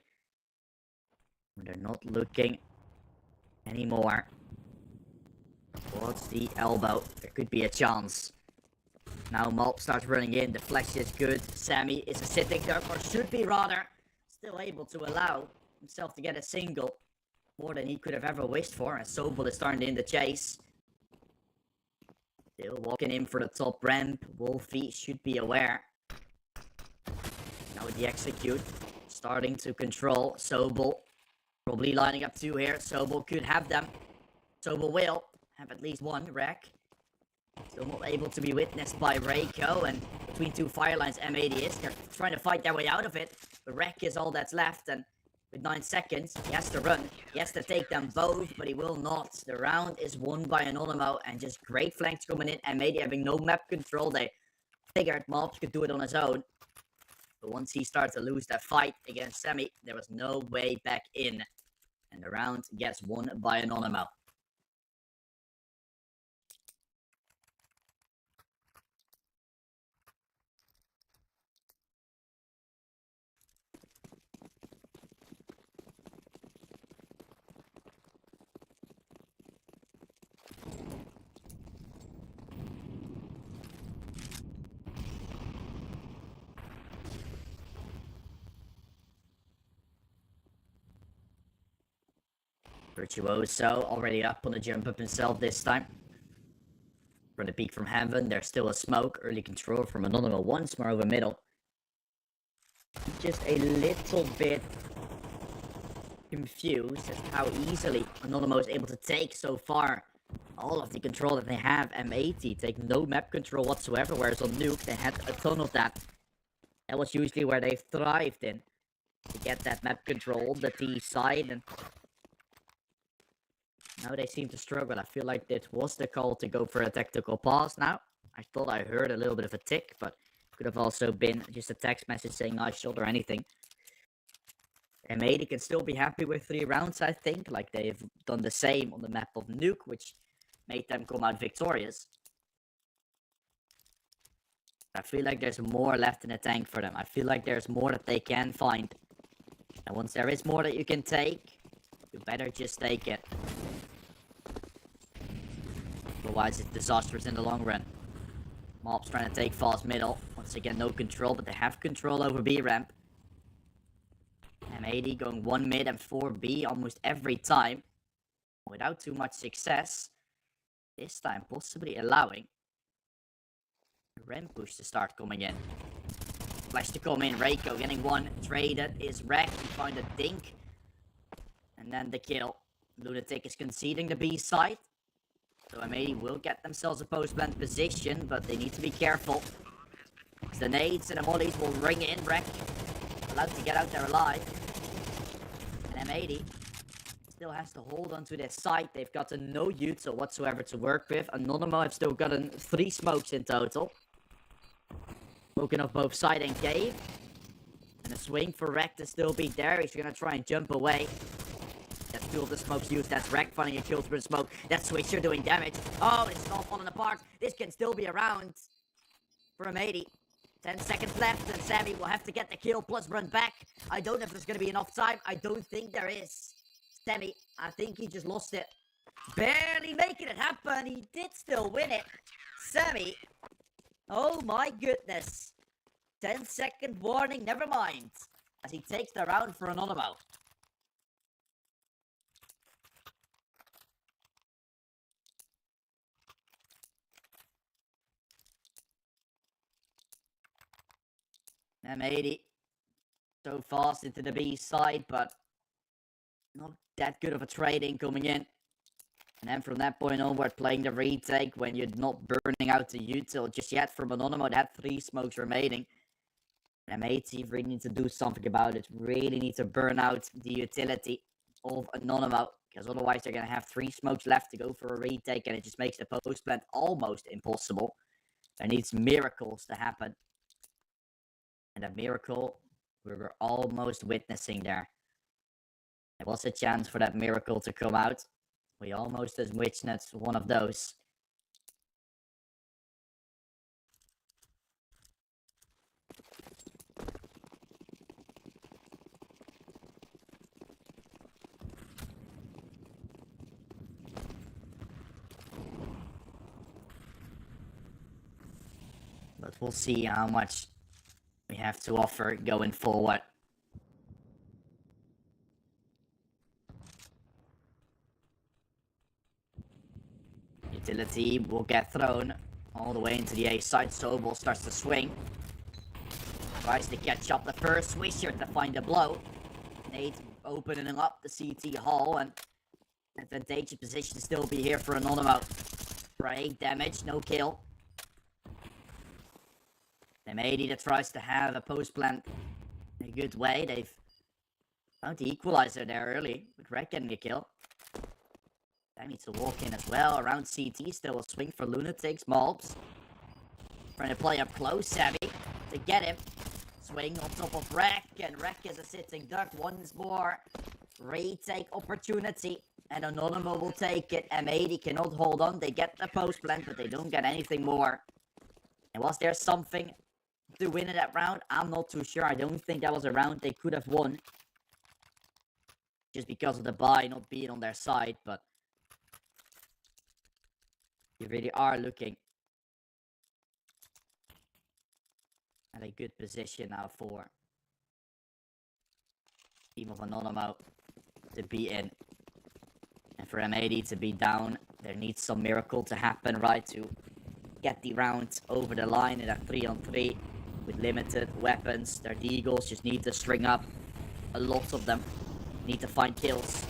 When they're not looking anymore. Towards the elbow. There could be a chance. Now Malp starts running in, the flash is good. Sammy is a sitting duck, or should be rather, still able to allow himself to get a single. More than he could have ever wished for, and Sobel is starting in the chase. Still walking in for the top ramp. Wolfie should be aware. Now with the execute, starting to control Sobel. Probably lining up two here, Sobel could have them. Sobel will have at least one wreck. Still not able to be witnessed by Reiko, and between two fire lines, M80 is. They're trying to fight their way out of it. The wreck is all that's left, and with 9 seconds, he has to run. He has to take them both, but he will not. The round is won by Anonymous, and just great flanks coming in. M80 having no map control. They figured Mobs could do it on his own. But once he started to lose that fight against Semi, there was no way back in. And the round gets won by Anonymous. Virtuoso already up on the jump up himself this time. For the peek from heaven, there's still a smoke. Early control from Anonymous once more over middle. Just a little bit confused as to how easily Anonymous is able to take so far all of the control that they have. M80 take no map control whatsoever, whereas on Nuke they had a ton of that. That was usually where they thrived in. To get that map control on the T side, and now they seem to struggle. I feel like it was the call to go for a tactical pause now. I thought I heard a little bit of a tick, but it could have also been just a text message saying nice shot or anything. And maybe can still be happy with 3 rounds, I think. Like they've done the same on the map of Nuke, which made them come out victorious. I feel like there's more left in the tank for them. I feel like there's more that they can find. And once there is more that you can take, you better just take it. Otherwise, it's disastrous in the long run. Mobs trying to take fast middle. Once again, no control, but they have control over B ramp. M80 going 1 mid and 4 B almost every time, without too much success. This time possibly allowing a Ren push to start coming in. Flash to come in, Reiko getting one traded, is wrecked, we find a dink. And then the kill. Lunatic is conceding the B side. So M80 will get themselves a post-plant position, but they need to be careful. Because the nades and the mollies will ring in, Wreck allowed to get out there alive. And M80 still has to hold on to their site. They've gotten no util whatsoever to work with. Anonymo have still gotten 3 smokes in total. Smoking off both side and cave. And a swing for Wreck to still be there. He's gonna try and jump away. That's 2 of the smokes used. That's Wreck finding a kill through the smoke. That's Switcher doing damage. Oh, this is all falling apart. This can still be around for M80. 10 seconds left, and Sammy will have to get the kill plus run back. I don't know if there's going to be enough time. I don't think there is. Sammy, I think he just lost it. Barely making it happen. He did still win it. Sammy. Oh my goodness. 10-second warning, never mind. As he takes the round for Anonymo. M80 so fast into the B side, but not that good of a trading coming in. And then from that point onward, playing the retake when you're not burning out the util just yet from Anonymo. They had 3 smokes remaining. M80 really need to do something about it. Really need to burn out the utility of Anonymo, because otherwise they're going to have 3 smokes left to go for a retake, and it just makes the post plant almost impossible. There needs miracles to happen. And a miracle we were almost witnessing there. There was a chance for that miracle to come out. We almost just witnessed one of those. But we'll see how much we have to offer going forward. Utility will get thrown all the way into the A side. Sobel starts to swing. Tries to catch up the first Swisher to find a blow. Nate opening up the CT hall, and advantageous position to still be here for Anonymo. Break damage, no kill. M80 that tries to have a post plant in a good way. They've found the equalizer there early with Rek getting a kill. That needs to walk in as well. Around CT, still a swing for Lunatics. Mobs trying to play up close. Savvy to get him. Swing on top of Rek, and Rek is a sitting duck once more. Retake opportunity, and Anonymo will take it. M80 cannot hold on. They get the post plant, but they don't get anything more. And was there something to win in that round? I'm not too sure. I don't think that was a round they could have won. Just because of the buy not being on their side, but you really are looking at a good position now for team of Anonymo to be in. And for M80 to be down, there needs some miracle to happen, right? To get the round over the line in a 3-on-3 with limited weapons. Their Deagles just need to string up a lot of them. Need to find kills.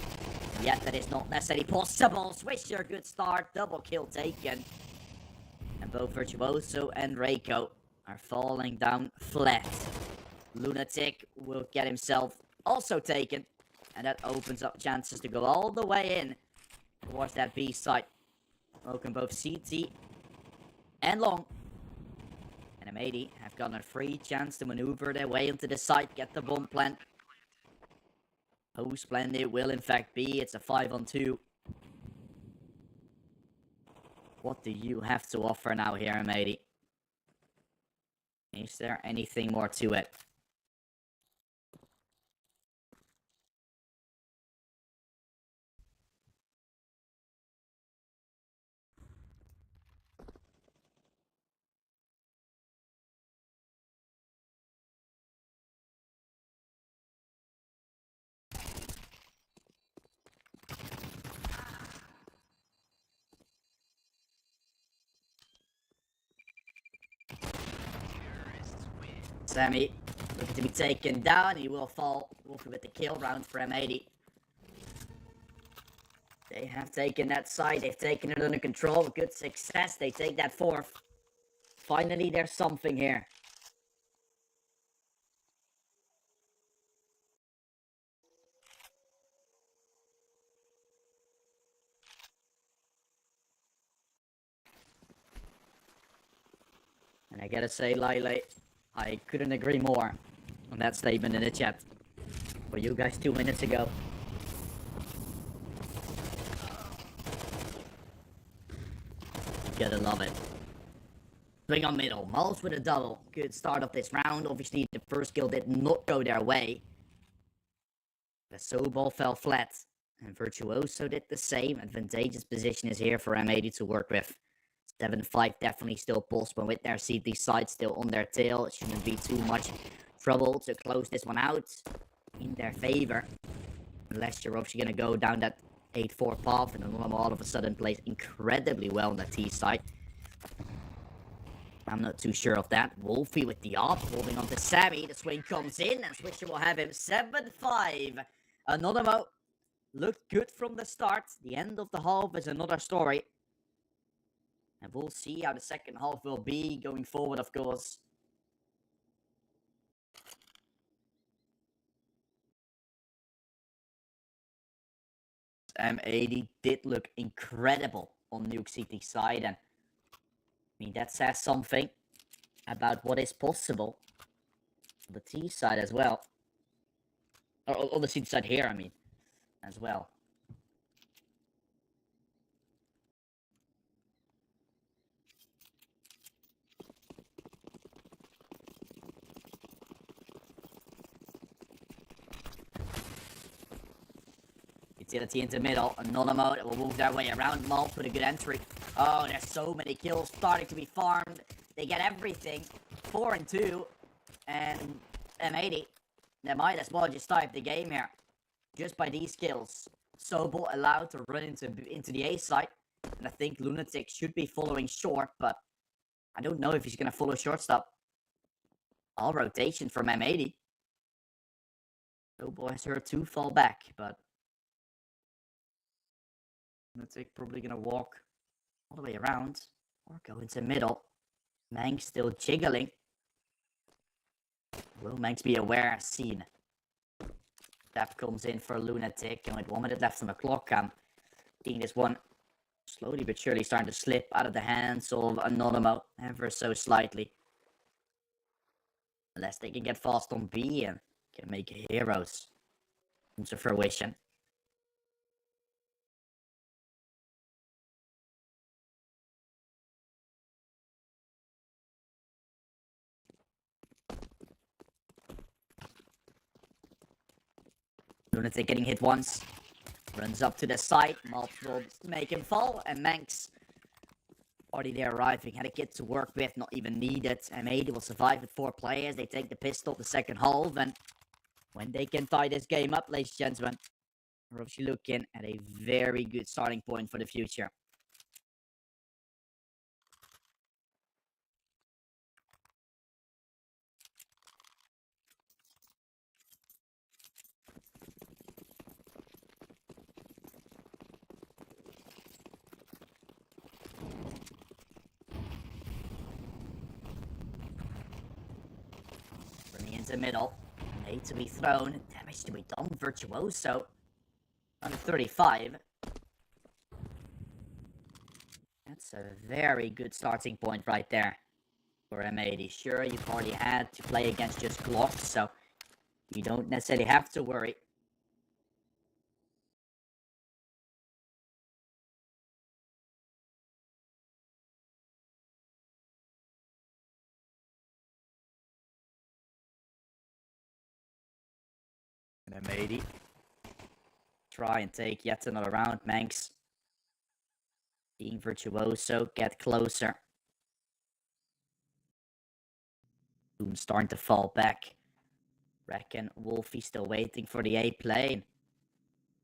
Yet that is not necessarily possible. Swisher, good start. Double kill taken. And both Virtuoso and Reiko are falling down flat. Lunatic will get himself also taken. And that opens up chances to go all the way in towards that B site. Smoking both CT and long. And M80 have gotten a free chance to maneuver their way into the site, get the bomb plant. Post plant it will in fact be. It's a 5-on-2. What do you have to offer now here, M80? Is there anything more to it? Sammy looking to be taken down. He will fall. Wolfie with the kill round for M80. They have taken that side. They've taken it under control with good success. They take that fourth. Finally, there's something here. And I gotta say, Lyle, I couldn't agree more on that statement in the chat for you guys 2 minutes ago. Gotta love it. Swing on middle. Malls with a double. Good start of this round. Obviously, the first kill did not go their way. The Sobol fell flat. And Virtuoso did the same. Advantageous position is here for M80 to work with. 7-5 definitely still possible with their CT side still on their tail. It shouldn't be too much trouble to close this one out in their favor. Unless you're obviously going to go down that 8-4 path and then all of a sudden plays incredibly well on the T side. I'm not too sure of that. Wolfie with the op, holding on to Sammy. The swing comes in and Swisher will have him 7-5. Anonymous looked good from the start. The end of the half is another story. And we'll see how the second half will be going forward, of course. M80 did look incredible on Nuke CT side, and I mean that says something about what is possible on the T side as well. Or on the CT side here, I mean, as well. Utility into middle. Anonymous will move their way around Malt with a good entry. Oh, there's so many kills starting to be farmed. They get everything. 4 and 2. And M80. They might as well just type the game here. Just by these kills. Sobel allowed to run into the A side. And I think Lunatic should be following short, but I don't know if he's going to follow shortstop. All rotation from M80. Sobel has heard 2 fall back, but Lunatic probably going to walk all the way around. Or go into middle. Manx still jiggling. Will Manx be aware? Seen. Step comes in for Lunatic, and with 1 minute left on the clock, I'm seeing this one slowly but surely starting to slip out of the hands of Anonymous ever so slightly. Unless they can get fast on B and can make heroes come to fruition. Lunatic getting hit once. Runs up to the side. Malt will make him fall. And Manx already there arriving. Had a kid to work with. Not even needed. M80 will survive with 4 players. They take the pistol the second half. And when they can tie this game up, ladies and gentlemen, we're obviously looking at a very good starting point for the future. Into middle. Need to be thrown. Damage to be done. Virtuoso. Under 35. That's a very good starting point right there for M80. Sure, you've already had to play against just Glock, so you don't necessarily have to worry. And M80 try and take yet another round. Manx being Virtuoso, get closer. Soon starting to fall back. Reckon Wolfie still waiting for the A plane.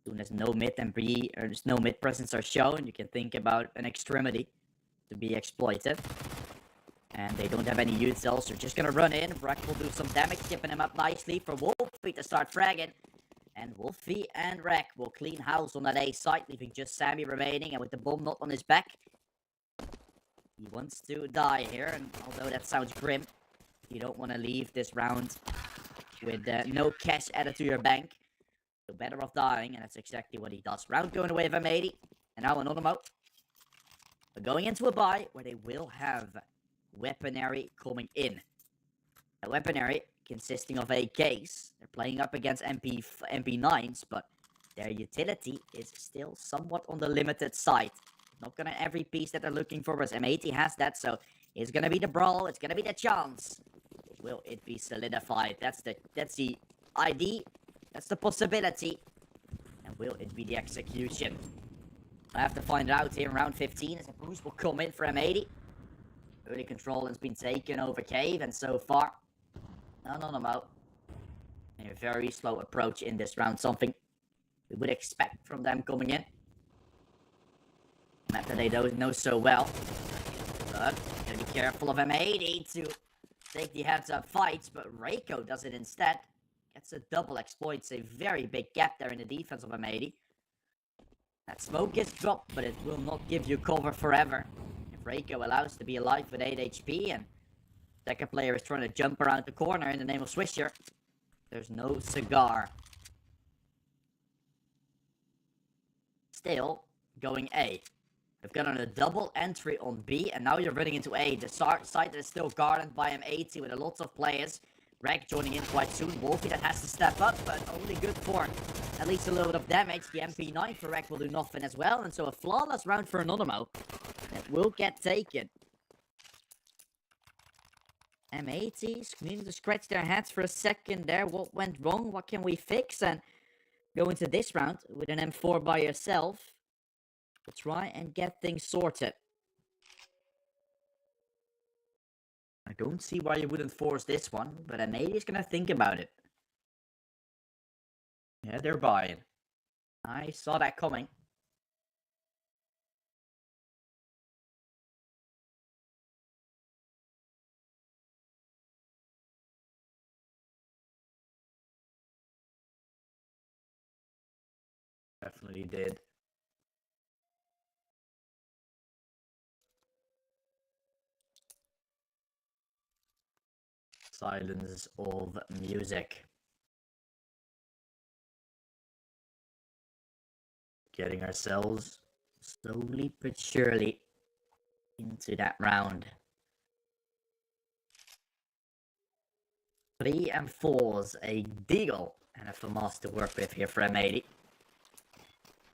Soon as no mid and B, or there's no mid presence are shown, you can think about an extremity to be exploited. And they don't have any youth cells. They're just gonna run in. Wreck will do some damage, skipping him up nicely for Wolfie to start fragging. And Wolfie and Wreck will clean house on that A site, leaving just Sammy remaining. And with the bomb not on his back, he wants to die here. And although that sounds grim, you don't want to leave this round with no cash added to your bank. So better off dying, and that's exactly what he does. Round going away of M80. And now Anonymous. But going into a buy where they will have weaponry coming in. A weaponry consisting of AKs. They're playing up against MP9s, but their utility is still somewhat on the limited side. Not gonna every piece that they're looking for, as M80 has that, so it's gonna be the brawl, it's gonna be the chance. Will it be solidified? That's the ID, that's the possibility. And will it be the execution? I have to find out here in round 15 as a boost will come in for M80. Early control has been taken over Cave, and so far, Anonymous. A very slow approach in this round, something we would expect from them coming in. Map that they don't know so well. But, gotta be careful of M80 to take the heads-up fights, but Reiko does it instead. Gets a double, exploits a very big gap there in the defense of M80. That smoke gets dropped, but it will not give you cover forever. If Reiko allows to be alive with 8 HP, and second player is trying to jump around the corner in the name of Swisher, there's no cigar. Still, going A. We've got on a double entry on B, and now you're running into A. The site that is still guarded by M80 with a lot of players. Reg joining in quite soon. Wolfie that has to step up, but only good for at least a little bit of damage. The MP9 for Reg will do nothing as well, and so a flawless round for Anonymous that will get taken. M80s needing to scratch their heads for a second there. What went wrong? What can we fix? And go into this round with an M4 by yourself. To try and get things sorted. I don't see why you wouldn't force this one, but M80 is gonna think about it. Yeah, they're buying. I saw that coming. Definitely did. Silence of music. Getting ourselves slowly but surely into that round. 3 and 4's a Deagle and a FAMAS to work with here for M80.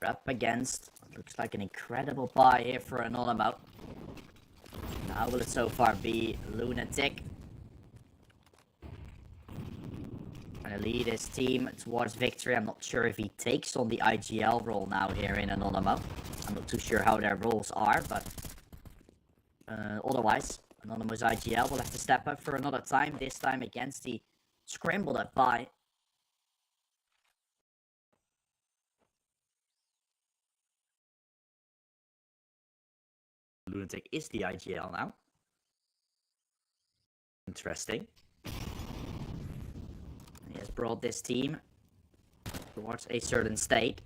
We're up against what looks like an incredible buy here for Anonymous. Now will it so far be Lunatic? Trying to lead his team towards victory. I'm not sure if he takes on the IGL role now here in Anonymous. I'm not too sure how their roles are, but otherwise, Anonymous IGL will have to step up for another time, this time against the scramble up buy. Lunatic is the IGL now. Interesting. He has brought this team towards a certain state.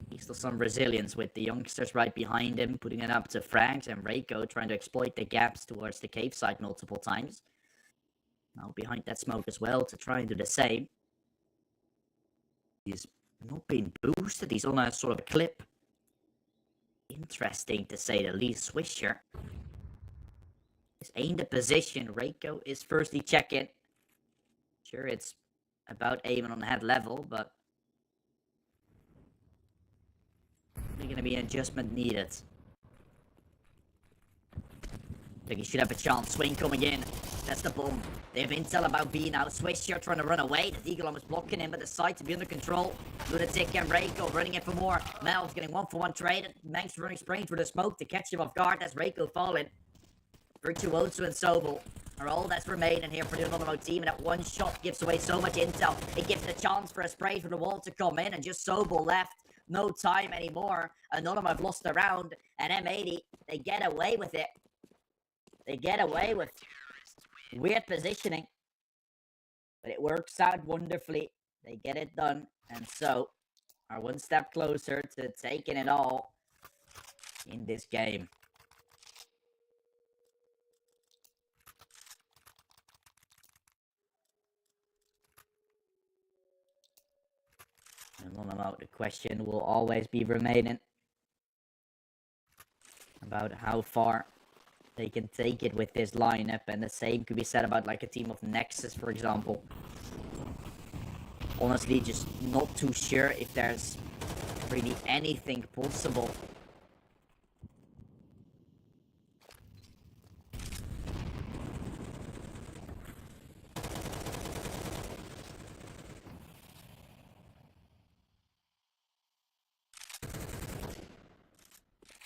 He's still some resilience with the youngsters right behind him, putting it up to frags, and Reiko trying to exploit the gaps towards the cave side multiple times. Now behind that smoke as well to try and do the same. He's not being boosted, he's on a sort of a clip. Interesting to say the least. Swisher is aimed at position. Reiko is firstly checking. Sure, it's about aiming on head level, but there's going to be an adjustment needed. I think he should have a chance. Swing coming in. That's the bomb. They have intel about B now. Swisher trying to run away. The Deagle almost blocking him, but the site to be under control. Lunatic and Reiko running in for more. Mel's getting 1-for-1 trade. Manx running spraying through the smoke to catch him off guard. That's Reiko falling. Virtuoso and Sobel are all that's remaining here for the Anonymous team, and that one shot gives away so much intel. It gives the chance for a spray from the wall to come in, and just Sobel left. No time anymore. Anonymous have lost the round, and M80, they get away with it. They get away with weird positioning, but it works out wonderfully. They get it done, and so are one step closer to taking it all in this game. And the question will always be remaining about how far they can take it with this lineup, and the same could be said about like a team of Nexus, for example. Honestly, just not too sure if there's really anything possible.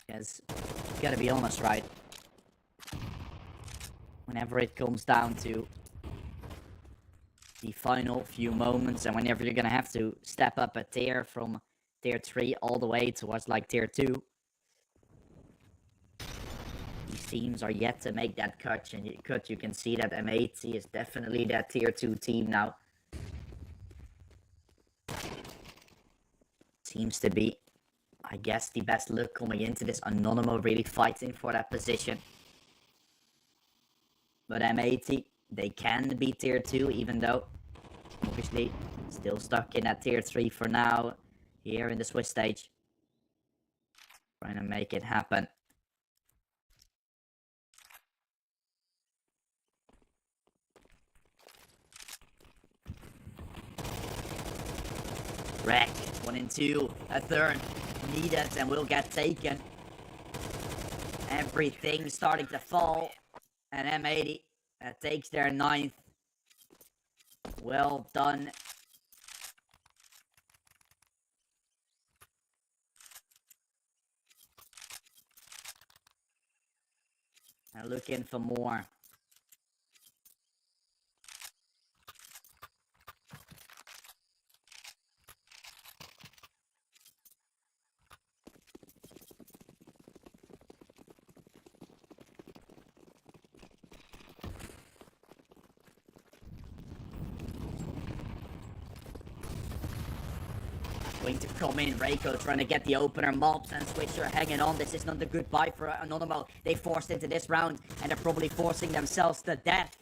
Because, gotta be honest, right? Whenever it comes down to the final few moments, and whenever you're gonna have to step up a tier from tier 3 all the way towards like tier 2, these teams are yet to make that cut, and you can see that M80 is definitely that tier 2 team now. Seems to be, I guess, the best look coming into this. Anonymous really fighting for that position. But M80, they can be tier 2, even though, obviously, still stuck in that tier 3 for now, here in the Swiss stage. Trying to make it happen. Wreck, 1 and 2, a third, needed and will get taken. Everything starting to fall, and M80 takes their 9th. Well done. Now looking for more. Going to come in, Reiko trying to get the opener. Mobs and Switcher hanging on. This is not a good buy for Anonymous. They forced into this round, and they're probably forcing themselves to death.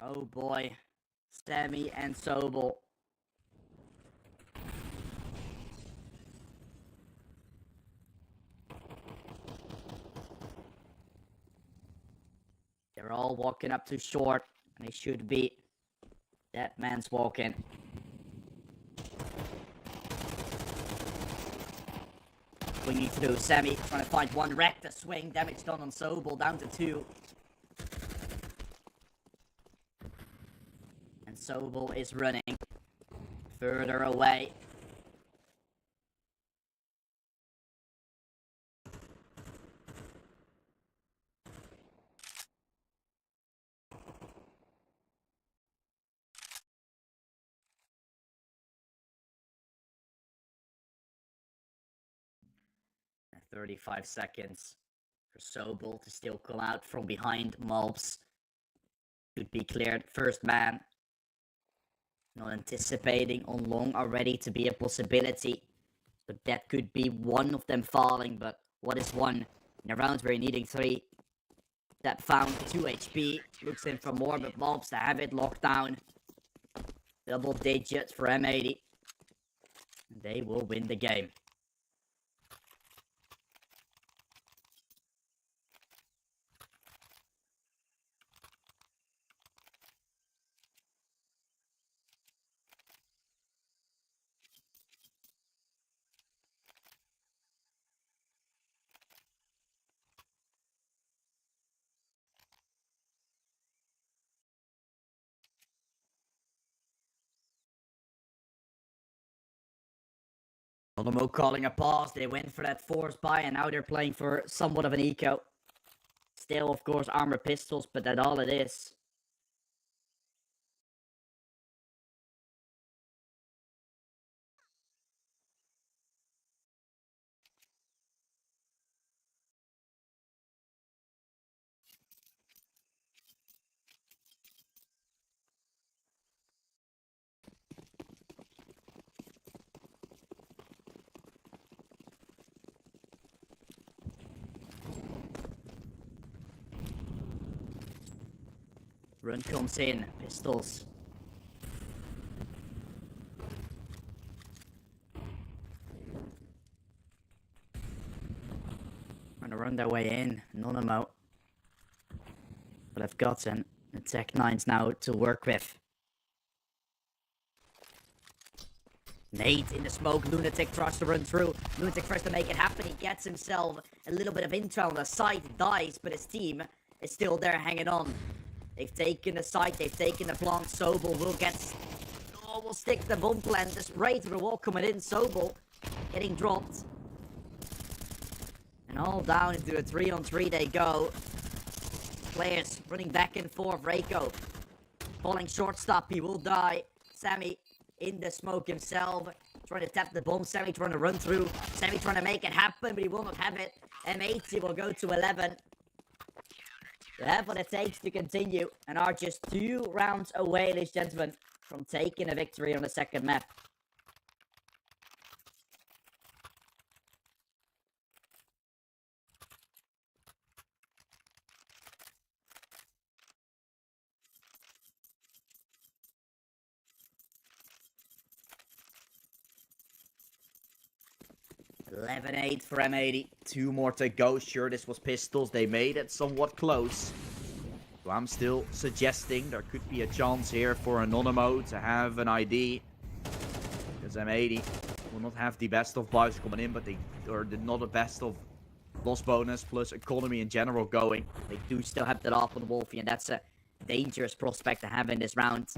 Oh boy. Sammy and Sobel. They're all walking up too short, and they should be. That man's walking. Swinging through, Sammy trying to find one wreck to swing. Damage done on Sobel, down to 2. And Sobel is running further away. And 35 seconds for Sobel to still come out from behind. Mobs should be cleared. First man. Not anticipating on long already to be a possibility. But that could be one of them falling. But what is one? In a round where you're needing 3. That found 2 HP. Looks in for more, but Mobs to have it locked down. Double digits for M80. They will win the game. Olmo calling a pause. They went for that force buy, and now they're playing for somewhat of an eco. Still, of course, armor pistols, but that's all it is. Run comes in. Pistols. Trying to run their way in. Nonamo. But I've gotten the Tech 9s now to work with. Nate in the smoke. Lunatic tries to run through. Lunatic tries to make it happen. He gets himself a little bit of intel on the site. Dies, but his team is still there hanging on. They've taken the site. They've taken the plant. Sobel will get... Oh, will stick the bomb plant. Just right through the wall coming in. Sobel getting dropped. And all down into a 3-on-3 they go. Players running back and forth. Reiko falling shortstop. He will die. Sammy in the smoke himself. Trying to tap the bomb. Sammy trying to run through. Sammy trying to make it happen, but he will not have it. M80 will go to 11. They have what it takes to continue and are just 2 rounds away, ladies and gentlemen, from taking a victory on the second map. $11-8 for M80. 2 more to go. Sure, this was pistols. They made it somewhat close. So I'm still suggesting there could be a chance here for Anonymous to have an ID. Because M80 will not have the best of buys coming in, but they are not the best of loss bonus plus economy in general going. They do still have that off on Wolfie, and that's a dangerous prospect to have in this round.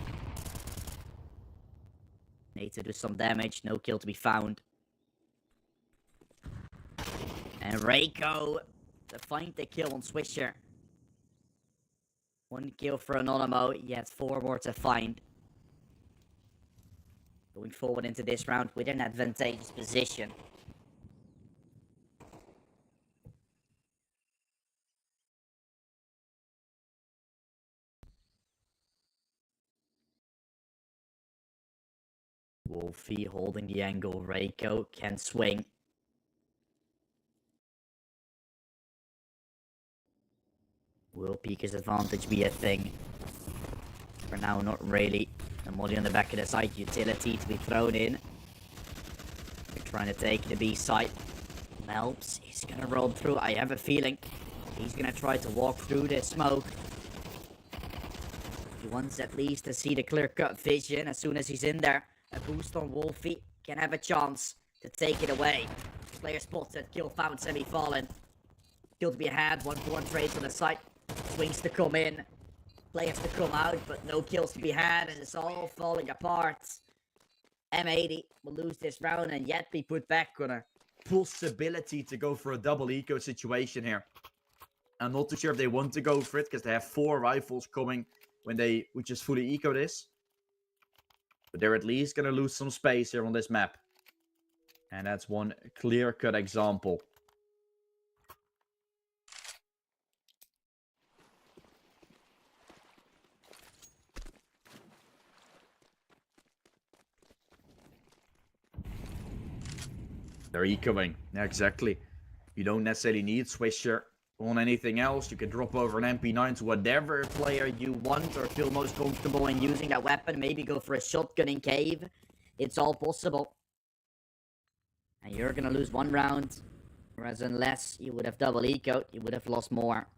Need to do some damage. No kill to be found. And Reiko to find the kill on Swisher. 1 kill for Anonymous, yet 4 more to find. Going forward into this round with an advantageous position. Wolfie holding the angle. Reiko can swing. Will Peeker's advantage be a thing? For now, not really. The molly on the back of the site, utility to be thrown in. They're trying to take the B site. Melps, he's gonna roll through. I have a feeling he's gonna try to walk through the smoke. He wants at least to see the clear-cut vision. As soon as he's in there, a boost on Wolfie can have a chance to take it away. Player spotted, kill found, semi-fallen. Kill to be had, 1-4 trades on the site. Swings to come in, players to come out, but no kills to be had, and it's all falling apart. M80 will lose this round and yet be put back on a possibility to go for a double eco situation here. I'm not too sure if they want to go for it, because they have 4 rifles coming when they would just fully eco this. But they're at least going to lose some space here on this map. And that's one clear-cut example. They're ecoing. Yeah, exactly. You don't necessarily need Swisher on anything else. You can drop over an MP9 to whatever player you want or feel most comfortable in using that weapon. Maybe go for a shotgun in cave. It's all possible. And you're going to lose 1 round. Whereas unless you would have double ecoed, you would have lost more.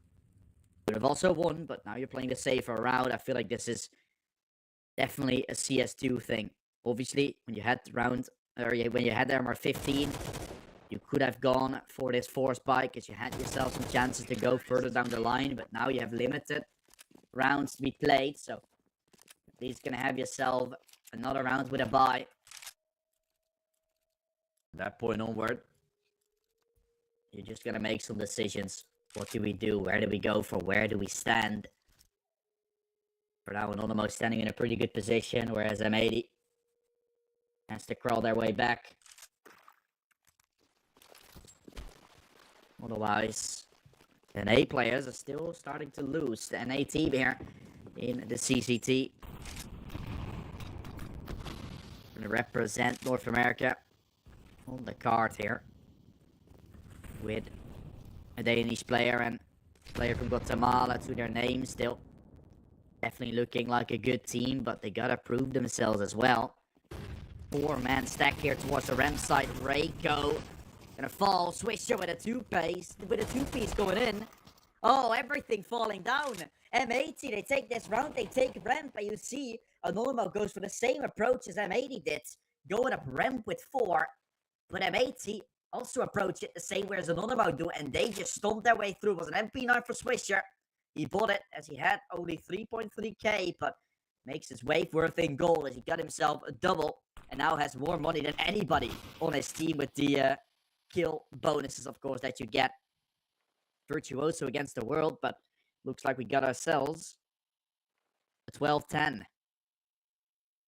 You would have also won, but now you're playing the safer route. I feel like this is definitely a CS2 thing. Obviously, when you had round... when you had the armor 15, you could have gone for this force bike because you had yourself some chances to go further down the line, but now you have limited rounds to be played, so at least gonna have yourself another round with a bye. From that point onward, you're just gonna make some decisions. What do we do? Where do we go for? Where do we stand? For now, Anonymous standing in a pretty good position, whereas M80 has to crawl their way back. Otherwise, the NA players are still starting to lose. The NA team here in the CCT. Going to represent North America on the card here. With a Danish player and a player from Guatemala to their name still. Definitely looking like a good team, but they gotta prove themselves as well. 4-man stack here towards the ramp side. Reiko gonna fall. Swisher with a two-piece going in. Oh, everything falling down. M80, they take this round, they take ramp, and you see Anonymous goes for the same approach as M80 did, going up ramp with 4. But M80 also approach it the same way as Anonymous do, and they just stomped their way through. It was an MP9 for Swisher. He bought it as he had only 3.3k, but makes his wave worth in gold as he got himself a double, and now has more money than anybody on his team with the kill bonuses, of course, that you get. Virtuoso against the world, but looks like we got ourselves a 12-10.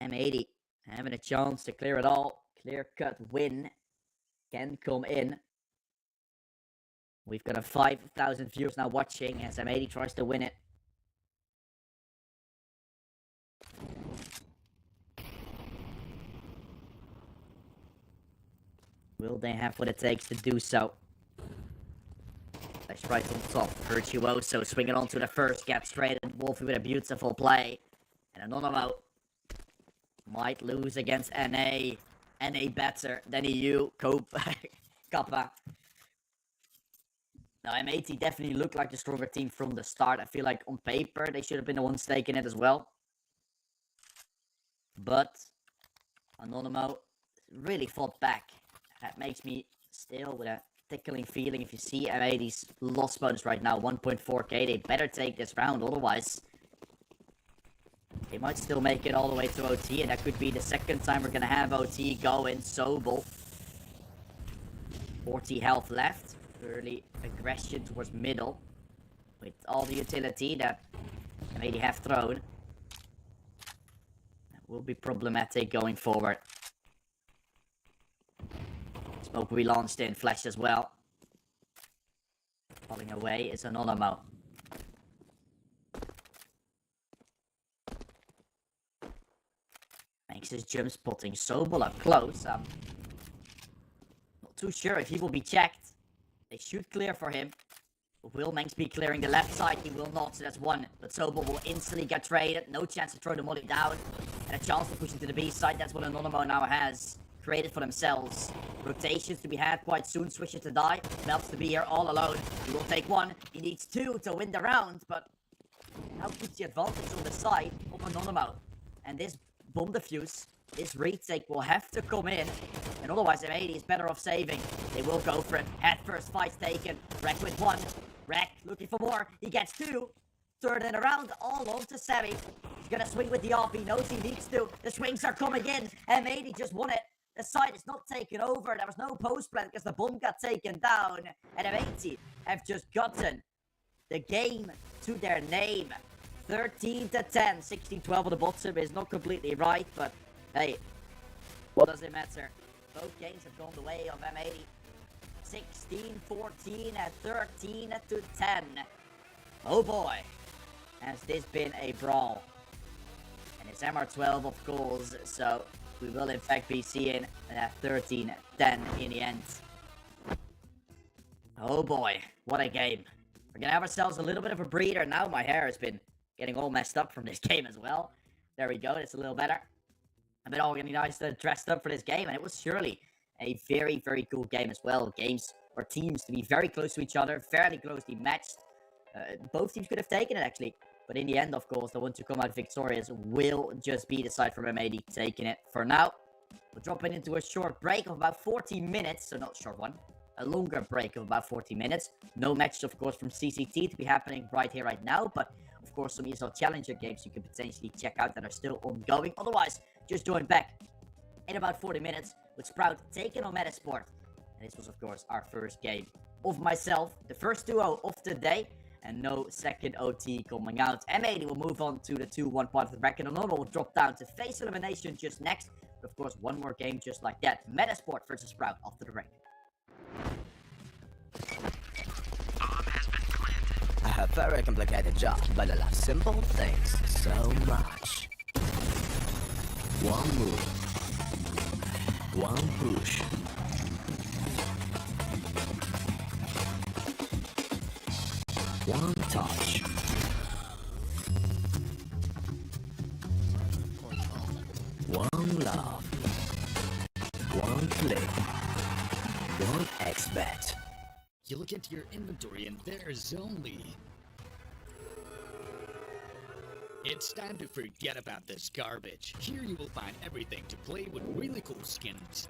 M80 having a chance to clear it all. Clear-cut win can come in. We've got a 5,000 viewers now watching as M80 tries to win it. Will they have what it takes to do so? That's right on top. Virtuoso swinging on to the first, gets straight, and Wolfie with a beautiful play. And Anonymous might lose against NA. NA better than EU. Kappa. Now, M80 definitely looked like the stronger team from the start. I feel like on paper, they should have been the ones taking it as well. But Anonymous really fought back. That makes me still with a tickling feeling. If you see M80's loss bonus right now, 1.4k, they better take this round, otherwise they might still make it all the way to OT, and that could be the second time we're gonna have OT go in Sobel. 40 health left, early aggression towards middle, with all the utility that M80 have thrown. That will be problematic going forward. Smoke will be launched in, flash as well. Falling away is Anonymous. Makes his jump spotting Sobel up close. Not too sure if he will be checked. They should clear for him. Will Manx be clearing the left side? He will not, so that's one. But Sobel will instantly get traded. No chance to throw the molly down. And a chance to push into the B side. That's what Anonymous now has created for themselves. Rotations to be had quite soon. Swisher to die. Melts to be here all alone. He will take one. He needs 2 to win the round, but now puts the advantage on the side of Anonymous. And this bomb defuse, this retake will have to come in, and otherwise M80 is better off saving. They will go for it. Head first fight taken. Wreck with 1. Wreck looking for more. He gets 2. Turn it around all on to Sammy. He's gonna swing with the RP. He knows he needs to. The swings are coming in. M80 just won it. The side is not taken over. There was no post plan because the bomb got taken down. And M80 have just gotten the game to their name. 13-10. 16-12 on the bottom is not completely right, but hey, what does it matter? Both games have gone the way of M80. 16-14 and 13-10. Oh boy, has this been a brawl. And it's MR12 of course, so we will in fact be seeing that 13-10 in the end. Oh boy, what a game. We're gonna have ourselves a little bit of a breather. Now my hair has been getting all messed up from this game as well. There we go, it's a little better. I've been all getting nice dressed up for this game, and it was surely a very, very cool game as well. Games or teams to be very close to each other, fairly closely matched. Both teams could have taken it actually, but in the end, of course, the one to come out victorious will just be the side from M80 taking it for now. We're dropping into a short break of about 40 minutes, so not a short one, a longer break of about 40 minutes. No matches, of course, from CCT to be happening right here, right now, but of course, some ESL Challenger games you can potentially check out that are still ongoing. Otherwise, just join back in about 40 minutes with Sprout taking on Metasport. And this was, of course, our first game of myself, the first 2-0 of the day, and no second OT coming out. M80 will move on to the 2-1 part of the bracket, and Nono will drop down to face elimination just next. But of course, one more game just like that. Metasport versus Sprout after the break. I have a very complicated job, but I love simple things so much. One move, one push. One touch. one click, one XBet. You look into your inventory and there's only... It's time to forget about this garbage. Here you will find everything to play with really cool skins.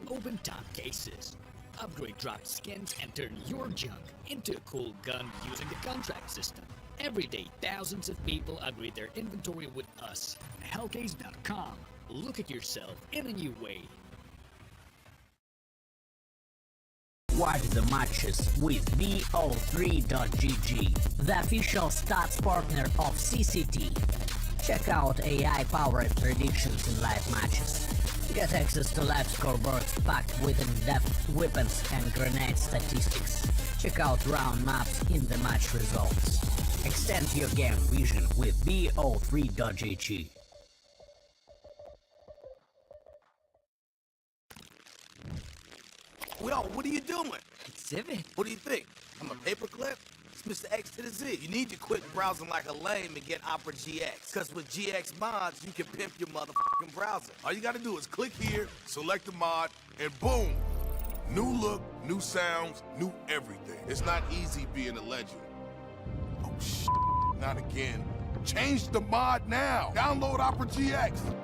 Open top cases, upgrade drop skins, and turn your junk into a cool gun using the contract system. Every day, thousands of people upgrade their inventory with us. Hellcase.com. Look at yourself in a new way. Watch the matches with BO3.GG, the official stats partner of CCT. Check out AI-powered predictions in live matches. Get access to live scoreboards packed with in-depth weapons and grenade statistics. Check out round maps in the match results. Extend your game vision with BO3.GG. Well, what are you doing? Exhibit. What do you think? I'm a paperclip? It's Mr. X to the Z. You need to quit browsing like a lame and get Opera GX. Because with GX mods, you can pimp your motherfucking browser. All you gotta do is click here, select the mod, and boom! New look, new sounds, new everything. It's not easy being a legend. Oh, shit. Not again. Change the mod now. Download Opera GX.